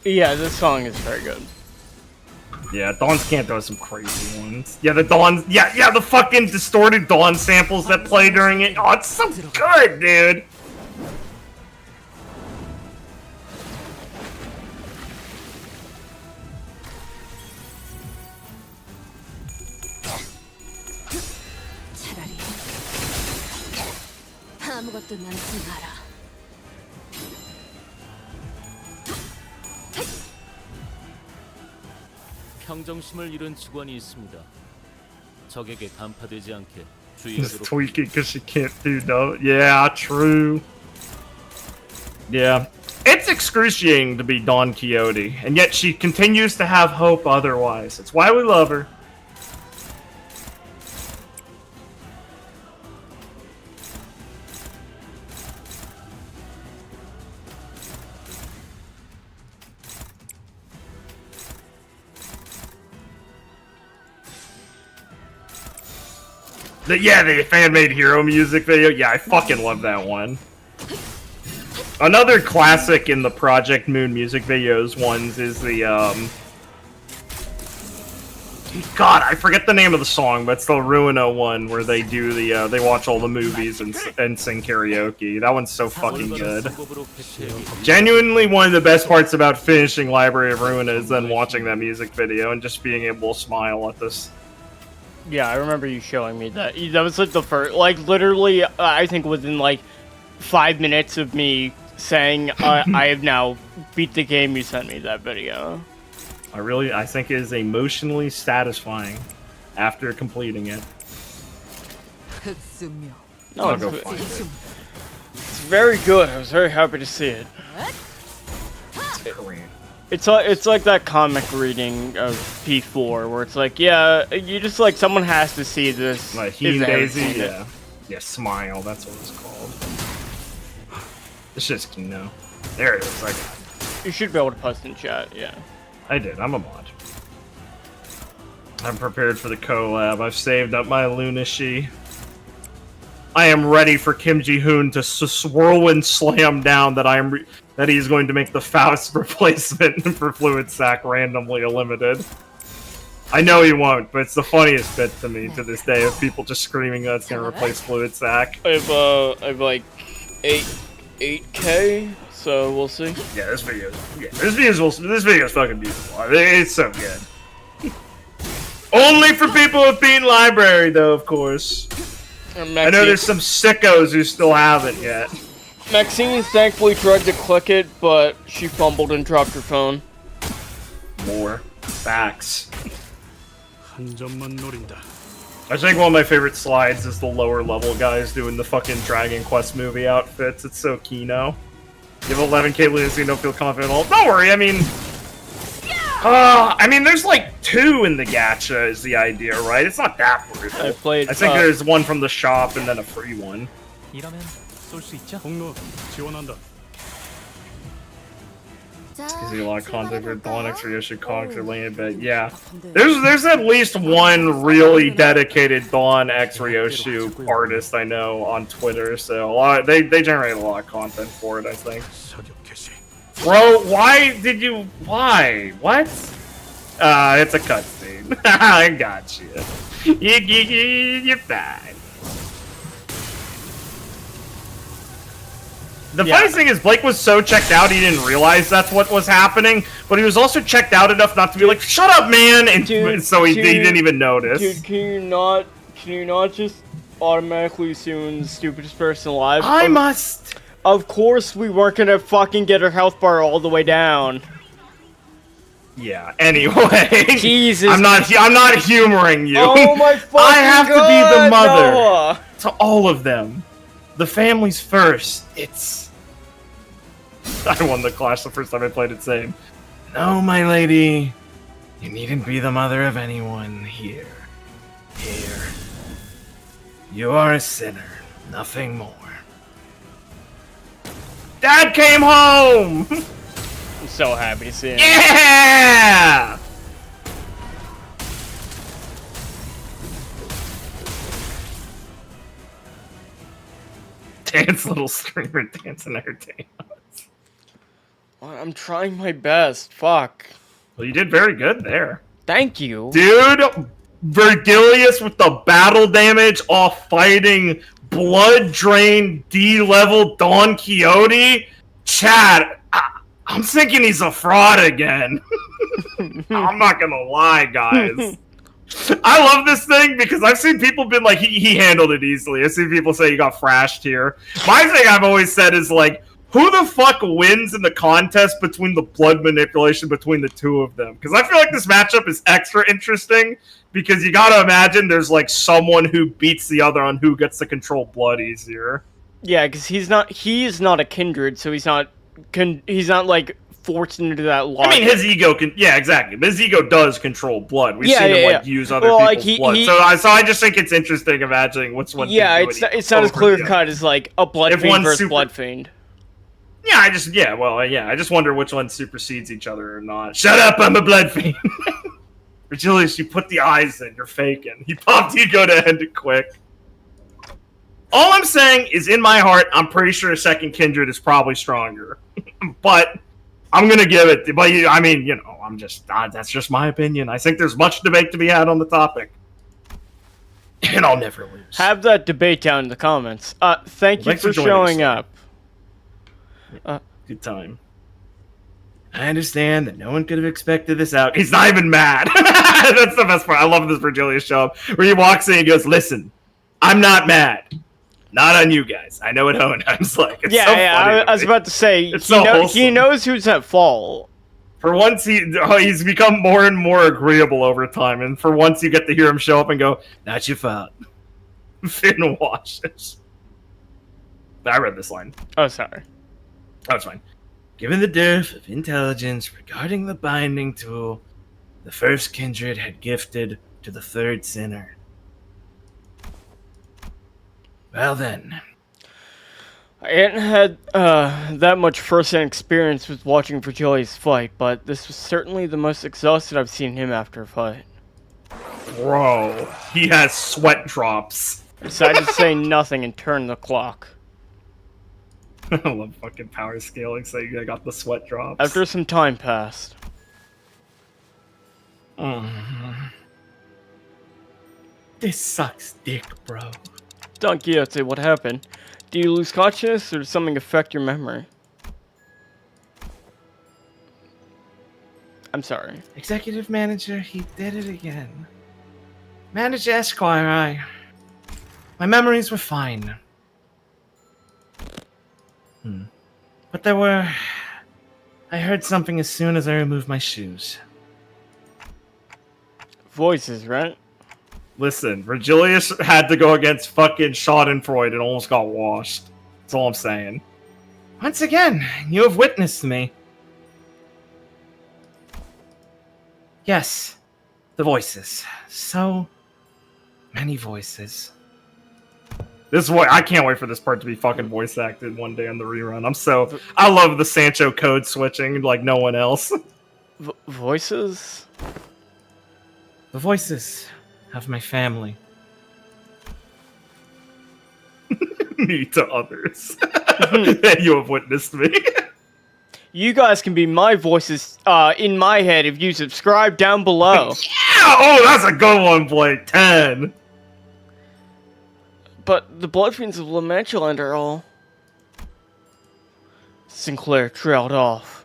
Yeah, this song is very good. Yeah, Dawn's Canto has some crazy ones. Yeah, the Dawn, yeah, the fucking distorted Dawn samples that play during it. Oh, it's so good, dude. 차라리 아무것도 남지 마라. 평정심을 잃은 직원이 있습니다. 적에게 간파되지 않게 Just 주의하도록. tweaking because she can't do no. Yeah, true. Yeah. It's excruciating to be Don Quixote, and yet she continues to have hope otherwise. It's why we love her. Yeah, the fan-made hero music video. Yeah, I fucking love that one. Another classic in the Project Moon music videos ones is the, God, I forget the name of the song, but it's the Ruino one where they do the, they watch all the movies and sing karaoke. That one's so fucking good. Genuinely one of the best parts about finishing Library of Ruina is then watching that music video and just being able to smile at this. Yeah, I remember you showing me that. That was like the first, like literally, I think within like 5 minutes of me saying I have now beat the game, you sent me that video. I think it is emotionally satisfying after completing it. No, I'll go find it. It's very good. I was very happy to see it. Korean. It's like that comic reading of P4 where it's like, yeah, you just like someone has to see this. Like if He they haven't Daisy, seen it. yeah. Yeah, Smile, that's what it's called. It's just Kino. There it is, I got it. You should be able to post in chat, yeah. I did, I'm a mod. I'm prepared for the collab. I've saved up my Lunashi. I am ready for Kim Ji-hoon to whirlwind slam down that he's going to make the Faust replacement for Fluid Sack randomly limited. I know he won't, but it's the funniest bit to me to this day of people just screaming that it's gonna replace Fluid Sack. I've like 8K, so we'll see. Yeah, this video is fucking beautiful. I mean, it's so good. Only for people with beaten Library, though, of course. I know there's some sickos who still haven't yet. Maxine thankfully tried to click it, but she fumbled and dropped her phone. More facts. 한 점만 노린다. I think one of my favorite slides is the lower level guys doing the fucking Dragon Quest movie outfits. It's so Kino. You have 11k Lunacy, don't feel confident at all. Don't worry, I mean, there's like 2 in the gacha is the idea, right? It's not that brutal. I think there's one from the shop and then a free one. 공로 지원한다. Because a lot of content for Dawn X Ryoshu comics are laying but yeah. There's at least one really dedicated Dawn X Ryoshu artist I know on Twitter, so a lot they generate a lot of content for it, I think. Bro, why did you What? It's a cutscene. I got you. You're fine. The funny thing is, Blake was so checked out he didn't realize that's what was happening, but he was also checked out enough not to be like, "Shut up, man!" And so he didn't even notice. Dude, can you not just automatically assume the stupidest person alive? I must. Of course, we weren't gonna fucking get her health bar all the way down. Yeah. Anyway, Jesus, I'm not humoring you. Oh my fucking I have God, to be the mother Noah. to all of them. The family's first. I won the clash the first time I played it. Same. No, my lady, you needn't be the mother of anyone here. Here, you are a sinner, nothing more. Dad came home. I'm so happy to see him. Yeah. Dance, little streamer, dance and entertain us. I'm trying my best. Fuck. Well, you did very good there. Thank you. Dude, Vergilius with the battle damage off fighting blood drain D-level Don Quixote? Chad, I'm thinking he's a fraud again. I'm not gonna lie, guys. I love this thing because I've seen people been like, he handled it easily. I've seen people say he got thrashed here. My thing I've always said is like, who the fuck wins in the contest between the blood manipulation between the two of them? Because I feel like this matchup is extra interesting because you gotta imagine there's like someone who beats the other on who gets to control blood easier. Yeah, because he's not a kindred, so he's not like forced into that logic. I mean, his ego can, yeah, exactly. But his ego does control blood. We've seen him like use other people's blood. So I just think it's interesting imagining which one. Yeah, it's not as clear cut as like a blood fiend versus blood fiend. Yeah, I just wonder which one supersedes each other or not. Shut up, I'm a blood fiend. Virgilius, you put the eyes in, you're faking. He popped ego to end it quick. All I'm saying is, in my heart, I'm pretty sure a second kindred is probably stronger. But I'm gonna give it. But I mean, you know, I'm just that's just my opinion. I think there's much debate to be had on the topic, and I'll never lose. Have that debate down in the comments. Thank you for showing up. Good time. I understand that no one could have expected this out. He's not even mad. That's the best part. I love this Virgilius show up where he walks in and goes, "Listen, I'm not mad. Not on you guys. I know what Hohenheim's like." It's so funny I was about to say, he knows who's at fault. For once, he's become more and more agreeable over time, and for once you get to hear him show up and go, "Not your fault." Finn washes. I read this line. Oh, sorry. Oh, it's fine. Given the dearth of intelligence regarding the binding tool, the first kindred had gifted to the third sinner. Well then. I hadn't had that much first-hand experience with watching Virgilius fight, but this was certainly the most exhausted I've seen him after a fight. Bro, he has sweat drops. I decided to say nothing and turn the clock. I love fucking power scaling, so I got the sweat drops. After some time passed. This sucks dick, bro. Don Quixote, what happened? Do you lose consciousness, or does something affect your memory? I'm sorry. Executive manager, he did it again. Manager Esquire, my memories were fine. But there were... I heard something as soon as I removed my shoes. Voices, right? Listen, Virgilius had to go against fucking Schadenfreude and almost got washed. That's all I'm saying. Once again, you have witnessed me. Yes, the voices. So many voices. This voice, I can't wait for this part to be fucking voice acted one day on the rerun. I love the Sancho code switching like no one else. Voices? The voices of my family. Me to others. You have witnessed me. You guys can be my voices in my head if you subscribe down below. Yeah! Oh, that's a good one, Blake. 10. But the Bloodfiends of Lamantuland are all... Sinclair trailed off.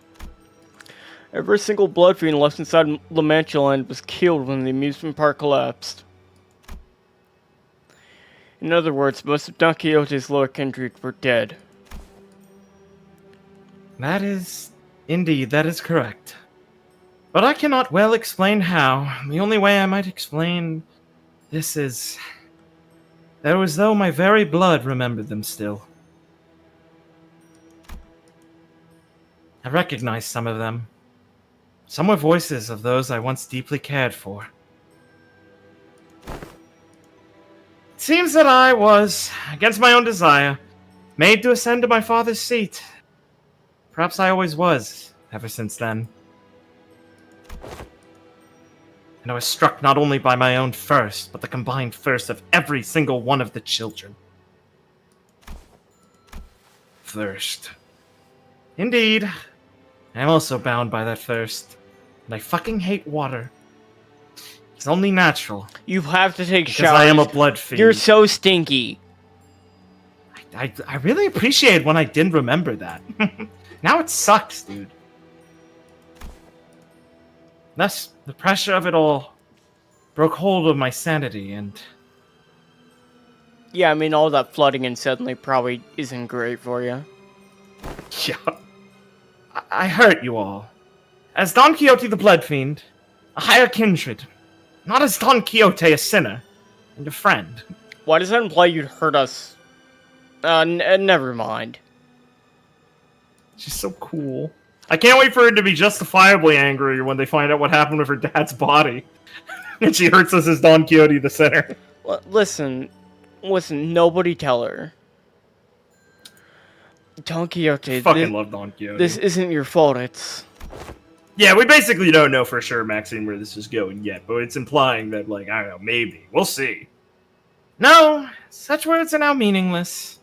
Every single Bloodfiend left inside Lamantuland was killed when the amusement park collapsed. In other words, most of Don Quixote's lower kindred were dead. That is correct. But I cannot well explain how. The only way I might explain this is that it was though my very blood remembered them still. I recognized some of them. Some were voices of those I once deeply cared for. It seems that I was, against my own desire, made to ascend to my father's seat. Perhaps I always was, ever since then. And I was struck not only by my own thirst, but the combined thirst of every single one of the children. Thirst. Indeed. I am also bound by that thirst. And I fucking hate water. It's only natural. You have to take Because showers. I am a blood fiend. You're so stinky. I really appreciate when I didn't remember that. Now it sucks, dude. Thus, the pressure of it all broke hold of my sanity, and... Yeah, I mean, all that flooding and suddenly probably isn't great for you. Yeah. I hurt you all. As Don Quixote the Blood Fiend, a higher kindred. Not as Don Quixote a sinner, and a friend. Why does that imply you'd hurt us? Never mind. She's so cool. I can't wait for her to be justifiably angry when they find out what happened with her dad's body. And she hurts us as Don Quixote the sinner. Listen, nobody tell her. Don Quixote, Fucking love Don Quixote. this isn't your fault, it's... Yeah, we basically don't know for sure, Maxine, where this is going yet, but it's implying that, like, I don't know, maybe. We'll see. No, such words are now meaningless.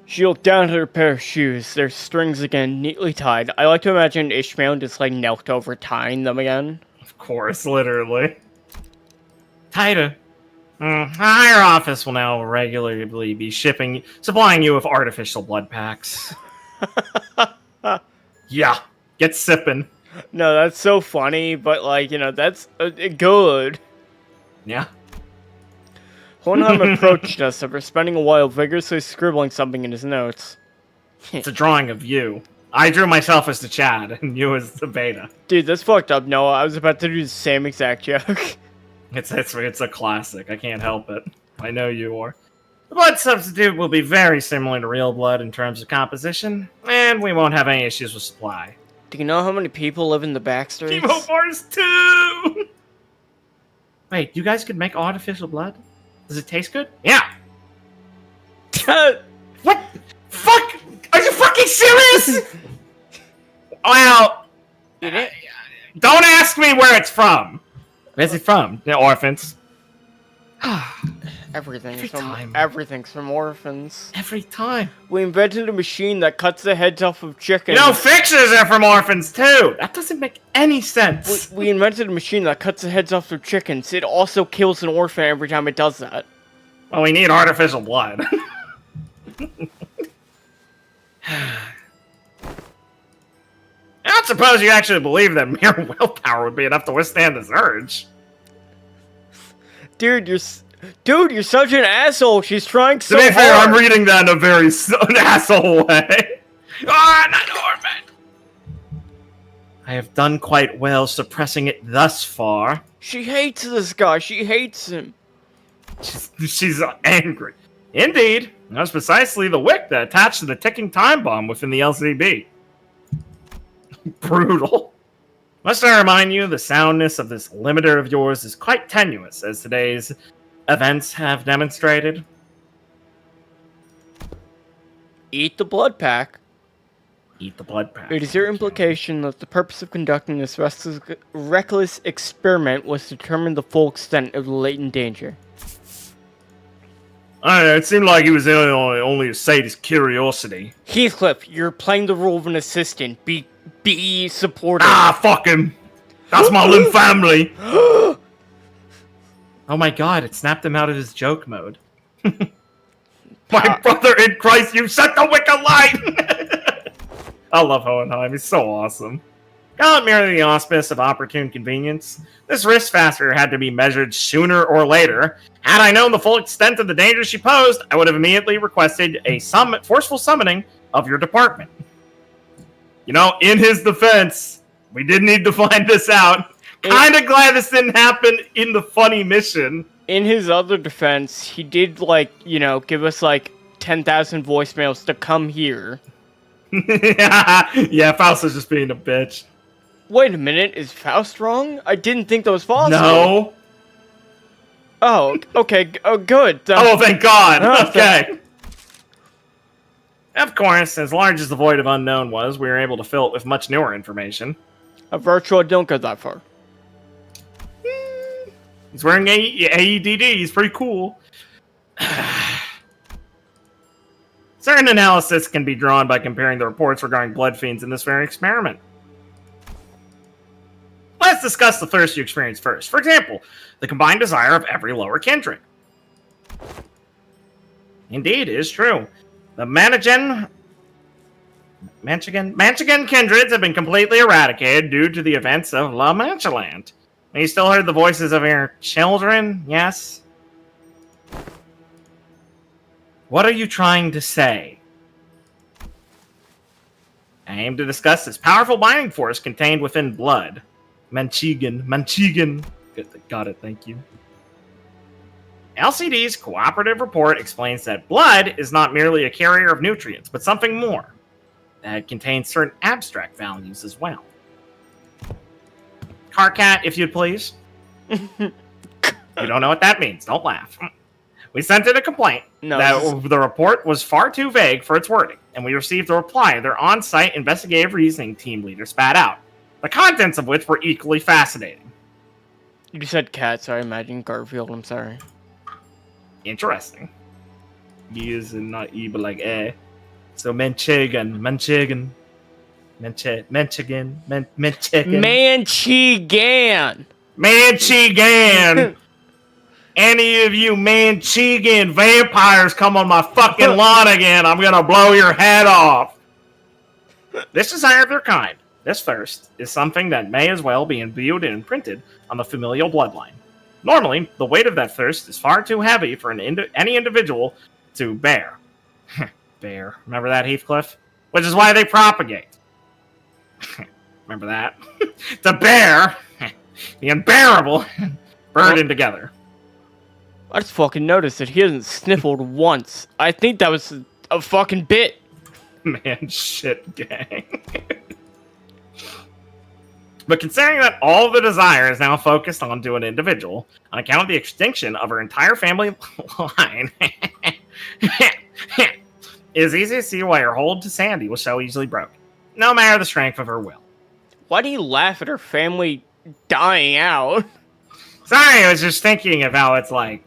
She looked down at her pair of shoes, their strings again neatly tied. I like to imagine Ishmael just like knelt over tying them again. Of course, literally. Tighter. A higher office will now regularly be supplying you with artificial blood packs. Yeah, get sipping. No, that's so funny, but like, you know, that's good. Yeah. Hohenheim approached us after spending a while vigorously scribbling something in his notes. It's a drawing of you. I drew myself as the Chad, and you as the Beta. Dude, that's fucked up, Noah. I was about to do the same exact joke. It's a classic. I can't help it. I know you are. The blood substitute will be very similar to real blood in terms of composition, and we won't have any issues with supply. Do you know how many people live in the backstreets? Chemo bars too! Wait, you guys could make artificial blood? Does it taste good? Yeah! What? Fuck! Are you fucking serious? Well, don't ask me where it's from. Where's it from? The orphans. Everything's from orphans. Every time. We invented a machine that cuts the heads off of chickens. You know, fixers are from orphans too! That doesn't make any sense. We invented a machine that cuts the heads off of chickens. It also kills an orphan every time it does that. Well, we need artificial blood. I don't suppose you actually believe that mere willpower would be enough to withstand this urge. Dude, you're such an asshole. She's trying so hard. To be fair, I'm reading that in a very asshole way. Ah, not orphan! I have done quite well suppressing it thus far. She hates this guy. She hates him. She's angry. Indeed. That was precisely the wick that attached to the ticking time bomb within the LCB. Brutal. Must I remind you, the soundness of this limiter of yours is quite tenuous, as today's events have demonstrated. Eat the blood pack. Eat the blood pack. It is your implication that the purpose of conducting this reckless experiment was to determine the full extent of the latent danger. It seemed like he was only to sate his curiosity. Heathcliff, you're playing the role of an assistant. Be supportive. Ah, fuck him! That's my Lim family! Oh my god, it snapped him out of his joke mode. My brother in Christ, you set the wicked light! I love Hohenheim, he's so awesome. Not merely the auspice of opportune convenience, this risk factor had to be measured sooner or later. Had I known the full extent of the danger she posed, I would have immediately requested a forceful summoning of your department. You know, in his defense, we did need to find this out. Kinda glad this didn't happen in the funny mission. In his other defense, he did, give us, 10,000 voicemails to come here. Yeah, Faust is just being a bitch. Wait a minute, is Faust wrong? I didn't think that was possible. No. Oh, okay, good. Oh, thank God. Oh, Okay. Of course, as large as the Void of Unknown was, we were able to fill it with much newer information. A virtual don't go that far. He's wearing AEDD. He's pretty cool. Certain analysis can be drawn by comparing the reports regarding blood fiends in this very experiment. Let's discuss the thirst you experience first. For example, the combined desire of every lower kindred. Indeed, it is true. The Manchigan kindreds have been completely eradicated due to the events of La Manchaland. You still heard the voices of your children, yes? What are you trying to say? I aim to discuss this powerful binding force contained within blood. Manchigan. Got it, thank you. LCD's cooperative report explains that blood is not merely a carrier of nutrients, but something more. That it contains certain abstract values as well. Carcat, if you'd please. You don't know what that means. Don't laugh. We sent in a complaint that the report was far too vague for its wording, and we received a reply their on-site investigative reasoning team leader spat out, the contents of which were equally fascinating. You said cat, so I imagine Garfield, I'm sorry. Interesting. E is not E, but like eh. So Manchigan. Manchigan. Any of you Manchigan vampires come on my fucking lawn again, I'm gonna blow your head off. This desire of their kind, this thirst, is something that may as well be imbued and imprinted on the familial bloodline. Normally, the weight of that thirst is far too heavy for any individual to bear. Bear. Remember that, Heathcliff? Which is why they propagate. Remember that? To bear the unbearable burden together. I just fucking noticed that he hasn't sniffled once. I think that was a fucking bit. Man, shit, gang. But considering that all the desire is now focused onto an individual, on account of the extinction of her entire family line, it is easy to see why her hold to Sandy was so easily broken, no matter the strength of her will. Why do you laugh at her family dying out? Sorry, I was just thinking of how it's like,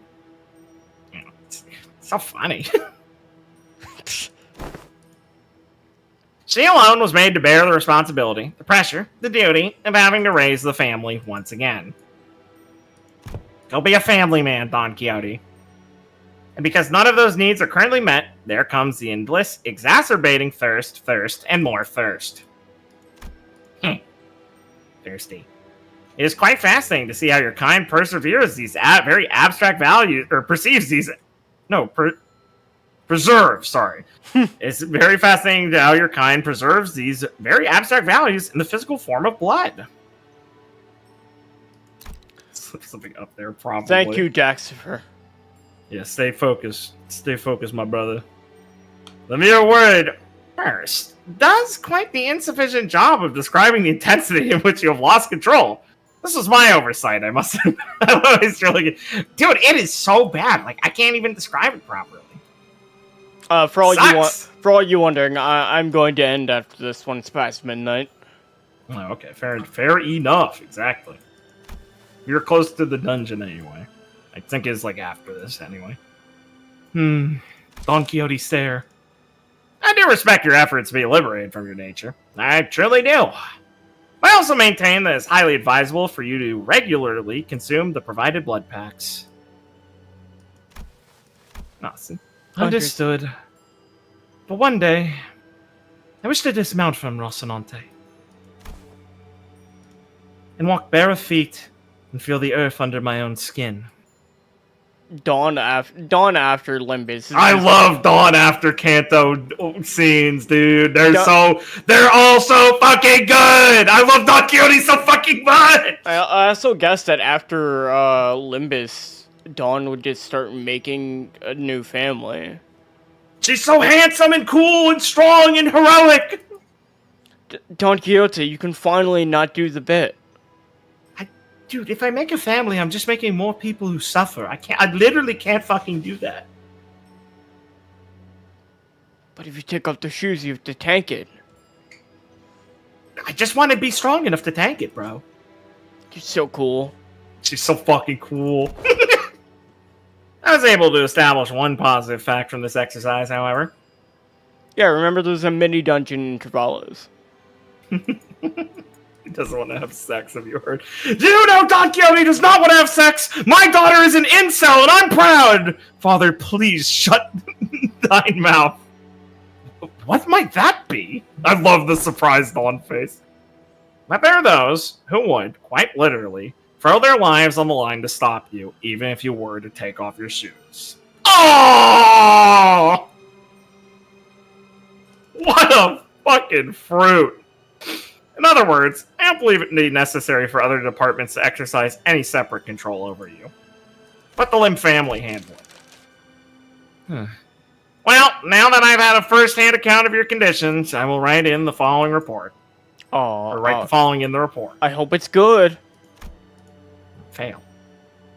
you know, it's so funny. She alone was made to bear the responsibility, the pressure, the duty of having to raise the family once again. Go be a family man, Don Quixote. And because none of those needs are currently met, there comes the endless, exacerbating thirst, and more thirst. Thirsty. It is quite fascinating to see how your kind perseveres these very abstract values, or perceives these... Preserve, sorry. It's very fascinating how your kind preserves these very abstract values in the physical form of blood. Something up there, probably. Thank you, Daxifer. Yeah, stay focused. Stay focused, my brother. The mere word first does quite the insufficient job of describing the intensity in which you have lost control. This was my oversight, I must admit. It's really good. Dude, it is so bad. Like, I can't even describe it properly. For all Sucks. you wondering, I'm going to end after this one. It's past midnight. Oh, okay, fair enough. Exactly. You're close to the dungeon anyway. I think it's like after this anyway. Don Quixote stare. I do respect your efforts to be liberated from your nature. I truly do. I also maintain that it's highly advisable for you to regularly consume the provided blood packs. Awesome. Understood. But one day, I wish to dismount from Rocinante and walk bare of feet and feel the earth under my own skin. Dawn after Limbus. I love Dawn after Kanto scenes, dude. They're all so fucking good. I love Don Quixote so fucking much. I also guess that after Limbus, Dawn would just start making a new family. She's so handsome and cool and strong and heroic. Don Quixote, you can finally not do the bit. Dude, if I make a family, I'm just making more people who suffer. I literally can't fucking do that. But if you take off the shoes, you have to tank it. I just want to be strong enough to tank it, bro. You're so cool. She's so fucking cool. I was able to establish one positive fact from this exercise, however. Yeah, remember there's a mini dungeon in Intervallos. He doesn't want to have sex, have you heard? Do you know Don Quixote does not want to have sex? My daughter is an incel and I'm proud! Father, please shut thine mouth. What might that be? I love the surprised Dawn face. But there are those who would, quite literally, throw their lives on the line to stop you, even if you were to take off your shoes. Oh! What a fucking fruit. In other words, I don't believe it to be necessary for other departments to exercise any separate control over you. Let the Limb family handle it. Well, now that I've had a first-hand account of your conditions, I will write in the following report. Or write the following in the report. I hope it's good. Fail.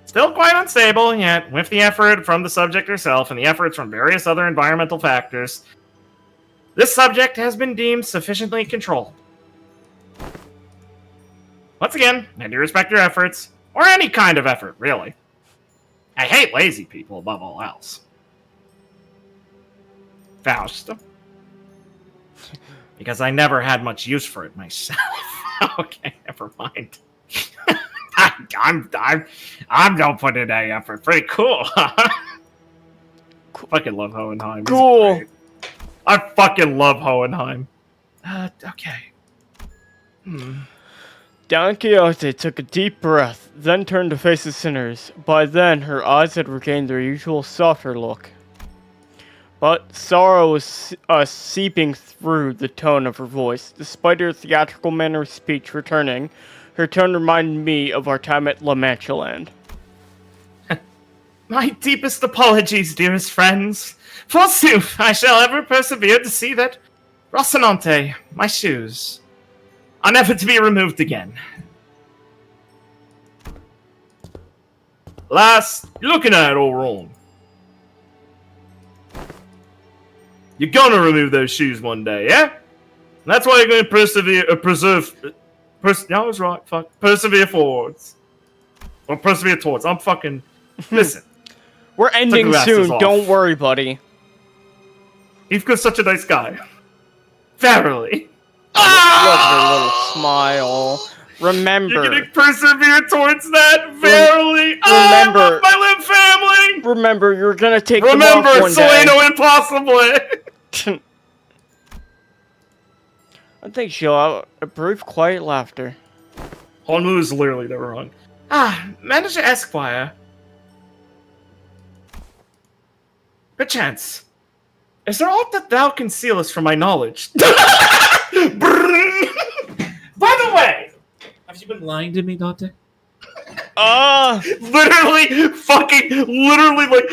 Still quite unstable, yet with the effort from the subject herself and the efforts from various other environmental factors, this subject has been deemed sufficiently controlled. Once again, I do respect your efforts, or any kind of effort, really. I hate lazy people above all else. Faust. Because I never had much use for it myself. Okay, never mind. I'm don't put in any effort. Pretty cool. Fucking love Hohenheim. Cool. I fucking love Hohenheim. Okay. Don Quixote took a deep breath, then turned to face the sinners. By then, her eyes had regained their usual softer look. But sorrow was seeping through the tone of her voice. Despite her theatrical manner of speech returning, her tone reminded me of our time at La Mancha Land. My deepest apologies, dearest friends. Forsooth, I shall ever persevere to see that Rocinante, my shoes, are never to be removed again. Lass, you're looking at it all wrong. You're gonna remove those shoes one day, yeah? And that's why you're gonna persevere forwards. Or persevere towards. I'm fucking... Listen. We're ending your asses soon, off. don't worry, buddy. You've got such a nice guy. Verily. Look at her little smile. Remember. You're gonna persevere towards that? Verily. Remember. I love my Limb family! Remember, you're gonna take them off Remember, one so day. ain't no impossible! I think she'll have a brief, quiet laughter. Honmu is literally never wrong. Manager Esquire. Perchance, is there aught that thou concealest from my knowledge? By the way, have you been lying to me, Dante? Literally like,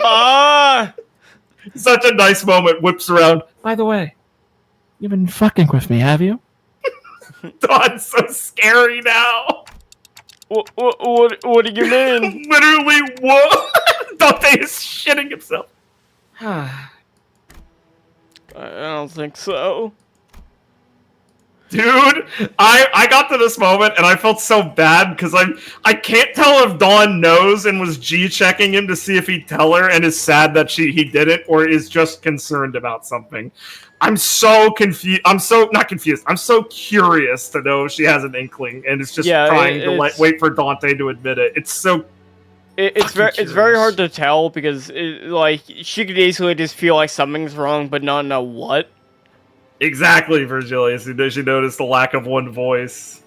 huh? Such a nice moment, whips around. By the way, you've been fucking with me, have you? Dawn's so scary now. What do you mean? Literally, what? Dante is shitting himself. I don't think so. Dude, I got to this moment and I felt so bad because I can't tell if Dawn knows and was G-checking him to see if he'd tell her and is sad that he didn't, or is just concerned about something. I'm so confused. I'm so not confused. I'm so curious to know if she has an inkling and is just trying to wait for Dante to admit it. It's so. It's very hard to tell because like she could easily just feel like something's wrong, but not know what. Exactly, Virgilius. She noticed the lack of one voice.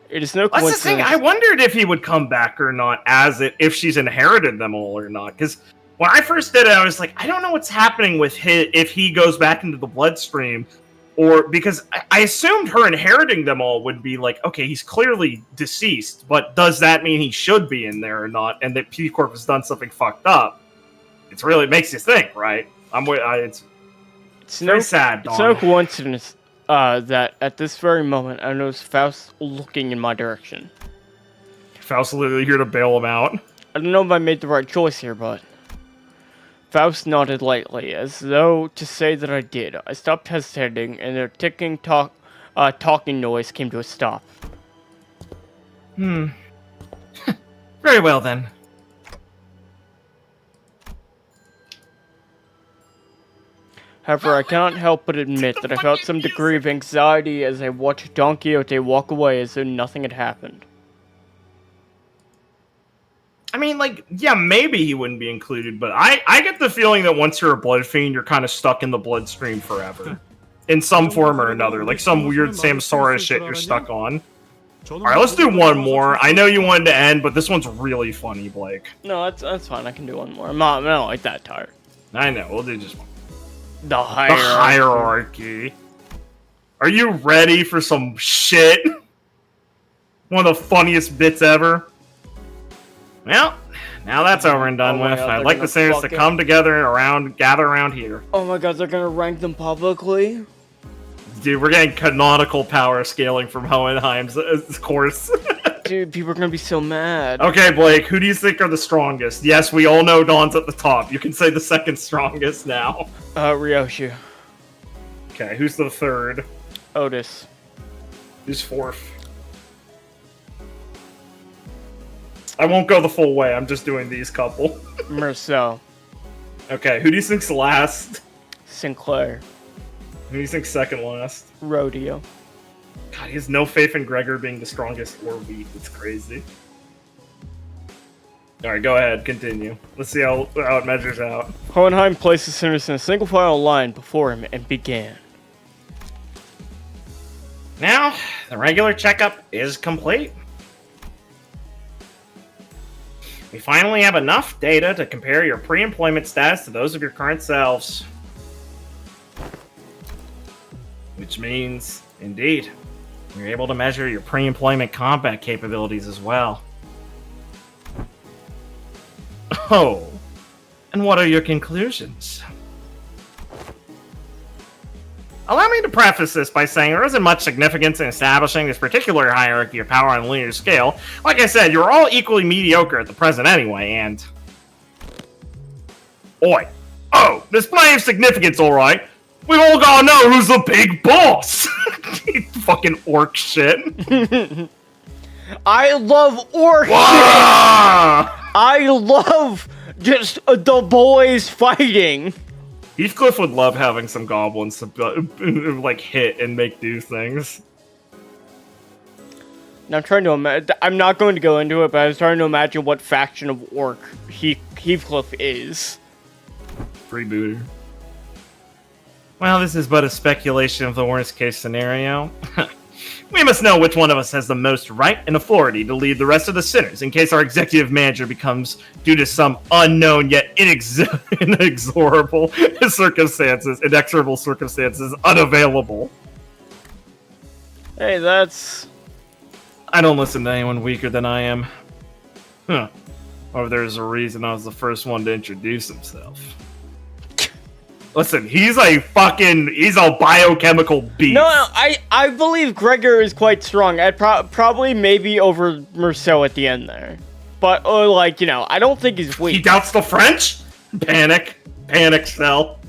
It is no That's coincidence. the thing. I wondered if he would come back or not, if she's inherited them all or not. Because when I first did it, I was like, I don't know what's happening with if he goes back into the bloodstream, or because I assumed her inheriting them all would be like, okay, he's clearly deceased, but does that mean he should be in there or not? And that P Corp has done something fucked up. It makes you think, right? It's very sad, Dawn. It's no coincidence that at this very moment I noticed Faust looking in my direction. Faust literally here to bail him out. I don't know if I made the right choice here, but Faust nodded lightly, as though to say that I did. I stopped hesitating, and their ticking talking noise came to a stop. Very well then. However, I cannot help but admit that I felt some degree of anxiety as I watched Don Quixote walk away as though nothing had happened. I mean, like, yeah, maybe he wouldn't be included, but I get the feeling that once you're a blood fiend, you're kind of stuck in the bloodstream forever. In some form or another. Like some weird Samsara shit you're stuck on. Alright, let's do one more. I know you wanted to end, but this one's really funny, Blake. No, that's fine. I can do one more. I'm not like that tired. I know, we'll do just one. The hierarchy. Are you ready for some shit? One of the funniest bits ever. Well, now that's over and done with. I'd like the sinners to come together gather around here. Oh my god, they're gonna rank them publicly? Dude, we're getting canonical power scaling from Hohenheim's course. Dude, people are gonna be so mad. Okay, Blake, who do you think are the strongest? Yes, we all know Dawn's at the top. You can say the second strongest now. Ryoshu. Okay, who's the third? Otis. Who's fourth? I won't go the full way, I'm just doing these couple. Marcel. Okay, who do you think's last? Sinclair. Who do you think's second last? Rodeo. God, he has no faith in Gregor being the strongest or weak. It's crazy. Alright, go ahead, continue. Let's see how it measures out. Hohenheim placed the sinners in a single file line before him and began. Now, the regular checkup is complete. We finally have enough data to compare your pre-employment status to those of your current selves. Which means, indeed, you're able to measure your pre-employment combat capabilities as well. Oh, and what are your conclusions? Allow me to preface this by saying there isn't much significance in establishing this particular hierarchy of power on a linear scale. Like I said, you're all equally mediocre at the present anyway, and... Oi! Oh, display of significance, alright! We all gotta know who's the big boss! Fucking orc shit. I love orc shit! I love just the boys fighting! Heathcliff would love having some goblins to, like, hit and make do things. Now I'm trying to imagine. I'm not going to go into it, but I was trying to imagine what faction of orc Heathcliff is. Freebooter. Well, this is but a speculation of the worst case scenario. We must know which one of us has the most right and authority to lead the rest of the sinners in case our executive manager becomes, due to some unknown yet inexorable circumstances, unavailable. Hey, that's... I don't listen to anyone weaker than I am. Huh. Or there's a reason I was the first one to introduce himself. Listen, he's a biochemical beast. No, I believe Gregor is quite strong. I'd probably maybe over Merceau at the end there. But, like, you know, I don't think he's weak. He doubts the French? Panic cell.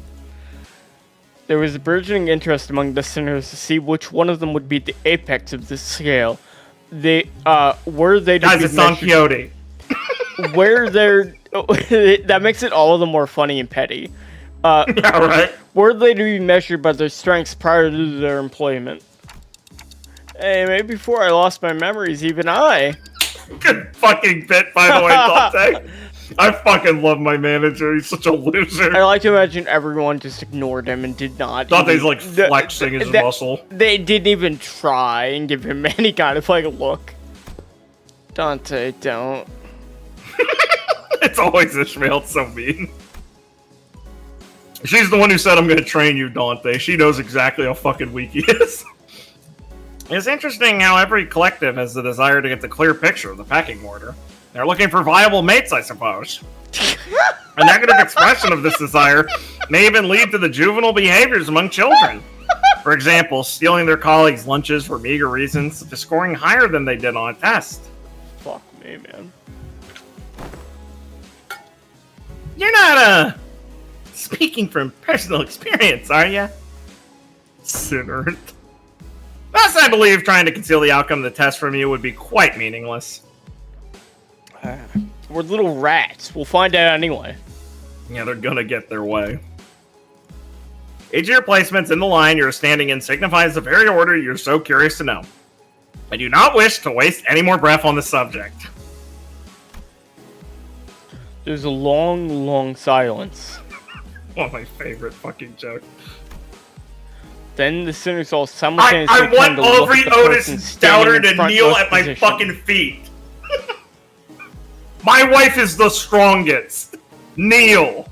There was a burgeoning interest among the sinners to see which one of them would be the apex of this scale. Were they to Guys, be it's Don measured- Quixote. Where they're... that makes it all the more funny and petty. Yeah, right. Were they to be measured by their strengths prior to their employment? Hey, maybe before I lost my memories, even I... Good fucking bit, by the way, Dante. I fucking love my manager. He's such a loser. I like to imagine everyone just ignored him and did not. Dante's like flexing his muscle. They didn't even try and give him any kind of like look. Dante, don't. It's always Ishmael. It's so mean. She's the one who said, I'm gonna train you, Dante. She knows exactly how fucking weak he is. It's interesting how every collective has the desire to get the clear picture of the pecking order. They're looking for viable mates, I suppose. A negative expression of this desire may even lead to the juvenile behaviors among children. For example, stealing their colleagues' lunches for meager reasons, such as scoring higher than they did on a test. Fuck me, man. You're not, speaking from personal experience, are you? Sinner. Thus, I believe trying to conceal the outcome of the test from you would be quite meaningless. We're little rats. We'll find out anyway. Yeah, they're gonna get their way. Each of your placements in the line you're standing in signifies the very order you're so curious to know. I do not wish to waste any more breath on the subject. There's a long, long silence. One of my favorite fucking jokes. Then the sinners all simultaneously I want turn to look Aubrey at the Otis person and standing Stouter in to front kneel most at my position. fucking feet. My wife is the strongest. Kneel.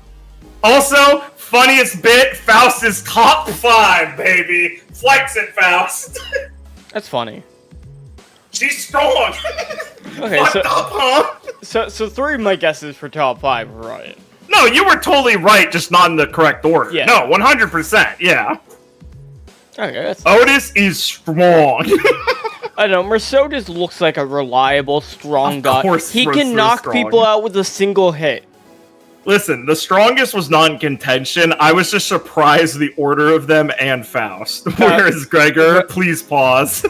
Also, funniest bit, Faust is top 5, baby. Flex it, Faust. That's funny. She's strong. Okay, Fucked up, huh? so 3 of my guesses for top 5 were right. No, you were totally right, just not in the correct order. Yeah. No, 100%, yeah. Okay, that's... Otis is strong. I don't know, Merceau just looks like a reliable, strong Of guy. course He Merceau's can knock strong. people out with a single hit. Listen, the strongest was not in contention. I was just surprised the order of them and Faust. Whereas Gregor, please pause.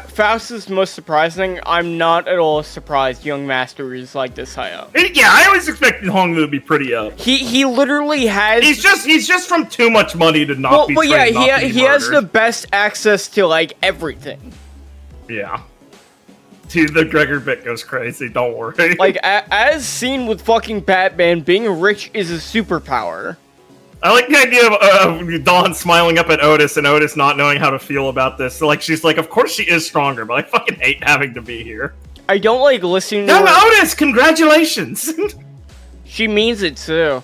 Faust is most surprising. I'm not at all surprised young master is like this high up. Yeah, I always expected Hongmu to be pretty up. He literally has... He's just from too much money to not be Well, yeah, trained, not be he has the murdered. best access to, like, everything. Yeah. Dude, the Gregor bit goes crazy, don't worry. Like, as seen with fucking Batman, being rich is a superpower. I like the idea of Dawn smiling up at Otis and Otis not knowing how to feel about this. So, like, she's like, of course she is stronger, but I fucking hate having to be here. I don't like listening to Young her. Otis, congratulations! She means it, too.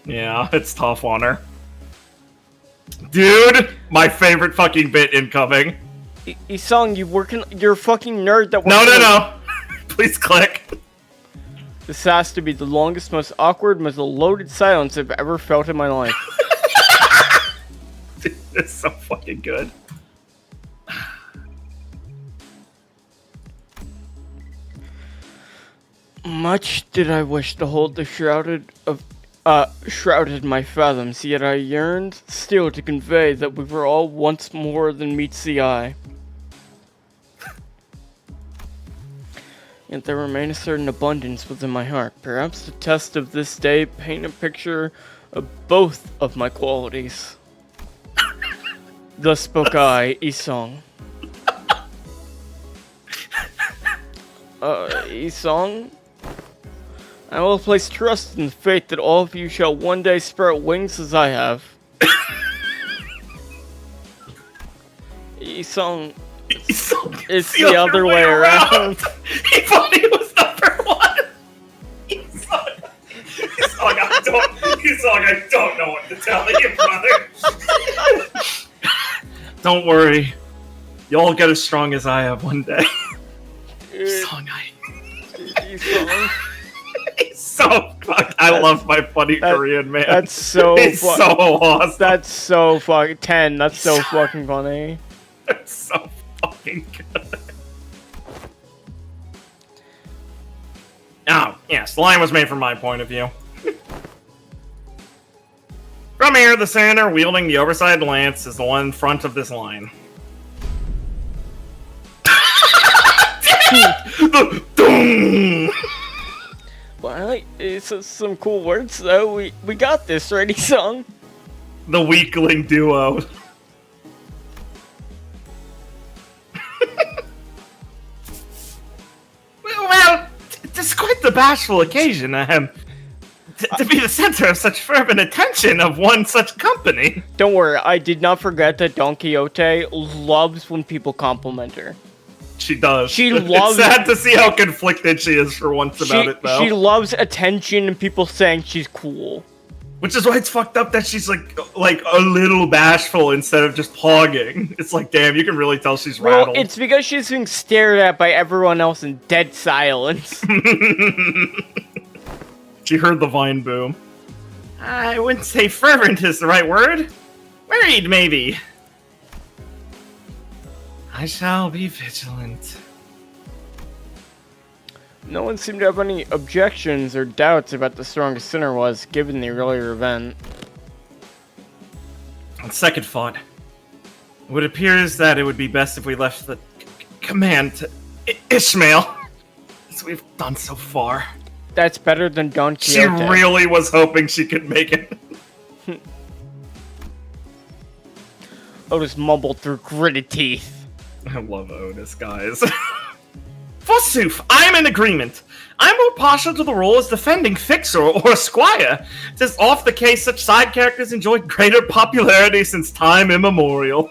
Yeah, it's tough on her. Dude, my favorite fucking bit incoming. Isong, you're a fucking nerd that No. Please click. This has to be the longest, most awkward, most loaded silence I've ever felt in my life. Dude, it's so fucking good. Much did I wish to hold the shrouded my fathoms, yet I yearned still to convey that we were all once more than meets the eye. Yet there remained a certain abundance within my heart. Perhaps the test of this day paint a picture of both of my qualities. Thus spoke I, Isong. Isong? I will place trust in the faith that all of you shall one day sprout wings as I have. Isong, it's the other way around. He thought he was number 1. I don't know what to tell you, brother. Don't worry. You'll get as strong as I have one day. Isong. He's so Oh, fuck. I love my funny Korean man. That's so He's so awesome. That's so fucking 10. That's so fucking funny. That's so fucking good. Oh, yes, the line was made from my point of view. From here, the senator wielding the oversized lance is the one in front of this line. Well, it's some cool words though. We got this, ready, song. The weakling duo. Well, this is quite the bashful occasion, to be the center of such fervent attention of one such company. Don't worry, I did not forget that Don Quixote loves when people compliment her. She does. She loves. It's sad to see how conflicted she is for once about it, though. She loves attention and people saying she's cool. Which is why it's fucked up that she's like a little bashful instead of just hogging. It's like, damn, you can really tell she's rattled. Well, it's because she's being stared at by everyone else in dead silence. She heard the vine boom. I wouldn't say fervent is the right word. Worried, maybe. I shall be vigilant. No one seemed to have any objections or doubts about the strongest sinner was, given the earlier event. On second thought, it appears that it would be best if we left the command to Ishmael, as we've done so far. That's better than Don Quixote. She really was hoping she could make it. Otis mumbled through gritted teeth. I love Otis, guys. Forsooth, I'm in agreement. I'm more partial to the role as defending fixer or squire. It is off the case such side characters enjoyed greater popularity since time immemorial.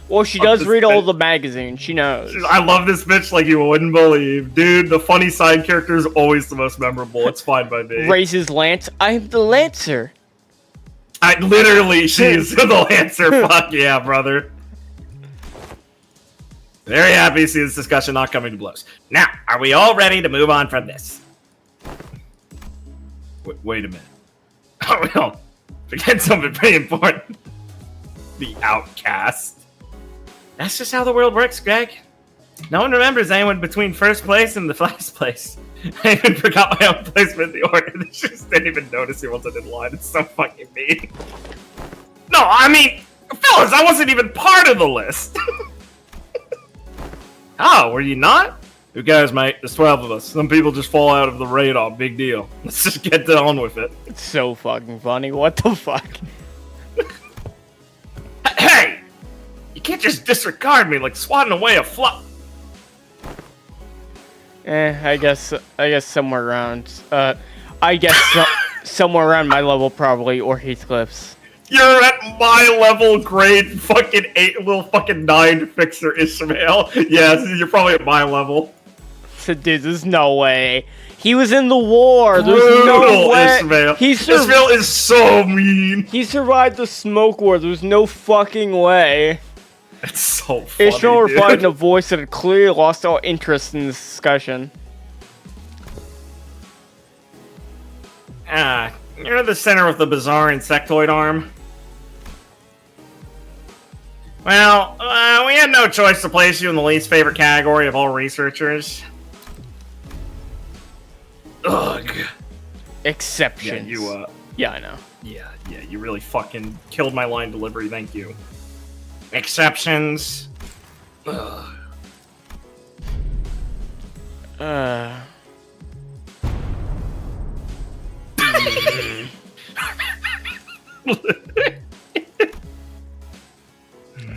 Well, she does read all the magazines. She knows. I love this bitch like you wouldn't believe. Dude, the funny side character is always the most memorable. It's fine by me. Raises lance. I'm the lancer. She's the lancer. Fuck yeah, brother. Very happy to see this discussion not coming to blows. Now, are we all ready to move on from this? Wait a minute. Oh, no. Forget something pretty important. The outcast. That's just how the world works, Greg. No one remembers anyone between first place and the last place. I even forgot my own placement in the order. They just didn't even notice he wasn't in line. It's so fucking mean. No, I mean, fellas, I wasn't even part of the list. Oh, were you not? Who cares, mate? There's 12 of us. Some people just fall out of the radar. Big deal. Let's just get on with it. It's so fucking funny. What the fuck? Hey! You can't just disregard me like swatting away a fluff. I guess somewhere around. Somewhere around my level probably, or Heathcliff's. You're at my level, grade fucking 8, little fucking 9 fixer Ishmael. Yeah, you're probably at my level. So, dude, there's no way. He was in the war. There's Brutal no way. Ishmael. Ishmael is so mean. He survived the smoke war. There's no fucking way. It's so funny, Ishmael dude. replied in a voice that had clearly lost all interest in this discussion. You're the center of the bizarre insectoid arm. Well, we had no choice to place you in the least favorite category of all researchers. Ugh. Exceptions. Yeah, Yeah, I know. Yeah, you really fucking killed my line delivery, thank you. Exceptions. Ugh.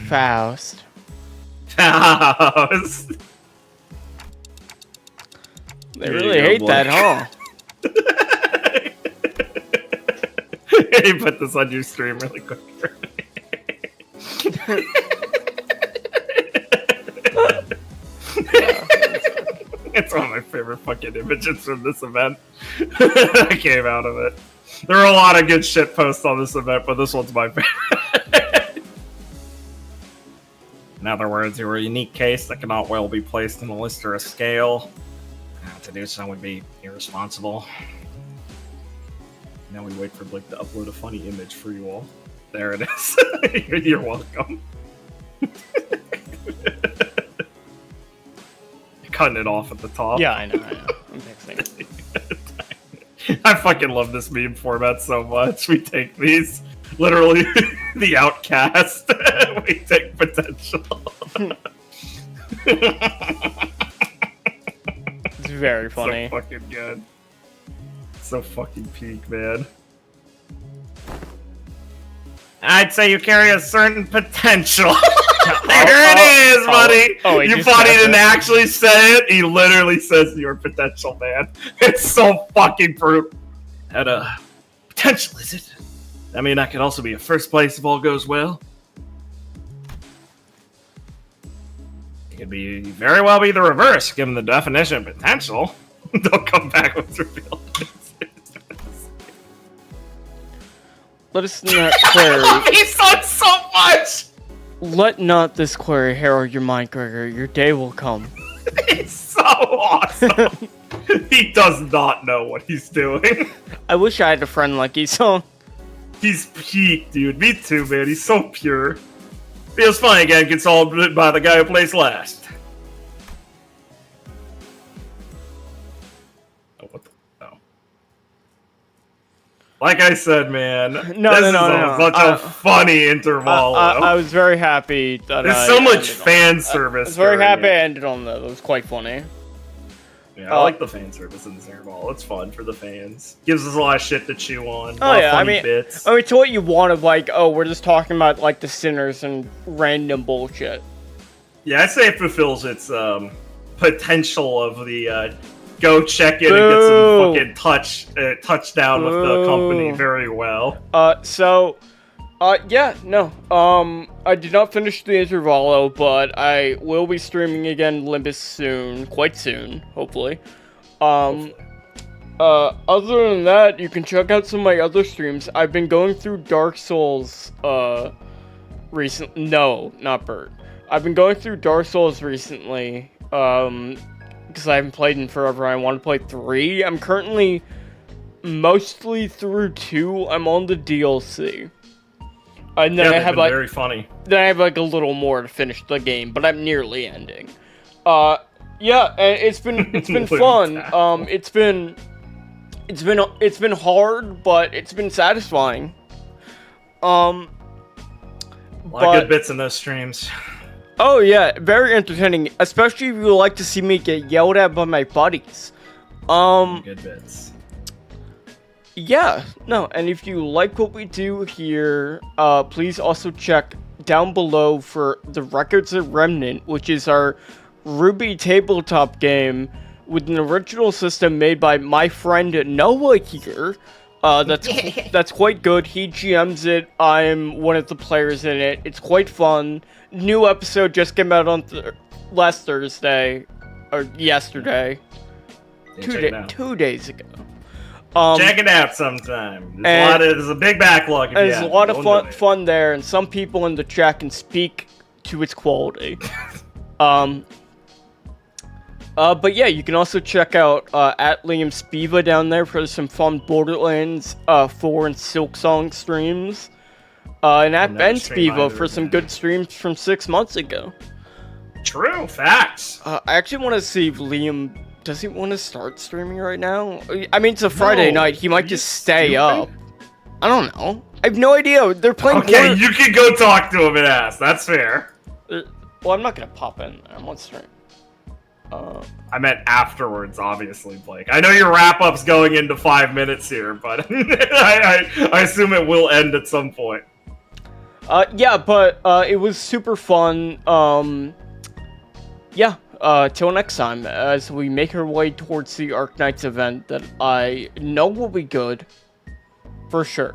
Faust. Faust. They really hate that, huh? Hey, put this on your stream really quick. It's one of my favorite fucking images from this event. That came out of it. There are a lot of good shit posts on this event, but this one's my favorite. In other words, you were a unique case that cannot well be placed in a list or a scale. To do so would be irresponsible. Now we wait for Blake to upload a funny image for you all. There it is. You're welcome. Cutting it off at the top. Yeah, I know. I'm fixing it. I fucking love this meme format so much. We take these, literally, the outcast. We take potential. It's very funny. So fucking good. So fucking peak, man. I'd say you carry a certain potential. There it is, buddy. He You just thought he said didn't that. actually say it? He literally says your potential, man. It's so fucking brutal. That, potential, is it? I mean, that could also be a first place if all goes well. It could be very well be the reverse, given the definition of potential. Don't come back with reveal. Let us not query. He sucks so much. Let not this query herald your mind, Gregor. Your day will come. He's so awesome. He does not know what he's doing. I wish I had a friend like Isong. He's peak, dude. Me too, man. He's so pure. Feels funny again, gets all by the guy who plays last. Oh, what the? Oh. Like I said, man, No, this no, is no. such a funny Intervallo. I was very happy that There's I so much ended on- fan service. I was very during happy I it. ended on that. It was quite funny. Yeah, I like the fan service in this Intervallo. It's fun for the fans. Gives us a lot of shit to chew on. A lot of yeah, funny bits. I mean, to what you want of like, oh, we're just talking about like the sinners and random bullshit. Yeah, I'd say it fulfills its potential of the go check in and get some fucking touchdown with the company Boo. very well. Yeah, no. I did not finish the Intervallo, but I will be streaming again Limbus soon, quite soon, hopefully. Other than that, you can check out some of my other streams. I've been going through Dark Souls, recently. No, not Bert. I've been going through Dark Souls recently, because I haven't played in forever. I want to play 3. I'm currently mostly through 2. I'm on the DLC. And then I have like very funny. then I have like a little more to finish the game, but I'm nearly ending. Yeah, and it's been fun. It's been hard, but it's been satisfying. A lot of good bits in those streams. Oh yeah, very entertaining, especially if you like to see me get yelled at by my buddies. Good bits. Yeah, no, and if you like what we do here, please also check down below for the Records of Remnant, which is our RWBY tabletop game with an original system made by my friend Noah here. That's quite good. He GMs it. I'm one of the players in it. It's quite fun. New episode just came out on last Thursday, or yesterday, Yeah, 2 days ago. Check it out sometime. There's a big backlog. If There's a lot of fun there, and some people in the chat can speak to its quality. But yeah, you can also check out at Liam Spiva down there for some fun Borderlands 4 and Silksong streams. And at Ben Spiva for some good streams from 6 months ago. True facts. I actually want to see if Liam... Does he want to start streaming right now? I mean, it's a Friday night. He might just stay up. I don't know. I have no idea. They're playing... Okay, you can go talk to him and ask. That's fair. Well, I'm not going to pop in. I'm on stream. I meant afterwards, obviously, Blake. I know your wrap-up's going into 5 minutes here, but I assume it will end at some point. Yeah, but it was super fun. Yeah, till next time, as we make our way towards the Arc Knights event that I know will be good, for sure.